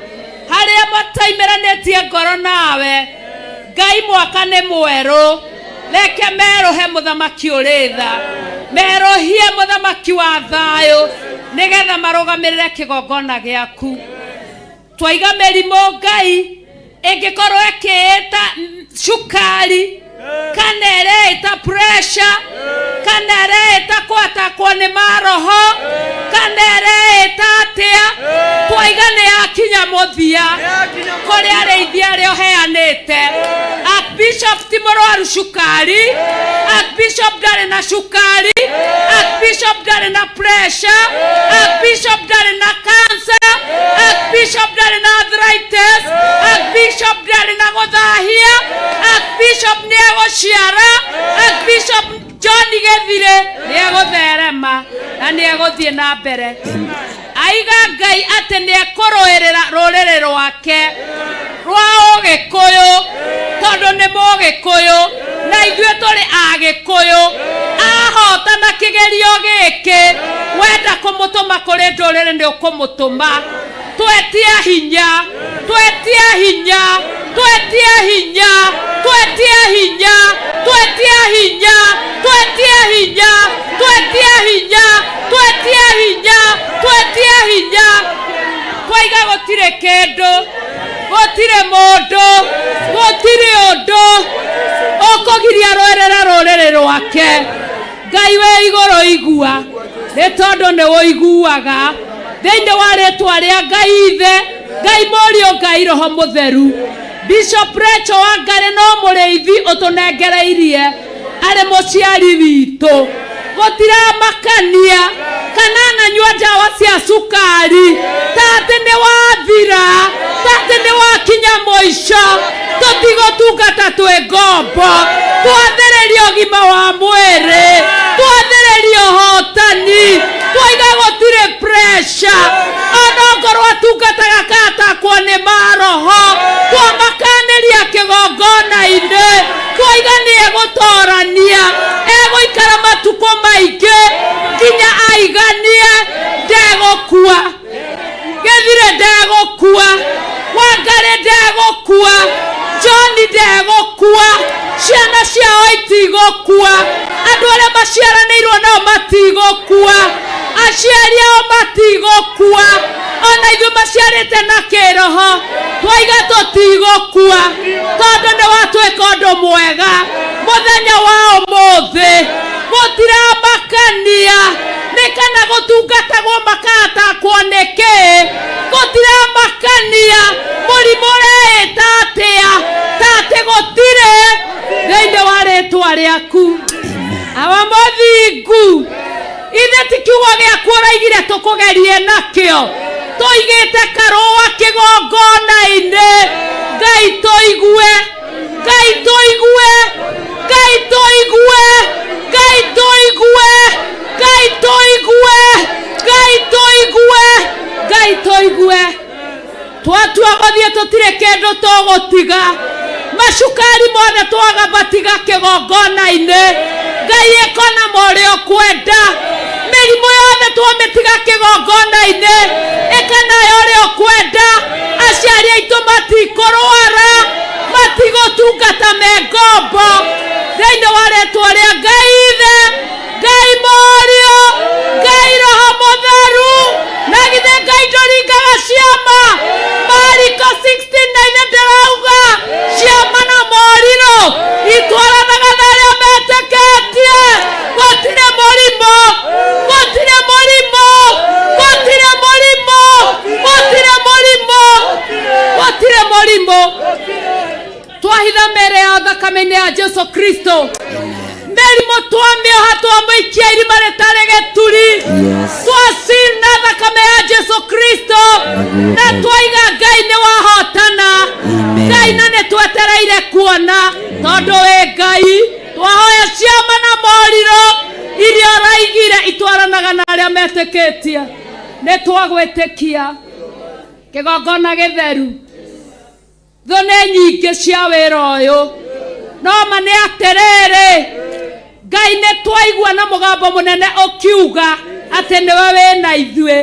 harĩa mataimeranĩtie ngoro nawe Ngai mwaka nĩ mwerũ reke merũhe muthamaki ũrĩ tha merũhie muthamaki wa thayũ nĩgetha marũgamĩrĩre kĩgongona gĩaku twaiga mĩrimũ Ngai ĩngĩkorwo ĩkĩĩta cukari kana ĩreta pressure kana ĩreta kwatakwo nĩ maroho kana ĩreta atĩa twaiga nĩ yakinya mũthia kũrĩ arĩithi arĩa ũheanĩte Archbishop ti mũrwaru cukari Archbishop ndarĩ na cukari Archbishop ndarĩ na pressure Archbishop ndarĩ na cancer Archbishop ndarĩ na arthritis Archbishop ndarĩ na gũthahia Archbishop nĩ egũciara Archbishop John Gĩthire nĩ egũtherema na nĩ egũthiĩ na mbere aiga Ngai atĩ nĩ ekũrũĩrĩra rũrĩrĩ rwake rwa Ũgĩkũyũ tondũ nĩ Mũgĩkũyũ na ithuĩ tũrĩ Agĩkũyũ ahotana kĩgerio gĩkĩ wenda kũmũtũma kũrĩ ndũrĩrĩ nĩ ũkũmũtũma twetia hinya twetia hinya twetia hinya twetia hinya twetia hinya twetia hinya twetia hinya twetia hinya twetia hinya twaiga gũtirĩ kĩndũ gũtirĩ mũndũ gũtirĩ ũndũ ũkũgiria rũrĩrĩ rũrĩrĩ rwake Ngai wĩ igũrũ igua nĩ tondũ nĩ ũiguaga thĩinĩ wa rĩtwa rĩa Ngai Ithe Ngai Mũriũ Ngai Roho Mũtheru Bishop Rachel Wangari no mũrĩithi ũtũnengereirie arĩ mũciari witũ gũtiramakania kana ananyua ndawa cia cukari tatĩ nĩ wathira tatĩ nĩ wakinya mũico tũtigũtungata twĩ ngombo twathĩrĩria ũgima wa mwĩrĩ twathĩrĩria ũhotani twaiga gũtirĩ pressure onokorwo atungataga katakwo nĩ maroho twamakanĩria kĩgongona-inĩ twaiga nĩ egũtorania egũikara matukũ maingĩ nginya aiganie ndegũkua Gĩthire ndegũkua Wangari ndegũkua John ndegũkua ciana ciao itigũkua andũ arĩa maciaranĩirwo nao matigũkua aciari ao matigũkua ona ithuĩ maciarĩte na kĩroho twaiga tũtigũkua tondũ nĩ watwĩka ũndũ mwega mũthenya wa ũmũthĩ gũtiramakania nĩ kana gũtungatagwo makatakwo nĩkĩ gũtiramakania mũrimũ ũreĩta atĩa tatĩ gũtirĩ thĩinĩ wa rĩtwa rĩaku awa mũthingu ithe ti kiugo gĩaku ũraigire tũkũgerie nakĩo tũigĩte karũa kĩgongona-inĩ Ngai tũigue Ngai tũigue Ngai tũigue Ngai tũigue Ngai tũigue Ngai tũigue Ngai tũigue twatua gũthiĩ tũtirĩ kĩndũ tũgũtiga macukari mothe twaga batiga kigongona-inĩ Ngai ekona morio kwenda mĩrimũ yothe twamĩtiga kigongona-inĩ ekana yorio kwenda aciari aitũ matikũrwara matigũtungata mengombo thĩinĩ wa rĩtwa rĩa Ngai Ithe Ngai Mũriũ Ngai Roho Mũtheru na githĩ Ngai ndũringaga ciama Mariko 16:9 ndĩrauga ciama na morirũ itwaranaga na arĩa metĩkĩtie gũtirĩ mũrimũ gũtirĩ mũrimũ gũtirĩ mũrimũ gũtirĩ mũrimũ gũtirĩ mũrimũ twahitha mbere ya thakame-inĩ ya Jesu Kristo mĩrimũ twamĩoha twamĩikia irima rĩtarĩ gĩturi twacina na thakame ya Jesu Kristo na twaiga Ngai nĩ wahotana Ngai na nĩ twetereire kuona tondũ wĩ Ngai twahoya ciama na morirũ iria ũraigire itwaranaga na arĩa metĩkĩtie nĩ twagwĩtĩkia kĩgongona gĩtheru thũ nĩ nyingĩ cia wĩra ũyũ no ma nĩ atĩrĩrĩ Ngai nĩ twaigua na mũgambo mũnene ũkiuga atĩ nĩwe wĩna ithuĩ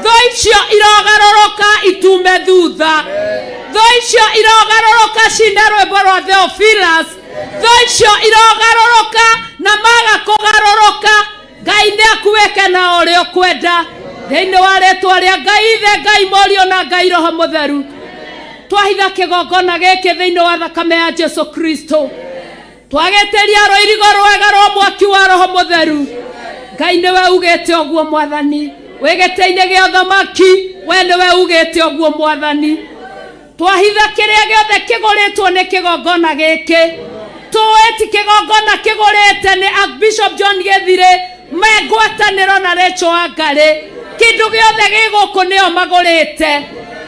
thũ icio irogarũrũka itume thutha thũ icio irogarũrũka cine rwĩmbo rwa Theophilus thũ icio irogarũrũka na maga kũgarũrũka Ngai nĩ akuĩke na ũrĩa ũkwenda thĩinĩ wa rĩtwa rĩa Ngai Ithe Ngai Mũriũ na Ngai Roho Mũtheru twahitha kĩgongona gĩkĩ thĩinĩ wa thakame ya Jesu Kristo twagĩtĩria rũirigo rwega rwa mwaki wa Roho Mũtheru Ngai nĩwe ugĩte ũguo Mwathani wĩgĩtĩ-inĩ gĩa ũthamaki we nĩwe ugĩte ũguo Mwathani twahitha kĩrĩa gĩothe kĩgũrĩtwo nĩ kĩgongona gĩkĩ tũĩ ti kĩgongona kĩgũrĩte nĩ Archbishop John Gĩthirĩ megwatanĩro na Rachel Wangarĩ kĩndũ gĩothe gĩgũkũ nĩo magũrĩte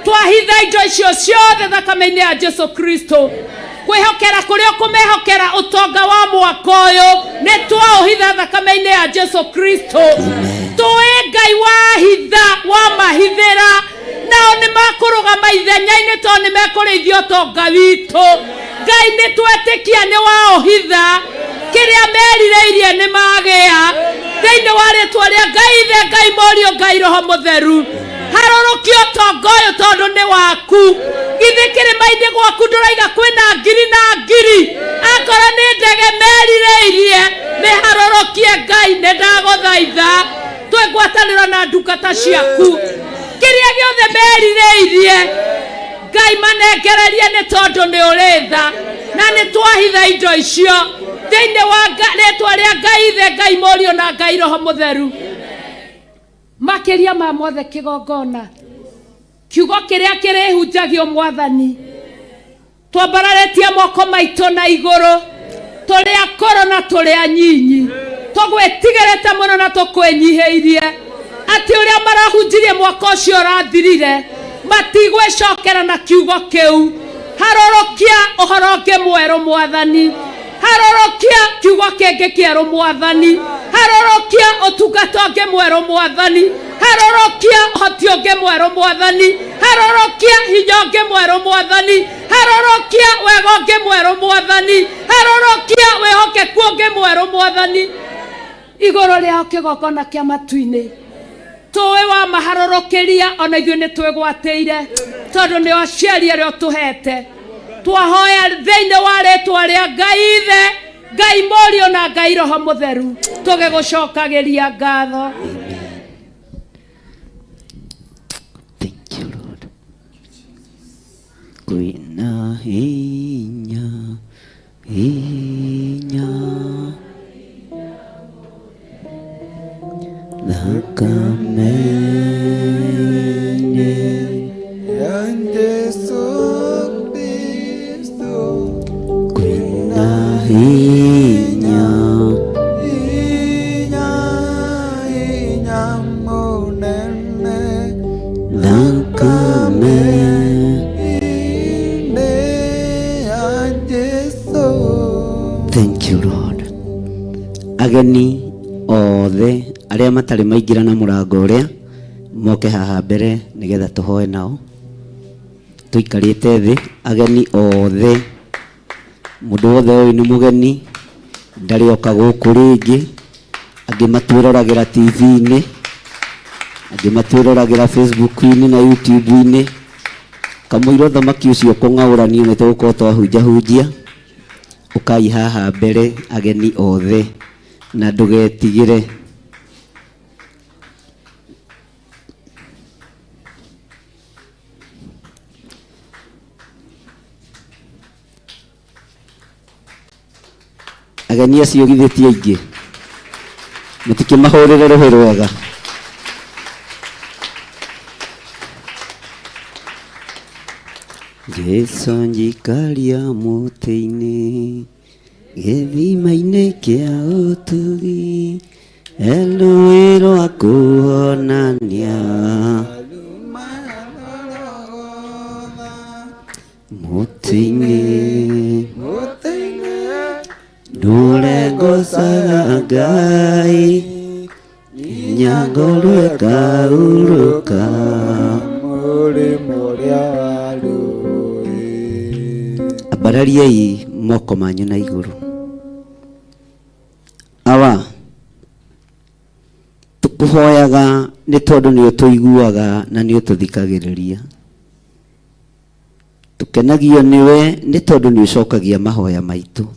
twahitha indo icio ciothe thakame-inĩ ya Jesu Kristo kwĩhokera kũrĩa kũmehokera ũtonga wa mwaka ũyũ nĩ twaũhitha thakame-inĩ ya Jesu Kristo tũĩ Ngai wahitha wamahithĩra nao nĩ makũrũgama ithenya-inĩ tondũ nĩ mekũrĩithia ũtonga witũ Ngai nĩ twetĩkia nĩ waũhitha kĩrĩa merirĩirie nĩ magĩa thĩinĩ wa rĩtwa rĩa Ngai Ithe Ngai Mũriũ Ngai Roho Mũtheru harũrũkia ũtonga ũyũ tondũ nĩ waku githĩ kĩrĩma-inĩ gwaku ndũraiga kwĩna ngiri na ngiri akorwo nĩ ndege merirĩirie mĩharũrũkie Ngai nĩ ndagũthaitha twĩgwatanĩro na ndungata ciaku kĩrĩa gĩothe merirĩirie Ngai manengererie nĩ tondũ nĩ ũrĩ tha na nĩ twahitha indo icio thĩinĩ wa rĩtwa rĩa Ngai Ithe Ngai Mũriũ na Ngai Roho Mũtheru makĩria ma mothe kĩgongona kiugo kĩrĩa kĩrĩhunjagio Mwathani twambararĩtie moko maitũ na igũrũ tũrĩ akũrũ na tũrĩ anyinyi tũgwĩtigĩrĩte mũno na tũkwĩnyihĩirie atĩ ũrĩa marahunjirie mwaka ũcio ũrathirire matigwĩcokera na kiugo kĩu harũrũkia ũhoro ũngĩ mwerũ Mwathani harũrũkia kiugo kĩngĩ kĩerũ Mwathani harũrũkia ũtungata ũngĩ mwerũ Mwathani harũrũkia ũhoti ũngĩ mwerũ Mwathani harũrũkia hinya ũngĩ mwerũ Mwathani harũrũkia wega ũngĩ mwerũ Mwathani harũrũkia wĩhokeku ũngĩ mwerũ Mwathani igũrũ rĩao kĩgongona kĩa matu-inĩ tũĩ wa maharũrũkĩria ona ithuĩ nĩ twĩgwatĩire tondũ nĩ aciari arĩa ũtũhete twahoya thĩinĩ wa rĩtwa rĩa Ngai Ithe Ngai Mũriũ na Ngai Roho Mũtheru tũgĩgũcokagĩria ngatho. Thank you, Lord. Kwĩna hinya thakame Thank you, Lord. Ageni othe arĩa matarĩ maingĩra na mũrango ũrĩa moke haha mbere nĩgetha tũhoe nao. Tũikarĩte thĩ ageni othe mundu wothe uyu ni mugeni ndari oka guku ringi angi matwirораgira TV-ini angi matwirораgira Facebook-ini na YouTube-ini kamuiro thamaki ucio kung'aurania ni tugukorwo twahunjahunjia ukai haha mbere ageni othe na ndugetigire ageni acio githitie aingi mutikimahurire ruhi rwega Jesu njikaria muti-ini githima-ini kia utugi eloi rwa kuonania muti-ini ndurengocaga Ngai nyangorwe kauruka Barariai moko manyu na iguru awa tukuhoyaga ni tondu ni utuiguaga na ni ututhikagiriria tukenagio niwe ni tondu ni ucokagia mahoya maitu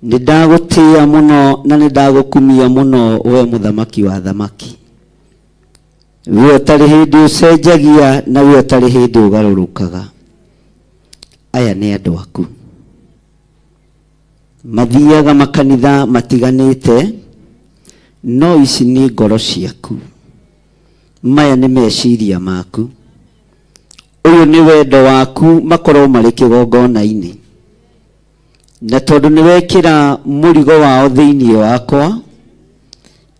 ni ndagutia muno na ni ndagukumia muno we muthamaki wa thamaki we utari hindi ucenjagia na we utari hindi ugarurukaga aya ni andu aku mathiaga makanitha matiganite no ici ni ngoro ciaku maya ni meciria maku uyu ni wendo waku makorwo mari kigongona-ini na tondu ni wekira murigo wao thiini wakwa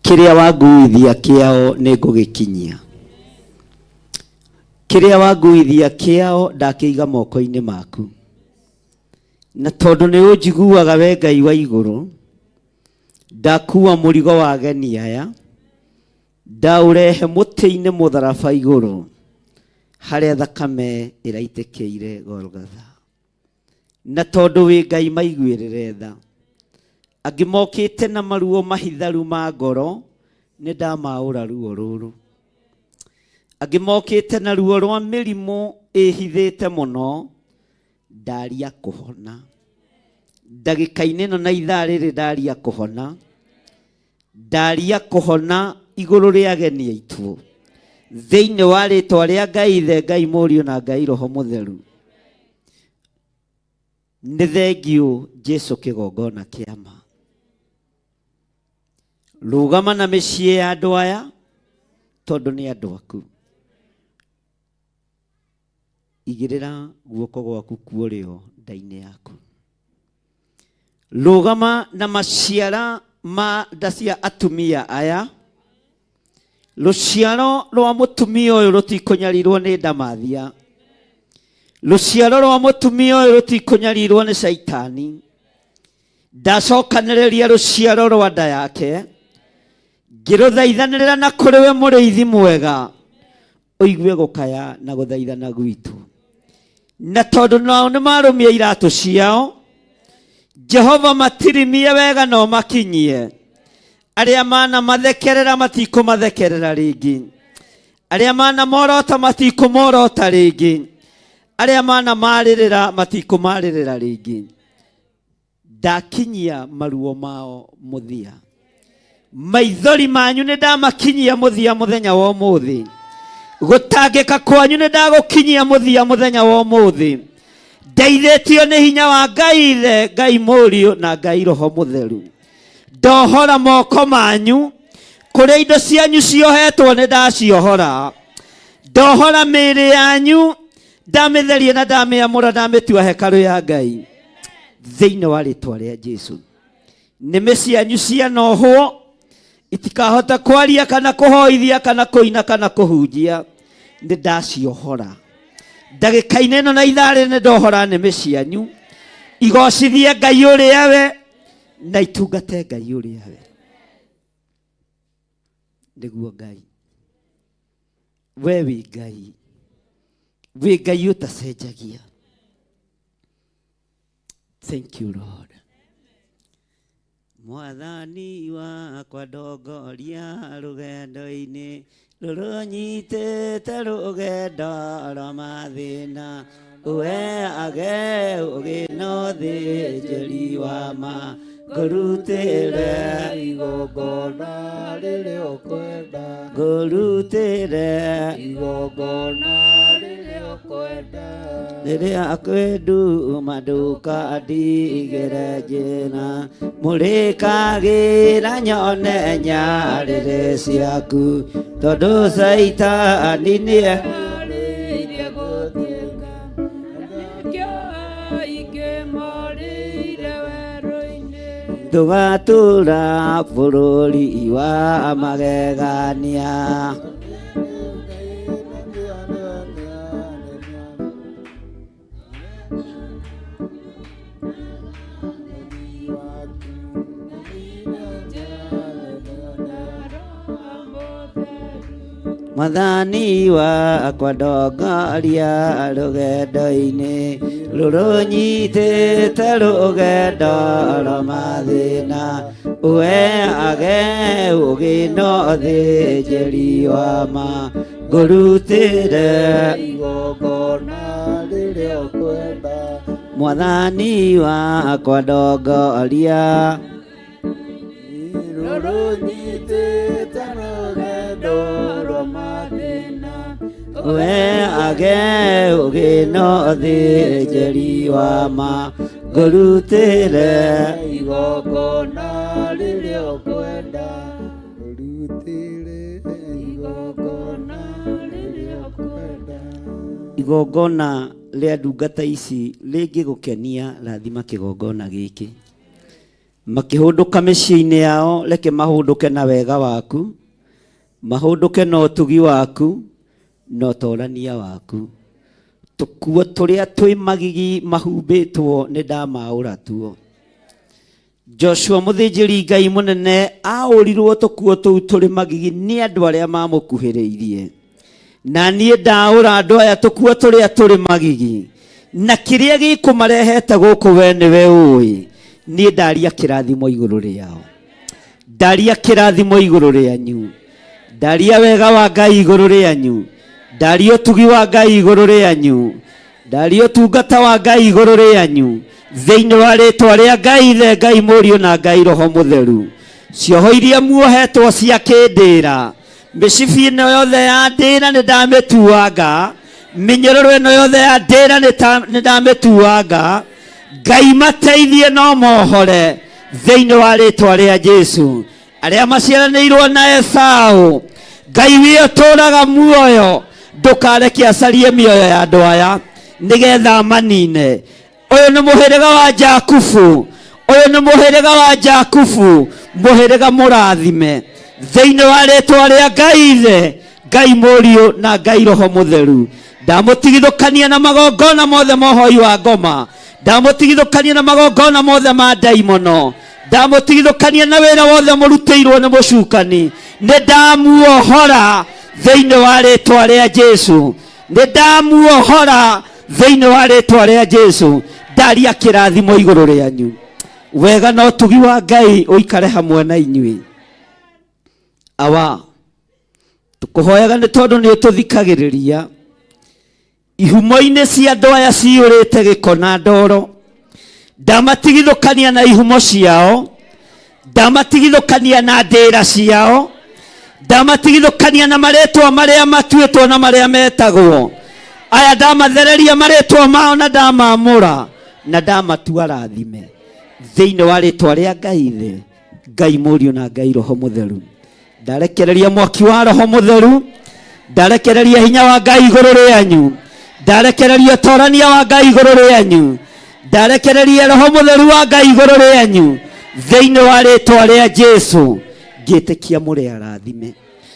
kiria wanguithia kiao ni ngugikinyia kiria wanguithia kiao ndakiiga moko-ini maku na tondu ni unjiguaga we Ngai wa iguru ndakua murigo wa ageni aya ndaurehe muti-ini mutharaba iguru haria thakame iraitĩkĩire Golgotha na tondu wi Ngai maiguĩrĩre tha angi mokite na maruo mahitharu ma ngoro ni ndamaura ruo ruru angi mokite na ruo rwa mirimu ihithite muno ndaria kuhona ndagika-ini no na ithaa riri ndaria kuhona iguru ria ageni aitu thiini wa ritwa ria Ngai Ithe Ngai Mũriũ na Ngai Roho Mũtheru ni thengiũ Jesu kigongona kiama rugama na mĩciĩ ya andũ aya tondu ni andũ aku igirira guoko gwaku kuorio nda-ini yaku rugama na maciara ma nda cia atumia aya ruciaro rwa mutumia uyu rutikunyarirwo ni ndamathia ruciaro rwa mutumia uyu rutikunyarirwo ni Saitani ndacokanĩrĩria ruciaro rwa nda yake ngiruthaithanĩrĩra na kũrĩ we mũrĩithi mwega ũigue gũkaya na gũthaithana gwitũ na tondu nao nĩ marũmia iratũ ciao Jehova matirimie wega no makinyie aria mana mathekerera matikũmathekerera ringi aria mana morota matikũmorota ringi aria mana marĩrĩra matikũmarĩrĩra ringi ndakinyia maruo mao muthia maithori manyu nĩ ndamakinyia muthia muthenya wa ũmũthĩ gũtangĩka kwanyu nĩ ndagũkinyia muthia muthenya wa ũmũthĩ ndeithĩtio nĩ hinya wa Ngai Ithe Ngai Mũriũ na Ngai Roho Mũtheru ndohora moko manyu kũrĩa indo cianyu ciohetwo nĩ ndaciohora ndohora mĩĩrĩ yanyu ndamĩtheria na ndamĩamũra ndamĩtua hekarũ ya Ngai thĩinĩ wa rĩtwa rĩa Jesu nĩmĩ cianyu cianohwo itikahota kwaria kana kuhoithia kana kuina kana kuhunjia nĩ ndaciohora ndagĩka-inĩ ĩno na ithaa rĩrĩ nĩ ndohora nĩmĩ cianyu igocithie Ngai ũrĩa we na itungate Ngai ũrĩa we nĩguo Ngai we wĩ Ngai wĩ Ngai ũtacenjagia. Thank you Lord. Mwathani wakwa ndongoria rũgendo-inĩ rũrũ nyitĩte rũgendo rwa mathĩna, ũheage ũgĩ na ũthĩnjĩri wa ma, ngũrutĩre igongona rĩrĩa ũkwenda, ngũrutĩre igongona rĩrĩa ũkwenda, rĩrĩa kwenduma ndũkandigĩre njĩra, mũrĩkagĩra nyone nyarĩrĩ ciaku, tondũ Saitani nĩeharĩirie gũthĩnga, nĩkĩo ingĩmorĩire werũ-inĩ, tũgatũũra bũrũri wa magegania. Mwathani wakwa ndongoria rũgendo-inĩ rũrũ nyitĩte rũgendo rwa mathĩna, ũheage ũgĩ na ũthĩnjĩri wa ma, ngũrutĩre igongona rĩrĩa ũkwenda, Mwathani wakwa ndongoria rũrũ nyitĩte rũgendo rwa mathĩna, ũheage ũgĩ na ũthĩnjĩri wa ma, ngũrutĩre igongona rĩrĩa ũkwenda, ngũrutĩre igongona rĩrĩa ũkwenda. Igongona rĩa ndungata ici rĩngĩgũkenia, rathima kĩgongona gĩkĩ. Makĩhũndũka mĩciĩ-inĩ yao, reke mahũndũke na wega waku, mahũndũke na ũtugi waku na ũtorania waku. Tũkuo tũrĩa twĩ magigi mahumbĩtwo nĩ ndamaũra tuo. Joshua mũthĩnjĩri Ngai mũnene aũrirwo tũkuo tũu tũrĩ magigi nĩ andũ arĩa mamũkuhĩrĩirie, na niĩ ndaũra andũ aya tũkuo tũrĩa tũrĩ magigi, na kĩrĩa gĩkũmarehete gũkũ we nĩwe ũĩ. Niĩ ndaria kĩrathimo igũrũ rĩao, ndaria kĩrathimo igũrũ rĩanyu, ndaria wega wa Ngai igũrũ rĩanyu, ndaria ũtugi wa Ngai igũrũ rĩanyu, ndaria ũtungata wa Ngai igũrũ rĩanyu, thĩinĩ wa rĩtwa rĩa Ngai Ithe, Ngai Mũriũ na Ngai Roho Mũtheru. Cioho iria muohetwo cia kĩndĩra, mĩcibi ĩno yothe ya ndĩra nĩ ndamĩtuanga, mĩnyororo ĩno yothe ya ndĩra nĩ ndamĩtuanga. Ngai mateithie no mohore thĩinĩ wa rĩtwa rĩa Jesu. Arĩa maciaranĩirwo na Esaũ, Ngai wĩ ũtũũraga muoyo, ndũkareke acarie mĩoyo ya andũ aya nĩgetha manine. Ũyũ nĩ mũhĩrĩga wa Jakubu, ũyũ nĩ mũhĩrĩga wa Jakubu, mũhĩrĩga mũrathime thĩinĩ wa rĩtwa rĩa Ngai Ithe, Ngai Mũriũ na Ngai Roho Mũtheru. Ndamũtigithũkania na magongona mothe mohoi wa ngoma, ndamũtigithũkania na magongona mothe ma ndaimono, ndamũtigithũkania na wĩra wothe mũrutĩirwo nĩ mũcukani. Nĩ ndamuohora thĩinĩ wa rĩtwa rĩa Jesu, nĩ ndamuohora thĩinĩ wa rĩtwa rĩa Jesu. Ndaria kĩrathimo igũrũ rĩanyu, wega na ũtugi wa Ngai ũikare hamwe na inyuĩ. Awa tũkũhoyaga nĩ tondũ nĩ ũtũthikagĩrĩria. Ihumo-inĩ cia andũ aya ciyũrĩte gĩko na ndoro, ndamatigithũkania na ihumo ciao, ndamatigithũkania na ndĩra ciao, ndamatigithũkania na marĩtwa marĩa matuĩtwo na marĩa metagwo. Aya ndamathereria marĩtwa mao na ndamamũra na ndamatua rathime thĩinĩ wa rĩtwa rĩa Ngai Ithe, Ngai Mũriũ na Ngai Roho Mũtheru. Ndarekereria mwaki wa Roho Mũtheru, ndarekereria hinya wa Ngai igũrũ rĩanyu, ndarekereria ũtorania wa Ngai igũrũ rĩanyu, ndarekereria Roho Mũtheru wa Ngai igũrũ rĩanyu thĩinĩ wa rĩtwa rĩa Jesu. Ngĩtĩkia mũrĩ arathime,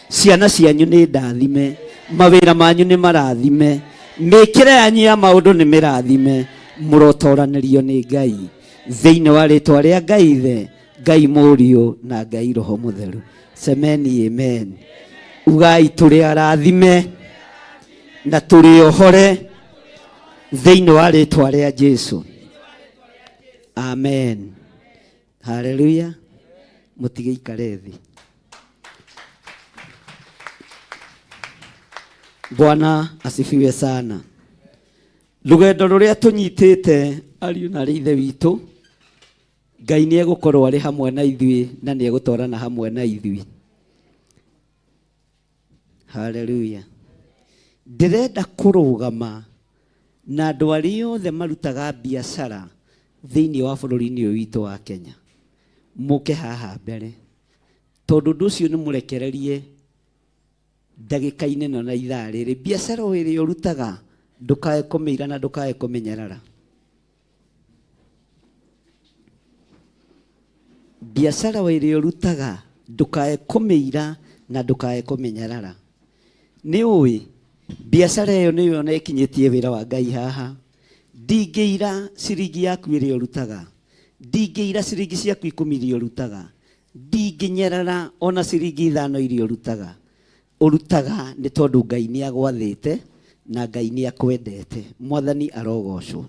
ciana cianyu nĩ ndathime, mawĩra manyu nĩ marathime, mĩkĩre yanyu ya maũndũ nĩ mĩrathime, mũrotoranĩrio nĩ Ngai thĩinĩ wa rĩtwa rĩa Ngai Ithe, Ngai Mũriũ na Ngai Roho Mũtheru. Semeni amen. Ugai tũrĩ arathime na tuliohore thĩinĩ wa rĩtwa rĩa Jesu. Amen. Hallelujah. Mutige ikare thĩ. Bwana asifiwe sana. Rũgendo rũrĩa tũnyitĩte ariũ na ithe witũ, Ngai nĩ egũkorwo arĩ hamwe na ithuĩ na nĩ egũtwarana hamwe na ithuĩ. Hallelujah. Ndĩrenda kũrũgama na andũ arĩa othe marutaga biacara thĩinĩ wa bũrũri-inĩ ũyũ witũ wa Kenya. Mũke haha mbere. Tondũ ũndũ ũcio nĩ mũrekererie ndagĩka-inĩ na ithaa rĩrĩ. Biacara ĩrĩa ũrutaga ndũkae kũmĩiga na ndũkae kũmenyerera. Biacara ĩrĩa ũrutaga ndũkae kũmĩiga na ndũkae kũmenyerera. Nĩ ũĩ biacara ĩyo nĩyo ona ĩkinyĩtie wĩra wa Ngai haha. Ndingĩira ciringi yaku ĩrĩa ũrutaga, ndingĩira ciringi ciaku 10 iria ũrutaga, ndingĩnyerera ona ciringi 5 iria ũrutaga. Ũrutaga nĩ tondũ Ngai nĩ agwathĩte na Ngai nĩ akwendete. Mwathani arogocwo.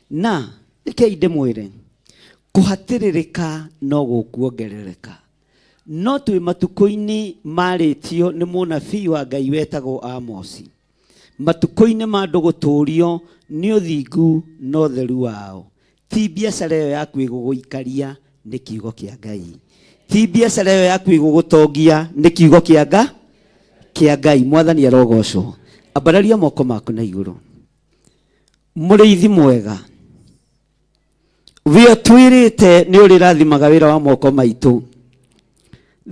Na rekei ndĩmwĩre, kũhatĩrĩrĩka no gũkuongerereka. No twĩ matukũ-inĩ marĩtio nĩ mũnabii wa Ngai wetagwo Amosi. Matukũ-inĩ ma andũ gũtũũrio nĩ ũthingu na ũtheru wao. Ti biacara ĩyo yaku ĩgũgũikaria nĩ kiugo kĩa Ngai. Ti biacara ĩyo yaku ĩgũgũtongia nĩ kiugo kĩa Ngai. Mwathani arogocwo. Ambararia moko maku na igũrũ. Mũrĩithi mwega, we twĩrĩte nĩ ũrĩ rathimaga wĩra wa moko maitũ.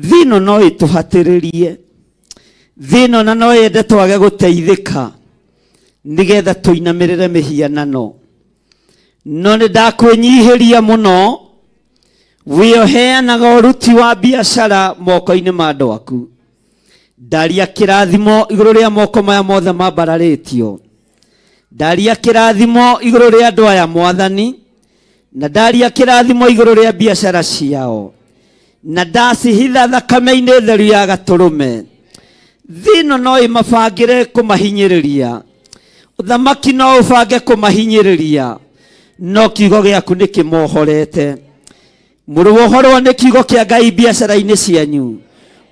Thino no ĩtũhatĩrĩrie, thino na no yende twage gũteithĩka nĩgetha tũinamĩrĩre mĩhianano. No nĩ ndakwĩnyihĩria mũno, we ũheanaga ũruti wa biacara moko-inĩ ma andũ aku. Ndaria kĩrathimo igũrũ rĩa moko maya mothe mambararĩtio. Ndaria kĩrathimo igũrũ rĩa andũ aya Mwathani, na ndaria kĩrathimo igũrũ rĩa biacara ciao, na ndacihitha thakame-inĩ theru ya Gatũrũme. Thino no ĩmabangĩre kũmahinyĩrĩria, ũthamaki no ũbange kũmahinyĩrĩria, no kiugo gĩaku nĩ kĩmohorete. Mũrũohorwo nĩ kiugo kĩa Ngai biacara-inĩ cianyu.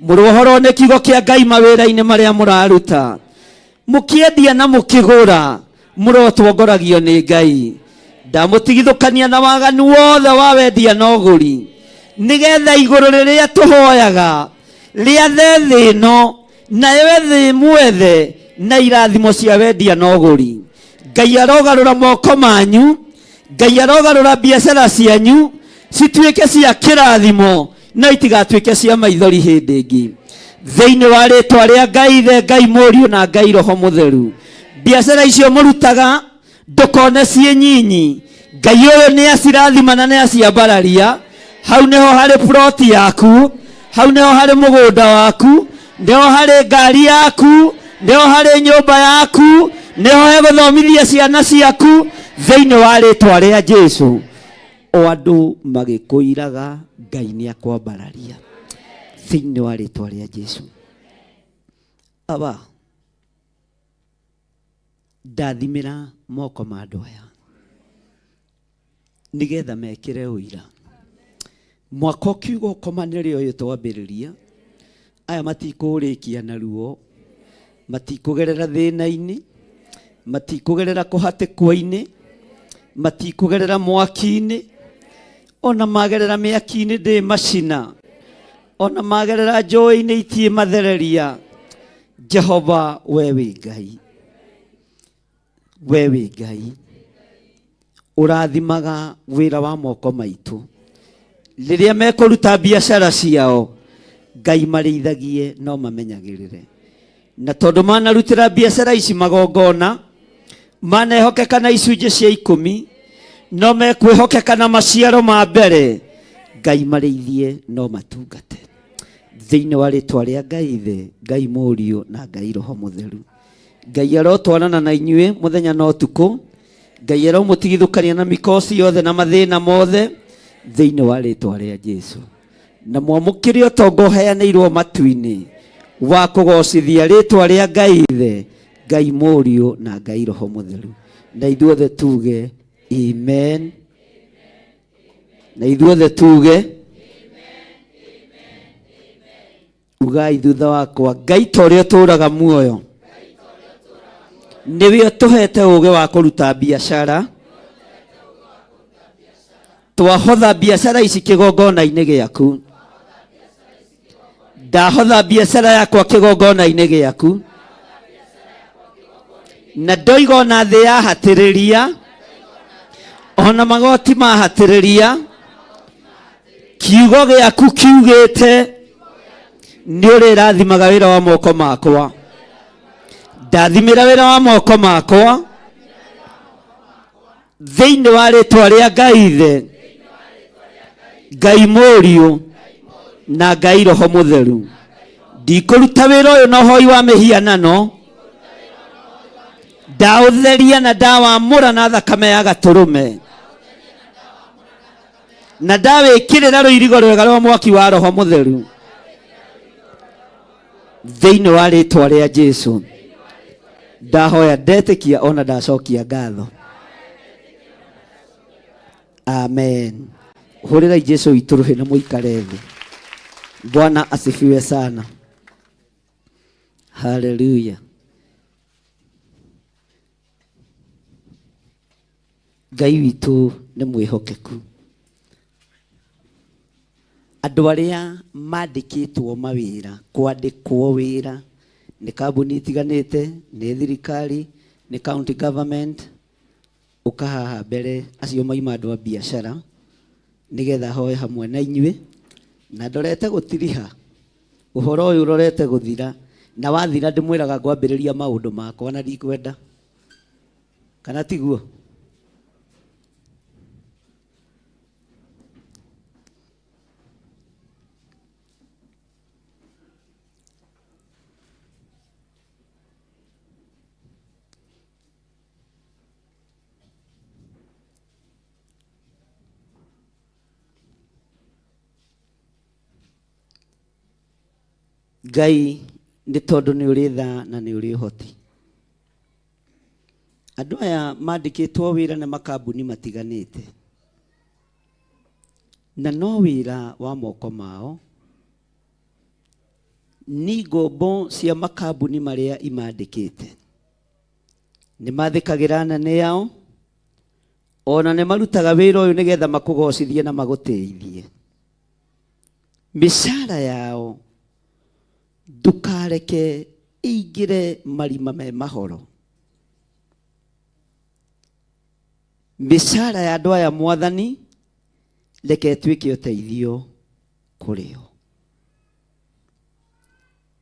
Mũrũohorwo nĩ kiugo kĩa Ngai mawĩra-inĩ marĩa mũraruta. Mũkĩendia na mũkĩgũra, mũrotwongoragio nĩ Ngai. Ndamũtigithũkania na waganu wothe wa wendia na ũgũri, nĩgetha igũrũ rĩrĩa tũhoyaga rĩathe thĩ ĩno, nayo thĩ mwethe na irathimo cia wendia na ũgũri. Ngai arogarũra moko manyu, Ngai arogarũra biacara cianyu cituĩke cia kĩrathimo na itigatuĩke cia maithori hĩndĩ ĩngĩ. Thĩinĩ wa rĩtwa rĩa Ngai Ithe, Ngai Mũriũ na Ngai Roho Mũtheru, biacara icio mũrutaga ndũkone ciĩ nyinyi. Ngai ũyũ nĩ acirathima na nĩ aciambararia. Hau nĩho harĩ ploti yaku, hau nĩho harĩ mũgũnda waku, nĩho harĩ ngari yaku, nĩho harĩ nyũmba yaku, nĩho hegũthomithia ciana ciaku thĩinĩ wa rĩtwa rĩa Jesu. O andũ magĩkũiraga, Ngai nĩ akwambararia thĩinĩ wa rĩtwa rĩa Jesu. Aba ndathimĩra moko ma andũ aya nĩgetha mekĩre ũira. Mwaka ũkiuga ũkomanĩre ũyũ twambĩrĩria, aya matikũrĩkia na ruo, matikũgerera thĩna-inĩ, matikũgerera kũhatĩkwo-inĩ, matikũgerera mwaki-inĩ, ona magerera mĩaki-inĩ ndĩ macina, ona magerera njũĩ-inĩ itie mathereria. Jehova, we wĩ Ngai, we wĩ Ngai, ũrathimaga wĩra wa moko maitũ. Rĩrĩa mekũruta biacara ciao, Ngai marĩithagie no mamenyagĩrĩre. Na tondũ manarutĩra biacara ici magongona, manehokeka na icunjĩ cia 10, no mekwĩhokeka na maciaro ma mbere, Ngai marĩithie no matungate. Thĩinĩ wa rĩtwa rĩa Ngai Ithe, Ngai Mũriũ na Ngai Roho Mũtheru. Ngai arotwarana na inyuĩ mũthenya na ũtukũ. Ngai aromũtigithũkania na mĩkosi yothe na mathĩna mothe thĩinĩ wa rĩtwa rĩa Jesu. Na mwamũkĩre ũtonga ũheanĩirwo matu-inĩ wa kũgocithia rĩtwa rĩa Ngai Ithe, Ngai Mũriũ na Ngai Roho Mũtheru. Na ithuothe tuge amen. Na ithuothe tuge ugai thutha wakwa, Ngai ta ũrĩa ũtũũraga muoyo nĩwe ũtũhete ũũgĩ wa kũruta biacara. Twahotha biacara ici kĩgongona-inĩ gĩaku. Ndahotha biacara yakwa kĩgongona-inĩ gĩaku, na ndoiga ona thĩ yahatĩrĩria, ona magoti mahatĩrĩria, kiugo gĩaku kiugĩte nĩ ũrĩrathimaga wĩra wa moko makwa. Ndathimĩra wĩra wa moko makwa thĩinĩ wa rĩtwa rĩa Ngai Ithe, Ngai Mũriũ na Ngai Roho Mũtheru. Ndikũruta wĩra ũyũ na ũhoi wa mĩhianano, ndaũtheria na ndawamũra na thakame ya gatũrũme, na ndawĩkĩrĩra rũirigo rwega rwa mwaki wa Roho Mũtheru thĩinĩ wa rĩtwa rĩa Jesũ. Ndahoya ndetĩkia ona ndacokia ngatho. Amen. Hũrĩrai Jesũ witũ rũhĩ na mũikare thĩ. Bwana asifiwe sana. Hallelujah. Ngai witũ nĩ mwĩhokeku. Andũ arĩa mandĩkĩtwo mawĩra, kwandĩkwo wĩra nĩ kambuni itiganĩte, nĩ thirikari, nĩ county government, ũkahaha mbere acio maima andũ a biacara nĩgetha hoe hamwe na inyuĩ, na ndorete gũtiriha ũhoro ũyũ ũrorete gũthira, na wathira ndĩmwĩraga ngwambĩrĩria maũndũ makwa na ndikwenda, kana tiguo? Ngai nĩ tondũ nĩ ũrĩ tha na nĩ ũrĩ ũhoti. Andũ aya mandĩkĩtwo wĩra nĩ makambuni matiganĩte, na no wĩra wa moko mao, ni ngombo cia makambuni marĩa imandĩkĩte. Nĩ mathĩkagĩra anene yao, ona nĩ marutaga wĩra ũyũ nĩgetha makũgocithie na magũteithie. Mĩcara yao ndukareke ĩingĩre marima me mahoro. Mĩcara ya andũ aya Mwathani reke ĩtuĩke ũteithio kũrĩ o.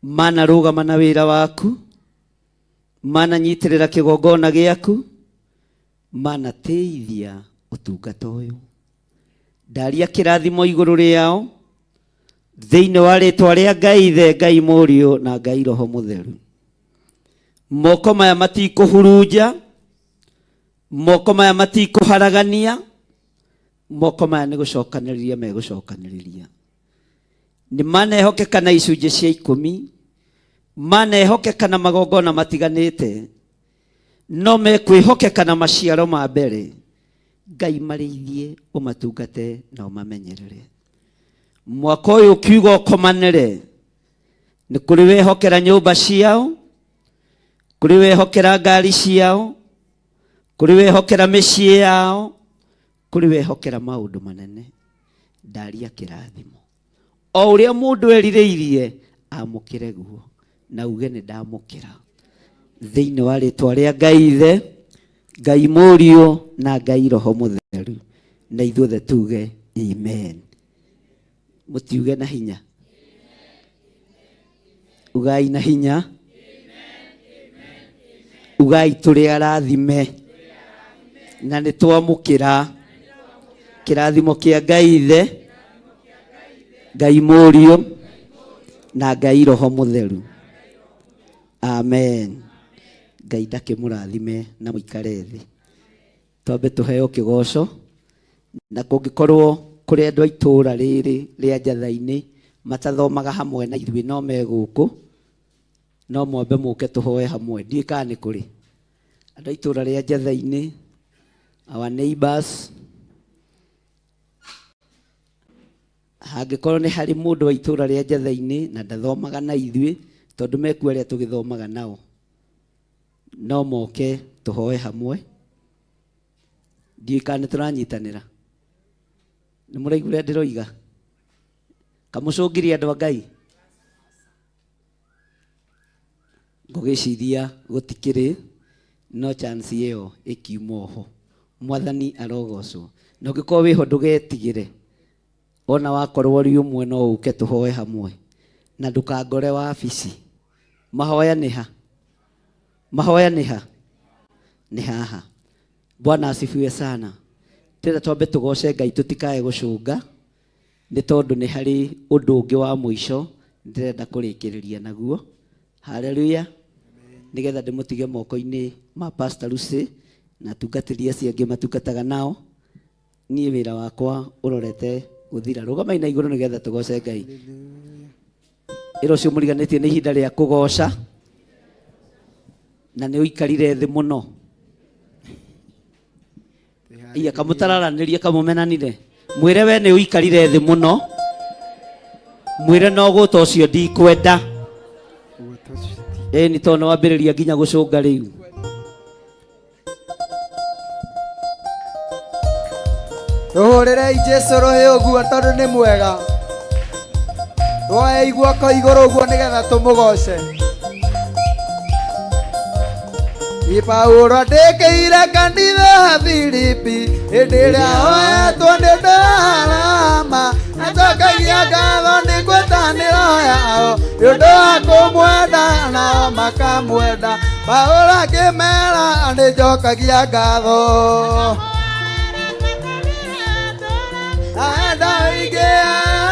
Manarũgama na wĩra waku, mananyitĩrĩra kĩgongona gĩaku, manateithia ũtungata ũyũ. Ndaria kĩrathimo igũrũ rĩao thĩinĩ wa rĩtwa rĩa Ngai Ithe, Ngai Mũriũ na Ngai Roho Mũtheru. Moko maya matikũhurunja, moko maya matikũharagania, moko maya nĩ gũcokanĩrĩria megũcokanĩrĩria. Nĩ manehokeka na icunjĩ cia 10, manehokeka na magongona matiganĩte, no mekwĩhokeka na maciaro ma mbere. Ngai marĩithie, ũmatungate na ũmamenyerere. Mwaka ũyũ kiugo ũkomanĩre, nĩ kũrĩ wehokera nyũmba ciao, kũrĩ wehokera ngari ciao, kũrĩ wehokera mĩciĩ yao, kũrĩ wehokera maũndũ manene. Ndaria kĩrathimo, o ũrĩa mũndũ erirĩirie amũkĩre guo, na uge nĩ ndamũkĩra thĩinĩ wa rĩtwa rĩa Ngai Ithe, Ngai Mũriũ na Ngai Roho Mũtheru. Na ithuothe tuge amen. Mũtiuge na hinya, ugai na hinya, ugai tũrĩ arathime na nĩ twamũkĩra kĩrathimo kĩa Ngai Ithe, Ngai Mũriũ na Ngai Roho Mũtheru. Amen. Ngai ndakĩmũrathime na mũikare thĩ. Twambe tũheo kĩgoco, na kũngĩkorwo kũrĩ andũ a itũũra rĩrĩ rĩa Njatha-inĩ matathomaga hamwe na ithuĩ no megũkũ, no mwambe mũke tũhoe hamwe. Ndiĩ kana nĩ kũrĩ andũ a itũũra rĩa Njatha-inĩ, our neighbors. Hangĩkorwo nĩ harĩ mũndũ wa itũũra rĩa Njatha-inĩ na ndathomaga na ithuĩ, tondũ mekuo arĩa tũgĩthomaga nao, no moke tũhoe hamwe. Ndiĩ kana nĩ tũranyitanĩra. Nĩ mũraigua ũrĩa ndĩroiga? Kamũcũngĩrie andũ a Ngai. Ngũgĩciria gũtikĩrĩ no chance ĩyo ĩkiuma ho. Mwathani arogocwo. Na ũngĩkorwo wĩho ndũgetigĩre, ona wakorwo ũrĩ ũmwe no ũke tũhoe hamwe, na ndũkangore wabici. Mahoya nĩ ha? Mahoya nĩ ha? Nĩ haha. Bwana asifiwe sana. Tena twambe tũgoce Ngai tũtikae gũcũnga, nĩ tondũ nĩ harĩ ũndũ ũngĩ wa mũico ndĩrenda kũrĩkĩrĩria naguo. Haleluya. Nigetha ndĩmũtige moko-inĩ ma Pastor Lucy na tungatĩria acio angĩ matungataga nao. Niĩ wĩra wakwa ũrorete gũthira. Rũgamai na igũrũ nigetha tũgoce Ngai. Ĩro cio mũriganĩtie nĩ ihinda rĩa kũgoca, na nĩ ũikarire thĩ mũno. Iya kamũtararanĩrie kamũmenanire. Mwĩre we nĩ ũikarire thĩ mũno. Mwĩre no gũta ũcio ndikwenda. Nĩ tondũ wambĩrĩria nginya gũcũnga rĩu. Tũhũrĩrei Jesũ rũhĩ ũguo tondũ nĩ mwega. Twoe iguoko igũrũ ũguo nĩgetha tũmũgoce. Paulo andĩkĩire kanitha Filipi hĩndĩ ĩrĩa oyetwo nĩ ndarama, acokagia ngatho nĩ ngwatanĩro yao nĩ ũndũ wa kũmwenda nao makamwenda. Paulo akĩmera nĩnjokagia ngatho, enda ingĩ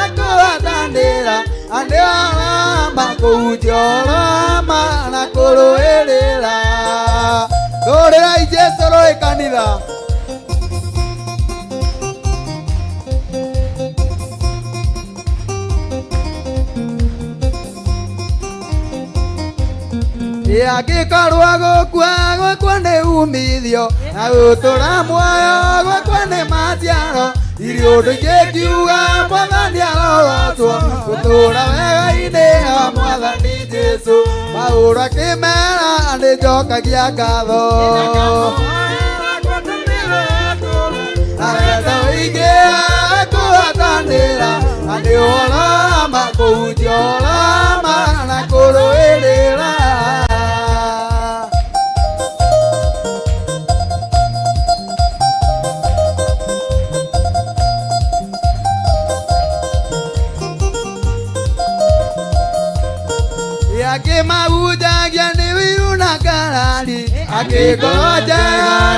akũhatanĩra andĩ arama kũhunjia ũrama na kũrũĩrĩra. Tũhũrĩrai Jesũ rũĩ kanitha. Angĩkorwo gũkua nĩ umithio na gũtũra muoyo gwakwa nĩ maciaro, iri ũndũ ingĩkiuga Mwathani arogocwo, gũtũra wega-inĩ wa Mwathani Jesũ. Paulo akĩmera nĩnjokagia ngatho, na wendo ũingĩ akũhatanĩra andĩ ũrama kũhunjia ũrama na kũrũĩrĩra. Akĩmahunjagia nĩ wiru na ngarari, akĩngoja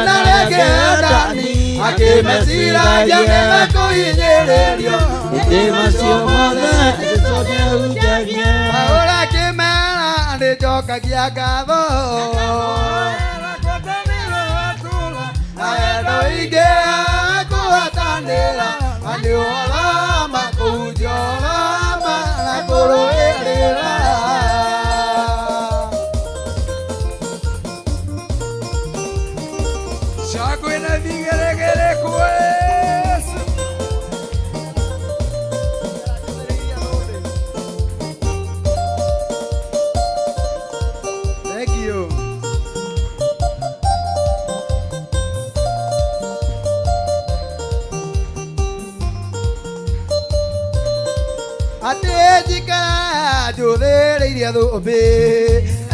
na rĩngĩ endani, akĩmeciragia nĩme kũhinyĩrĩrio hĩndĩ macio mothe nĩtũkĩhunjagia. Paulo akĩmera nĩnjokagia ngatho, na wendo ingĩ akũhatanĩra andĩ ũrama kũhunjia ũrama na kũrũĩrĩra. Atĩnjikara njũthĩrĩirie thũmbĩ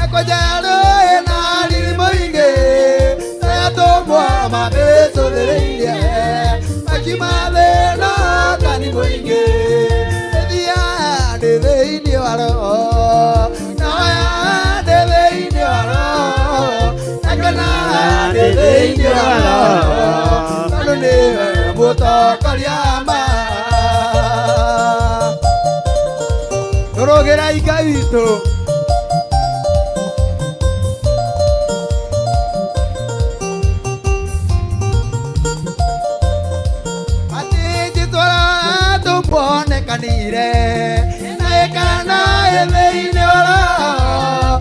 ekwenjerwo ĩna riri mũingĩ, etũmwo mamĩcũthĩrĩirie makiuma thĩna thani mũingĩ. Ĩthiaga ndĩ thĩinĩ wa roho, noya ndĩ thĩinĩ wa roho, ekena ndĩ thĩinĩ wa roho, tondũ nĩwe mũtongoria ma. Tũrũgĩrai Ngai witũ. Atĩnjĩtwara tũmonekanire na ĩkana thĩinĩ wa roho,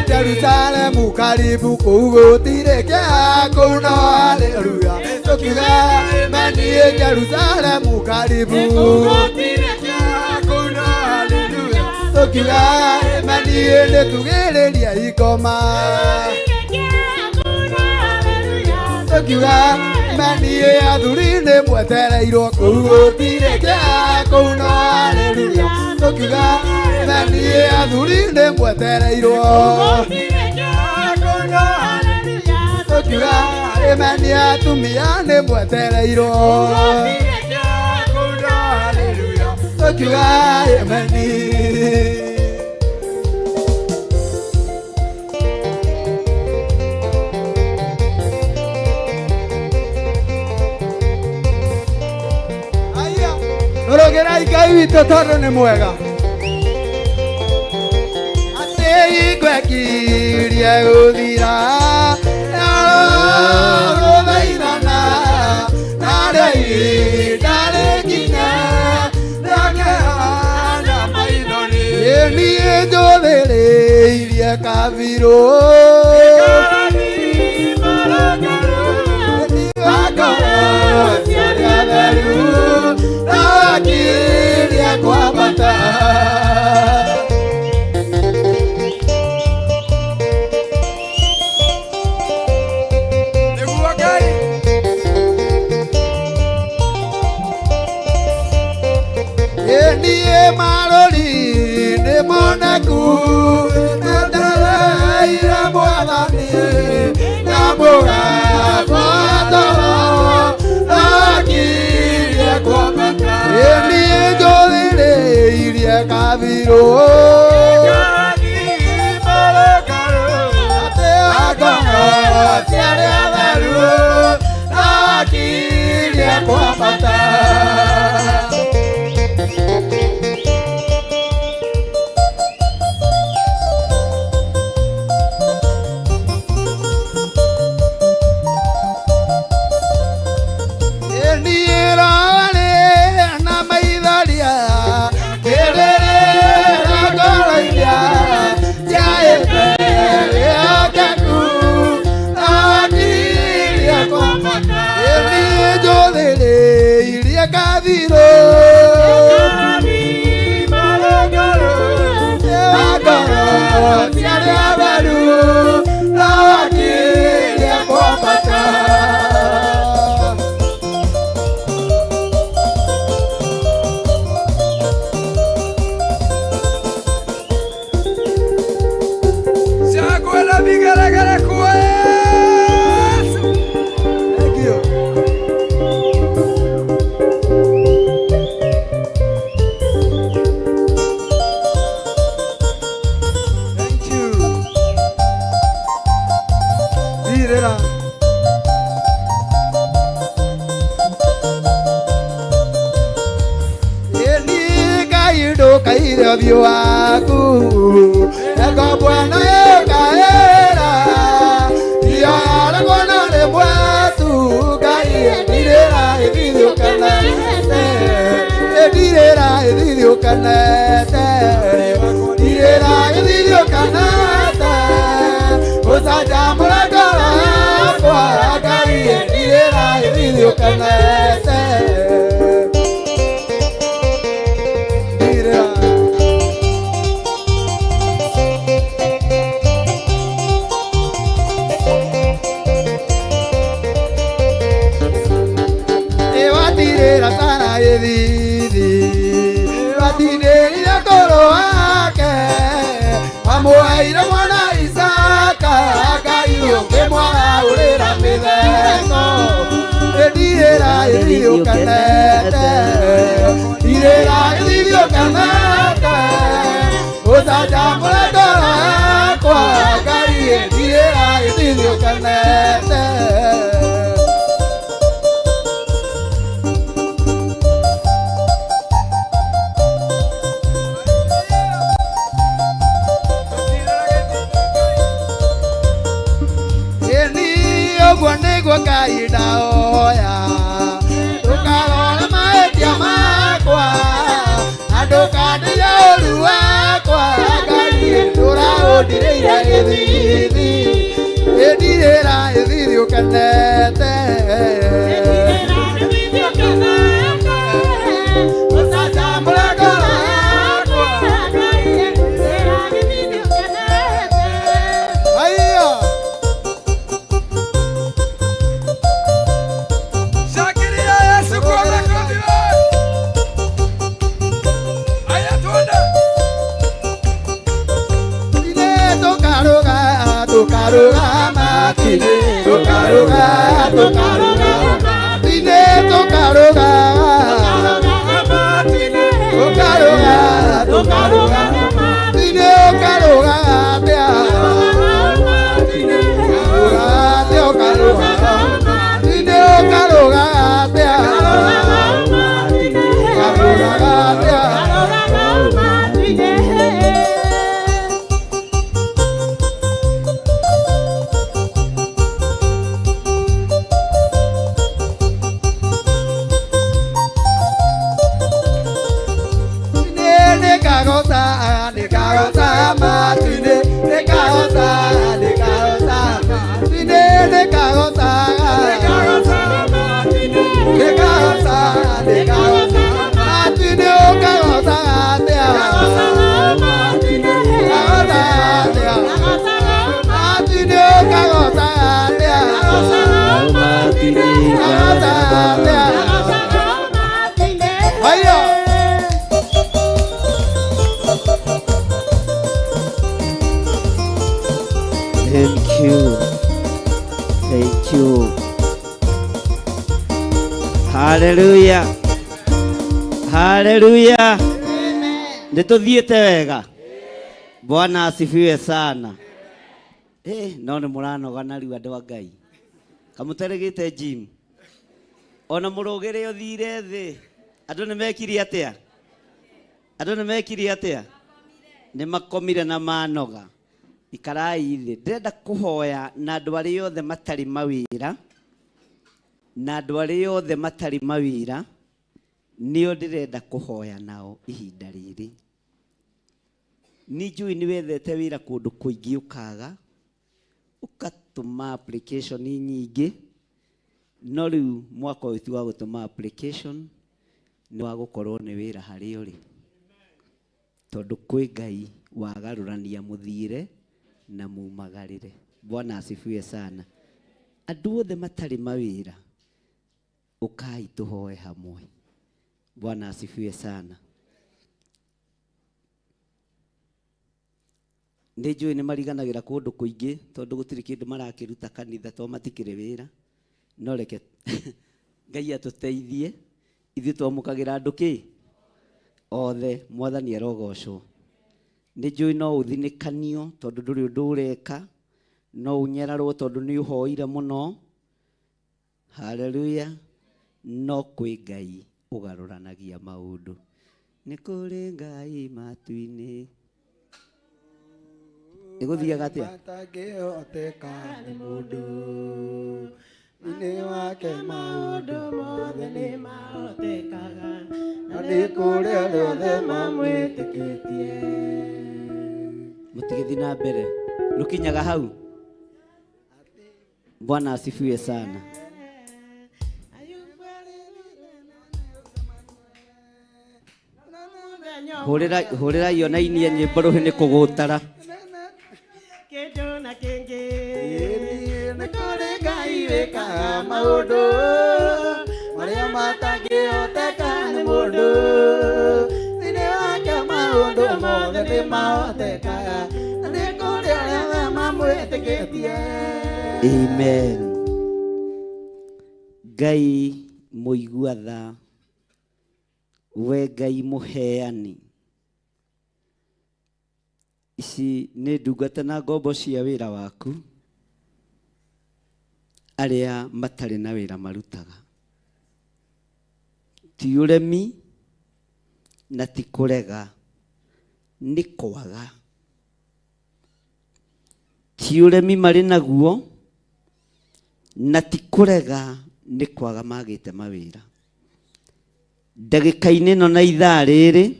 Jerusalem karibu kugotire kya kuno haleluya tukiga mani Jerusalem karibu kugotire kya kuno haleluya tukiga mani ne tugereria ikoma tukiga mani athurine mwetereirwo kugotire kya kuno haleluya tukiga mani athurine mwetereirwo tukiuga mani atumia nĩ mwetereirwo tukiuga mani Rũrũgĩrai Ngai witũ tondũ nĩ mwega. Igwekirie gũthira gũthaithana narĩa ihinda rĩkinye rĩakehana maithori niĩ njũthĩrĩirie kabirũ akirie kwambata marori nĩ monaku nĩndaraira mwathani na mũgambo toro akirie kwambata niĩ njũthĩrĩirie kabirũ atĩ akono ciarĩ atheru akirie kwambata Vyo aku ego bwana ekaera ya ragona le muatu kai direra edio kanete direra edio kanete direra gĩthithi watinĩrire ngoro wake amũheire mwana Isaka Ngai ũkĩmwagaũrĩra mĩtheko ndirĩra gĩthithi ũkenete ndirĩra gĩthithi ũkenete ũcanjamũre ngoro yakwa Ngai ndirĩra gĩthithi ũkenete Ngai ndaoya ndũkarore mahĩtia makwa na ndũkandĩre ũru wakwa Ngai ndũraũndirĩire gĩthithi ndirĩra gĩthithi ũkenete ũcanjamũre ngoro yakwa Ngai ndĩrĩra gĩthithi ũkenete aiya Tokaruga matine, tokaruga matine, tokaruga matine, tokaruga matine, tokaruga tea matine, tokaruga matine, tokaruga tea matine, tokaruga tea matine. Thank you. Hallelujah. Hallelujah. Nituthiĩte wega. Bwana asifiwe sana. No nĩ mũranogana rĩu andũ a Ngai. Kamũteregete gym. Ona mũrũgĩre ũthire thĩ. Andũ nĩ mekire atĩa? Andũ nĩ mekire atĩa? Nĩ makomire na manoga. Ikarai thĩ. Ndĩrenda kũhoya na andũ arĩa othe matarĩ mawĩra. Na andũ arĩa othe matarĩ mawĩra. Nĩo ndĩrenda kũhoya nao ihinda rĩrĩ. Nĩnjũĩ nĩ wethete wĩra kũndũ kũingĩ ũkaga. Ũgatũma application nyingĩ. No rĩu mwaka ũyũ ti wa gũtũma application. Nĩ wa gũkorwo nĩ wĩra harĩa ũrĩ. Tondũ kwĩ Ngai wagarũrania mũthiĩre na mumagarĩre. Bwana asifiwe sana. Andũ othe matarĩ mawĩra. Ũkai tũhoe hamwe. Bwana asifiwe sana. Nĩnjũĩ nĩ mariganagĩra kũndũ kũingĩ tondũ gũtirĩ kĩndũ marakĩruta kanitha to matikĩrĩ wĩra. No reke Ngai atũteithie ithuĩ twamũkagĩra andũ kĩ othe. Mwathani arogocwo. Nĩnjũĩ no ũthinĩkanio tondũ ndũrĩ ũndũ ũreka. No ũnyararwo tondũ nĩ ũhoire mũno. Hallelujah. No kwĩ Ngai ũgarũranagia maũndũ. Nĩ kũrĩ Ngai matu-inĩ. Igũthiaga atĩa? Matangĩhoteka nĩ mũndũ. Thĩinĩ wake maũndũ mothe nĩ mahotekaga. Na nĩ kũrĩ andũ othe mamwĩtĩkĩtie. Mũtigĩthiĩ na mbere. Rũkinyaga hau. Bwana asifiwe sana. Hũrĩra iyo na inie nyĩmbo rũhĩ nĩ kũgũtara. Kĩndũ na kĩngĩ nĩ kũrĩ Ngai wĩkaga maũndũ marĩa matangĩhoteka nĩ thĩ mothe kaya nĩ kũrĩ arĩa mamwĩtĩkĩtie. Amen. Ngai mũigua tha, we Ngai mũheani. Ici nĩ ndungata na ngombo cia wĩra waku arĩa matarĩ na wĩra marutaga. Ti ũremi na ti kũrega, nĩ kwaga. Ti ũremi marĩ naguo na ti kũrega, nĩ kwaga magĩte mawĩra. Ndagĩka-inĩ ĩno na ithaa rĩrĩ,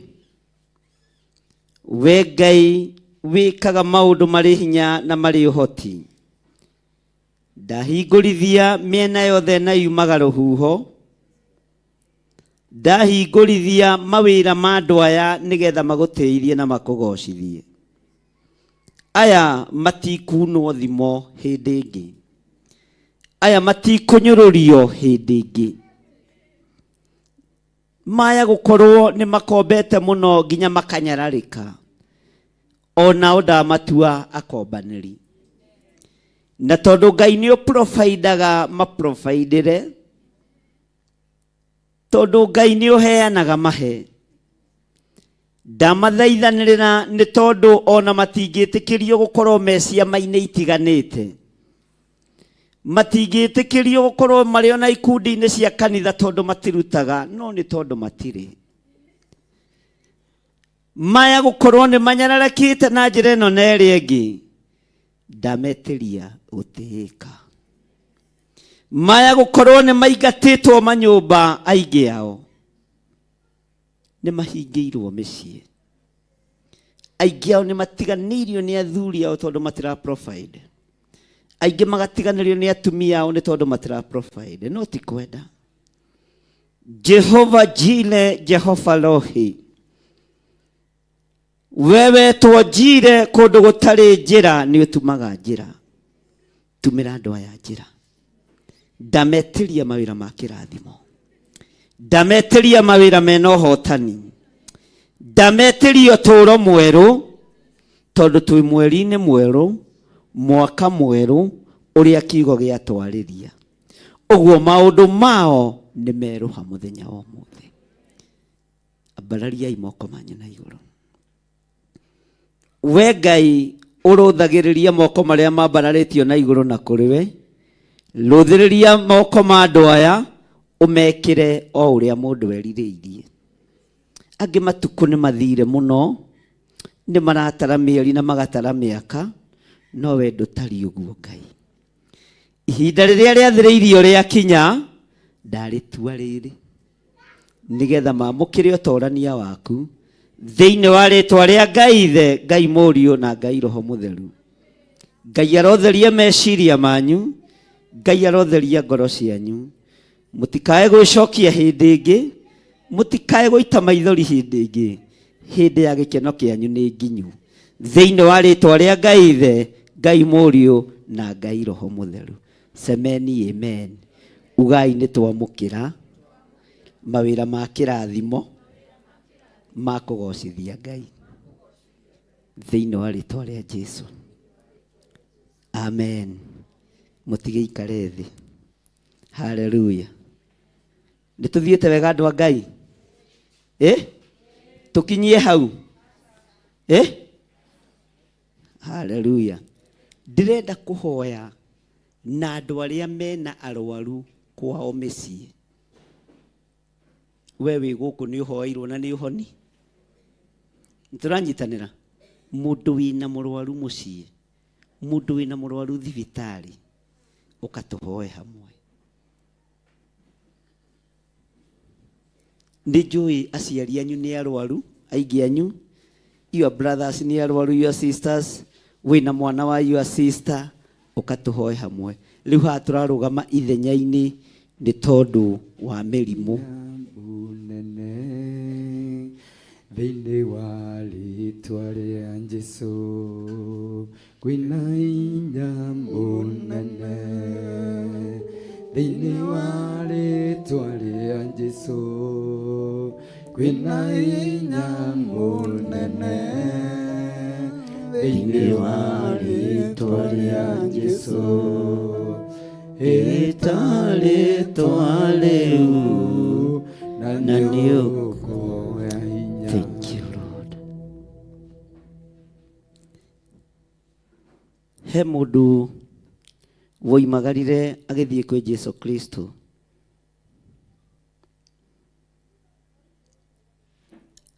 we Ngai wĩkaga maũndũ marĩ hinya na marĩ ũhoti. Ndahingũrithia mĩena yothe na yumaga rũhuho. Ndahingũrithia mawĩra ma andũ aya nĩgetha magũtĩithie na makũgocithie. Aya matikunwo thimo hĩndĩ ĩngĩ. Aya matikũnyũrũrio hĩndĩ ĩngĩ. Maya gũkorwo nĩ makombete mũno nginya makanyararĩka. Onao ndamatua akombanĩri. Na tondũ Ngai nĩ ũprovidaga maprovidere. Tondũ Ngai nĩ ũheanaga mahe. Ndamathaithanĩrĩra nĩ tondũ ona matingĩtĩkĩrio gũkorwo me ciama-inĩ itiganĩte. Matingĩtĩkĩrio gũkorwo marĩ ona ikundi-inĩ cia kanitha tondũ matirutaga, no nĩ tondũ matirĩ. Maya gũkorwo nĩ manyararakĩte na njĩra ĩno na ĩrĩa ĩngĩ, ndametĩria gũtĩĩka. Maya gũkorwo nĩ maingatĩtwo manyũmba aingĩ ao, nĩ mahingĩirwo mĩciĩ. Aingĩ ao nĩ matiganĩirio nĩ athuri ao tondũ matira provide. Aingĩ magatiganĩrio nĩ atumia ao nĩ tondũ matira provide. No ti kwenda. Jehova Jire, Jehova Rohi, wewe twonjire kũndũ gũtarĩ njĩra nĩ ũtumaga njĩra. Tumĩra andũ aya njĩra. Ndametĩria mawĩra ma kĩrathimo. Ndametĩria mawĩra mena ũhotani. Ndametĩria ũtũũro mwerũ tondũ twĩ mweri-inĩ mwerũ, mwaka mwerũ ũrĩa kiugo gĩatwarĩria. Ũguo maũndũ mao nĩ merũha mũthenya wa ũmũthĩ. Ambarariai moko manyu na igũrũ. We Ngai ũrũthagĩrĩria moko marĩa mambararĩtio na igũrũ na kũrĩ we. Rũthĩrĩria moko ma andũ aya ũmekĩre o ũrĩa mũndũ erirĩirie. Angĩ matukũ nĩ mathire mũno, nĩ maratara mĩeri na magatara mĩaka, no we ndũtari ũguo Ngai. Ihinda rĩrĩa rĩathĩrĩirio rĩakinya, ndarĩtua rĩrĩ nĩgetha mamũkĩre ũtorania waku thĩinĩ wa rĩtwa rĩa Ngai Ithe, Ngai Mũriũ na Ngai Roho Mũtheru. Ngai arotheria meciria manyu, Ngai arotheria ngoro cianyu. Mũtikae gwĩcokia hĩndĩ ĩngĩ, mũtikae gũita maithori hĩndĩ ĩngĩ. Hĩndĩ ya gĩkeno kĩanyu nĩ nginyu. Thĩinĩ wa rĩtwa rĩa Ngai Ithe, Ngai Mũriũ na Ngai Roho Mũtheru. Semeni amen. Ugai nĩ twamũkĩra mawĩra ma kĩrathimo ma kũgocithia Ngai thĩinĩ wa rĩtwa rĩa Jesũ. Amen. Mũtigĩikare thĩ. Haleluya. Nĩ tũthiĩte wega andũ a Ngai? Tũkinyie hau? Haleluya. Ndĩrenda kũhoya na andũ arĩa mena arwaru kwao mĩciĩ. We wĩ gũkũ nĩ ũhoeirwo na nĩ ũhoni? Nĩtũranyitanĩra? Mũndũ wĩna mũrwaru mũciĩ, mũndũ wĩna mũrwaru thibitarĩ, ũkatũhoe hamwe. Nĩ njũĩ aciari anyu nĩ arwaru, aingĩ anyu, your brothers nĩ arwaru, your sisters, wĩna mwana wa your sister, ũkatũhoe hamwe. Rĩu haha tũrarũgama ithenya-inĩ nĩ tondũ wa mĩrimũ. Thĩinĩ wa rĩtwa rĩa Jesũ kwĩna hinya mũnene. Thĩinĩ wa rĩtwa rĩa Jesũ kwĩna hinya mũnene. thĩinĩ wa rĩĩtwa rĩa Jesũ, ĩta rĩĩtwa rĩu na nĩũkuoya hinya. Thank you Lord. He mũndũ woimagarire agĩthiĩ kwĩ Jesũ Kristo,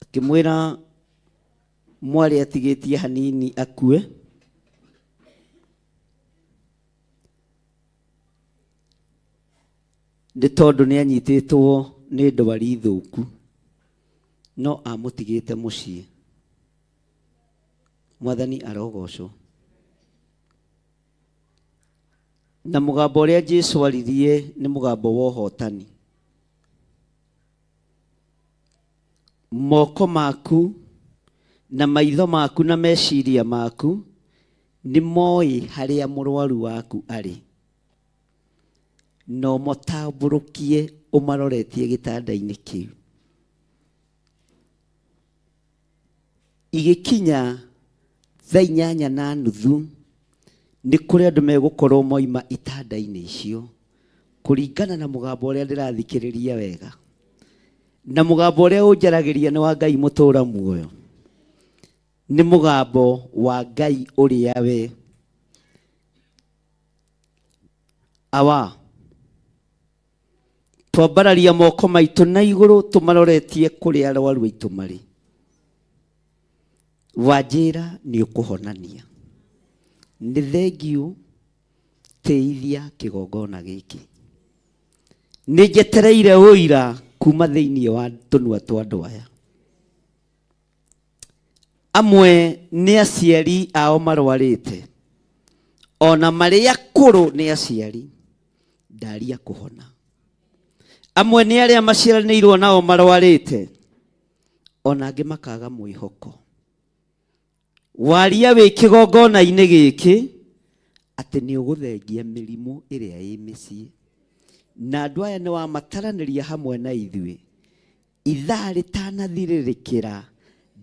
akĩmwĩra mwarĩ atigĩtie hanini akue, nĩ tondũ nĩ anyitĩtwo nĩ ndwari thũku, no amũtigĩte mũciĩ. Mwathani arogocwo. Na mũgambo ũrĩa Jesũ aririe nĩ mũgambo wa ũhotani. Moko maku na maitho maku na meciria maku nĩ moĩ harĩa mũrwaru waku arĩ, no mũtambũrũkie ũmaroretie gĩtanda-inĩ kĩu. Igĩkinya thaa 8:30 nĩ kũrĩ andũ megũkorwo moima itanda-inĩ icio, kũringana na mũgambo ũrĩa ndĩrathikĩrĩria wega, na mũgambo ũrĩa ũnjaragĩria nĩ wa Ngai mũtũũra muoyo, nĩ mũgambo wa Ngai ũrĩa we. Awa twambararia moko maitũ na igũrũ tũmaroretie kũrĩa arwaru aitũ marĩ. Wanjĩra nĩ ũkũhonania. Nĩ thengiũ tĩithia kĩgongona gĩkĩ. Nĩ njetereire ũira kuma thĩinĩ wa tũnua twa andũ aya. Amwe nĩ aciari ao marwarĩte, ona marĩ akũrũ nĩ aciari, ndaria kũhona. Amwe nĩ arĩa maciaranĩirwo nao marwarĩte, ona angĩ makaga mwĩhoko. Waria wĩ kĩgongona-inĩ gĩkĩ atĩ nĩ ũgũthengia mĩrimũ ĩrĩa ĩ mĩciĩ, na andũ aya nĩ wamataranĩria hamwe na ithuĩ. Ithaa rĩtanathirĩrĩkĩra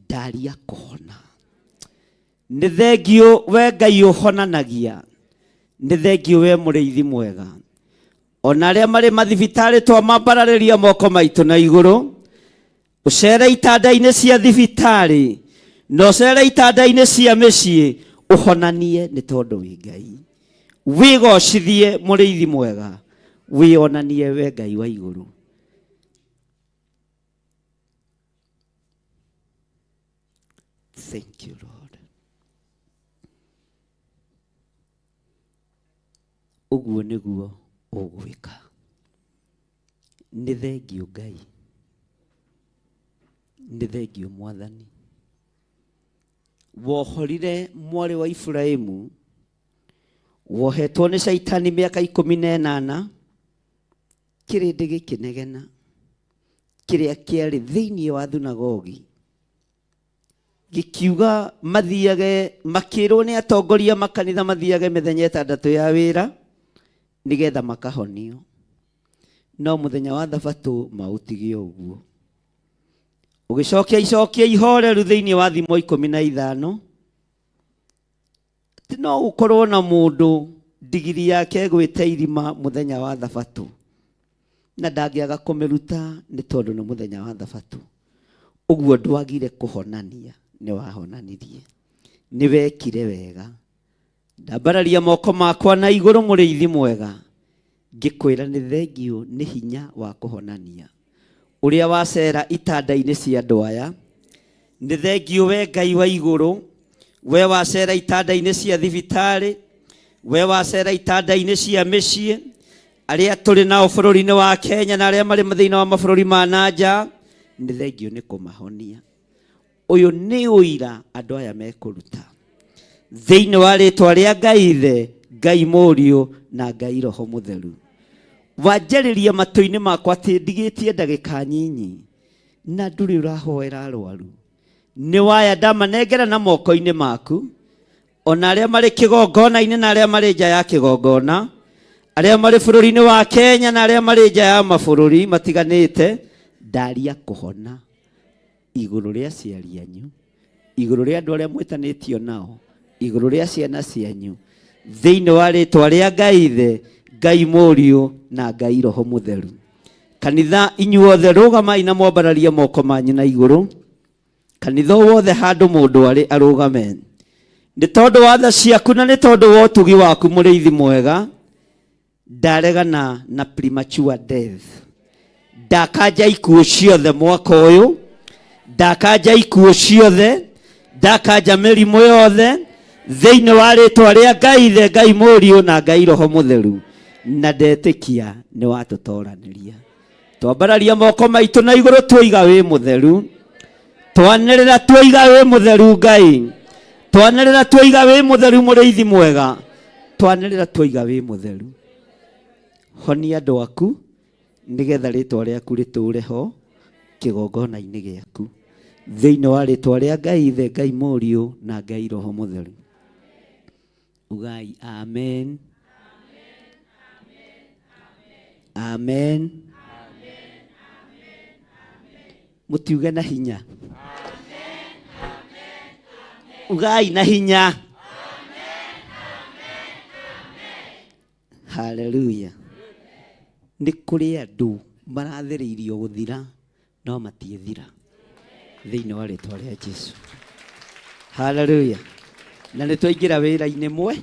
ndaria kũhona. Nĩ thengiũ we Ngai ũhonanagia, nĩ thengiũ we mũrĩithi mwega. Ona arĩa marĩ mathibitarĩ twamambararĩria moko maitũ na igũrũ, ũcere itanda-inĩ cia thibitarĩ na ũcere itanda-inĩ cia mĩciĩ, ũhonanie nĩ tondũ wĩ Ngai. Wĩgocithie mũrĩithi mwega, wĩonanie we Ngai wa igũrũ. Thank you Lord. Ũguo nĩguo ũgwĩka. Nĩ thengiũ Ngai, nĩ thengiũ Mwathani. Wohorire mwarĩ wa Iburahĩmu, wohetwo nĩ Shaitani mĩaka 18, kĩrĩndĩ gĩkĩnegena, kĩrĩa kĩarĩ thĩinĩ wa thunagogi gĩkiuga mathiage, makĩrwo nĩ atongoria makanitha mathiage mĩthenya 6 ya wĩra nĩgetha makahonio, no mũthenya wa Thabatũ maũtige ũguo. Ũgĩcokia ihoreru thĩinĩ wa thimo 15, atĩ no gũkorwo na mũndũ ndigiri yake gwĩte irima mũthenya wa Thabatũ, na ndangĩaga kũmĩruta nĩ tondũ nĩ mũthenya wa Thabatũ. Ũguo ndwagire kũhonania, nĩ wahonanirie, nĩ wekire wega. Ndambararia moko makwa na igũrũ mũrĩithi mwega, ngĩkwĩra nĩ thengiũ nĩ hinya wa kũhonania ũrĩa wacera itanda-inĩ cia andũ aya. Nĩ thengiũ we Ngai wa igũrũ, we wacera itanda-inĩ cia thibitarĩ, we wacera itanda-inĩ cia mĩciĩ, arĩa tũrĩ nao bũrũri-inĩ wa Kenya na arĩa marĩ thĩinĩ wa mabũrũri ma nanja. Nĩ thengiũ nĩ kũmahonia. Ũyũ nĩ ũira andũ aya mekũruta thĩinĩ wa rĩĩtwa rĩa Ngai Ithe, Ngai Mũriũ na Ngai Roho Mũtheru. Wanjarĩria matũ-inĩ makwa atĩ ndigĩtie ndagĩka nyinyi na ndũrĩ ũrahoera arwaru. Nĩ waya ndamanengera na moko-inĩ maku, ona arĩa marĩ kĩgongona-inĩ na arĩa marĩ nja ya kĩgongona, arĩa marĩ bũrũri-inĩ wa Kenya na arĩa marĩ nja ya mabũrũri matiganĩte. Ndaria kũhona igũrũ rĩa aciari anyu, igũrũ rĩa andũ arĩa mwĩtanĩtio nao, igũrũ rĩa ciana cianyu, thĩinĩ wa rĩtwa rĩa Ngai Ithe, Ngai Mũriũ na Ngai Roho Mũtheru. Kanitha inyuothe rũgamai na mwambararie moko manyu na igũrũ. Kanitha wothe handũ mũndũ arĩ arũgame. Nĩ tondũ wa tha ciaku na nĩ tondũ wa ũtugi waku mũrĩithi mwega, ndaregana na premature death. Ndakanja ikuũ ciothe mwaka ũyũ, ndakanja ikuũ ciothe, ndakanja mĩrimũ yothe, thĩinĩ wa rĩtwa rĩa Ngai Ithe, Ngai Mũriũ na Ngai Roho Mũtheru, na ndetĩkia nĩ watũtoranĩria. Twambararia moko maitũ na igũrũ tuoiga wĩ mũtheru, twanĩrĩra tuoiga wĩ mũtheru Ngai, twanĩrĩra tuoiga wĩ mũtheru mũrĩithi mwega, twanĩrĩra tuoiga wĩ mũtheru. Honia andũ aku nĩgetha rĩtwa rĩaku rĩtũũre ho kĩgongona-inĩ gĩaku, thĩinĩ wa rĩtwa rĩa Ngai Ithe, Ngai Mũriũ na Ngai Roho Mũtheru. Ugai amen. Amen. Mutiuge na hinya. Ugai na hinya. Hallelujah. Nĩ kũrĩ andũ marathĩrĩirio gũthira no matiethira thĩinĩ wa rĩtwa rĩa Jesũ. Hallelujah. Na nĩ twaingĩra wĩra-inĩ mwe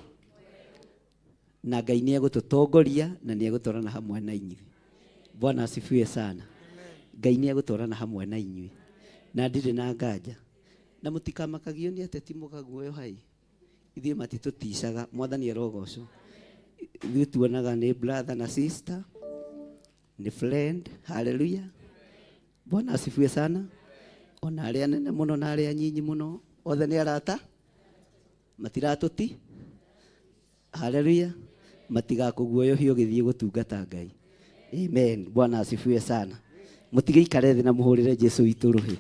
na Ngai nĩ egũtũtongoria na nĩ egũtwarana hamwe na inyuĩ. Bwana asifiwe sana. Ngai nĩ egũtwarana hamwe na inyuĩ na ndirĩ na nganja, na mũtikamakagio nĩ ateti mũkaguoyo hai. Ithuĩ matitũticaga, Mwathani arogocwo. Ithuĩ tuonaga nĩ brother na sister, ni friend. Hallelujah. Bwana asifiwe sana. Ona arĩa anene mũno na arĩa anyinyi mũno othe nĩ arata, matiratuti. Hallelujah. Matigakũguoyohio gĩthiĩ gũtungata Ngai. Amen. Bwana asifiwe sana. Mũtigeikare thĩ na mũhũrĩre Jesũ witũ rũhĩ.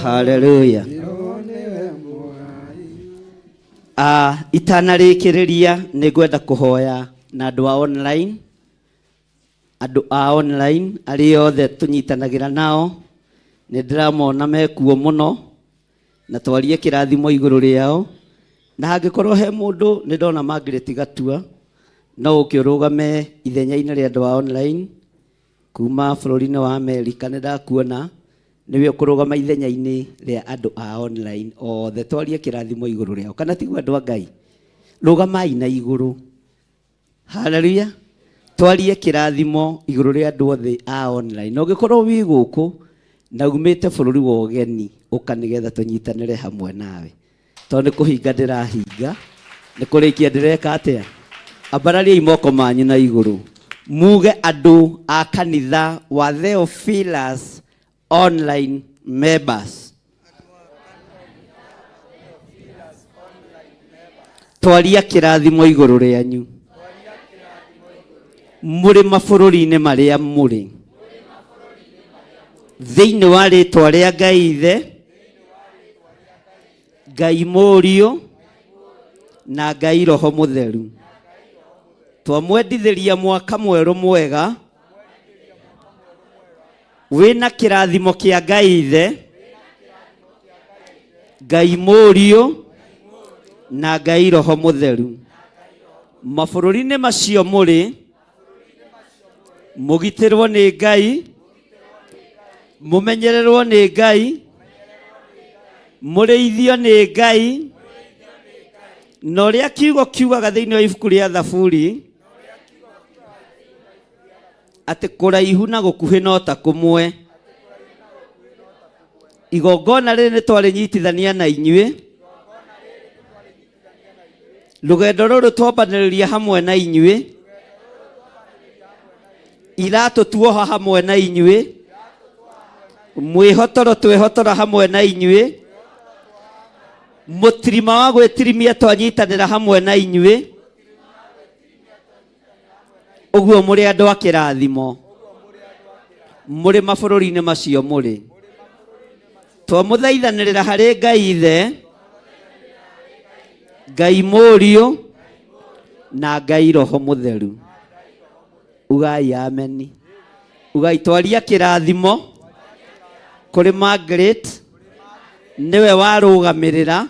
Hallelujah. Itanarĩkĩrĩria nĩ ngwenda kũhoya na andũ a online, andũ a online arĩa othe tũnyitanagĩra nao, nĩ ndĩramona mekuo mũno na twarie kĩrathimo igũrũ rĩao. Na hangĩkorwo he mũndũ nĩ ndona Margaret Gatua, no ũkĩrũgame ithenya-inĩ rĩa andũ a online kuma bũrũri-inĩ wa Amerika, nĩ ndakuona nĩwe ũkũrũgama ithenya-inĩ rĩa andũ a online othe, twarie kĩrathimo igũrũ rĩao. Kana tiguo andũ a Ngai? Rũgamai na igũrũ. Hallelujah. Twarie kĩrathimo igũrũ rĩa andũ othe a online. Na ũngĩkorwo wĩ gũkũ na umĩte bũrũri wa ũgeni, ũka nĩgetha tũnyitanĩre hamwe nawe, tondũ nĩ kũhinga ndĩrahinga, nĩ kũrĩkia ndĩreka atĩa. Ambarariai moko manyu na igũrũ muge andũ a kanitha wa Theophilus online members. Twaria kĩrathimo igũrũ rĩanyu mũrĩ mabũrũri-inĩ marĩa mũrĩ, thĩinĩ wa rĩtwa rĩa Ngai Ithe, Ngai Mũriũ na Ngai Roho Mũtheru. Twamwendithĩria mwaka mwerũ mwega wĩna kĩrathimo kĩa Ngai Ithe, Ngai Mũriũ na Ngai Roho Mũtheru. Mabũrũri-inĩ macio mũrĩ, mũgitĩrwo nĩ Ngai, mũmenyererwo nĩ Ngai, mũrĩithio nĩ Ngai, na ũrĩa kiugo kiugaga thĩinĩ wa ibuku rĩa Thaburi atĩ kũraihu na gũkuhĩ no ta kũmwe. Igongona rĩrĩ nĩ twarĩnyitithania na inyuĩ, rũgendo rũrũ twambanĩrĩria hamwe na inyuĩ, iratũ tuoha hamwe na inyuĩ, mwĩhotoro twĩhotora hamwe na inyuĩ, mũtirima wa gwĩtirimia twanyitanĩra hamwe na inyuĩ. Ũguo mũrĩ andũ a kĩrathimo, mũrĩ mabũrũri-inĩ macio mũrĩ. Twamũthaithanĩrĩra harĩ Ngai Ithe, Ngai Mũriũ na Ngai Roho Mũtheru. ugai ameni ugai twaria kirathimo kuri Margaret niwe warugamirira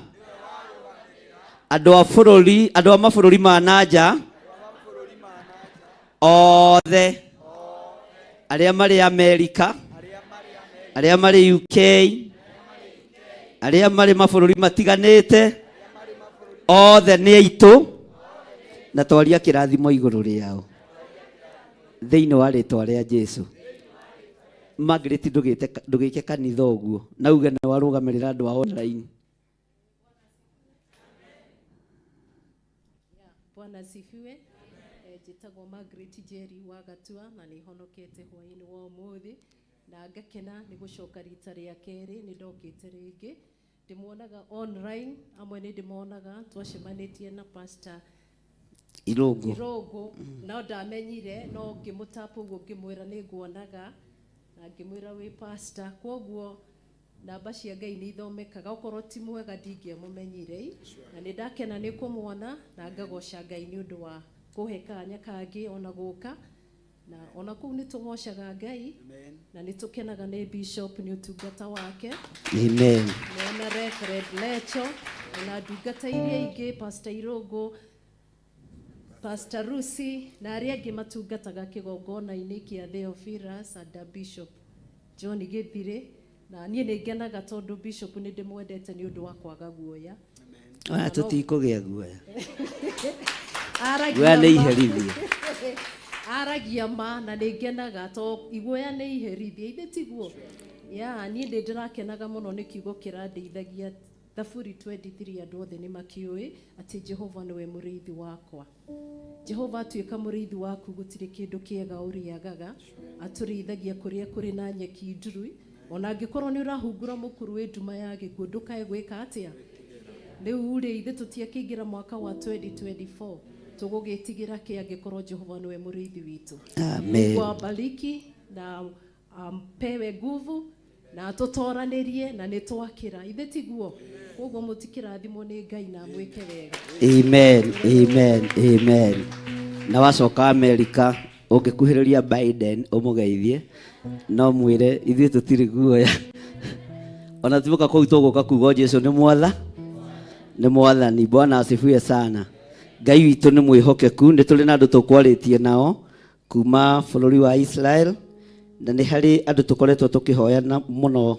andu a mabũrũri ma nanja othe arĩa marĩ Amerika, arĩa marĩ UK, arĩa marĩ mabũrũri matiganĩte, othe nĩ aitũ, na twaria kĩrathimo igũrũ rĩao thĩinĩ wa rĩtwa rĩa Jesũ. Margaret ndũgĩke kanitha ũguo, na uge nĩ warũgamĩrĩra andũ a online. Bwana asifiwe. Njĩtagwo Margaret Jerry wa Gatua na nĩ honokete hwaĩ-inĩ wa ũmũthĩ, na ngakena nĩ gũcoka rita rĩa kerĩ, nĩ ndokĩte rĩngĩ. Ndĩmuonaga online, amwe nĩ ndĩmonaga twacemanĩtie na Pastor Irũngũ, no ndamenyire, no ngĩmũtapa ũguo ngĩmwĩra nĩ nguonaga, na ngĩmwĩra wĩ pastor, kwoguo namba cia Ngai nĩ ithomekaga, okorwo ti mwega ndingĩamũmenyire, na nĩ ndakena nĩ kũmuona na ngagoca Ngai nĩ ũndũ wa kũhe kanya kangĩ ona gũka, na ona kũu nĩ tũgocaga Ngai, na nĩ tũkenaga nĩ Bishop nĩ ũtungata wake. Amen. Na Reverend Lecho na ndungata iria ingĩ, Pastor Irũngũ, Pastor Rusi na arĩa angĩ matungataga kĩgongona-inĩ kĩa Theophilus and Bishop John Gĩthirĩ, na niĩ nĩ ngenaga tondũ Bishop nĩ ndĩmwendete nĩ ũndũ wa kwaga guoya. Ona tũtikũgĩa guoya. Aragia ma na nĩ ngenaga to iguoya nĩ iherithia, ithe tiguo. Niĩ nĩ ndĩrakenaga mũno nĩ kiugo kĩrandeithagia. Thaburi 23 andũ othe nĩ makĩũĩ atĩ Jehova nĩwe mũrĩithi wakwa. Jehova atuĩka mũrĩithi waku gũtirĩ kĩndũ kĩega ũrĩagaga, atũrĩithagia kũrĩa kũrĩ na nyeki nduru, ona angĩkorwo nĩ ũrahungura mũkuru wĩ nduma ya gĩkuũ ndũkae gwĩka atĩa. Rĩu rĩ ithe tũtiakĩingĩra mwaka wa 2024 tũgũgĩtigĩra kĩ angĩkorwo Jehova nĩwe mũrĩithi witũ. Amen. Mungu abariki na ampewe nguvu na tũtoranĩrie na nĩ twakĩra, ithe tiguo. Koguo mũtikĩrathimwo nĩ Ngai na mwĩke wega. Amen, amen, amen. Na wacoka Amerika ũngĩkuhĩrĩria Biden ũmũgeithie, no mwĩre ithuĩ tũtirĩ guoya. Ona tibuka kũu tũgũka kuuga Jesũ nĩ mwathani. Bwana asifiwe sana. Ngai witũ nĩ mwĩhokeku, nĩ tũrĩ na andũ tũkwarĩtie nao kuma bũrũri wa Israel, na nĩ harĩ andũ tũkoretwo tũkĩhoya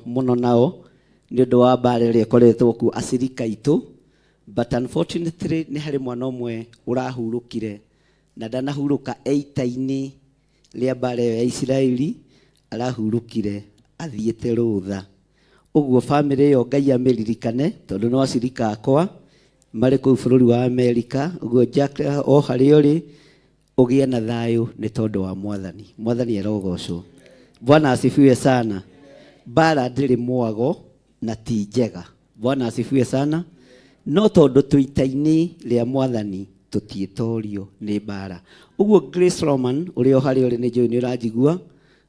mũno nao nĩ ũndũ wa mbara ĩrĩa ĩkoretwo kuo acirika itũ, but unfortunately nĩ harĩ mwana ũmwe ũrahurũkire na ndanahurũka ita-inĩ rĩa mbara ya Isiraeli, arahurũkire athiĩte rũtha. Ũguo family ĩyo Ngai amĩririkane tondũ no acirika akwa marĩ kũu bũrũri wa Amerika. Ũguo Jack o harĩa ũrĩ ũgĩe na thayũ nĩ tondũ wa Mwathani arogocwo. Bwana asifiwe sana. Mbara ndĩrĩ mwago na ti njega. Bwana asifiwe sana. No tondũ tũita-inĩ rĩa Mwathani tũtiĩtorio nĩ mbara. Ũguo Grace Roman ũrĩa o harĩa ũrĩ nĩ njũĩ nĩ ũranjigua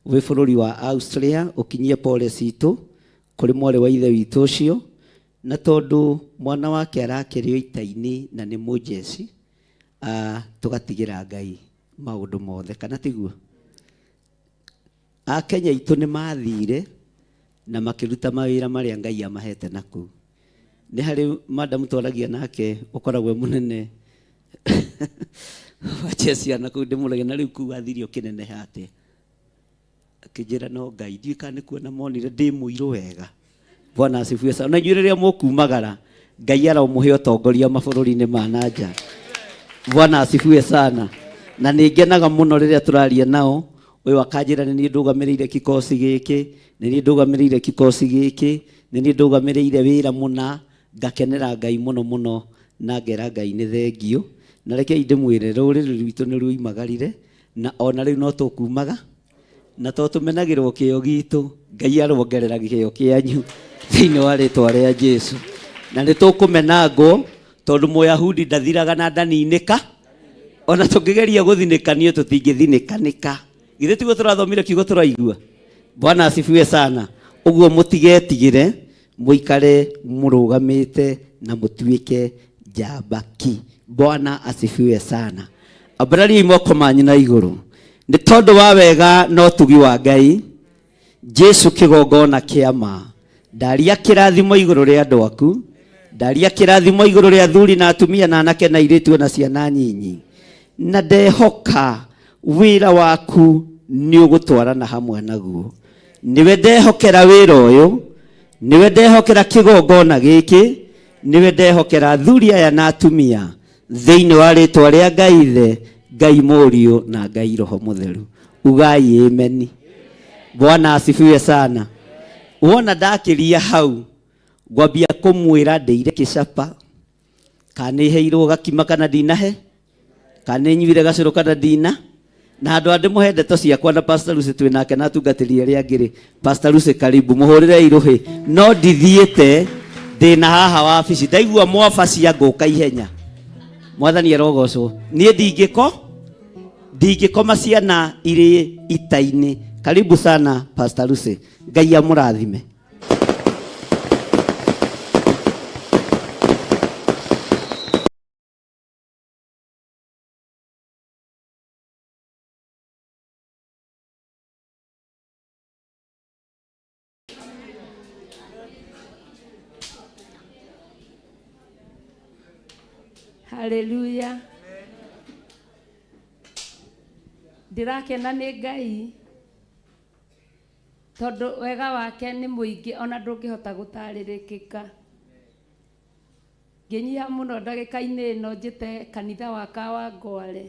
wĩ bũrũri wa Australia, ũkinyie pole citũ kũrĩ mwarĩ wa ithe witũ ũcio, na tondũ mwana wake arakĩrio ita-inĩ na nĩ mũjeci, tũgatigĩra Ngai maũndũ mothe, kana tiguo. Akenya itũ nĩ mathire na makĩruta mawĩra marĩa Ngai amahete nakũu. Nĩ harĩ madam twaragia nake ũkoragwo mũnene wacha ciana kũu ndĩmũrage na rĩu kũu athirio kĩneneha atĩa. Akĩnjĩra no Ngai ndiũĩ kana nĩ kuona monire ndĩ mũirũ wega. Bwana asifiwe sana. Na inyuĩ rĩrĩa mũkumagara Ngai aramũhe ũtongoria mabũrũri-inĩ ma nanja. Bwana asifiwe sana. Na nĩ ngenaga mũno rĩrĩa tũraria nao, ũyũ akanjĩra nĩ niĩ ndũgamĩrĩire kikosi gĩkĩ, nĩ niĩ ndũgamĩrĩire kikosi gĩkĩ, nĩ niĩ ndũgamĩrĩire wĩra mũna. Ngakenera Ngai mũno na ngera Ngai nĩ thengio. Na rekei ndĩmwĩre rũrĩrĩ rwitũ nĩ rũimagarire, na ona rĩu no tũkumaga na to tũmenagĩrwo kĩo gitũ. Ngai arongerera kĩo kĩanyu thĩinĩ wa rĩtwa rĩa Jesũ, na nĩ tũkũmenangwo tondũ Mũyahudi ndathiraga na ndaninĩka. Ona tũngĩgeria gũthinĩkanio tũtingĩthinĩkanĩka. Githĩ tiguo tũrathomire kiugo tũraigua. Bwana asifiwe sana. Ũguo mũtigetigĩre, mũikare mũrũgamĩte na mũtuĩke njambaki. Bwana asifiwe sana. Ambarariai moko manyu na igũrũ. nĩ tondũ wa wega no tugi wa Ngai. Jesu kĩgongona kĩama, ndaria kĩrathimo igũrũ rĩa andũ aku, ndaria kĩrathimo igũrũ rĩa athuri na atumia na anake na airĩtu na ciana nyinyi, na ndehoka wĩra waku nĩ ũgũtwarana hamwe naguo. Niwe ndehokera wĩra ũyũ, niwe ndehokera kĩgongona gĩkĩ, niwe ndehokera athuri aya na atumia thĩinĩ wa rĩtwa rĩa Ngai Ithe, Ngai Mũriũ na Ngai Roho Mũtheru. Ugai ameni. Bwana asifiwe sana. Wona ndakĩria hau ngwambia kũmwĩra ndĩire kĩcapa, kana nĩheirwo gakima kana ndinahe, kana nĩnyuire gacũrũ kana ndina, na andũ andĩ mũhe ndeto ciakwa na Pastor Lucy twĩ nake na atungatĩri arĩa angĩ. Pastor Lucy karibu, mũhũrĩre irũhĩ. No ndithiĩte ndĩna haha wabici, ndaigua mwabacia ngũka ihenya. Mwathani arogocwo. Niĩ ndingĩkoma ciana irĩ ita-inĩ. Karibu sana Pastor Lucy. Ngai amũrathime. Hallelujah. Ndirakena nĩ Ngai tondũ wega wake nĩ mũingĩ ona ndũngĩhota gũtarĩrĩkĩka. Ngĩnyiha mũno ndagĩka-inĩ ĩno njĩte kanitha wa Kawangware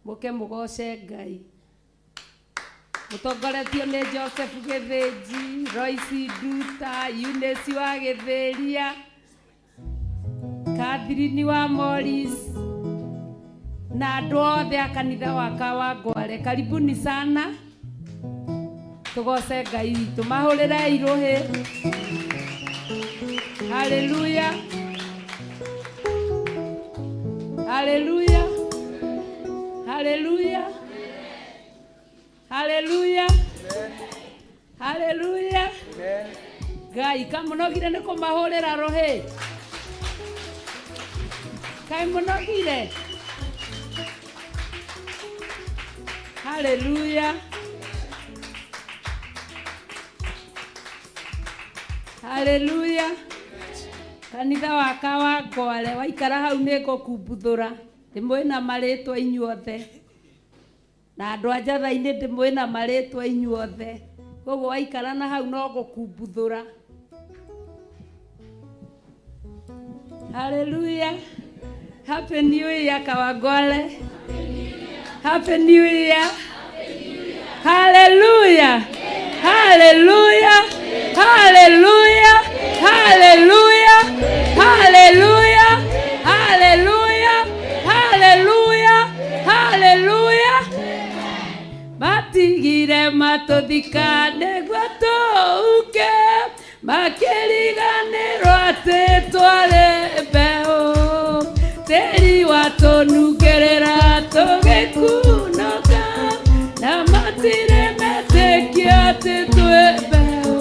mũke mũgoce Ngai. Mũtongoretio nĩ Joseph Gĩthĩnji, Royce Nduta, Eunice wa Gĩthĩria, Catherine wa Morris na andũ othe a kanitha wa Kawangware. Karibuni sana. Tugoce Ngai witũ, mahũrĩre irũhĩ. Hallelujah. Hallelujah. Hallelujah. Hallelujah. Hallelujah. Ngai kamũnogire nĩ kũmahũrĩra rũhĩ. Kai mũnogire. Hallelujah. Hallelujah. Kanitha wa Kawangware waikara hau nĩ ngũkumbuthũra. Ndĩmwĩ na marĩtwa inyuothe. Na andũ a njatha-inĩ ndĩmwĩ na marĩtwa inyuothe. Koguo waikara na hau no ngũkumbuthũra. Hallelujah. Happy New Year Kawangware. Happy New Year. Hallelujah. Hallelujah. Hallelujah. Hallelujah. Hallelujah. Hallelujah. Hallelujah. Hallelujah. Matigire matothika nĩguo tũũke, makĩriganĩrwo atĩ twarĩ mbeũ, tĩri watũnungĩrĩra tũgĩkunũka, na matirĩ metĩkia atĩ twĩ mbeũ,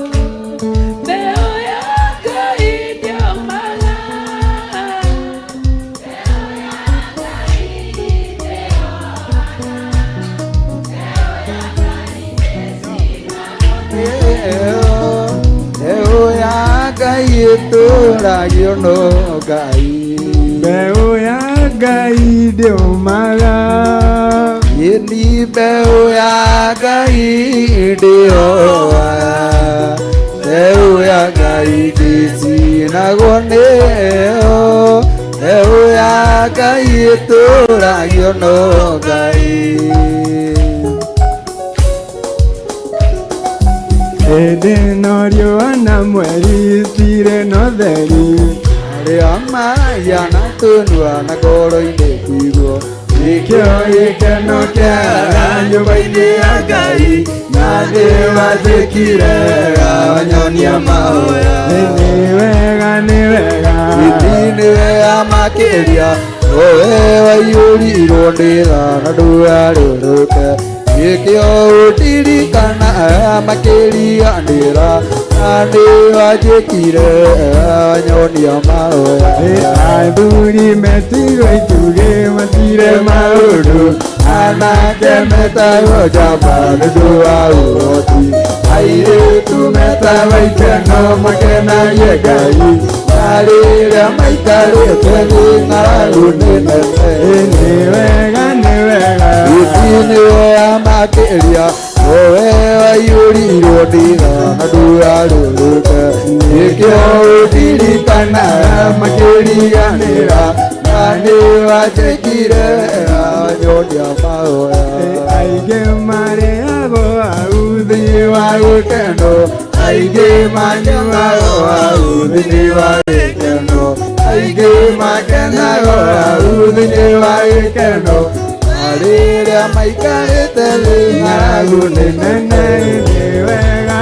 mbeũ ya Ngai ndĩomaga, mbeũ ya Ngai ndĩomaga, mbeũ ya Ngai ndĩcinaga. Mbeũ ya Ngai ĩtũũragio no Ngai, mbeũ ya Ngai ndĩomaga. Yeni mbeũ ya Ngai ndĩomaga, mbeũ ya Ngai ndĩcinagwo nĩyo, mbeũ ya Ngai ĩtũũragio no Ngai. Hĩndĩ no riũa na mweri cirĩ no theri, arĩa mahana tũnua na ngoro-inĩ kuigwo, nĩkĩo gĩkeno kĩa nyũmba-inĩ ya Ngai, na thĩ wathĩkire wanyonia mahoya. Nĩ wega nĩ wega, nĩ wega makĩria, owe waiyũrirwo nĩ tha na ndũgarũrũke, nĩkĩo ũndirikana makĩriganĩra nani wajikire nyonia maoya Athuri metirwo ituge matire maundu anake metagwo njamba nĩũndũ wa ũhoti airĩtu metagwo ikeno makenagie Ngai na rĩrĩa maikarĩte thĩ ng'aragu nĩ nene Nĩ wega Iti-inĩ wega makĩria wowe waiyũrirwo nĩ tha na ndũgarũrũke nĩkĩo ũndirikanaga makĩriganĩra na nĩ wanjĩkire nyonia mahoya aingĩ marĩagwo hau thĩ wa gĩkeno aingĩ manyuagwo hau thĩinĩ wa gĩkeno aingĩ makenagwo hau thĩinĩ wa gĩkeno na rĩrĩa maikarĩte thĩ ng'aragu nĩ nene nĩ wega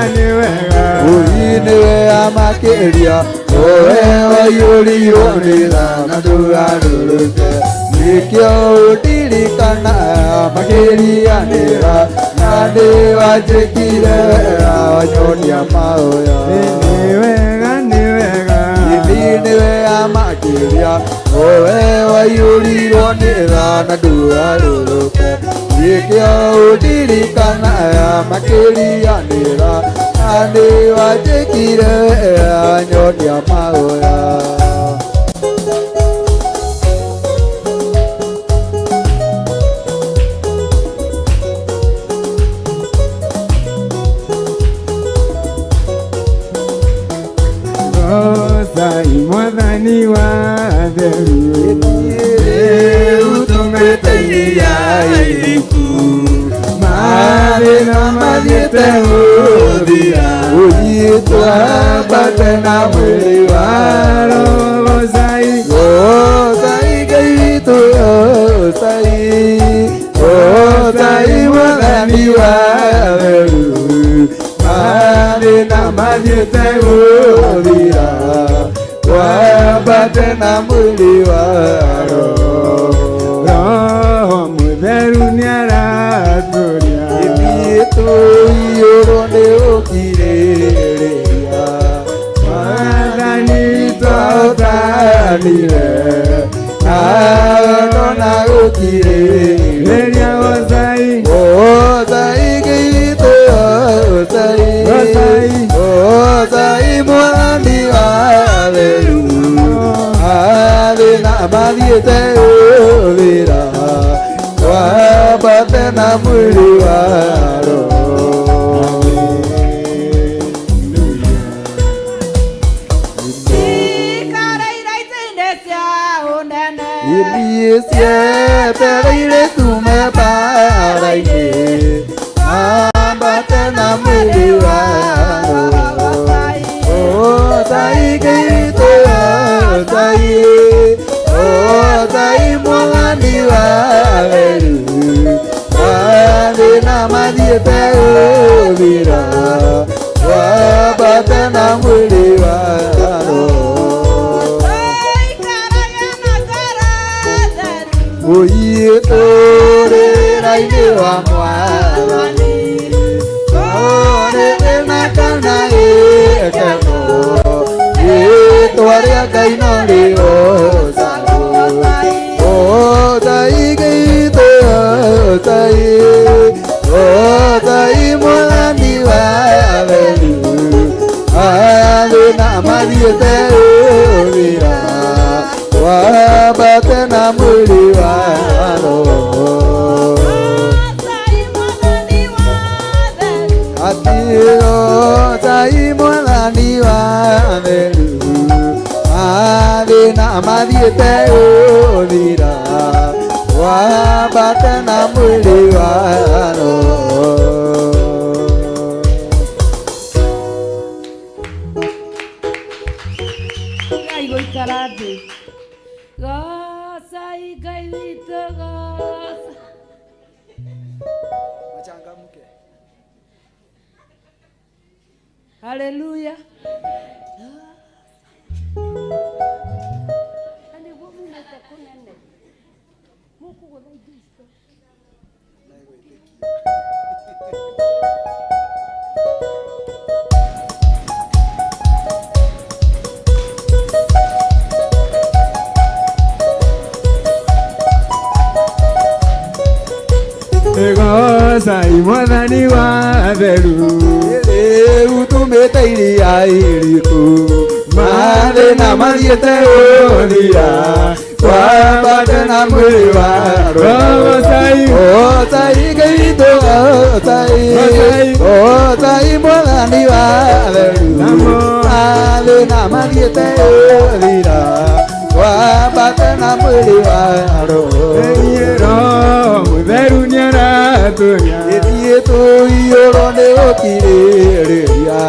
ũi-nĩ wega makĩria wowe waiyũrirwo nĩ tha na ndũgarũrũke nĩkĩo ũndirikanaga makĩriganĩra na nĩ wanjĩkire wanyonia mahoya nĩ wega Iti-inĩ wega makĩria wowe waiyũrirwo nĩ tha na ndũgarũrũke nĩkĩo ũndirikanaga makĩriganĩra na nĩ wanjĩkire wanyonia mahoya Ngai mwathani wa theru rĩu tũmĩteiria iriku mathĩna mathiĩte gũthira ũthiĩ twambate na mwĩrĩ wa roho Ngai Ngai witũ Ngai mwathani wa theru mathĩna mathiĩte gũthira twambate na mwĩrĩ wa Roho Mũtheru nĩaratũria ithuĩ tũiyũrwo nĩ ũkirĩrĩria Mwathani witũ ahotanire na wendo na gũkirĩrĩria Ngai Ngai witũ Ngai mwathani wa theru mathĩna mathiĩte gũthira twambate na mwĩrĩ wa roho ithuĩ cietereire tume mbara-inĩ twambate na mwĩrĩ wa roho Ngai witũ Ngai mwathani wa theru mathĩna mathiĩte gũthira twambate na mwĩrĩ wa roho ũitũrĩra-inĩ wa Mwathani orĩrĩ na kana gĩkeno rĩĩtwa rĩa Ngai no rĩgocagwo Ngai witũ Ngai mwathani wa theru mathĩna mathiĩte gũthira twambate na mwĩrĩ wa roho atĩro Ngai mwathani wa theru mathĩna mathiĩte gũthira twambate na mwĩrĩ wa roho Ngai gũikara thĩ gocai Ngai witũ goca haleluya Goza imwathani wa theru utumite iria iriku mathina mathiete uthira twambate na mwiri wa Gocai gitu Gocai mwathani wa theru mathina mathiete uthira twambate na mwiri wa Roho mutheru niaratunya ithiĩ tũiyũrwo nĩ gũkirĩrĩria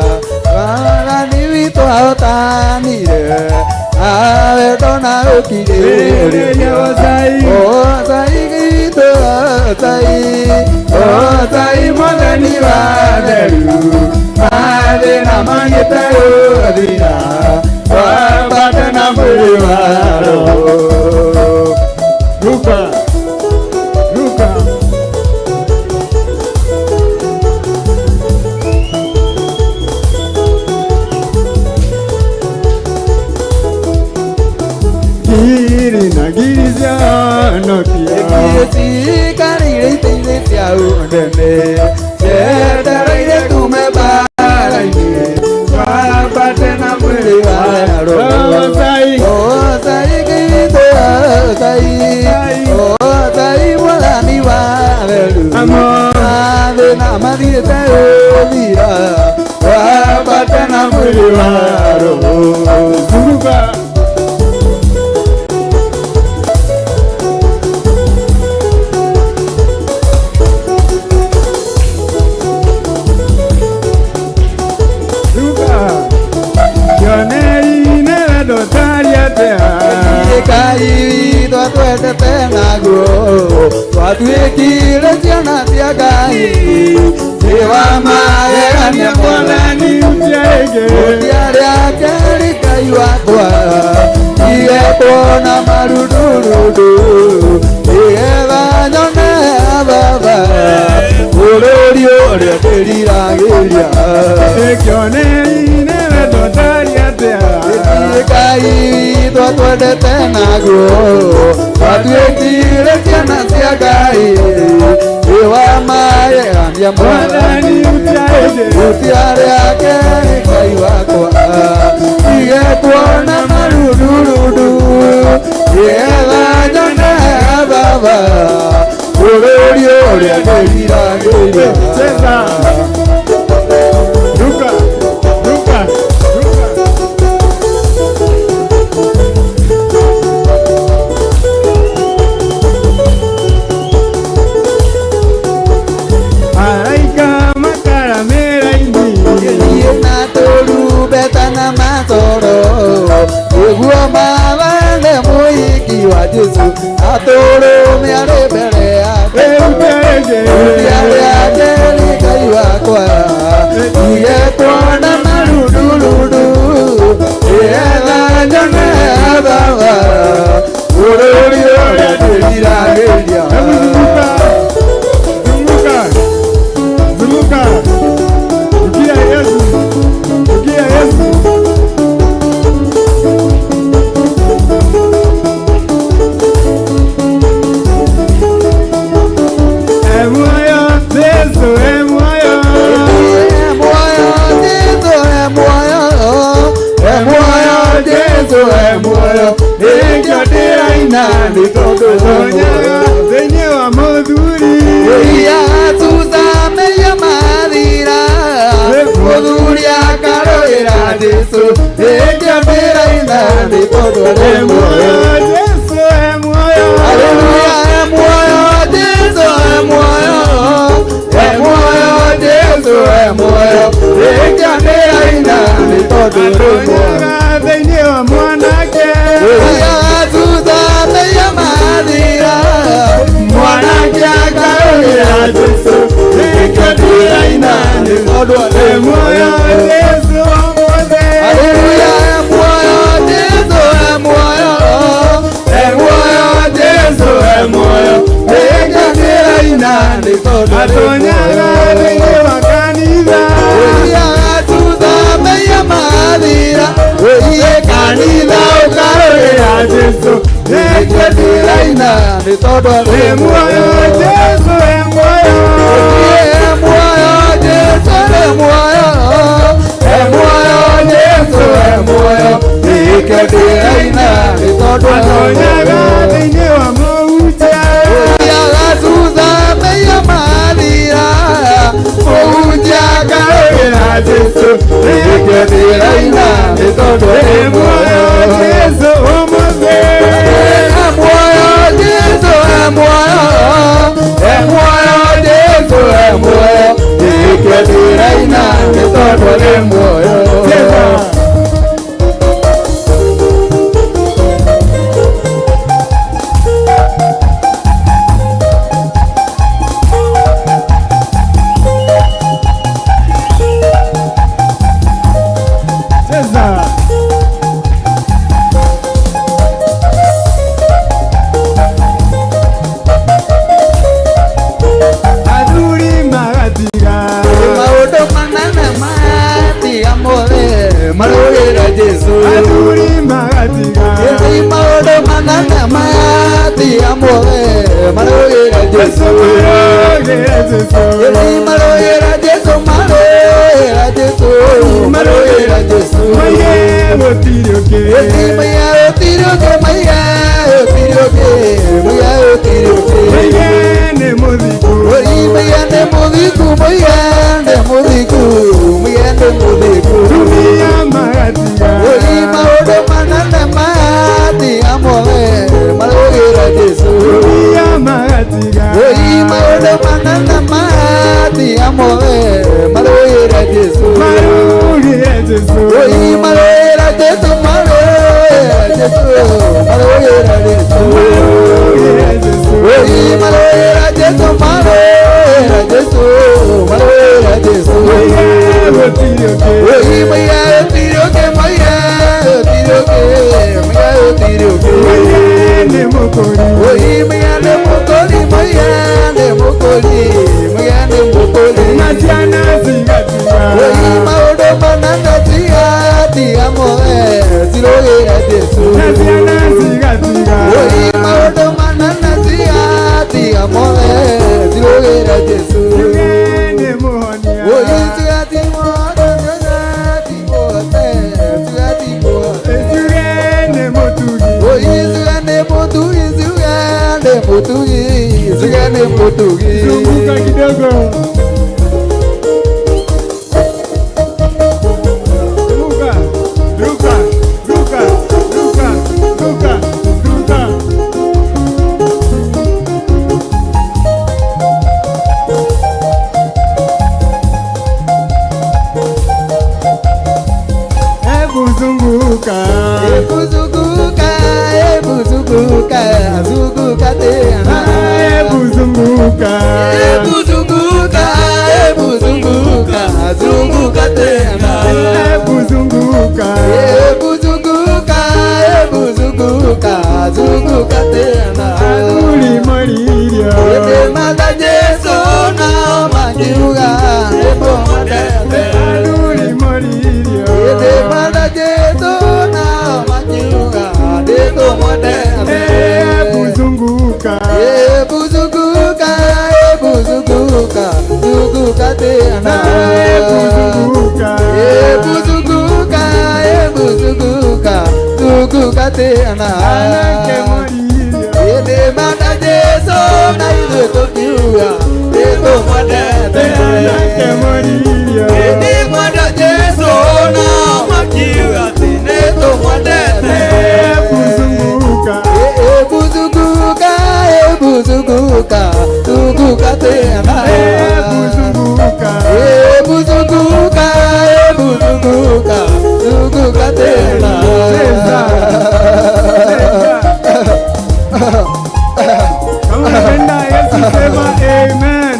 wagani witũ ahotanire awendo na gũkirĩrĩria Gocai gitu Gocai mwathani wa theru mathĩna magĩte gũthira twambate na mwĩrĩ wa Roho. Ruka Giri na giri cianokia cikarire itĩ-inĩ cia ũnene ciendereire tume mbara-inĩ twambate na mwĩrĩ wa Roho. Gocai gitu Gocai mwathani wa theru mathĩna mathiĩte gũthira twambate na mwĩrĩ wa Roho. Ngai twatwendete naguo twatuĩkire ciana cia Ngai wa magegania mwathani ũtiarĩ akeri Ngai wakwa igekuona marundurundu nĩgetha nyone baba bũrũri ũrĩa ndĩriragĩria Kĩonei-inĩ wendo tari atĩa Ngai twatwendete naguo twatuĩkire ciana cia Ngai wa magegania mwathani ũtiarĩ akeri Ngai wakwa igekuona marundurundu nĩgetha nyone baba bũrũri ũrĩa ndĩriragĩria nĩguo mawathe mũhiki wa Jesu atũrũme arĩ mbere yake ũtiarĩ akeri Ngai wakwa igekuona marundurundu nĩgetha nyone baba bũrũri ũrĩa ndĩriragĩria thĩinĩ wa mũthuri tuzameia mathira mũthuri akarũĩra Jesu ĩngĩambĩra-ina nĩ tondũ nĩ muoyo Jesu e muoyo Haleluya e muoyo Jesu e muoyo Jesu e muoyo ĩngĩambĩra-ina nĩ tondũ nĩ muoyo thĩinĩ wa mwanake tuzameia mathira mwanake akarũĩra Jesu ĩngĩambĩra-ina nĩ tondũ nĩ muoyo Jesu omothe Haleluya e muoyo Jesu e muoyo Jesu e muoyo ĩngĩambĩra-ina nĩ tondũ atonyaga thĩinĩ wa kanitha tuzameia mathira wĩiye kanitha ũkarũĩra Jesu ĩngĩambĩra-ina nĩ tondũ nĩ muoyo Jesu e muoyo ndĩraina nĩ tondũ atonyaga thĩinĩ wa mũhunjia ũthiaga thutha meiya mathira mũhunjia ngarũgĩra Jesũ nĩkĩo ndĩraina nĩ tondũ muoyo Jesũ ũmũthĩ muoyo Jesũ muoyo Jesũ muoyo nĩkĩo ndĩraina nĩ tondũ nĩ muoyo marũgĩra Jesũ athuri magatiga maũndũ manene matiga muoe marũgĩra Jesũ marũgĩra Jesũ marũgĩra Jesũ marũgĩra Jesũ marũgĩra Jesũ maiye gũtirũke maiye gũtirũke maiye gũtirũke maiye gũtirũke maiye nĩ mũthiku maiye nĩ mũthiku maiye nĩ mũthiku maiye nĩ mũthiku dunia magatiga maũndũ manene matiga muoe marũgĩra Jesũ dunia magatiga maũndũ manene matiga muoe marũgĩra Jesũ marũgĩra Jesũ marũgĩra Jesũ marũgĩra Jesũ marũgĩra Jesũ marũgĩra Jesũ marũgĩra Jesũ marũgĩra Jesũ marũgĩra Jesũ maiye gũtirũke maiye gũtirũke maiye gũtirũke maiye gũtirũke maiye nĩ mũkũri maiye nĩ mũkũri maiye nĩ mũkũri maiye nĩ mũkũri na ciana cigatiga maũndũ manene tiga muoe cirũgĩra Jesũ na ciana cigatiga maũndũ manene tiga muoe cirũgĩra Jesũ nĩ mũhonia nĩ mũtugi zunguka kidogo ruka ruka ruka ruka ruka ruka hebu zunguka zunguka tena hebu zunguka zunguka tena hebu zunguka zunguka tena aduli maririo mata Jesũ na makiuga ndipo matete aduli maririo mata Jesũ na makiuga ndipo matete hebu zunguka zunguka tena hebu zunguka zunguka tena anake maririo ende mata Jesũ na ithuĩ tũkiuga ndipo matete anake maririo ende mata Jesũ na makiuga ndipo matete hebu zunguka zunguka tena hebu zunguka zunguka tena kama unapenda Yesu sema amen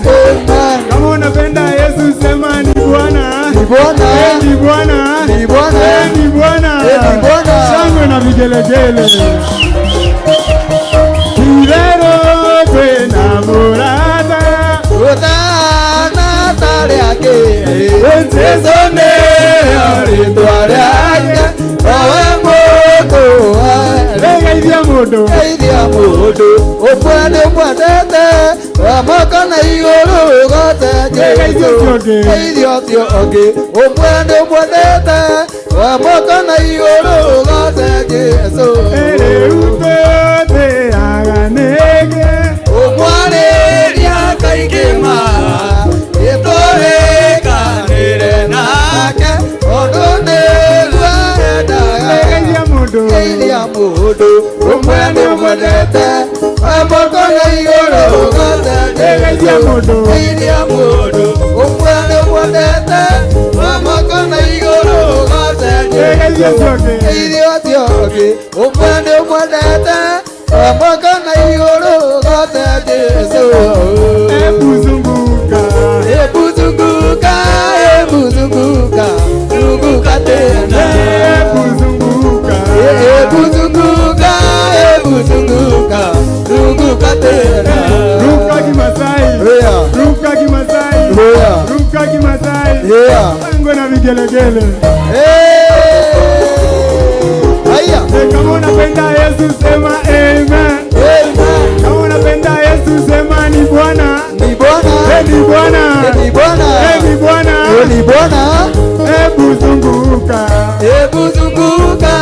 kama unapenda Yesu sema ni Bwana ni Bwana ni Bwana ni Bwana ni Bwana ni Bwana shangwe na vigelegele Ilero kwena murata utana tariake Jesone ritwa riake owe mũndũ geithia mũndũ ũkwende ũkwendete wa moko na igũrũ gote Jesu Geithio cio ongi umwende mwendete wa moko na iguru gote Jesu Ereutote aganege umwariria kaingĩ ma gĩtũrĩkanĩre nake ũndũ nĩguo endaga geithia mũndũ ũmwe nĩmwendete wa moko na igũrũ gote geithia mũndũ ũmwe nĩmwendete wa moko na igũrũ gote geithia ũcio ũngĩ ũmwe nĩmwendete wa moko na igũrũ gote Jesu ebuzunguka ebuzunguka ebuzunguka zunguka tena ebuzunguka ebuzunguka ebuzunguka zunguka tena ruka kimasai ruka kimasai ruka kimasai tango na vigelegele haya kama unapenda Yesu sema amen kama unapenda Yesu sema ni Bwana ni Bwana ni Bwana ni Bwana ni Bwana ni Bwana ebuzunguka ebuzunguka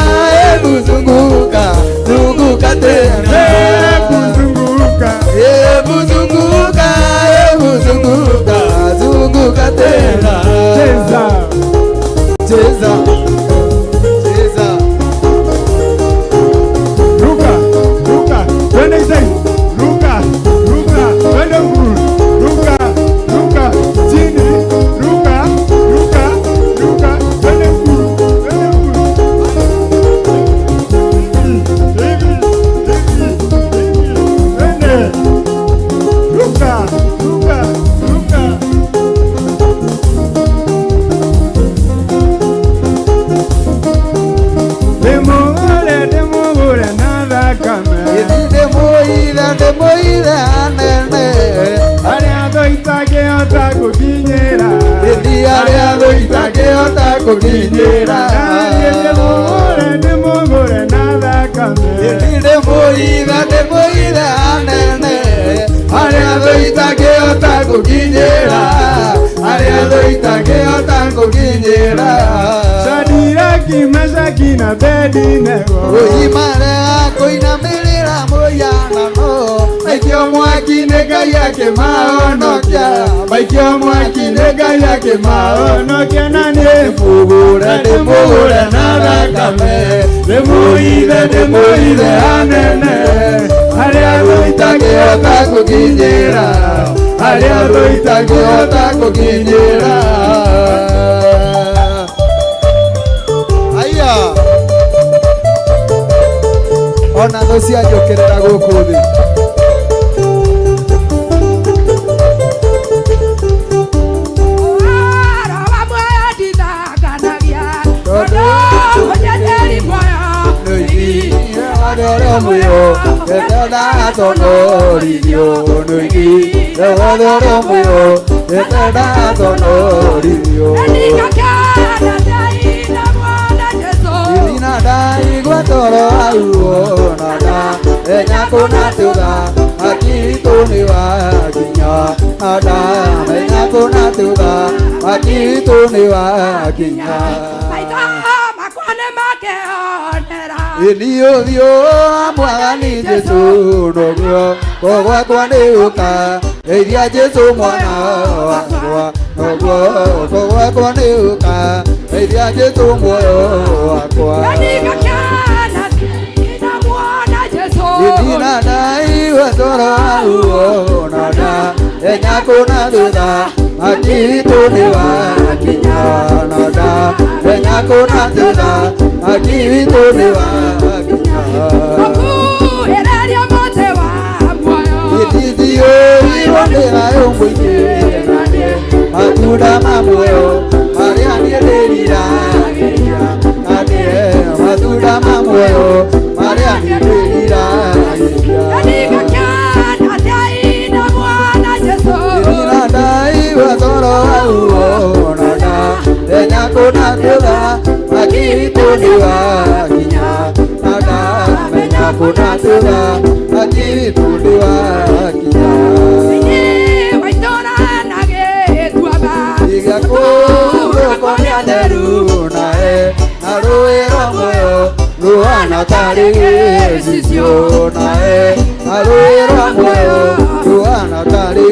ebuzunguka zunguka tena ebuzunguka ebuzunguka ebuzunguka zunguka tena cheza cheza cheza ruka ruka twende isai ruka ruka twende nguru ruka ruka chini ruka ruka ruka twende nguru twende nguru twende ruka ruka ruka demore nada kame demoira anene aria doitage ota kukinyira aria doitage ota kukinyira demore nada kame demoira anene aria doitage ota kukinyira aria doitage ota kukinyira Shadiraki Meshaki na Abednego oimare akuinamirira muyanano maikio mwaki nĩ Ngai akĩmahonokia maikio mwaki nĩ Ngai akĩmahonokia na niĩ ndĩmũhũre na thakame ndĩmũithe anene harĩa thũ itangĩhota kũkinyĩra harĩa thũ itangĩhota kũkinyĩra aya ona thũ cianjũkĩrĩra gũkũ thĩ muyo etana tonorithio nuigi ewodoro muyo etana tonorithio irina dai gwatoro auo nada enyakuna tuga akituni wakinya nada enyakuna tuga akituni wakinya Ilio mwagani Jesu nogwo kogwa kwaneuka eria Jesu mwana wakwa nogwo kogwa kwaneuka eria Jesu moyo wakwa Idina dai watoro auo nada enyakuna thutha akituni wakinya nada enyakuna thutha akituni wakinya Idithio iwandĩra ũmũingĩ matunda ma muoyo marĩa niĩ ndĩriragĩria naniĩ matunda ma muoyo marĩa niĩ ndĩriragĩria irina ndai watoro auo nada enyakũna thutha akituni wakinya nada enyakũna thutha akituni wakinya tarĩ cicio nae arwĩra muoyo Yohana tarĩ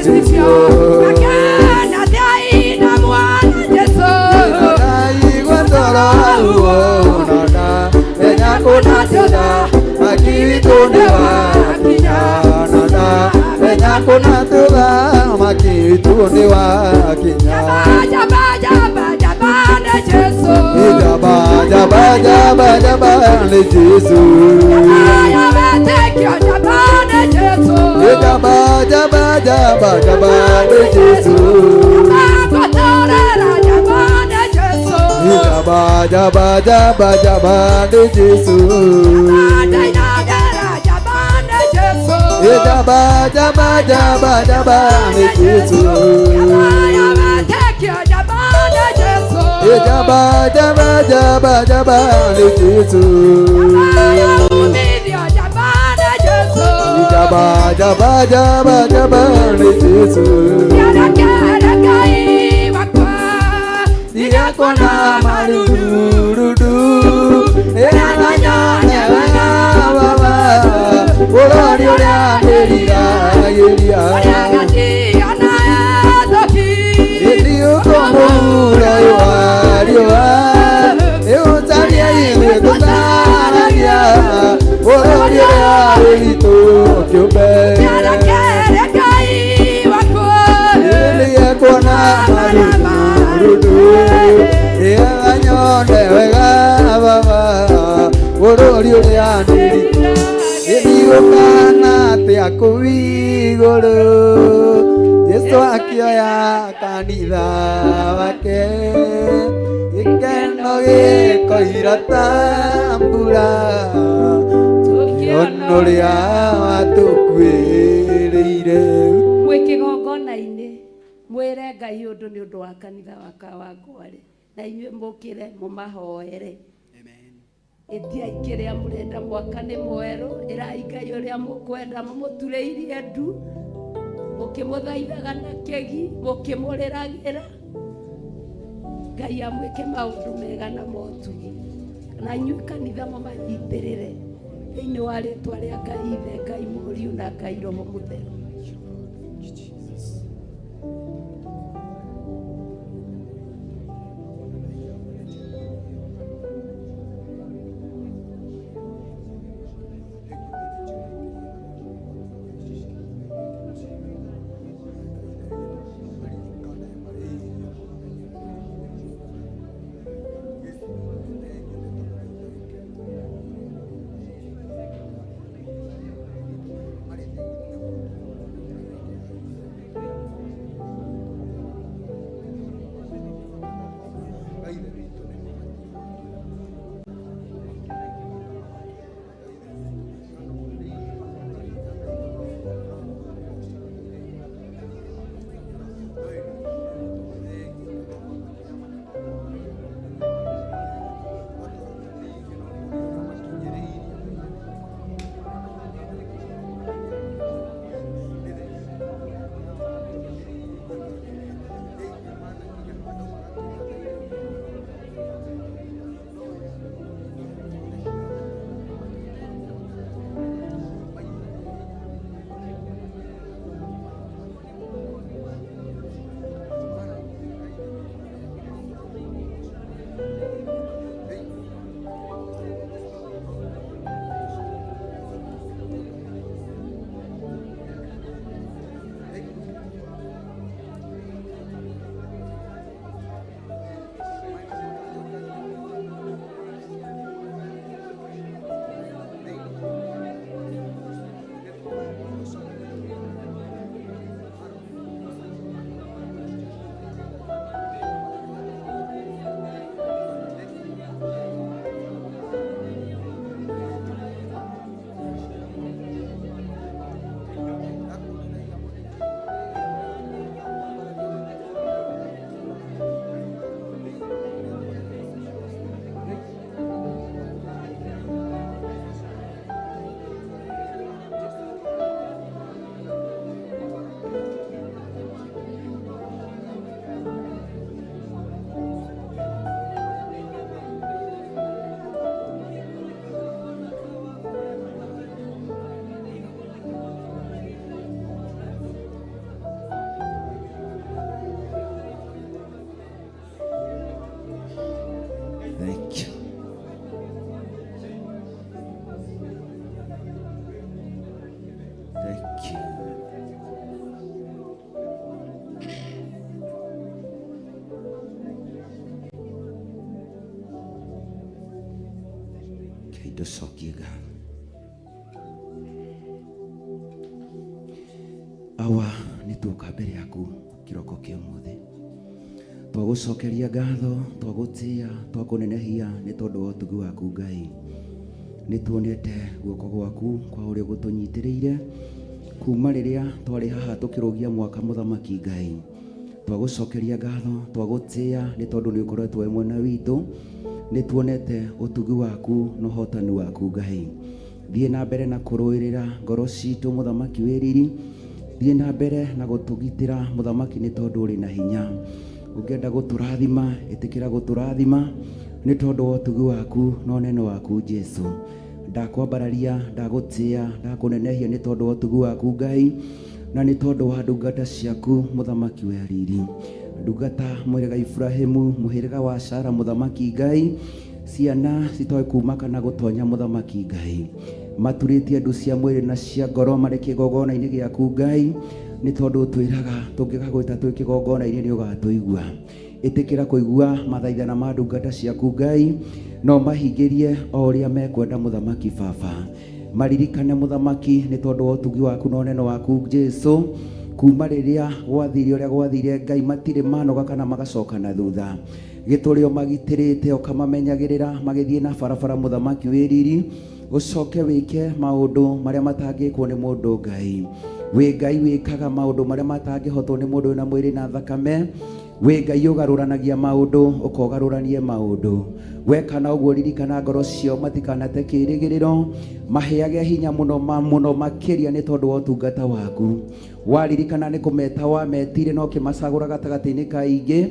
cicio Akena Ngai na mwana Jesu Ngai gwatara huo nana enya kuna tuda makitune wakinya nana enya kuna tuda makitune wakinya Jaba jaba jaba na Jesu Jaba jaba jaba jaba na Jesu Aya metekyo jaba na Jesu Jaba jaba jaba jaba na Jesu Makotorera jaba na Jesu Jaba jaba jaba jaba na Jesu Adainagera jaba na Jesu Jaba jaba jaba jaba na Jesu Aya metekyo jaba na Jesu Jaba jaba jaba jaba na Jesu Aya umithio jaba na Jesu Jaba jaba jaba jaba na Jesu Yarakera Ngai wakwa Niyako na marudurudu Enanya newenga baba Olori oria nerira yeria Oyagati anaye toki Ediyo komura yoa Eo tabia iwe kutaragia Olori oria nerito kyobe Yarakera Ngai wakwa Niyako na marudurudu Enanya newenga baba Olori oria nerito Kana te akuvigoro Yesu akioya kanitha wake Ikeno gikoira tambura Tukiono ria watukwĩrĩire mwĩ kĩgongona-inĩ mwĩre Ngai ũndũ nĩ ũndũ wa kanitha waka wa Ngware na inyuĩ mũkĩre mũmahoere ĩtiai kĩrĩa mũrenda mwaka nĩ mwerũ ĩrai Ngai ũrĩa mũkwenda mũmũturĩirie ndu mũkĩmũthaithaga na kĩgi mũkĩmũrĩragĩra Ngai amwĩke maũndũ mega na motugi na inyuĩ kanitha mũmanyitĩrĩre thĩinĩ wa rĩtwa rĩa Ngai Ithe Ngai Mũriũ na Ngai Roho Mũtheru. tucokie ngatho. Awa nĩ tuoka mbere yaku kiroko kĩa ũmũthĩ, twagucokeria ngatho, twagũtĩa, twakũnenehia nĩ tondũ wa ũtugi waku Ngai. Nĩ tuonete guoko gwaku kwa ũrĩa gũtũnyitĩrĩire kuma rĩrĩa twarĩ haha tũkĩrũgia mwaka mũthamaki Ngai. Twagucokeria ngatho, twagũtĩa nĩ tondũ nĩ ũkoretwo wĩ mwena witũ. Nĩ tuonete ũtugi waku na ũhotani waku Ngai. Thiĩ na mbere na kũrũĩrĩra ngoro citũ mũthamaki wĩriri. Thiĩ na mbere na gũtũgitĩra mũthamaki nĩ tondũ ũrĩ na hinya. Ũngĩenda gũtũrathima, ĩtĩkĩra gũtũrathima nĩ tondũ wa ũtugi waku na ũnene waku Jesu. Ndakwambararia, ndagũtĩa, ndakũnenehia nĩ tondũ wa ũtugi waku Ngai, na nĩ tondũ wa ndungata ciaku mũthamaki wa riri. Ndungata mũhĩrĩga Ibrahimu, mũhĩrĩga wa Sara mũthamaki Ngai, ciana citoĩ kuma kana gũtonya mũthamaki Ngai. Maturĩtie ndu cia mwĩrĩ na cia ngoro marĩ kĩgongona-inĩ gĩaku Ngai, nĩ tondũ twĩraga tũngĩgagwĩta twĩ kĩgongona-inĩ nĩ ũgatũigua. Ĩtĩkĩra kũigua mathaithana ma ndungata ciaku Ngai, no mahingĩrie o ũrĩa mekwenda mũthamaki Baba. Maririkane mũthamaki nĩ tondũ wa ũtugi waku na ũnene waku Jesu. Kuma rĩrĩa gwathire ũrĩa gwathire Ngai, matirĩ manoga kana magacoka na thutha. Gĩtũrĩ o magitĩrĩte ũkamamenyagĩrĩra magĩthiĩ na barabara mũthamaki wĩriri. Ũcoke wĩke maũndũ marĩa matangĩkwo nĩ mũndũ Ngai. Wĩ Ngai wĩkaga maũndũ marĩa matangĩhotwo nĩ mũndũ na mwĩrĩ na thakame. Wĩ Ngai ũgarũranagia maũndũ, ũkogarũranie maũndũ. Wekana ũguo ririkana ngoro cio matikanate kĩĩrĩgĩrĩro, maheage hinya mũno makĩria nĩ tondũ wa ũtungata waku. Waririkana nĩ kũmeta wametire no kĩmacagũra gatagatĩ-inĩ ka ingĩ.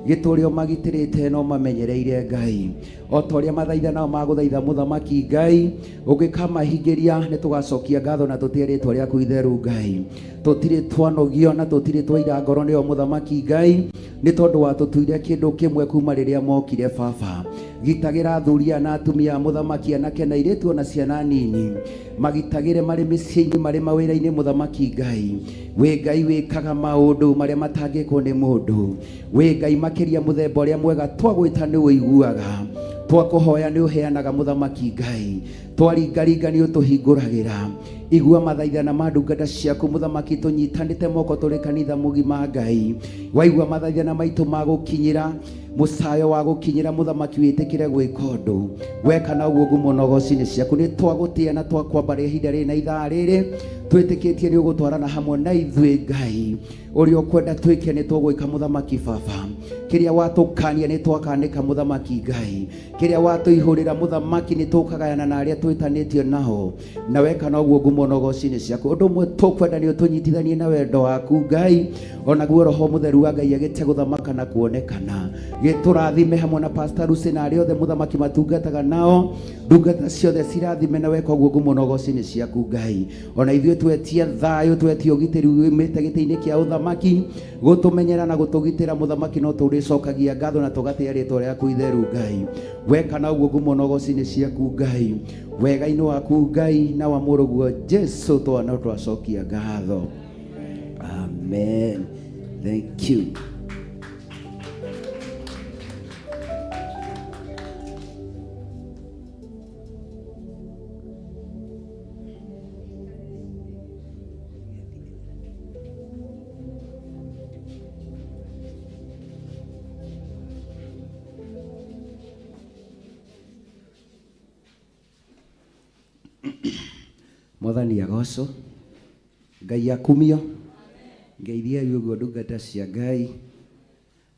Gĩtũrĩ o magitĩrĩte no mamenyereire Ngai. O ta ũrĩa mathaithana magũthaitha mũthamaki Ngai, ũngĩkamahingĩria nĩ tũgacokia ngatho na tũtĩe rĩtwa rĩaku itheru Ngai. Tũtirĩ twanogio na tũtirĩ twaira ngoro nĩyo mũthamaki Ngai, nĩ tondũ wa tũtuire kĩndũ kĩmwe kuma rĩrĩa mokire Baba. Gitagĩra athuri na atumia mũthamaki, anake na airĩtu na ciana nini. Magitagĩre marĩ mĩciĩ-inĩ, marĩ mawĩra-inĩ mũthamaki Ngai. Wĩ Ngai wĩkaga maũndũ marĩa matangĩkwo nĩ mũndũ. Wĩ Ngai makĩria mũthemba ũrĩa mwega, twagwĩta nĩ ũiguaga, twakũhoya nĩ ũheanaga mũthamaki Ngai, twaringaringa nĩ ũtũhingũragĩra. Igua mathaithana ma ndungata ciaku mũthamaki, tũnyitanĩte moko tũrĩ kanitha mũgima Ngai. Waigua mathaithana maitũ ma gũkinyĩra mũcayo wa gũkinyĩra mũthamaki, wĩtĩkĩre gwĩka ũndũ. Wekana ũguo ngumo na ũgooci-inĩ ciaku nĩ twagũtĩa na twakwambarĩra ihinda rĩrĩ na ithaa rĩrĩ. Twĩtĩkĩtie nĩ ũgũtwarana hamwe na ithuĩ Ngai. Ũrĩa ũkwenda twĩke nĩ tũgwĩka mũthamaki Baba. Kĩrĩa watũkania nĩ twakanĩka mũthamaki Ngai. Kĩrĩa watũihũrĩra mũthamaki nĩ tũkagayana na arĩa twĩtanĩtio nao. Na wekana ũguo ngumo na ũgooci-inĩ ciaku, ũndũ ũmwe tũkwenda nĩ ũtũnyitithanie na wendo waku Ngai. Onaguo Roho Mũtheru wa Ngai agĩte gũthamaka na kuonekana. Gĩtũrathime hamwe na Pastor Lucy na arĩa othe mũthamaki matungataga nao. Ndungata ciothe cirathime na weka ũguo ngumo na ũgooci-inĩ ciaku Ngai. Ona ithuĩ twetia thayũ, twetia ũgitĩri umĩte gĩtĩ-inĩ kĩa ũthamaki, gũtũmenyera na gũtũgitĩra mũthamaki, no tũrĩcokagia ngatho na tũgatĩa rĩtwa rĩaku itheru Ngai. Wekana ũguo ngumo na ũgooci-inĩ ciaku Ngai. Wega-inĩ waku Ngai na wa mũrũguo Jesu twana twacokia ngatho. Amen. Thank you. Mwathani agocwo, Ngai akumio, ngeithia ũguo ndungata cia Ngai.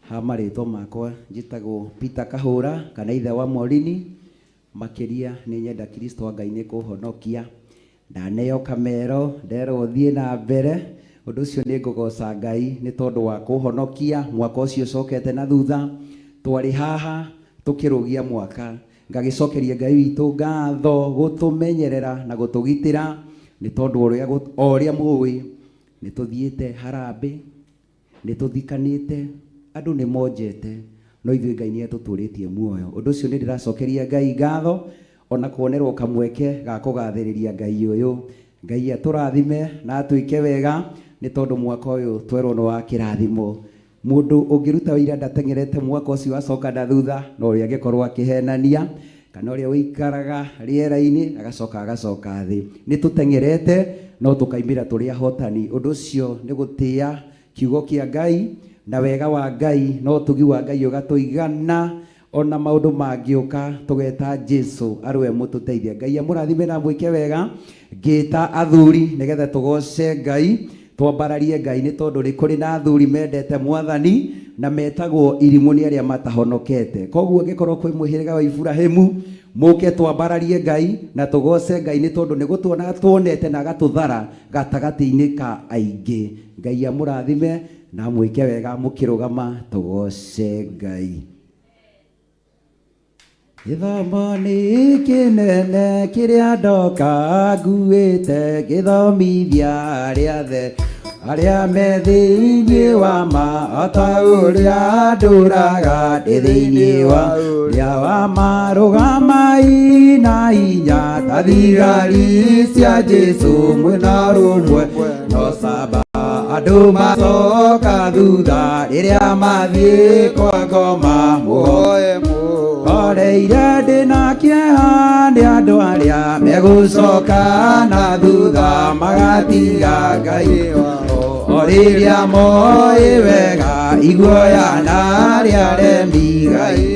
Ha marĩtwa makwa njĩtagwo Peter Kahũra kana ithe wa Morini. Makĩria nĩ nyenda Kristo wa Ngai nĩ kũhonokia. Ndaneo kamero, nderwo thiĩ na mbere. Ũndũ ũcio nĩ ngũgoca Ngai nĩ tondũ wa kũhonokia. Mwaka ũcio ũcokete na thutha, twarĩ haha tũkĩrũgia mwaka. Ngagĩcokeria Ngai witũ ngatho gũtũmenyerera na gũtũgitĩra, nĩ tondũ ũrĩa mũĩ nĩ tũthiĩte harambĩ, nĩ tũthikanĩte, andũ nĩ monjete, no ithuĩ Ngai nĩ atũtũrĩtie muoyo. Ũndũ ũcio nĩ ndĩracokeria Ngai ngatho, ona kuonerwo kamweke ga kũgathĩrĩria Ngai ũyũ. Ngai atũrathime na atwĩke wega, nĩ tondũ mwaka ũyũ twerwo nĩ wa kĩrathimo. Mũndũ ũngĩruta wĩra ndatengerete mwaka ũcio acoka na thutha, no ũrĩa angĩkorwo akĩhenania. kana uria wikaraga riera-ini agacoka thi ni tutengerete no tukaimbira turi ahotani undu ucio ni gutia kiugo kia Ngai na wega wa Ngai no tugi wa Ngai ugatuigana ona maundu mangiuka tugeta Jesu arwe mututeithia. Ngai amurathime na mwike wega ngita athuri nigetha tugoce Ngai twambararie Ngai ni tondu ri kuri na athuri mendete Mwathani na metagwo irimu ni aria matahonokete. Koguo ngikorwo kwi muhiriga wa Ibrahimu muke twambararie Ngai na tugoce Ngai ni tondu ni gutuona tuonete na gatuthara gatagati-ini ka aingi. Ngai amurathime na mwike wega mukirugama tugoce Ngai. Githomo ni kinene kiria ndoka nguite githomithia aria me thiini wa ma ota uria nduraga ndi thiini wa ria wa marugamai na hinya ta thigari cia Jesu mwena rumwe no saba andu macoka thutha riria mathii kwa ngoma muoye oreire ndina kieha ni andu aria megucoka na thutha magatiga Ngai oriria moi wega iguoya na ria remi Ngai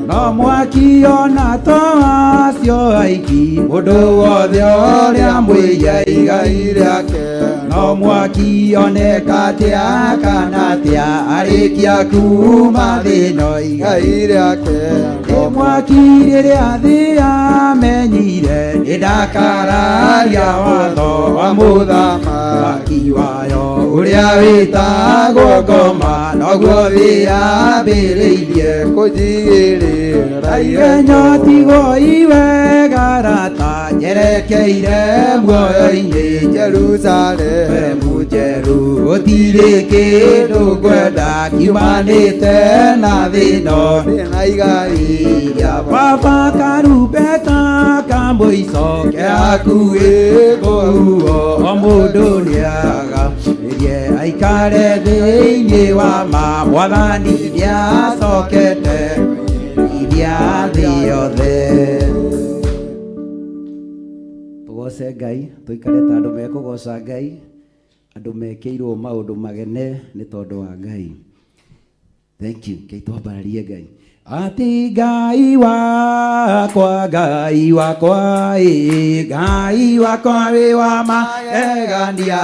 no mwaki ona toacio aiki mundu wothe uria mwiya Ngai riake no mwaki oneka atia kana atia arikia kuma thino Ngai riake ni mwaki riria thi amenyire ni ndakararia watho wa muthamaki wayo uria witagwo ngoma noguo thi ambiriirie kunjigirira ihenya tigo iwega rata nyerekeire muoyo-ini Jerusalemu njeru gutiri kindu ngwenda kiumanite na thino na igai ria baba karubeta kambuico keakuĩ kũhuo o mũndũ nĩaga irie aikare thĩinĩ wa ma Mwathani nĩacokete iria thĩ yothe. Tugoce Ngai tuikare ta andu mekugoca Ngai andu mekeirwo maundu magene ni tondu wa Ngai. Thank you. Ngai twambararie Ngai ati Ngai wakwa Ngai wakwa Ngai wakwa we wa magegania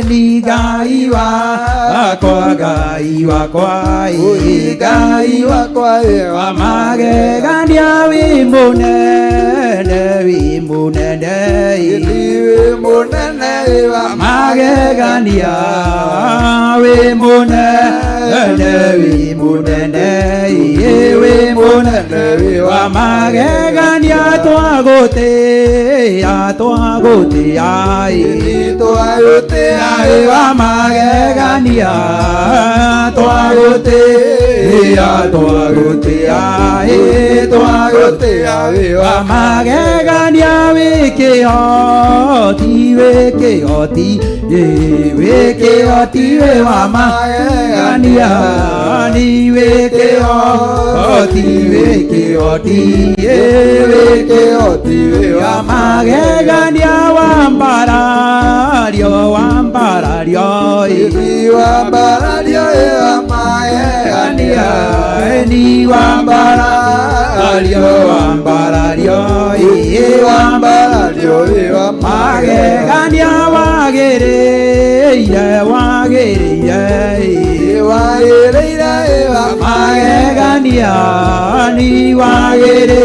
ni Ngai wakwa Ngai wakwa Ngai wakwa we wa magegania we munene wa magegania we munene we wa magegania twagutia wa magegania twagutia wa magegania wikihoti we wa magegania ni wikihoti we wa magegania wambarario wa magegania ni wambarario wa magegania wagiriire wa magegania ni wagiriire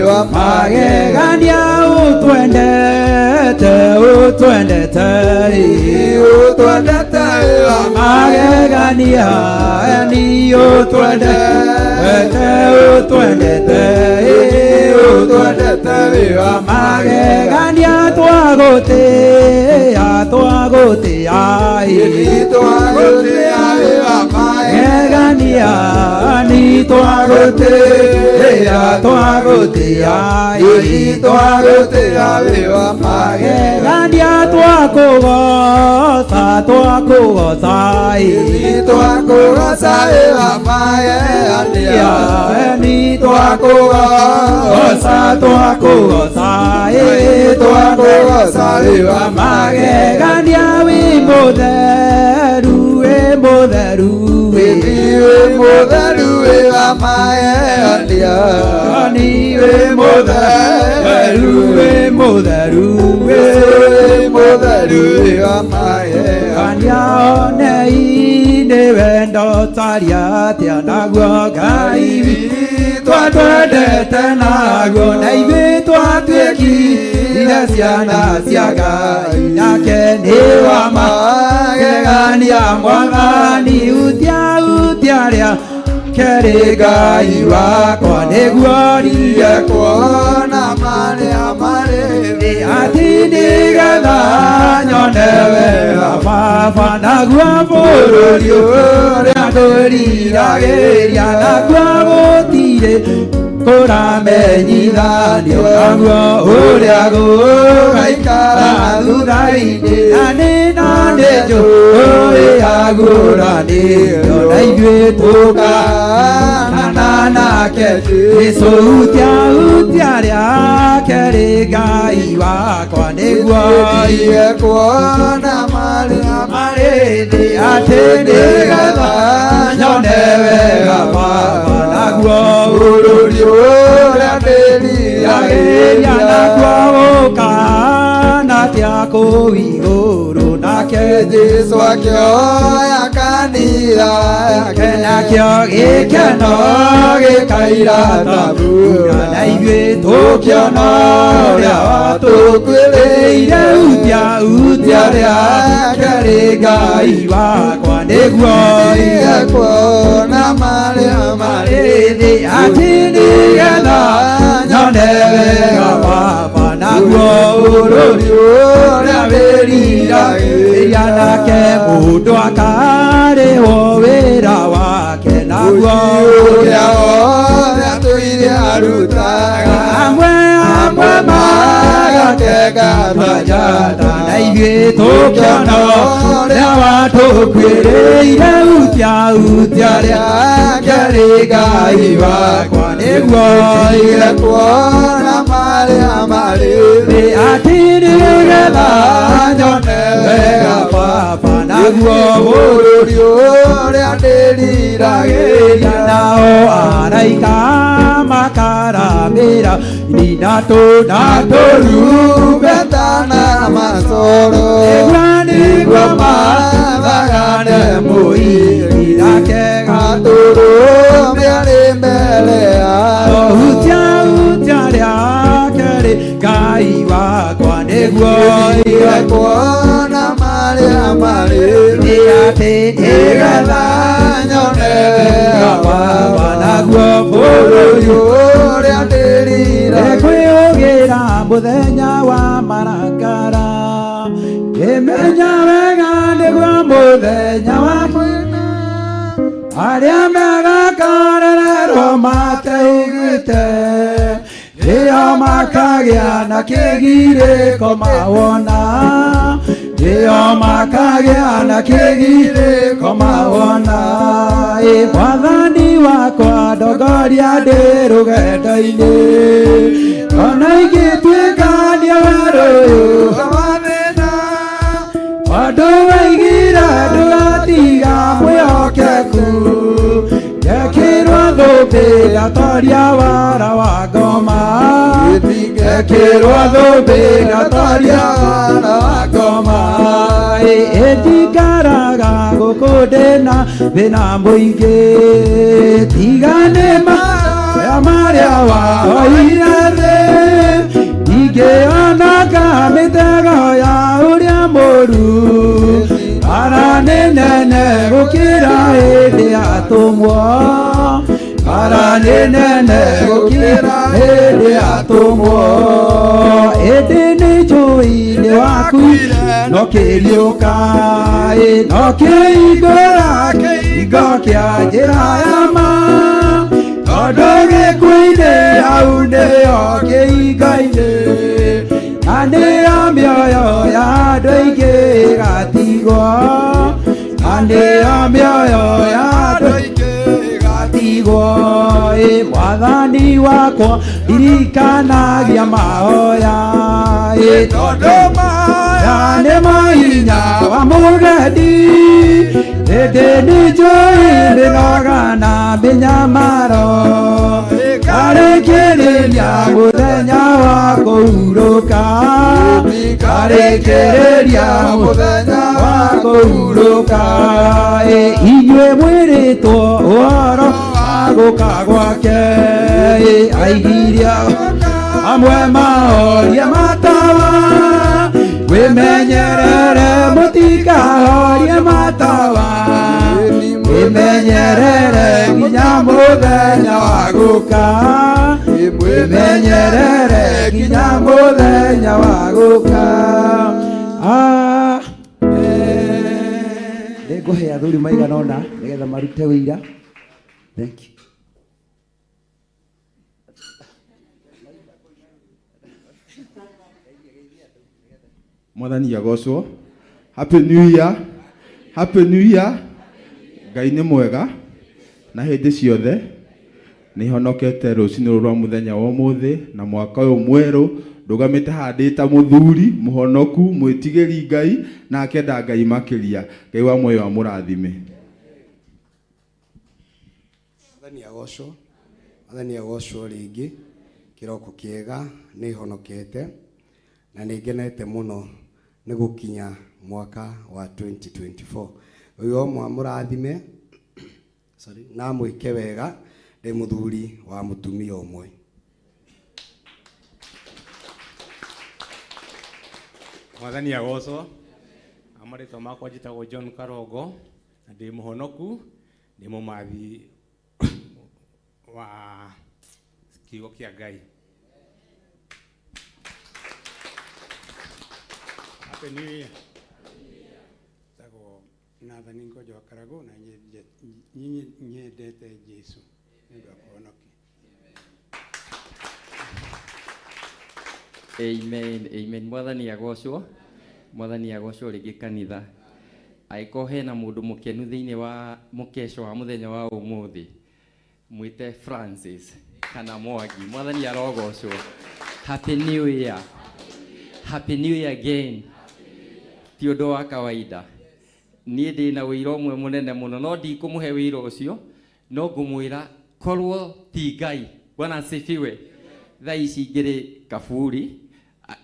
wa magegania utwendete wa magegania ni utwendete wa magegania twagutia wa magegania ni twagutia wa magegania twakugoca twakugoca twakugoca magegania ni twakugoca twakugoca twakugoca magegania wi mutheru wi mutheru wi mutheru wi magegania ni wi mutheru wi mutheru wi mutheru wi magegania onei wendo taria tia naguo Ngai twatwendete naguo na ithuĩ twatuĩkire ciana cia Ngai nake nĩ wa magegania Mwathani utia rĩa kerĩ Ngai wakwa nĩguo rie kuona marĩa marĩ thĩ ati nĩgetha nyone wega Baba naguo bũrũri ũrĩa ndũriragĩria naguo gũtirĩ kũramenyithanio naguo ũrĩa gũgaikara thutha-inĩ na nĩ njũĩ agũranĩrio na ithuĩ tũkanana nake Jesũ hutia rĩa kerĩ Ngai wakwa nĩguo rie kuona marĩa marĩ thĩ atĩ nĩgetha nyone wega Baba naguo bũrũri ũrĩa ndĩriragĩria naguo gũkana tia kũu igũrũ nake Jesũ akĩoya kanitha yake nakĩo gĩkeno gĩkaira tambura na ithuĩ tũkĩona ũrĩa watũkuĩrĩire hutia rĩa kerĩ Ngai wakwa nĩguo rie kuona marĩa marĩ thĩ atĩ nĩgetha nyone wega Baba naguo bũrũri ũrĩa wĩriragĩria nake mũndũ akarĩhwo wĩra wake naguo ũrĩa wothe atũire arutaga amwe magakenga manjata na ithuĩ tũkĩona ũrĩa watũkuĩrĩire hutia rĩa kerĩ Ngai wakwa nĩguo rie kuona marĩa marĩ thĩ atĩ nĩgetha nyone wega Baba naguo bũrũri ũrĩa ndĩriragĩria nao araika makaramĩra na tũrumbeta na macoro nĩguo mathagane mũhiki nake gatũrũme arĩ mbere yao hutia rĩa kerĩ Ngai wakwa nĩguo rie kuona marĩa marĩ thĩ atĩ nĩgetha nyone wega Baba naguo bũrũri ũrĩa ndĩriragĩria kwĩyũgĩra mũthenya wa marakara ngĩmenya wega nĩguo mũthenya wa kwĩna arĩa megakarererwo mateugĩte nĩo makagĩa na kĩgirĩko mawona nĩo makagĩa na kĩgirĩko mawona Mwathani wakwa ndongoria ndĩ rũgendo-inĩ ona ingĩtuĩkania werũ ũyũ wamena andũ waigire ndũgatiga mwĩhokeku ngekĩrwo thũmbĩ ngatoria wara wa ngoma ngekĩrwo thũmbĩ ngatoria wara wa ngoma ĩndingaraga gũkũ ndĩna thĩna mũingĩ tiga nĩ marĩa wahoire thĩ ingĩonaga mĩtego ya ũrĩa mũru bara nĩ nene gũkĩra hĩndĩ atũmwo bara nĩ nene gũkĩra hĩndĩ atũmwo ĩndĩ nĩ njũĩ nĩ wakuire no kĩriũka no kĩhingũra kĩhingo kĩa njĩra ya ma tondũ gĩkuũ-inĩ hau nĩho kĩhingo-inĩ na nĩyo mĩoyo ya andũ aingĩ gatigwo, na nĩyo mĩoyo ya andũ aingĩ gatigwo. Mwathani wakwa ndirikanagia mahoya, tondũ maya nĩ mahinya wa mũgendi. Hĩndĩ nĩ njũĩ ndĩnoga na mĩnyamaro, karĩkĩrĩria mũthenya wa kũhurũka, karĩkĩrĩria mũthenya wa kũhurũka. Inyuĩ mwĩrĩtwo ũhoro wa gũka gwake, aigiria amwe mahoria matawa, wĩmenyerere mũtikahorie matawa, wĩmenyerere nginya mũthenya wa gũka, wĩmenyerere nginya mũthenya wa gũka. Nĩngũhe athuri maigana ũna nĩgetha marute wĩira. Thank you. Mwathani agocwo. Happy New Year. Happy New Year. Ngai nĩ mwega na hĩndĩ ciothe nĩ honokete rũcinĩ rwa mũthenya wa ũmũthĩ na mwaka ũyũ mwerũ ndũgamĩte handĩta mũthuri mũhonoku mwĩtigĩri Ngai na akenda Ngai makĩria. Ngai wa muoyo wa mũrathime. Mwathani agocwo rĩngĩ. Kĩroko kĩega nĩ honokete na nĩ ngenete mũno nĩ gũkinya mwaka wa 2024. Uyu omwe mũrathime na mwĩke wega ndĩ mũthuri wa mũtumia ũmwe. Mwathani agocwo. Amarĩtwa makwa njĩtagwo John Karongo na ndĩ mũhonoku, ndĩ mũmathi wa kiugo kĩa Ngai. Happy New Year. Tago Nathan Ngojo Karago na nyendete Jesu. Ndio akuonoke. Amen, amen. Mwathani agocwo. Mwathani agocwo rĩngĩ kanitha. Aiko hena mũndũ mũkenu thĩinĩ wa mũkesho wa mũthenya wa ũmũthĩ. Mwĩte Francis kana Mwangi. Mwathani arogocwo. Happy New Year. Happy New Year again. Ti ũndũ wa kawaida. Niĩ ndĩ na wĩira ũmwe mũnene mũno, no ndikũmũhe wĩira ũcio, no ngũmwĩra korwo ti Ngai. Bwana asifiwe. Thaa ici ngĩrĩ Kaburi.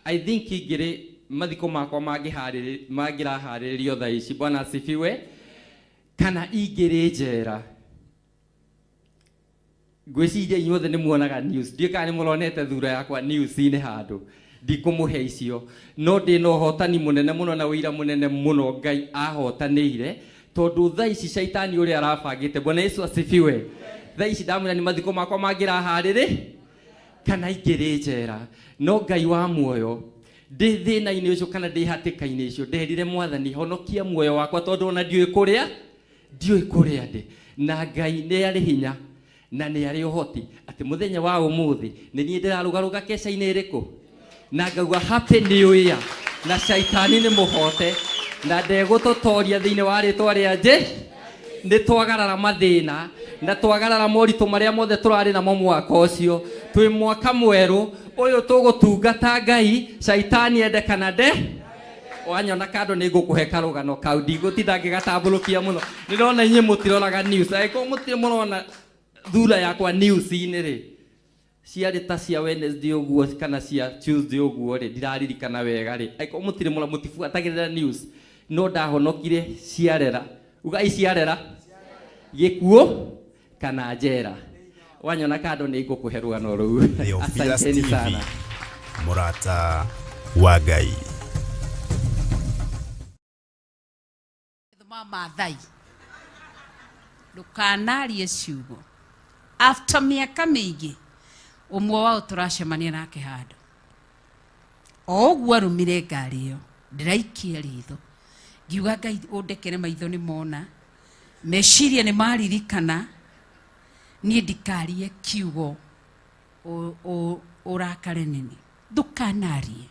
I think ngĩrĩ mathiko makwa mangĩraharĩrĩrio thaa ici. Bwana asifiwe. Kana ingĩrĩ njera. Ngwĩciria inyuothe nĩ muonaga news. Ndiĩ kana nĩ mũronete thura yakwa news-inĩ handũ. Ndikũmũhe icio, no ndĩ na ũhotani mũnene mũno na wĩira mũnene mũno Ngai ahotanĩire, tondũ thaa ici shaitani ũrĩa arabangĩte. Bwana Yesu asifiwe. Thaa ici ndamwĩra nĩ mathiko makwa mangĩraharĩrĩ kana ingĩrĩ njera, no Ngai wa muoyo ndĩ thĩna-inĩ ũcio kana ndĩ hatĩka-inĩ icio nderire Mwathani honokia muoyo wakwa, tondũ ona ndiũĩ kũrĩa ndĩ, na Ngai nĩ arĩ hinya na nĩ arĩ ũhoti atĩ mũthenya wa ũmũthĩ nĩ niĩ ndĩrarũgarũga keca-inĩ ĩrĩkũ na ngauga happy new year na shaitani nĩ mũhote na ndegũtũtoria thĩinĩ wa rĩtwa rĩa nĩ twagarara mathĩna na twagarara moritũ marĩa mothe tũrarĩ namo mwaka ũcio. Twĩ mwaka mwerũ ũyũ tũgũtungata Ngai, shaitani ende kana wanyona kando nĩ ngũkũhe karũgano kau, ndigũtinda ngĩgatambũrũkia mũno. Nĩrona inyuĩ mũtiroraga news, angĩkorwo mũtirĩ mũrona thura yakwa news-inĩ rĩ, ciarĩ ta cia Wednesday ũguo kana cia Tuesday ũguo rĩ, ndiraririkana wega rĩ, angĩkorwo mũtirĩ mũtibuatagĩrĩra news, no ndahonokire ciarera. Ugai ciarera gĩkuũ kana njera. Wanyona kando nĩ ngũkũhe rũgano rũu. Asanteni sana. Mũrata wa Ngai. Maathai ndũkanarie ciugo. After mĩaka mĩingĩ ũmwe wao tũracemania nake handũ, o ũguo arũmire ngari ĩyo, ndĩraikia ritho ngiuga Ngai ũndekere maitho nĩ mona, meciria nĩ maririkana, niĩ ndikarie kiugo ũrakare nini. Ndũkanarie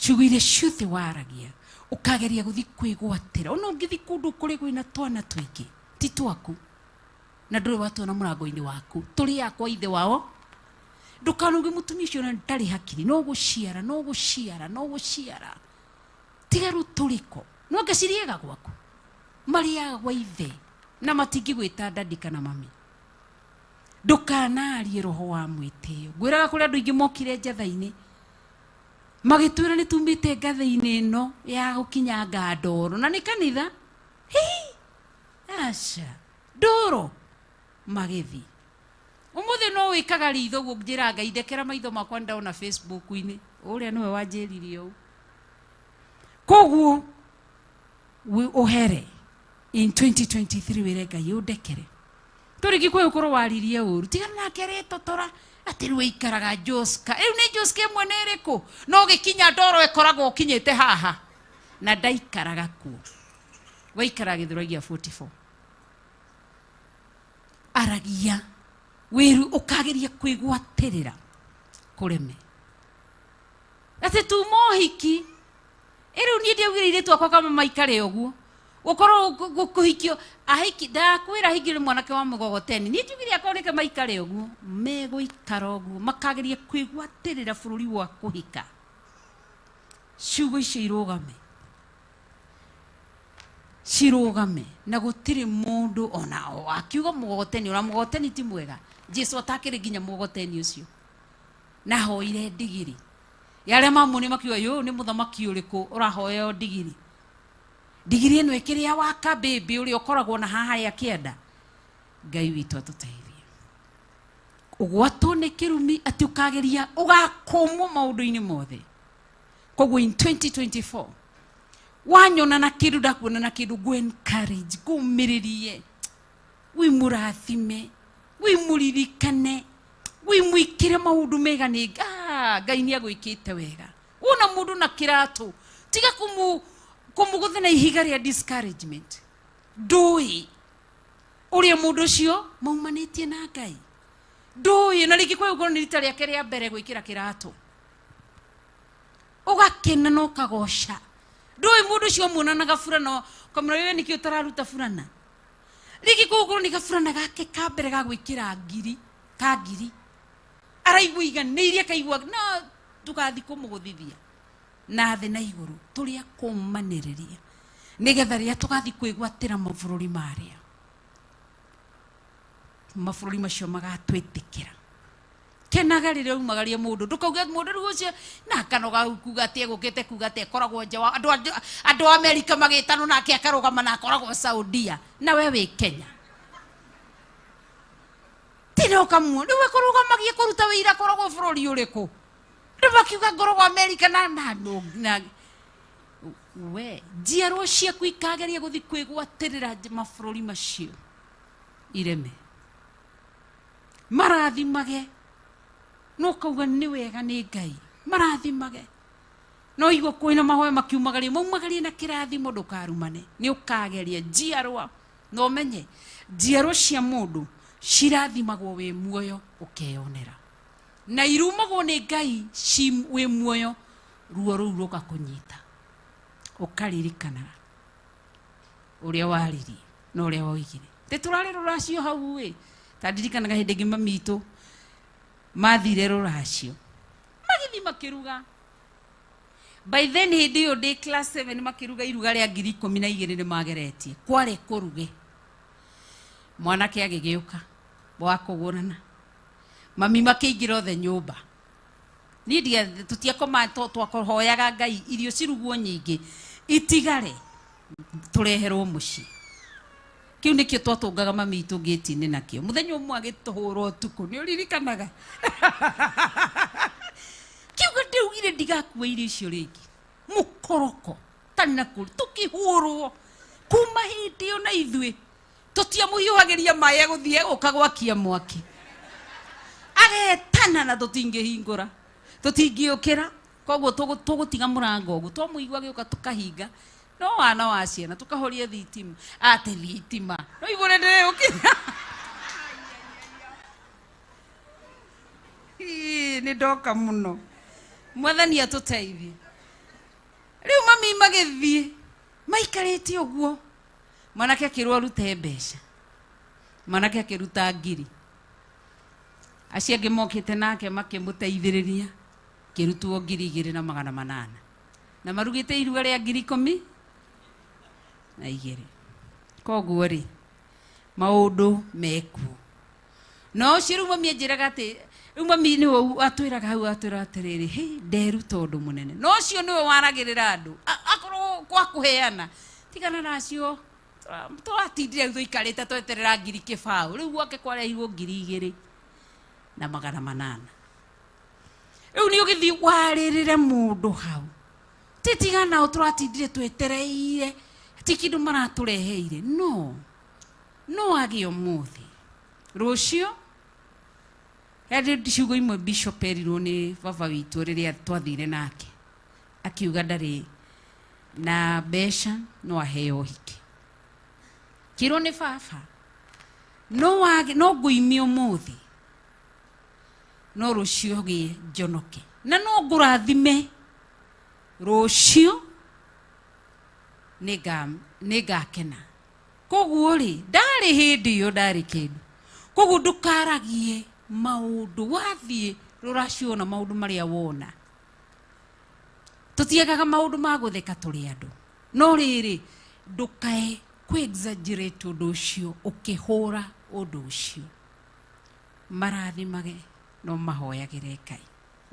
ciugo iria ciothe waragia ukageria guthi kwigwatira ona ungithi kundu kuri gwina twana twingi ti twaku na nduri watona murango-ini waku turi yakwa ithe wao ndukanuge mutumia ucio na ndari hakiri no guciara tigaru turiko no ngaciriega gwaku mariaga gwa ithe na matingi gwita dadi kana mami ndukanarie roho wa mwitio ngwiraga kuri andu ingi mokire njatha-ini magitwira ni tumite ngatha-ini ino ya gukinyanga ndoro na ni kanitha asha ndoro magithi umuthi no wikaga ritho gunjira Ngai ndekera maitho makwa ndaona Facebook-ini uria niwe wanjiririe u koguo uhere in 2023 wire Ngai undekere turiki kwe ukoro waririe uru tigana nake ritotora ati riwe ikaraga Joska riu ni Joska mwene iriku no gikinya ndoro ikoragwo kinyite haha na ndaikaraga ku waikara Githuragia 44 aragia wiru ukageria kwigwatirira kureme ati tu mohiki iru ni ndiaugire twakwa kama maikare uguo gukorwo gukuhikio ahiki ndakwira higire mwanake wa mugogoteni ni njugire akoneke maikare uguo meguikara uguo makageria kwigwatirira bururi wa kuhika ciugo icio irugame na gutiri mundu ona akiuga mugogoteni ora mugogoteni ti mwega Jesu atakire nginya mugogoteni ucio na hoire ndigiri yale mamuni makiuga yo ni muthamaki uriku urahoya ndigiri ndigiri eno ikiria waka baby uri ukoragwo na haha ya kienda Ngai witu atuteithie ugwatwo ni kirumi ati ukageria ugakomwo maundu-ini mothe koguo in 2024 wanyona na kindu ndakuona na kindu go encourage kumiririe wi murathime wi muririkane wi mwikire maundu mega ni Ngai ni agwikite wega una mundu na kiratu tiga kumuguthe na ihiga ria discouragement ndui uria mundu cio maumanitie na Ngai ndui na riki kwa ni rita riake ria mbere gwikira kiratu ugakena no kagosha ndui mundu cio munanaga furana kamera wewe nikio tararuta furana riki kwa ni gafurana gake ka mbere ga gwikira ngiri araigua iganĩirie kaigua na tugathi kumuguthithia na thĩ na igũrũ tũrĩa kũmanĩrĩria nĩgetha rĩrĩa tũgathi kwĩgwatĩra mabũrũri marĩa mabũrũri macio magatwĩtĩkĩra kenaga rĩrĩa umagaria mũndũ ndũkauge mũndũ rĩu ũcio na kanoga kuga atĩ egũkĩte kuga atĩ akoragwo nja wa andũ a Amerika magĩtanwo nake akarũgama na akoragwo Saudia na we wĩ Kenya tino kamu riwe kurugamagie kuruta wira koragwo bururi uriku ndibakiuga ngoragwo Amerika na we njiarwa ciaku ikageria guthi kwigwatirira mabũrũri macio ireme marathimage no kauga ni wega ni Ngai marathimage no igwo kwina mahoya makiumagaria maumagaria na kirathimo ndukarumane ni ukageria njiarwa no menye njiarwa cia mundu cirathimagwo wi muoyo ukeyonera na irumagwo ni Ngai ci wi muoyo ruo ruu rugakunyita ukaririkana uria wariri no uria woigire te turare ruracio hau wi tandirikanaga hindi ngima mitu mathire ruracio magithi makiruga by then hindi yo day class 7 makiruga iruga ria 12,000 ni mageretie kware kuruge mwanake agigiuka wa kugurana mami makiingira othe nyumba ni ndia tutiakoma twakohoyaga Ngai irio cirugwo nyingi itigare tureherwo muci kiu nikio twatungaga mami itu gate-ini nakio muthenya umwe agituhura utuku ni uririkanaga kiu ndiugire ndigakua irio icio ringi mukoroko tani na kuri tukihurwo kuma hindi yo na ithwe tutiamuhiuhagiria maĩ guthie ukagwakia mwaki agetana na tutingihingura tutingiukira koguo tugutiga murango ugu twamuigua giuka tukahinga no wana wa ciana tukahoria thitima ate thitima no igure ndire ukira ni ndoka muno mwathani atuteithie magithie maikarite uguo manake akirwo rute mbeca manake akiruta ngiri acio angĩ mokĩte nake makĩmũteithĩrĩria kĩrutwo 2,800 na marugĩte iruga rĩa 12,000 koguo rĩ maũndũ mekuo no ũcio rĩu mami anjĩraga atĩ rĩu mami nĩwe atwĩraga hau atwĩra atĩrĩrĩ hĩ nderuta ũndũ mũnene no ũcio nĩwe waragĩrĩra andũ akorwo kwa kũheana tigana nacio tũratindire rĩu tũikarĩte tweterera 1,000 kĩbaũ rĩu gwake kwarehirwo 2,800 rĩu nĩ ũgĩthiĩ warĩrĩre mũndũ hau titigana tũratindire twetereire ti kĩndũ maratũreheire no agĩ ũmũthĩ rũciũ ciugo imwe bishop erirwo nĩ baba witũ rĩrĩa twathire nake akiuga ndarĩ na mbeca no aheo ũhiki kĩrwo nĩ baba no ngũimie ũmũthĩ no rũciũ gĩe njonoke na no ngũrathime rũciũ nĩngakena koguo rĩ ndarĩ hĩndĩ ĩyo ndarĩ kĩndũ koguo ndũkaragie maũndũ wathiĩ rũraciona maũndũ marĩa wona tũtiagaga maũndũ ma gũtheka tũrĩ andũ no rĩrĩ ndũkae kwĩ-exaggerate ũndũ ũcio ũkĩhũra ũndũ ũcio marathimage no mahoyagĩre Ngai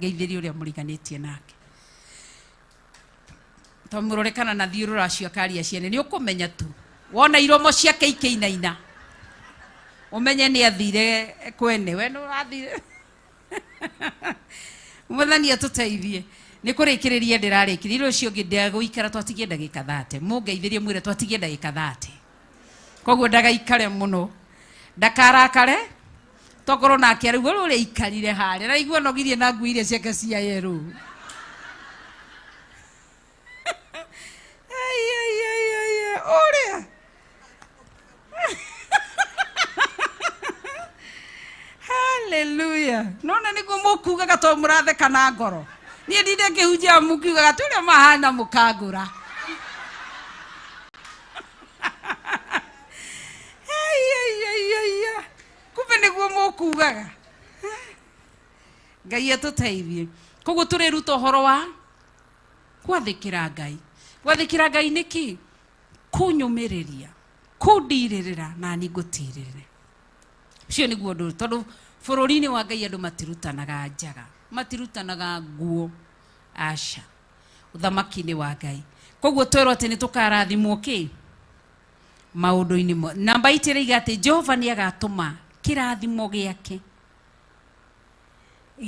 ngeithĩrie ũrĩa mũriganĩtie nake tomũrore kana na thiĩ rũracio akaria ciene nĩ ũkũmenya tu wona iromo ciake ikĩinaina umenye nĩ athire kwene we no athire Mwathani atũteithie nĩ kũrĩkĩrĩria ndĩrarĩkĩrĩria rũciũ ũngĩ ndagũikara twatigie ndagĩka 30 mũngeithĩrie mwĩre twatigie ndagĩka 30 koguo ndagaikare mũno ndakarakare tokorwo nake arauga ũrĩa ikarire harĩa na igua nogirie na ngui iria ciake cia yerũ ũrĩa haleluya nona nĩguo mũkugaga to mũratheka na ngoro niĩ ndinde ngĩhunjia mũkiugaga tĩ ũrĩa mahana mũkangũra kumbe nĩguo mũkugaga Ngai atũteithie koguo tũrĩruta ũhoro wa gwathĩkĩra Ngai gwathĩkĩra Ngai nĩkĩ kũnyũmĩrĩria kũndirĩrĩra na nĩ ngũtirĩrĩre ũcio nĩguo ũndũ tondũ bũrũri-inĩ wa Ngai andũ matirutanaga njaga matirutanaga nguo aca ũthamaki-inĩ wa Ngai koguo twĩrwo atĩ nĩ tũkarathimwo kĩ maũndũ-inĩ namba itĩrĩiga atĩ Jehova nĩ agatũma kĩrathimo gĩake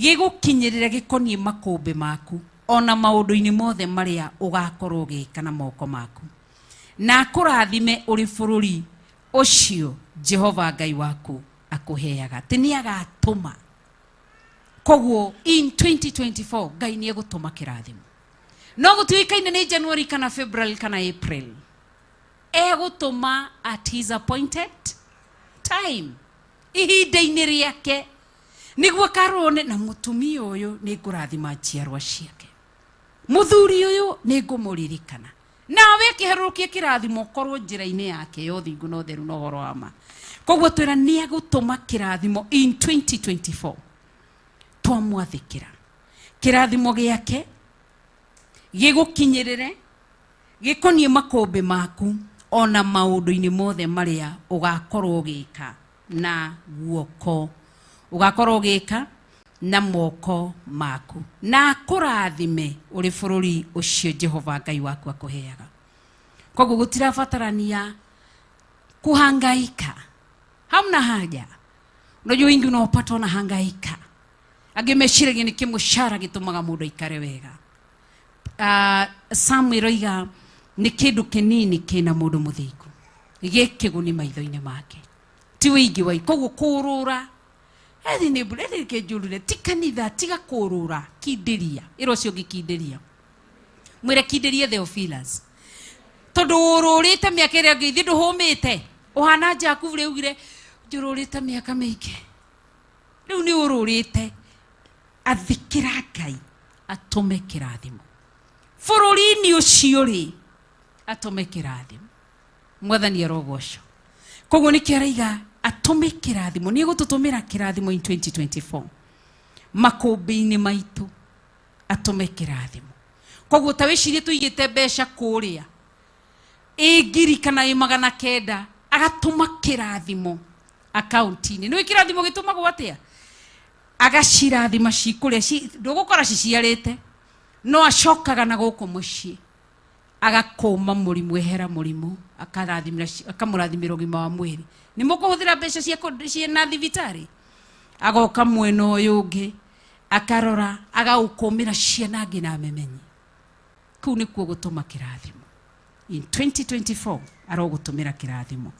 gĩgũkinyĩrĩre gĩkoniĩ makũmbĩ maku ona maũndũ-inĩ mothe marĩa ũgakorwo ũgĩka na moko maku na kũrathime ũrĩ bũrũri ũcio Jehova Ngai waku akũheaga atĩ nĩ agatũma koguo in 2024 Ngai nĩ egũtũma kĩrathimo no gũtuĩkaine nĩ January kana February kana April egũtũma at his appointed time ihinda-inĩ rĩake nĩguo karone na mũtumia ũyũ nĩ ngũrathima njiarwa ciake mũthuri ũyũ nĩ ngũmũririkana nawe kĩherũrũkie kĩrathimo korwo njĩra-inĩ yake ya ũthingu na ũtheru na ũhoro wa ma koguo twĩra nĩ egũtũma kĩrathimo in 2024 twamwathĩkĩra kĩrathimo gĩake gĩgũkinyĩrĩre gĩkoniĩ makũmbĩ maku ona maũndũ-inĩ mothe marĩa ũgakorwo ũgĩka na guoko ũgakorwo ũgĩka na moko maku na kũrathime ũrĩ bũrũri ũcio Jehova Ngai waku akũheaga koguo gũtirabatarania kuhangaika hamna haja unajua wengi unaopata wanahangaika angemeshiragia ni kĩmũcara gĩtũmaga mũndũ aikare wega Samuel oiga nĩ kĩndũ kĩnini kĩna mũndũ mũthingu gĩkĩguni maitho-inĩ make ti wĩingĩ wa koguo kũrũra ethi nĩ mbura ethi kĩnjũrire ti kanitha tiga kũrũra kindĩria ĩro cio ngĩkindĩria mwĩre kindĩrie Theophilus tondũ ũrũrĩte mĩaka ĩrĩa ngĩithĩ ndũhũmĩte ũhana Jakubu rĩu ugire njũrũrĩte mĩaka mĩingĩ rĩu nĩ ũrũrĩte athikĩra Ngai atũme kĩrathimo bũrũri-inĩ ũcio rĩ atũme kĩrathimo. Mwathani arogocwo. Koguo nĩkĩo araiga atũme kĩrathimo, nĩ egũtũtũmĩra kĩrathimo in 2024 makũmbĩ-inĩ maitũ, atũme kĩrathimo. Koguo ta wĩcirie tũigĩte mbeca kũrĩa ngiri kana 900, agatũma kĩrathimo akaunti-inĩ. Nĩ kĩrathimo gĩtũmagwo atĩa? Agacirathima cikũrĩa ndũgũkora ciciarĩte, no acokaga na gũkũ mũciĩ agakũma mũrimũ, ehera mũrimũ, akamũrathimĩra ũgima wa mwĩrĩ. Nĩ mũkũhũthĩra mbeca ciĩna thibitarĩ? Agoka mwena ũyũ ũngĩ akarora, agaũkũmĩra ciana ngĩ na memenyi. Kũu nĩkuo gũtũma kĩrathimo. In 2024 arogũtũmĩra kĩrathimo.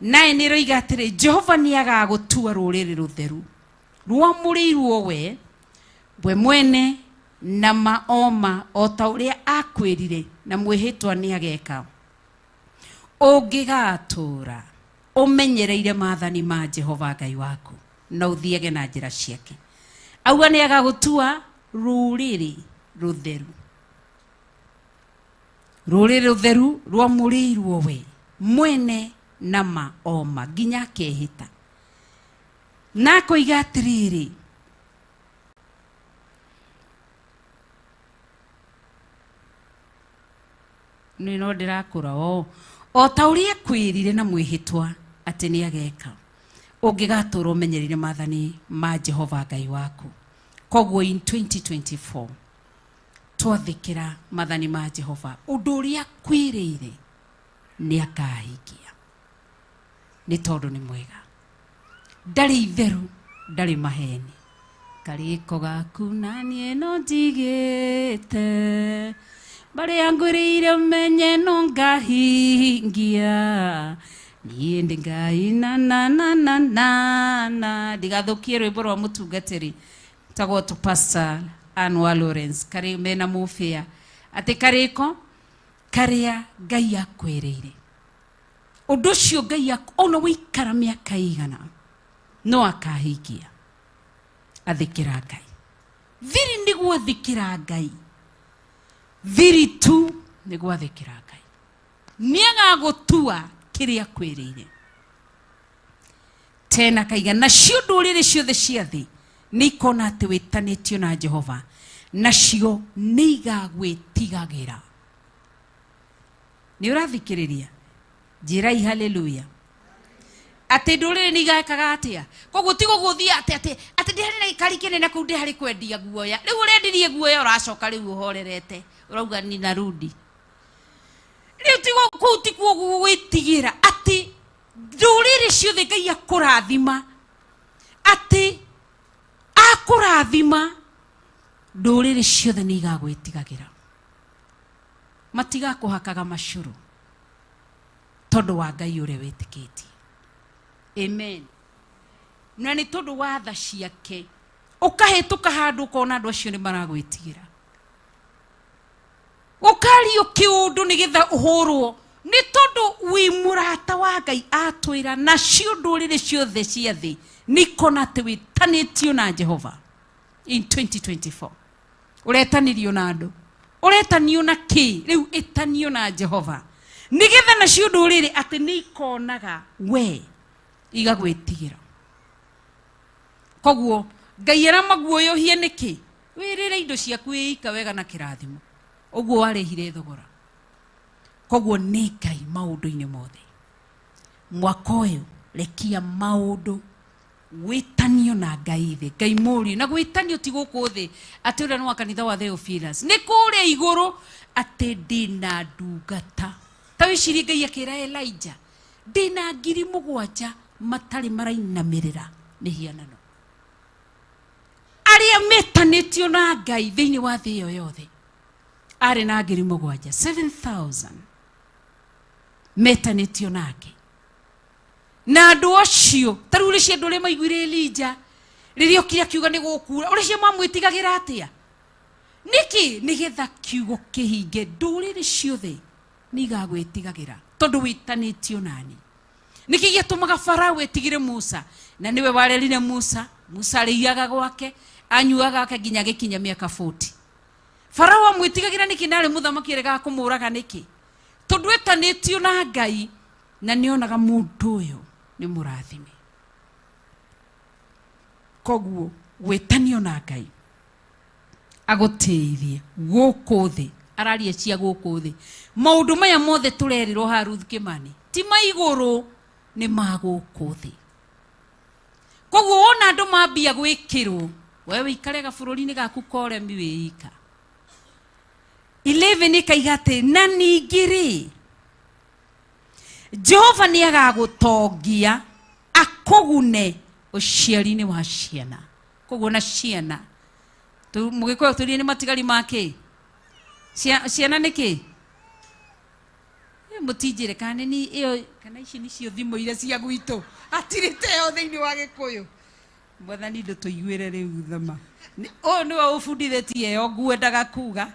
Naye nĩroiga atĩrĩ, Jehova nĩagagũtua rũrĩrĩ rũtheru rwamũrĩirwo we mwene na maoma, o ta ũrĩa akwĩrire na mwĩhĩtwa nĩageka. Ũngĩgatũra ũmenyereire maathani ma Jehova Ngai waku na ũthiage na njĩra ciake. Auga nĩagagũtua rũrĩrĩ rũtheru. Rũrĩrĩ rũtheru rwamũrĩirwo we mwene na maoma, nginya akehĩta. Na koiga atĩrĩrĩ, nĩ no ndĩrakũra o ta ũrĩa kwĩrire na mwĩhĩtwa atĩ nĩageka. Ũngĩgatũra ũmenyereire maathani ma Jehova Ngai waku. Koguo in 2024 twathĩkĩra maathani ma Jehova, ũndũ ũrĩa kwĩrĩire nĩakahingia, nĩ tondũ nĩ mwega, ndarĩ itherũ, ndarĩ maheni. Karĩko gaku na niĩ no njigĩte, barĩa ngwĩrĩire ũmenye no ngahingia, niĩ ndĩ Ngai na ndigathũkie rwĩmbo rwa mũtungatĩri tagwo to Pastor Anwa Lawrence kari mena mũbĩa atĩ karĩko karĩa Ngai akwĩrĩire. Ũndũ ũcio Ngai ona wĩikara mĩaka igana no akahingia. Athĩkĩra Ngai. Thiri nĩguo athĩkĩra Ngai. Thiri tu nĩguo athĩkĩra Ngai. Nĩagagũtua kĩrĩa kwĩrĩire. Tena kaiga nacio ndũrĩrĩ ciothe cia thĩ nĩikona atĩ wĩtanĩtio na Jehova, nacio nĩigagwĩtigagĩra. Nĩ ũrathikĩrĩria? Njĩrai haleluya. Atĩ ndũrĩrĩ nĩigakaga atĩa? Koguo ti gũgũthiĩ atĩ ndĩ harĩ na gĩkari kĩnene kũu, ndĩ harĩ kwendia guoya. Rĩu ũrendirie guoya, ũracoka rĩu ũhorerete, ũrauga ni narudi. Rĩu ti kũu ti kuo gwĩtigĩra atĩ ndũrĩrĩ ciothe Ngai akũrathima, atĩ akũrathima ndũrĩrĩ ciothe nĩigagwĩtigagĩra. Matigakũhakaga macũrũ tondũ wa Ngai ũrĩa wĩtĩkĩtie. Amen. Na nĩ tondũ wa tha ciake ũkahĩtũka handũ ũkona andũ acio nĩ maragwĩtigĩra. Ũkario kĩũndũ nĩgetha ũhũrwo nĩ tondũ wĩ mũrata wa Ngai atwĩra, nacio ndũrĩrĩ ciothe cia thĩ nĩikona atĩ wĩtanĩtio na Jehova. In 2024 ũretanĩrio na andũ, ũretanio na kĩ? Rĩu ĩtanio na Jehova nĩgetha nacio ndũrĩrĩ atĩ nĩikonaga we igagwĩtigĩra. Koguo Ngai aramaguoyohie nĩkĩ? Wĩrĩre indo ciaku ika wega na kĩrathimo. Ũguo warehire thogora. Koguo nĩ Ngai maũndũ-inĩ mothe. Mwaka ũyũ rekia maũndũ wĩtanio na Ngai thĩ. Ngai mũri na gwĩtanio ti gũkũ thĩ atĩ ũrĩa nĩ kanitha wa Theophilus, nĩ kũrĩa igũrũ atĩ ndĩna ndungata. Ta wĩcirie Ngai akĩra Elijah, ndĩna 7,000 matarĩ marainamĩrĩra mĩhianano. Arĩa metanĩtio na Ngai thĩinĩ wa thĩ ĩyo yothe arĩ na 7,000, 7,000 metanĩtio nake. Na andũ acio tarĩu rĩcio andũ arĩa maiguire Elijah rĩrĩa okire akiuga nĩ gũkura, ũrĩa mamwĩtigagĩra atĩa? Nĩkĩ? Nĩgetha kiugo kĩhinge, ndũrĩrĩ ciothe nĩigagwĩtigagĩra tondũ wĩtanĩtio nani. Nĩkĩ gĩatũmaga Farao etigire Musa? Na nĩwe warerire Musa. Musa arĩiaga gwake, anyuaga gwake nginya gĩkinya mĩaka 40. Farao amwĩtigagĩra nĩkĩ? Narĩ mũthamaki erega kũmũraga nĩkĩ? tondu etanitio na Ngai na nionaga mundu uyu ni murathime. Koguo gwitanio na Ngai aguteithie guku thi, araria cia guku thi. Maundu maya mothe turerirwo ha Ruth Kimani ti maiguru, ni maguku thi. Koguo wona andu mambia gwikirwo, wewe ikare gabururi-ini gaku koremi wiika 11 ikaigate na ningiri Jehova ni agagutongia akugune uciari-ini wa ciana. Koguo na ciana mugikoyo turie ni matigari make ciana niki mutinjire kana ni iyo kana ici nicio thimo ira cia gwito atirite yo thiini wa Gikuyu. Mwathani ndutuiguire riu thama o ni wa ufundithitie yo ngwendaga kuga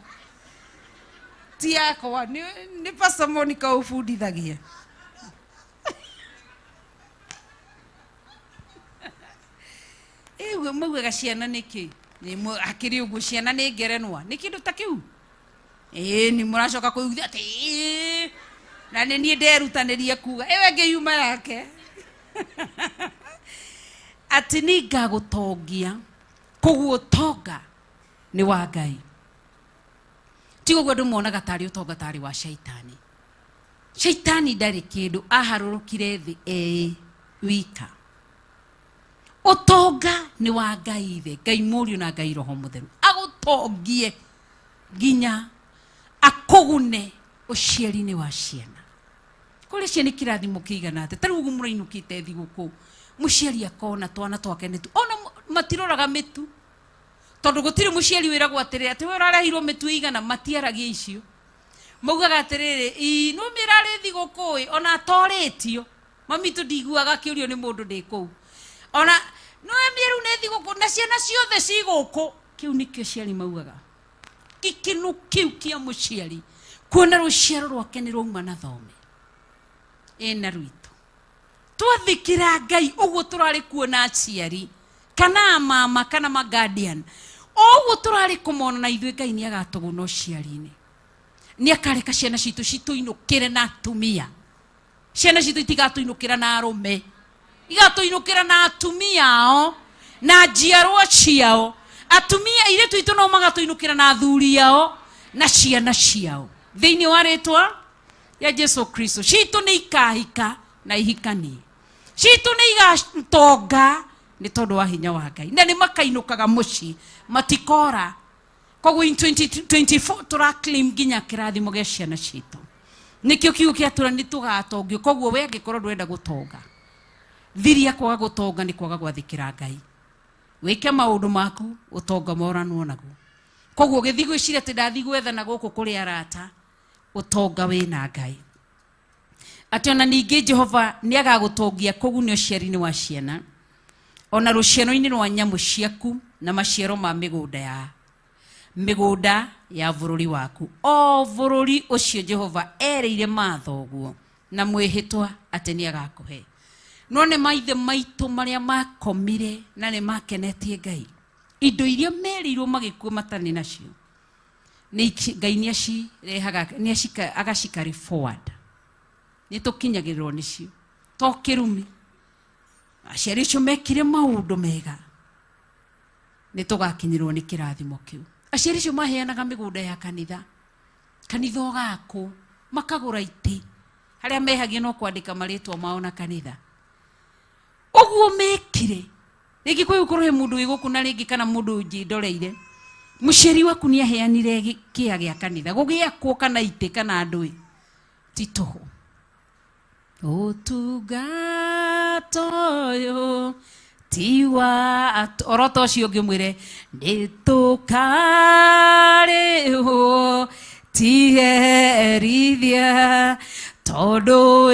ti yakwa ni Pastor Monica ufundithagia. Ewe mauga ciana niki ni akiri ugu ciana ni ngerenwa ni kindu ta kiu ni muracoka kuiguthia ati na ni nie nderutanirie kuga ewe ngeyuma yake ati ni ngagutongia. Koguo tonga ni wa Ngai, ti koguo andu monaga tari utonga tari wa shaitani. Shaitani ndari kindu aharurukire thi wika. Utonga ni wa Ngai the Ngai Mũriũ na Ngai Roho Mũtheru agutongie nginya akugune uciari-ini wa ciana. Kuri ciana kirathimo kiigana ate taru ugu murainukite thiguku muciari akona twana twake nitu ona matiroraga mitu tondu gutiri muciari wiragwo atiri ati we urarahirwo mitu igana matiaragia icio maugaga atiriri no mirari thiguku ona atoritio mamitu ndiguaga kiurio ni mundu ndi kuu ona no emiru ne thiguku na ciana ciothe ciguku kiu nikio ciari maugaga kikinu kiu kia muciari kuona ruciaro rwake ni rwauma na thome ena rwitu twathikira Ngai uguo turari kuona aciari kana mama kana ma guardian uguo turari kumona na ithuĩ Ngai ni agatuguna uciari-ini ni akareka ciana citu cituinukire na atumia. Ciana citu itigatuinukira na arume, igatuinukira na atumia ao na njiarwa ciao. Atumia ile twitu no magatuinukira na athuri ao na ciana ciao thiini wa ritwa ya Jesu Kristo. Citu ni ikahika na ihikanie, citu ni igatonga ni tondu wa hinya wa Ngai na ni makainukaga muci matikora. Koguo in 2024 turaklim ginya kirathimo gia ciana citu nikio kiugo kiatura ni tugatongio. Koguo we angikorwo ndwenda gutonga, thiria kwaga gutonga ni kwaga gwathikira Ngai. Wike maundu maku utonga moranwo naguo. Koguo githi gwiciria ati ndathi gwethana guku kuri arata, utonga wina Ngai. Ati ona ningi Jehova ni agagutongia kugunio ciari-ini wa ciana, ona ruciaro-ini rwa nyamu ciaku na maciaro ma migunda ya bururi waku. O bururi ucio Jehova ereire mathoguo na mwihitwa ati ni agakuhe. No ne maithe maitu maria makomire na ne makenetie Ngai, indo iria merirwo magikua matani nacio ni Ngai ni aci rehaga ni acika agacikari forward ni tukinyagirirwo nicio to kirumi aciari cio mekire maundu mega ni tugakinyirwo ni kirathimo kiu. Aciari cio maheanaga migunda ya kanitha gaku makagura iti haria mehagia no kwandika maritwa mao na kanitha. Uguo mekire rigi kwi ukorwo he mundu wiguku na rigi kana mundu njindoreire muciari waku ni aheanire kia gia kanitha gugiakwo kana iti kana andui tituhu otugato tiwa oroto cio ngimwire nditukare ho tierithia tondu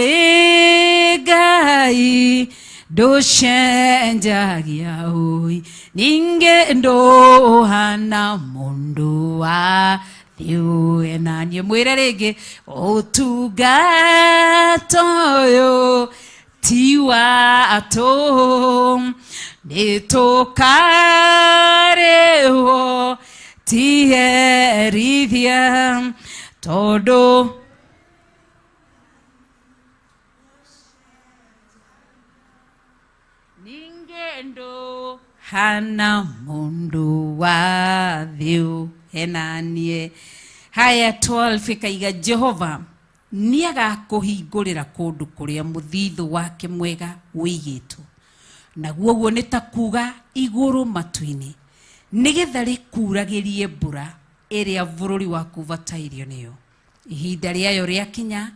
Ngai ndũcenjagia ui ninge nduhana mundu wa thiu na nie mwire ringi utungato uyu ti watu nitukareho tierithia tondu kana mundu wa thiu henanie. Haya 12 ikaiga Jehova niagakuhingurira kundu kuria muthithu wake mwega wigitwo, naguo guo ni ta kuga iguru matu-ini nigetha rikuragirie mbura iria bururi waku batairio niyo. Ihinda riayo riakinya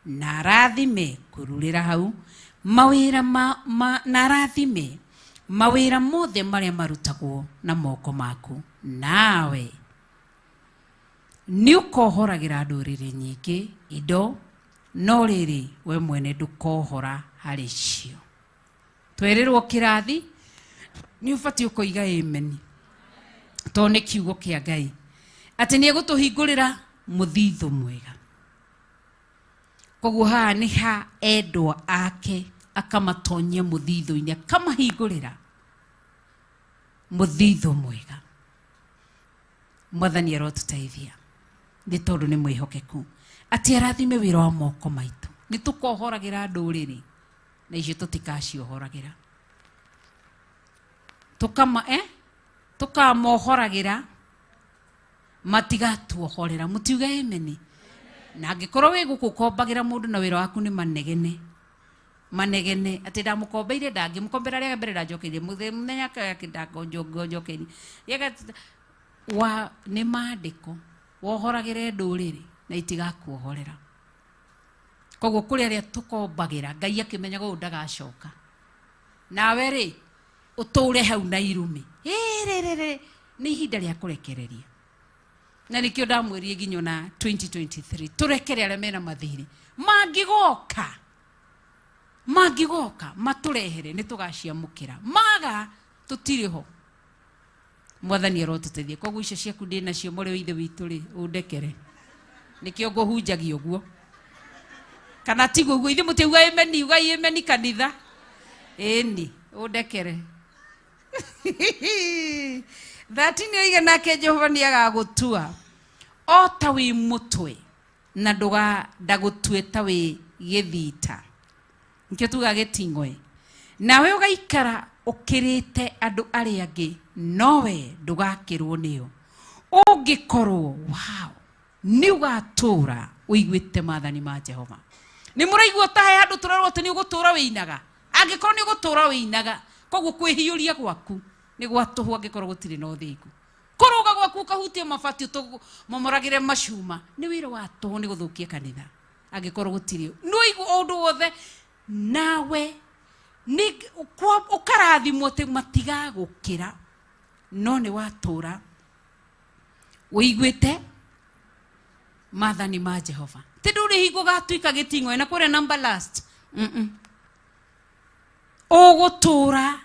na arathime kururira hau mawira na arathime mawira mothe maria marutagwo na moko maku, nawe ni ukohoragira nduriri nyingi indo, no riri we mwene ndukohora hari cio. Twerirwo kirathi ni ubati ukoiga amen, to ni kiugo kia Ngai ati ni egutuhingurira muthithu mwega. Koguo haha ni ha endwa ake akamatonyia muthithu-ini, akamahingurira muthithu mwega. Mwathani arotũteithia ni tondu ni mwihokeku ati arathime wira wa moko maitu. Ni tukohoragira nduriri na icio tutikaciohoragira, tukamohoragira matigatuohorera. Mutiuga amen. Na angikorwo wi guku kombagira mundu na wira waku ni manegene ati ndamukombeire ndangimukombera ria mbere ndajokeire muthenya ndakonjokeire yega wa ni maandiko wohoragire nduriri na itigakuohorera. Koguo kuri aria tukombagira Ngai akimenyaga u ndagacoka nawe ri uture hau na irumi ni ihinda ria kurekereria. Na nikio ndamwirie nginyo na 2023 turekere aria mena mathiri mangigoka maturehere ni tugaciamukira, maga tutiriho. Mwathani arotũteithia. Koguo icio ciaku ndi nacio muri o ithe witu ri undekere, nikio nguhunjagia uguo kana tiguo uguo. Ithe mutiuga amen, uga amen kanitha eni undekere. 13 oiga nake Jehova ni agagutua o ta wi mutwe na ndagutue ta wi githita, nikio tuga giting'we, nawe ugaikara ukirite andu aria angi nowe ndugakirwo niyo. Ungikorwo wow ni ugatura uiguite maathani ma Jehova. Ni muraigua ta he andu turarwo ati ni ugutura winaga, angikorwo ni ugutura winaga koguo kwihiyuria gwaku ni gwatuhwa angikorwo gutiri no thiku. Kuruga gwaku kahutia mabati momoragire macuma ni wira wa tuhu ni guthukia kanitha angikorwo gutiri no undu wothe nawe ni ukarathimwo te matiga gukira no ni watura uiguite maathani ma Jehova. Ti nduri hingo gatuika giting'we na kuria number last ugutura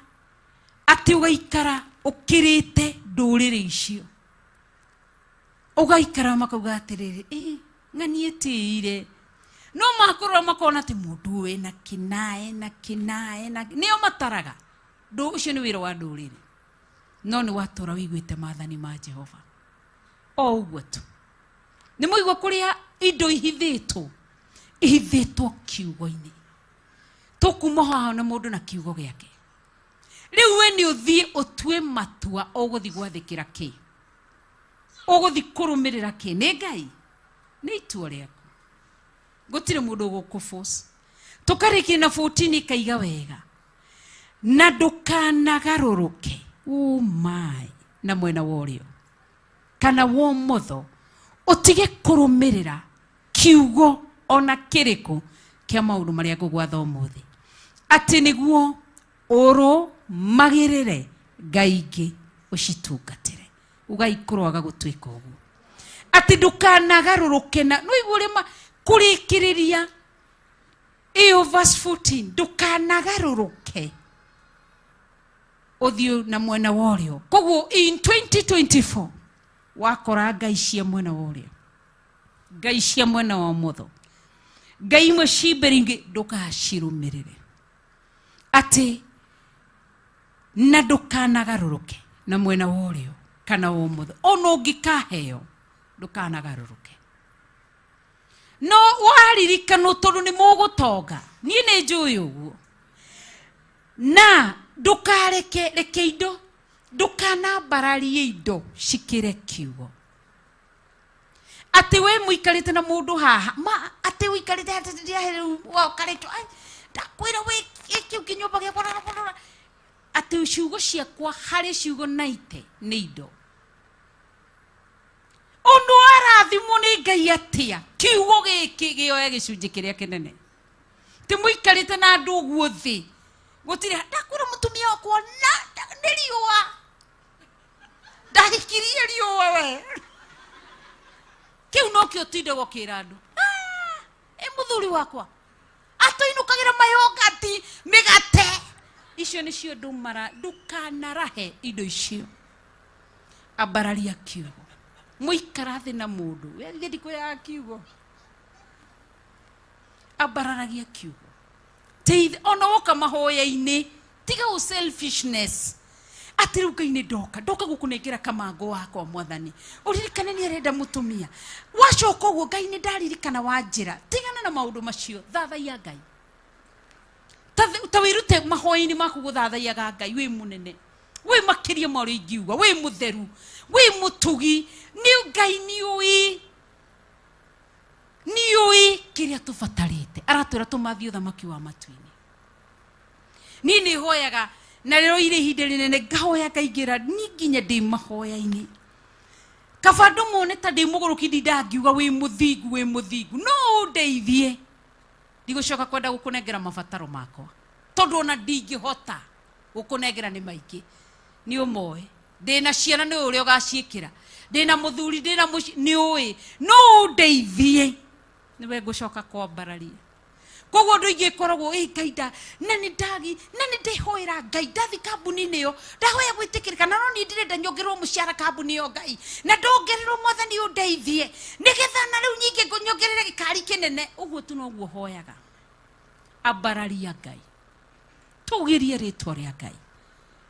ati ugaikara ukirite nduriri icio, ugaikara makauga atiriri ng'ani etire no makorwo makona ati mundu we na kinae nio mataraga ndu ucio ni wira wa nduriri, no ni watura wiguite maathani ma Jehova. O uguo tu ni muigua kuria indo ihithitwo kiugo-ini. Tukuma haha na mundu na kiugo giake. Riu we ni uthie utue matua uguthi gwathikira ki, uguthi kurumirira ki ni Ngai, ni itua riaku. Gutire mundu gukuforce. Tukariki na 14 kaiga wega na ndukanagarũrũke my na mwena worio kana wo motho utige kurumirira kiugo ona kiriku kia maundu maria ngugwatha umuthi ati niguo uru magirire Ngai ucitungatire ugaikurwaga gutwika uguo ati ndukanagarũrũke na no igure kurikiriria iyo verse 14 ndukanagarũrũke uthio na mwena worio. Koguo in 2024 wakora Ngai cia mwena worio, Ngai cia mwena wa motho, Ngai imwe cimberingi ndukacirumirire ati na ndukanagarũrũke na mwena worio kana wo motho ono ungikaheo ndukanagarũrũke. No waririkano tondu ni mugutonga nie ni njui uguo na ndukareke indo ndukana bararie indo cikire kiugo ati we muikarite na mundu haha ma ati uikarite ndia heru wa karito ndakwira we kiu kinyumba gya kora ati ciugo ciakwa hari ciugo 90 ni indo undu arathimwo ni Ngai atia kiugo giki gioya gicunji kiria kinene ti muikarite na andu guo thi gutire ndakwira mutumia wakwa na niriwa ndahikirie riwa we kiu no kio tinde gukira andu muthuri wakwa atoinukagira mayogati migate icio nicio ndumara ndukanarahe indo icio abararia kiugo muikara thi na mundu wethi kuya kiugo abararagia kiugo teith ona woka mahoya-ini tiga u selfishness ati Ngai ndoka gukunengera kamango wakwa mwathani uririkane ni arenda mutumia wacoka uguo Ngai ni ndaririkana wanjira tigana na maundu macio thathaia Ngai tawirute mahoya-ini maku guthathaiaga Ngai wi munene wi makiria mari ingiuga wi mutheru wi mutugi ni Ngai niui kiria tubatarite aratwira tumathie uthamaki wa matu-ini ni hoyaga na rero ire hinde rinene ngahoya ngaigira ni nginya ndi mahoya-ini kabando mone ta ndi muguruki ndangiuga wi muthingu no ndeithie ndigucoka kwenda gukunengera mabataro makwa tondu ona ndingihota gukunengera ni maiki ni umoe ndina ciana ni uria ugaciikira ndina muthuri ndina ni ui no ndeithie niwe ngucoka kwambararia koguo ndu ingikoragwo Ngaida nani ndihoera Ngai ndathi kambuni-ini yo ndahoya gwitikirika na no ni ndirenda nyongererwo muciara kambuni yo Ngai na ndongererwo mwathani undeithie nigetha na riu nyingi ngunyongerere gikari kinene uguo tu noguo hoyaga abararia Ngai tugirie ritwa ria Ngai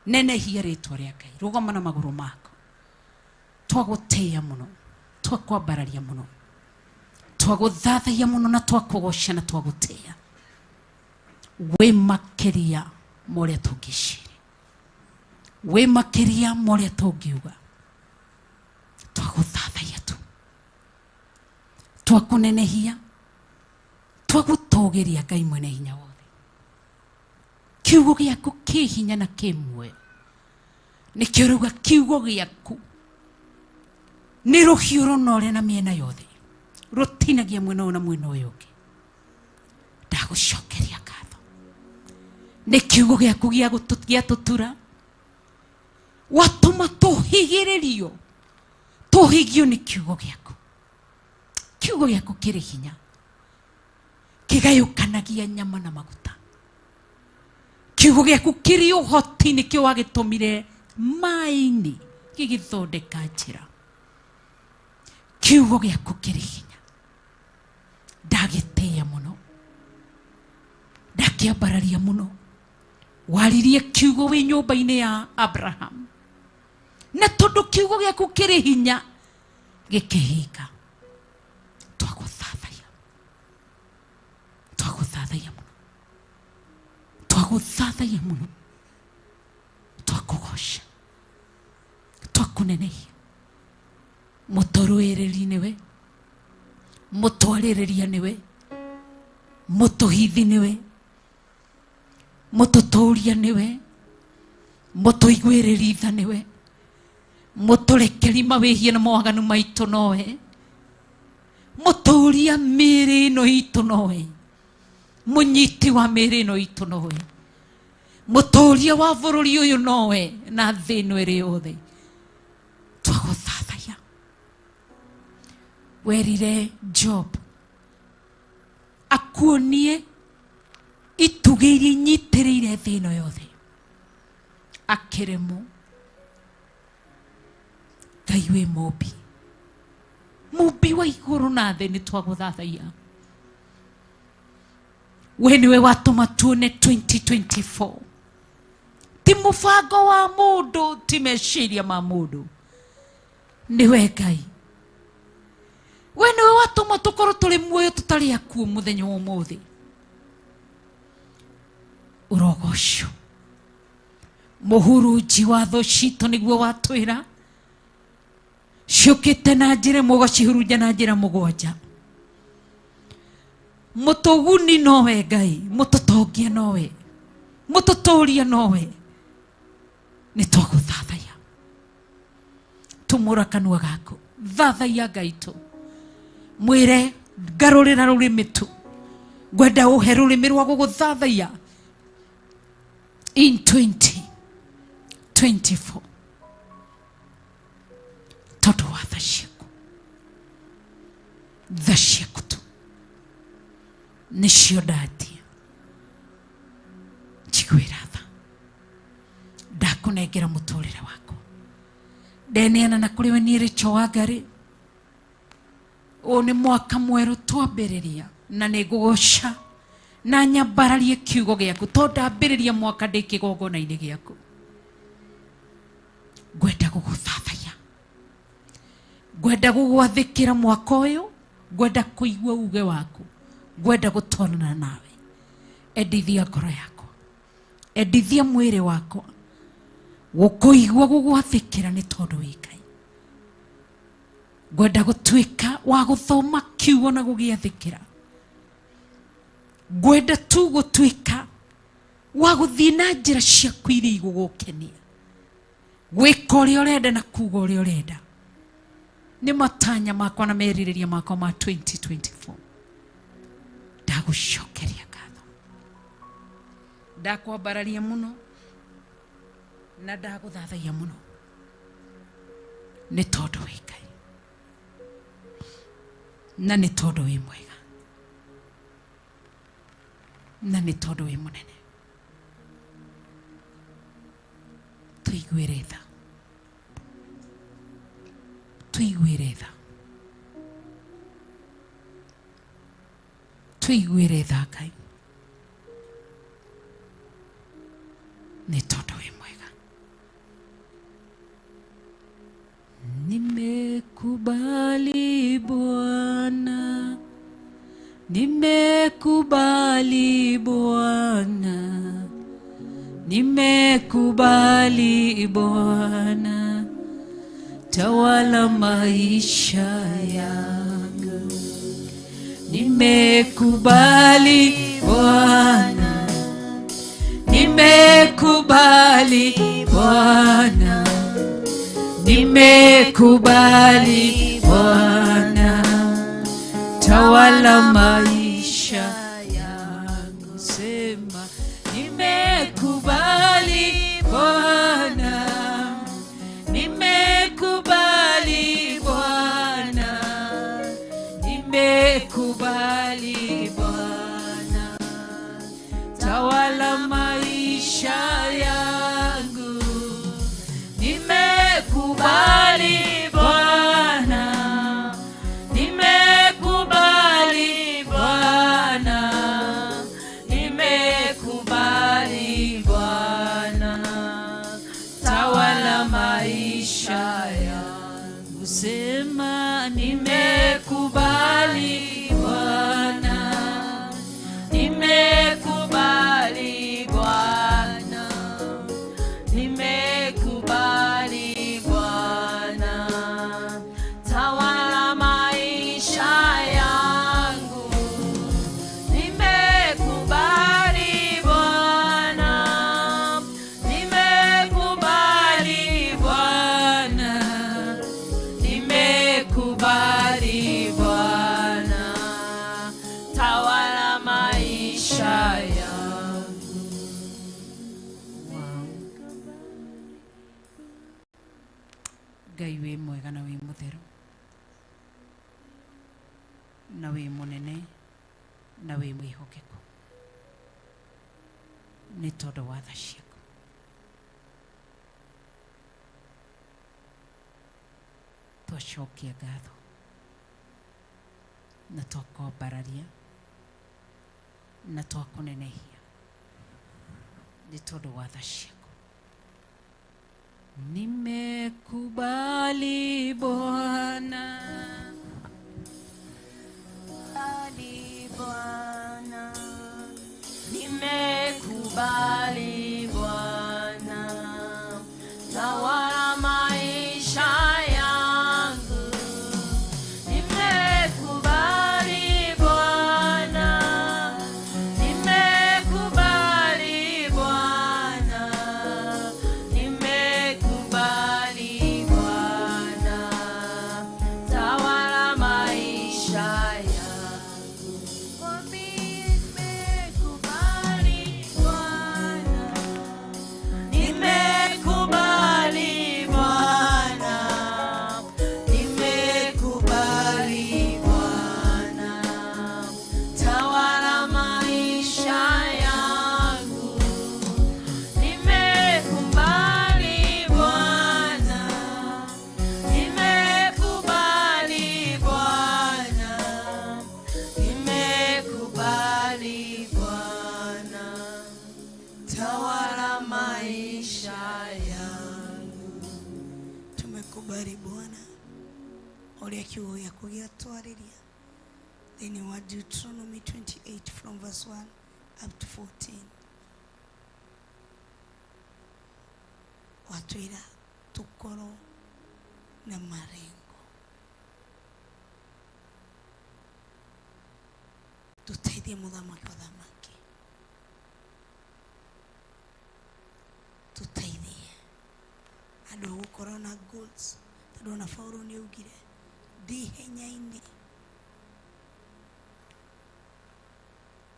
nenehia ritwa ria Ngai rugama na maguru mako twagutia muno twakwambararia muno twaguthathaia muno na twakugoca na twagutia we makiria moria tungiciri we makiria moria tungiuga twaguthathaia tu twakunenehia twagutogeria Ngai mwene hinya wothe kiugo giaku ki hinya na kimwe nikio ruga kiugo giaku ni ruhiu runore na miena yothe rutinagia mwena ona mwena uyu ungi ndagucokeria ngatho ni kiugo giaku gia tutura watuma tuhigiririo tuhigio ni kiugo giaku kiri hinya kigayukanagia nyama na maguta kiugo giaku kiri uhoti nikio wagitumire mai-ini gigithondeka njira kiugo giaku kiri hinya ndagitia muno ndakiambararia muno waririe kiugo wi nyumba-ini ya Abraham na tondu kiugo giaku kiri hinya gikihinga twaguthathaia muno twakugoca twakunenehia mutorwiriri niwe mutwaririria niwe mutuhithi niwe mututuria niwe mutuiguiriritha niwe muturekeri mawihia na mawaganu maitu nowe muturia miri ino itu nowe munyiti wa miri ino itu nowe muturia wa bururi uyu nowe na thi ino iri yothe twaguthathaia werire Job akuonie ituge iria inyitirire thi ino yothe akiremo Ngai wi mumbi wa iguru na thi ni twaguthathaia we niwe watuma tuone 2024 ti mubango wa mundu ti meciria ma mundu niwe Ngai we niwe watuma tukorwo turi muoyo tutari akuo muthenya wa umuthi urogocwo muhurunji wa tho citũ nĩguo watwĩra ciũkĩte na njĩra ĩmwe ũgacihurunja na njĩra mũgwanja. Mũtũguni nowe Ngai, mũtũtongia nowe, mũtũtũria nowe. Nĩ twagũthathaiya, tũmũra kanua gaku, thathaia Ngai tu, mwĩre ngarũrĩra rũrĩmĩ tu, ngwenda ũhe rũrĩmĩ rwa gũgũthathaiya in 2024 tondũ wa tha ciaku tu nĩcio ndatia. Njiguĩra tha, ndakũnengera mũtũrĩre wakwa, ndeneana na kũrĩ we niĩ Rachel Wangari. Ũyũ nĩ mwaka mwerũ twambĩrĩria, na nĩ ngũgũca na nyambararie kiugo gĩaku, tondũ ndambĩrĩria mwaka ndĩ kĩgongona-inĩ gĩaku. Ngwenda gũgũthathaiya, ngwenda gũgwathĩkĩra mwaka ũyũ, ngwenda kũigua uge waku, ngwenda gũtwarana nawe. Endithia ngoro yakwa, endithia mwĩrĩ wakwa gũkũigua gũgwathĩkĩra nĩ tondũ wĩ Ngai. Ngwenda gũtuĩka wa gũthoma kiugo na gũgĩathĩkĩra. Ngwenda tu gũtuĩka wa gũthiĩ na njĩra ciaku iria igũgũkenia, gwĩka ũrĩa ũrenda na kuga ũrĩa ũrenda. Nĩ matanya makwa na merirĩria makwa ma 2024. Ndagũcokeria ngatho, ndakwambararia mũno na ndagũthathaiya mũno nĩ tondũ wĩ Ngai na nĩ tondũ wĩ mwega na nĩ tondũ wĩ mũnene. Tũiguĩre tha, tũiguĩre tha, tũiguĩre tha Ngai, nĩ tondũ wĩ mwega. Nimekubali Bwana, nimekubali Bwana, nimekubali Bwana, tawala maisha yangu. Nimekubali Bwana, nimekubali Bwana, nimekubali Bwana, tawala maisha yangu. Sema nimekubali Bwana, nimekubali Bwana, nimekubali Bwana, tawala maisha yangu. Nimekubali Bwana, nimekubali Bwana, nimekubali Bwana, tawala maisha yangu. Sema nimekubali Bwana, nimekubali Bwana, nimekubali Bwana, tawala maisha yangu. Nimekubali Bwana, nimekubali Bwana, nimekubali Bwana, tawala maisha yangu. Ngai wĩ mwega na wĩ mũtheru na wĩ mũnene na wĩ mwĩhokeku nĩ tondũ wa tha ciaku. Twacokia ngatho na twakwambararia na twakũnenehia nĩ tondũ wa tha ciaku. Nimekubali Bwana, Nimekubali Bwana, nimekubali Bwana, Oria kiugo ya kugia twariria. Then you want Deuteronomy 28 from verse 1 up to 14. Watwira tukoro na marengo. Tuteithie muthamaki wa thamaki. Tuteithie. Andu gukorwo na goals. Tondu na Paulo ni ugire ndi henya-ini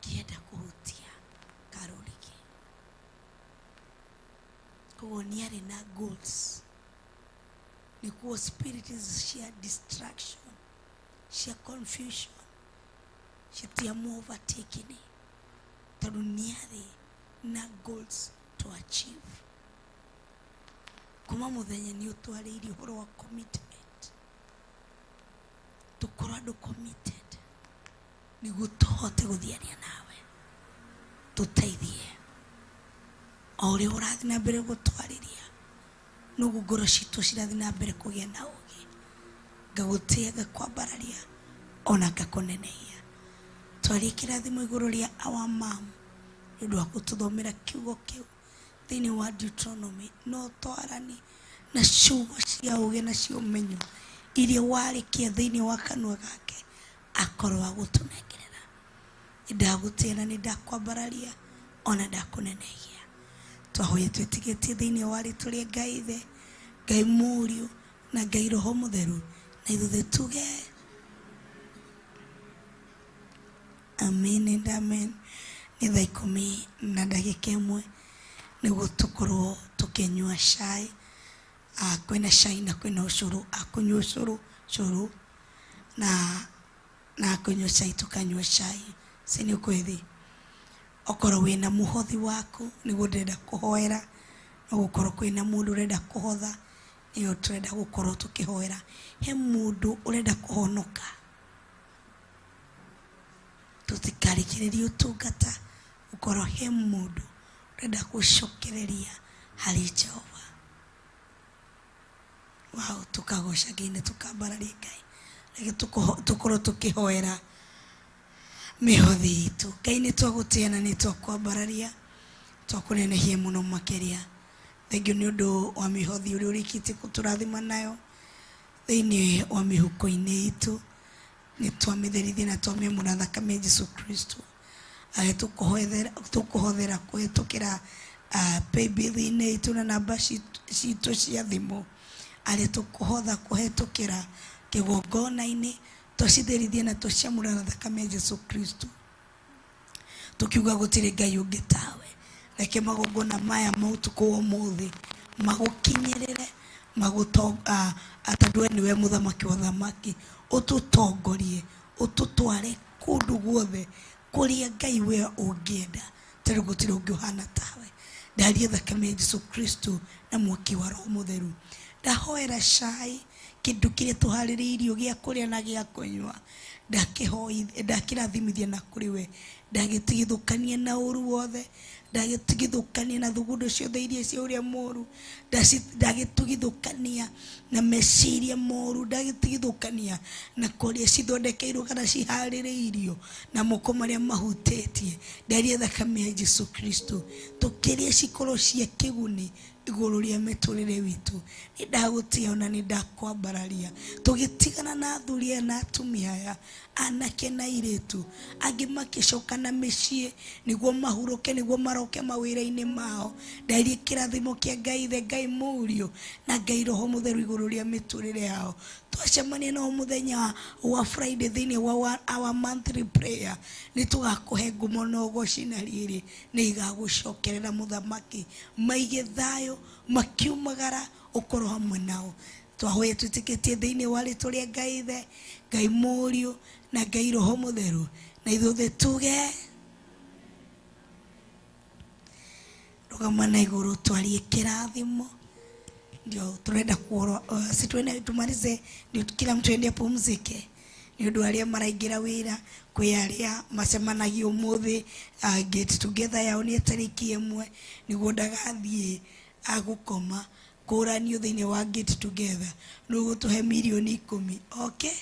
kienda kuhutia karuriki. Koguo ni ari na goals. Nikuo spirit is sheer distraction, sheer confusion, sheer overtaking. Tondu ni ari na goals to achieve. Kuma muthenya ni utwariri horo wa commitment. Tukorwo andu committed niguo tuhote guthiania nawe. Tuteithie o uria urathi na mbere gutwariria nugu ngoro citu cirathi na mbere kugia na ugi ngagutia gakwambararia ona ngakunenehia. Twarie kirathimo iguru ria our mom ndu wa kututhomera kiugo kiu thini wa Deuteronomy. No twarani na ciugo cia ugi na cia umenyo iria warikia thini wa kanua gake akorwo agutunengerera. Ndagutia na ndakwambararia ona ndakunenehia. Twahoye twitigetie thini wa ritu ria Ngai Ithe, Ngai Mũriũ na Ngai Roho Mũtheru, na ithuothe tuge amen and amen. Ni thaa 10 na ndagika 1 niguo tukorwo tukinyua cai. Kwina cai na kwina ucuru. Akunyua ucuru na akunyua cai tukanyua cai. Sini ukwethi okorwo wina muhothi waku niguo ndenda kuhoera, no gukorwo kwina mundu urenda kuhotha niyo turenda gukorwo tukihoera. He mundu urenda kuhonoka, tutikarikireria utungata. Ukorwo he mundu urenda gucokereria hari Jehova. Wow, tukagoca Ngai tukambararia Ngai. Reke tukorwo tukihoera mihothi itu. Ngai ni twagutia na ni twakwambararia, twakunenehia muno makiria. Thengio ni undu wa mihothi uri urikite kuturathima nayo thiini wa mihuko-ini itu. Ni twamitherithia na twamemura thakame ya Jesu Kristo. Tukuhothera kuhitukira paybill-ini itu na namba citu cia thimu. Ari tukuhotha kuhitukira kigongona-ini, twacitherithia na twacamura na thakame ya Jesu Kristo. Tukiuga gutire Ngai ungi tawe. Reke magongona maya mautuku wa muthi magukinyirire, atandu niwe muthamaki wa thamaki. Ututongorie, ututware kundu guothe kuria Ngai we ungienda. Tari gutire ungi uhana tawe. Ndaria thakame ya Jesu Kristo na mwaki wa Roho Mutheru. Ndahoera cai kindu kiria tuhaririirio gia kuria na gia kunywa. Ndakirathimithia na kuri we. Ndagitigithukania na uru wothe. Ndagitigithukania na thugundo ciothe iria cia uria moru. Ndagitigithukania na meciria moru. Ndagitigithukania na kuria cithondekeirwo kana cihaririirio na moko maria mahutetie. Ndaria thakame ya Jesu Kristo tukiria cikorwo cia kiguni iguru ria miturire witu. Ni ndagutia ona ni ndakwambararia. Tugitigana na athuri na atumia aya, anake na iritu angi makicoka na micii niguo mahuruke, niguo maroke mawira-ini mao. Ndaria kirathimo kia Ngai Ithe, Ngai Mũriũ na Ngai Roho Mũtheru iguru ria miturire yao. Twacemania no muthenya wa Friday thini wa our monthly prayer. Ni tugakuhe ngumo na ugoci na riri. Ni igagucokerera muthamaki maige thayo makiumagara ukorwo hamwe nao. Twahoye twitikitie thini wa ritu ria Ngai Ithe, Ngai Mũriũ na Ngai Roho Mũtheru, na ithuothe tuge rugama na iguru twarie kirathimo. Ndio turenda kuoro situene tumalize, ndio kila mtu ende apumzike. Ni undu aria maraingira wira kwi aria macemanagio umuthi get together yao ni tariki 1 niguo ndagathie agukoma tukũranio thĩinĩ wa Get Together no gũtũhe milioni 10. Okay,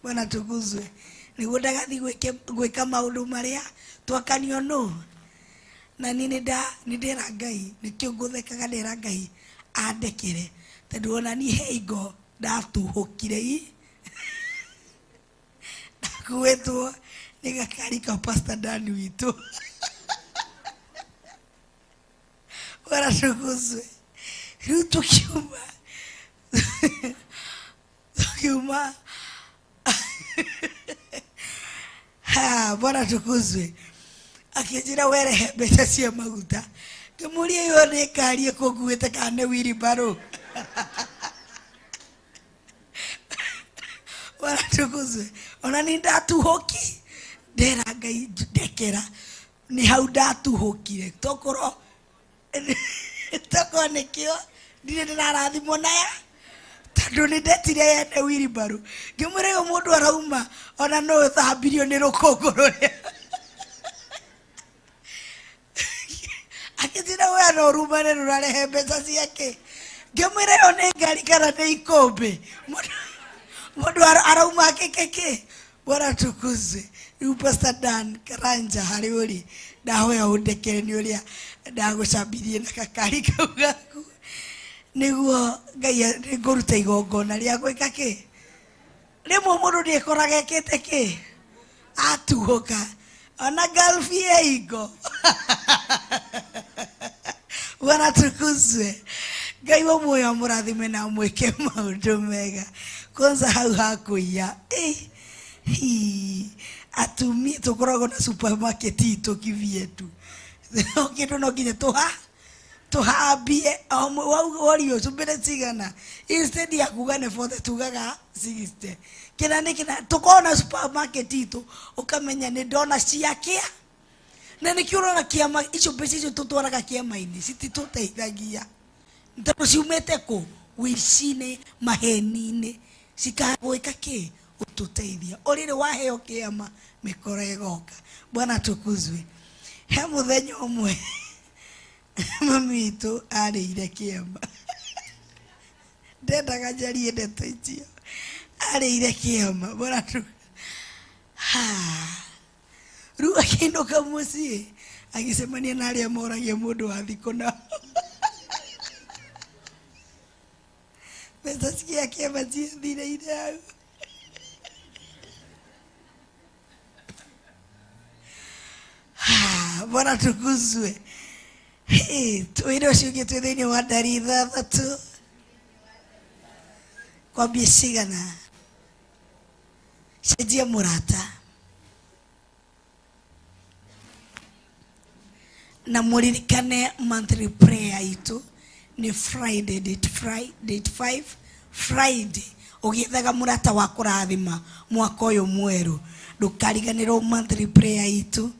Bwana tukuzwe. Nĩguo ndagathi gwĩka maũndũ marĩa twakanio no na nĩ ndĩra Ngai, nĩkĩo ngũthekaga ndĩra Ngai andekere tondũ ona niĩ hingo ndatuhũkire ndakuĩtwo nĩ gakari ka Pastor Dan witũ. Bwana tukuzwe. Rĩu tukiuma Bwana tukuzwe. Akĩnjĩra werehe mbeca cia maguta, ngĩmũria yo nĩ ngari ĩkũnguĩte kana nĩ wheelbarrow. Bwana tukuzwe. Ona nĩ ndatuhũki ndera Ngai ndekera nĩ hau ndatuhũkire tokorwo nĩkĩo ndirĩ ndĩrarathimwo nayo tondũ nĩ ndetire yene wheelbarrow. Ngĩmwĩra yo mũndũ arauma ona no thambirio nĩ rũkũngũ rũrĩa. Akĩnjĩra we no rumane rũrarehe mbeca ciake. Ngĩmwĩra yo nĩ ngari kana nĩ ikũmbĩ. Mũndũ arauma kĩkĩkĩ. Bwana tukuzwe. Rĩu Pastor Dan Karanja harĩ ũrĩ ndahoya ũndekere nĩ ũrĩa ndagũcambirie na gakari kau gaku nĩguo Ngai ngũruta igongona rĩa gwĩka kĩ. Rĩmwe mũndũ ndĩkoraga ekĩte kĩ atuhũka ona galfi ya igo. Bwana tukuzwe. Ngai wa muoyo mũrathime na mwĩke maũndũ mega. Kwanza hau hakũiya atumia tukoragwo na supermarket itũ kivyetu. Kĩndũ no nginya tũhambie wario cumbĩre cigana instead ya kuga nĩ bothe tugaga 60. Kĩna nĩ kĩna tũkorwo na supermarket itũ ũkamenya nĩ ndona ciakĩa na nĩ kĩũrona kĩama icio mbeca icio tũtwaraga kĩama-inĩ cititũteithagia tondũ ciumĩte kũ wici-inĩ maheni-inĩ cikagwĩka kĩ ututeithia orire waheo kĩama mĩkora ĩgoka. Bwana tukuzwe. He mũthenya ũmwe mami witũ arĩire kĩama ndendaga njarie ndeto icio arĩire kĩama. Bwana tukuzwe. Rĩu akĩinũka mũciĩ agĩcemania na arĩa moragia mũndũ wa thikũ na mbeca cia kĩama ciathireire hau. Bwana tukuzwe. Twĩre ũcio ũngĩ twĩ thĩinĩ wa ndari 3 kwambia cigana cenjia mũrata na mũririkane monthly prayer itũ nĩ Friday date 5 Friday ũgĩethaga mũrata wa kũrathima mwaka ũyũ mwerũ. Ndũkariganĩrwo monthly prayer itũ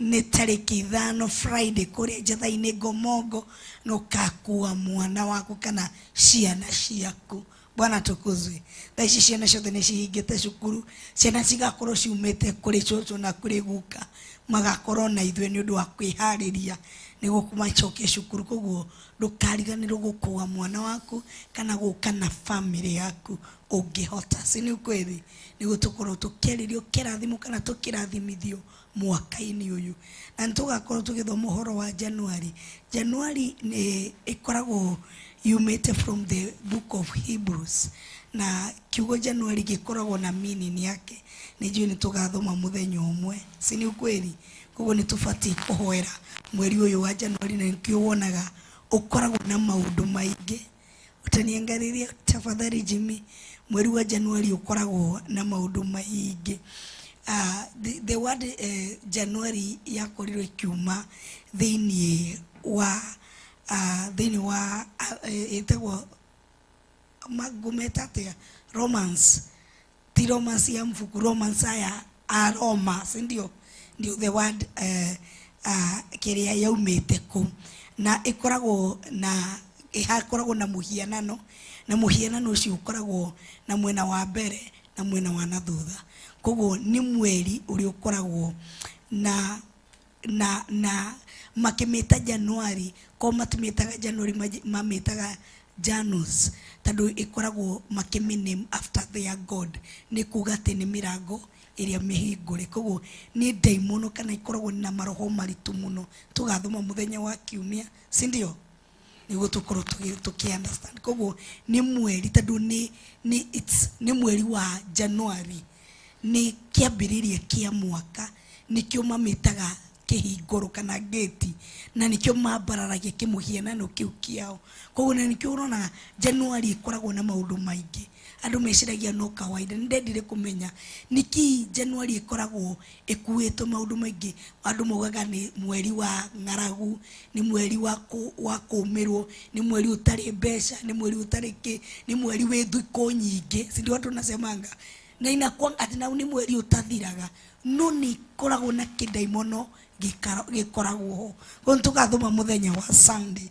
nĩ tarĩki 5 Friday kũrĩa Njatha-inĩ Ngomongo no kakua mwana waku kana ciana ciaku. Bwana tukuzwe. Thaa ici ciana ciothe nĩ cihingĩte cukuru, ciana cigakorwo ciumĩte kũrĩ cũcũ na kũrĩ guka magakorwo na ithuĩ nĩ ũndũ wa kwĩharĩria nĩguo macokie cukuru. Koguo ndũkariganĩrwo gũkua mwana waku kana gũka na family yaku ũngĩhota. Si nĩ kweli nĩguo tũkorwo tũkĩarĩrio kĩrathimo kana tũkĩrathimithio mwaka-inĩ ũyũ na nĩtũgakorwo tũgĩthoma ũhoro wa January. January nĩ ĩkoragwo yumĩte from the book of Hebrews na kiugo January gĩkoragwo na meaning yake. Nĩnjũĩ nĩtũgathoma mũthenya ũmwe. Si nĩ kweli? Koguo nĩtũbatiĩ kũhoera mweri ũyũ wa January na nĩkĩo wonaga ũkoragwo na maũndũ maingĩ. Ũtaniangariria tafadhali Jimmy, mweri wa January ũkoragwo na maũndũ maingĩ. The word January yakorirwo ikiuma thĩinĩ wa ĩtagwo magumeta atĩa Romans, ti Romans ya mfuku, Romans aya Roma, si ndio the word kĩrĩa yaumĩte kũ na ĩkoragwo na mũhianano na mũhianano ũcio ũkoragwo na mwena wa mbere na mwena wa na thutha. Koguo nĩ mweri ũrĩa ũkoragwo na makimita Januari ko matimitaga Januari mamitaga Janus tado ikoragwo makimine after their god ni kuga ati ni mirango iria mihingure koguo ni daimono kana ikoragwo na maroho maritu muno tugathoma muthenya wa kiumia si ndio niguo tukorwo tuki understand koguo ni mweri tado ni mweri wa Januari ni kiambiriria kia mwaka nikio mamitaga kihingoro kana gate na nikio mabararagia kimuhianano kiu kiao koguo na nikio urona Januari ikoragwo na maundu maingi andu meciragia no kawaida ndendire kumenya niki Januari ikoragwo ikuitwo maundu maingi andu mogaga ni mweri wa ngaragu ni mweri wa kumirwo ni mweri utari mbeca ni mweri utari ni mweri we thuko nyingi si ndio watu nasemanga na inakuwa ati na ni mweri utathiraga no ni koragwo na kidaimono gikoragwo ho ko tugathoma muthenya wa Sunday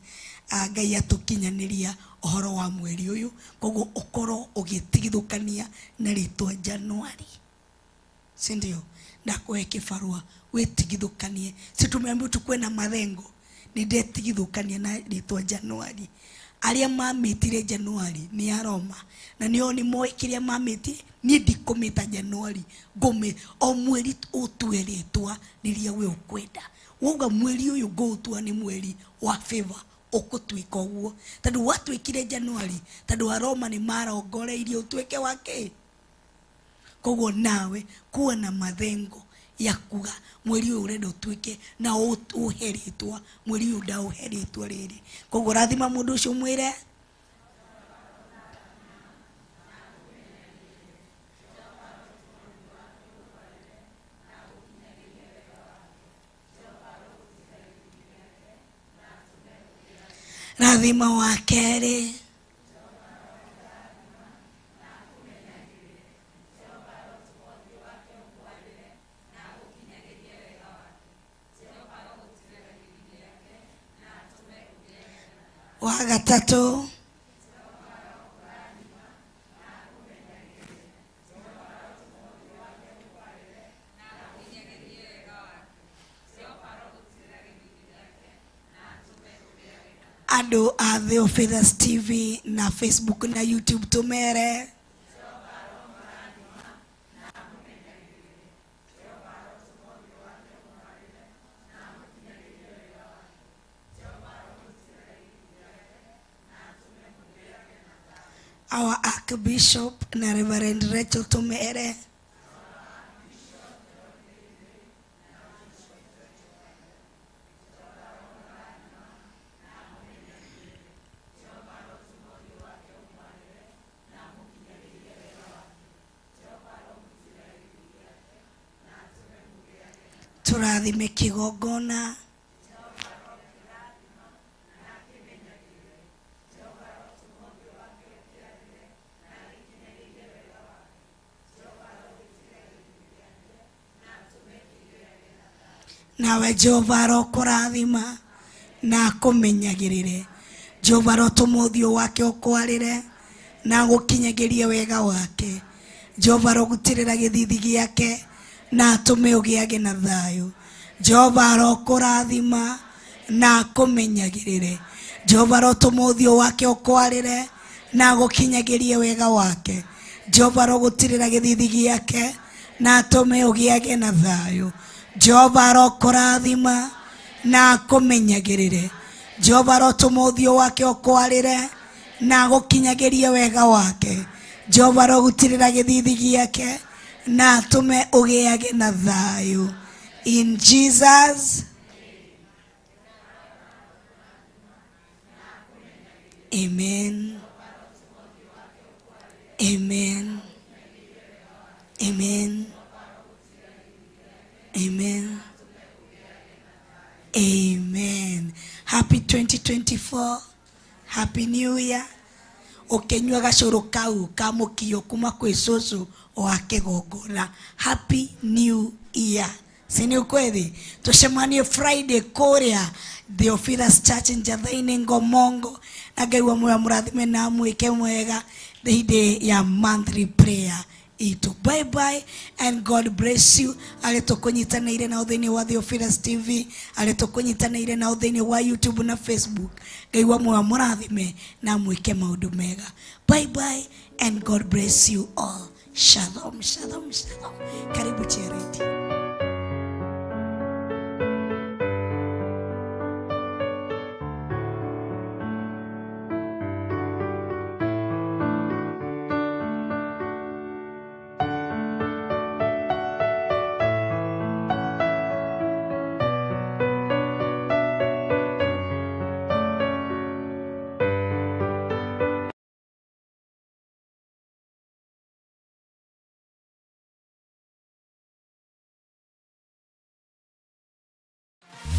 Ngai atukinyaniria ohoro wa mweri uyu koguo ukoro ugitigithukania na ritwa Januari si ndio ndakuhe kibarua witigithukanie si tumeambiwa tukue na malengo ni ndetigithukania na ritwa Januari aria mamitire Januari ni Aroma na nio ni moe kiria mamiti ni ndikumita Januari ngome o mweri utweretwa niria we ukwenda woga mweri uyu ngoutua ni mweri wa favor ukutwika uguo tondu watwikire Januari tondu Aroma ni marongoreirie utwike wake koguo nawe kuwa na mathengo ya kuga mweri uyu urenda utwike na uheritwa mweri uyu ndauheritwa riri koguo rathima mundu ucio mwire rathima wa keri wa gatatu ado a Theophilus TV na Facebook na YouTube tumere our Archbishop na Reverend Rachel tumere turathime kigongona nawe Jehova arokurathima na kumenyagirire Jehova arotumuthio wake ukwarire na gukinyagirie wega wake Jehova arogutirira githithi giake na atume ugiage na thayo Jehova arokurathima na kumenyagirire Jehova arotumuthio wake ukwarire na gukinyagirie wega wake Jehova arogutirira githithi giake na atume ugiage na thayo Jehova arokurathima na kumenyagirire Jehova arotumuthio wake ukwarire na gukinyagirie wega wake Jehova arogutirira githithi giake na atume ugiage na thayo in Jesus amen amen amen amen amen happy 2024 happy new year ukenywa gacuru kau kamukio kuma kwi cucu wa kigongona happy new year sini ukweli tushemanie Friday kuria Theophilus Church Njathaini Ngomongo na Ngai wa muya murathime na mwike mwega thinde ya monthly prayer itu. Bye bye and God bless you. Aletokunyitanĩire na ũthĩinĩ wa Theophilus TV, aletokunyitanĩire na ũthĩinĩ wa YouTube na Facebook. Ngai wa muoyo mũrathime na mwĩke maũndũ mega. Bye bye and God bless you all. Shalom, shalom, shalom. Karibu Charity.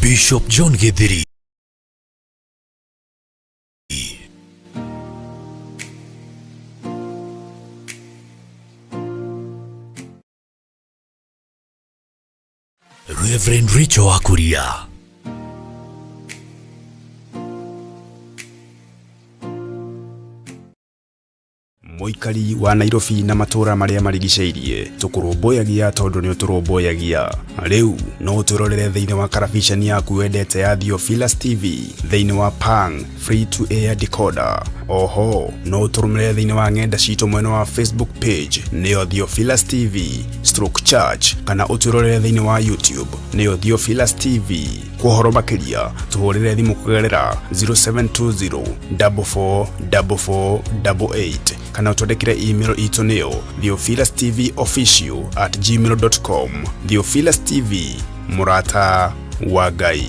Bishop John Githiri. Reverend Richo Akuria. Muikari wa Nairobi na matura maria marigiceirie tukurumbuyagia tondu ni uturumbuyagia riu no turorere thiini wa karabicani yaku wendete ya Theophilus TV thiini wa Pang free to air decoder. Oho no turumire thiini wa ngenda citu mwena wa Facebook page neo Theophilus TV stroke church kana uturorere thiini wa YouTube neo Theophilus TV. Kuhoro makiria tuhurire thimu kugerera 0720 444488 kana utwandikire email itu neo theophilustv official@gmail.com. Theophilus TV, murata wa Ngai.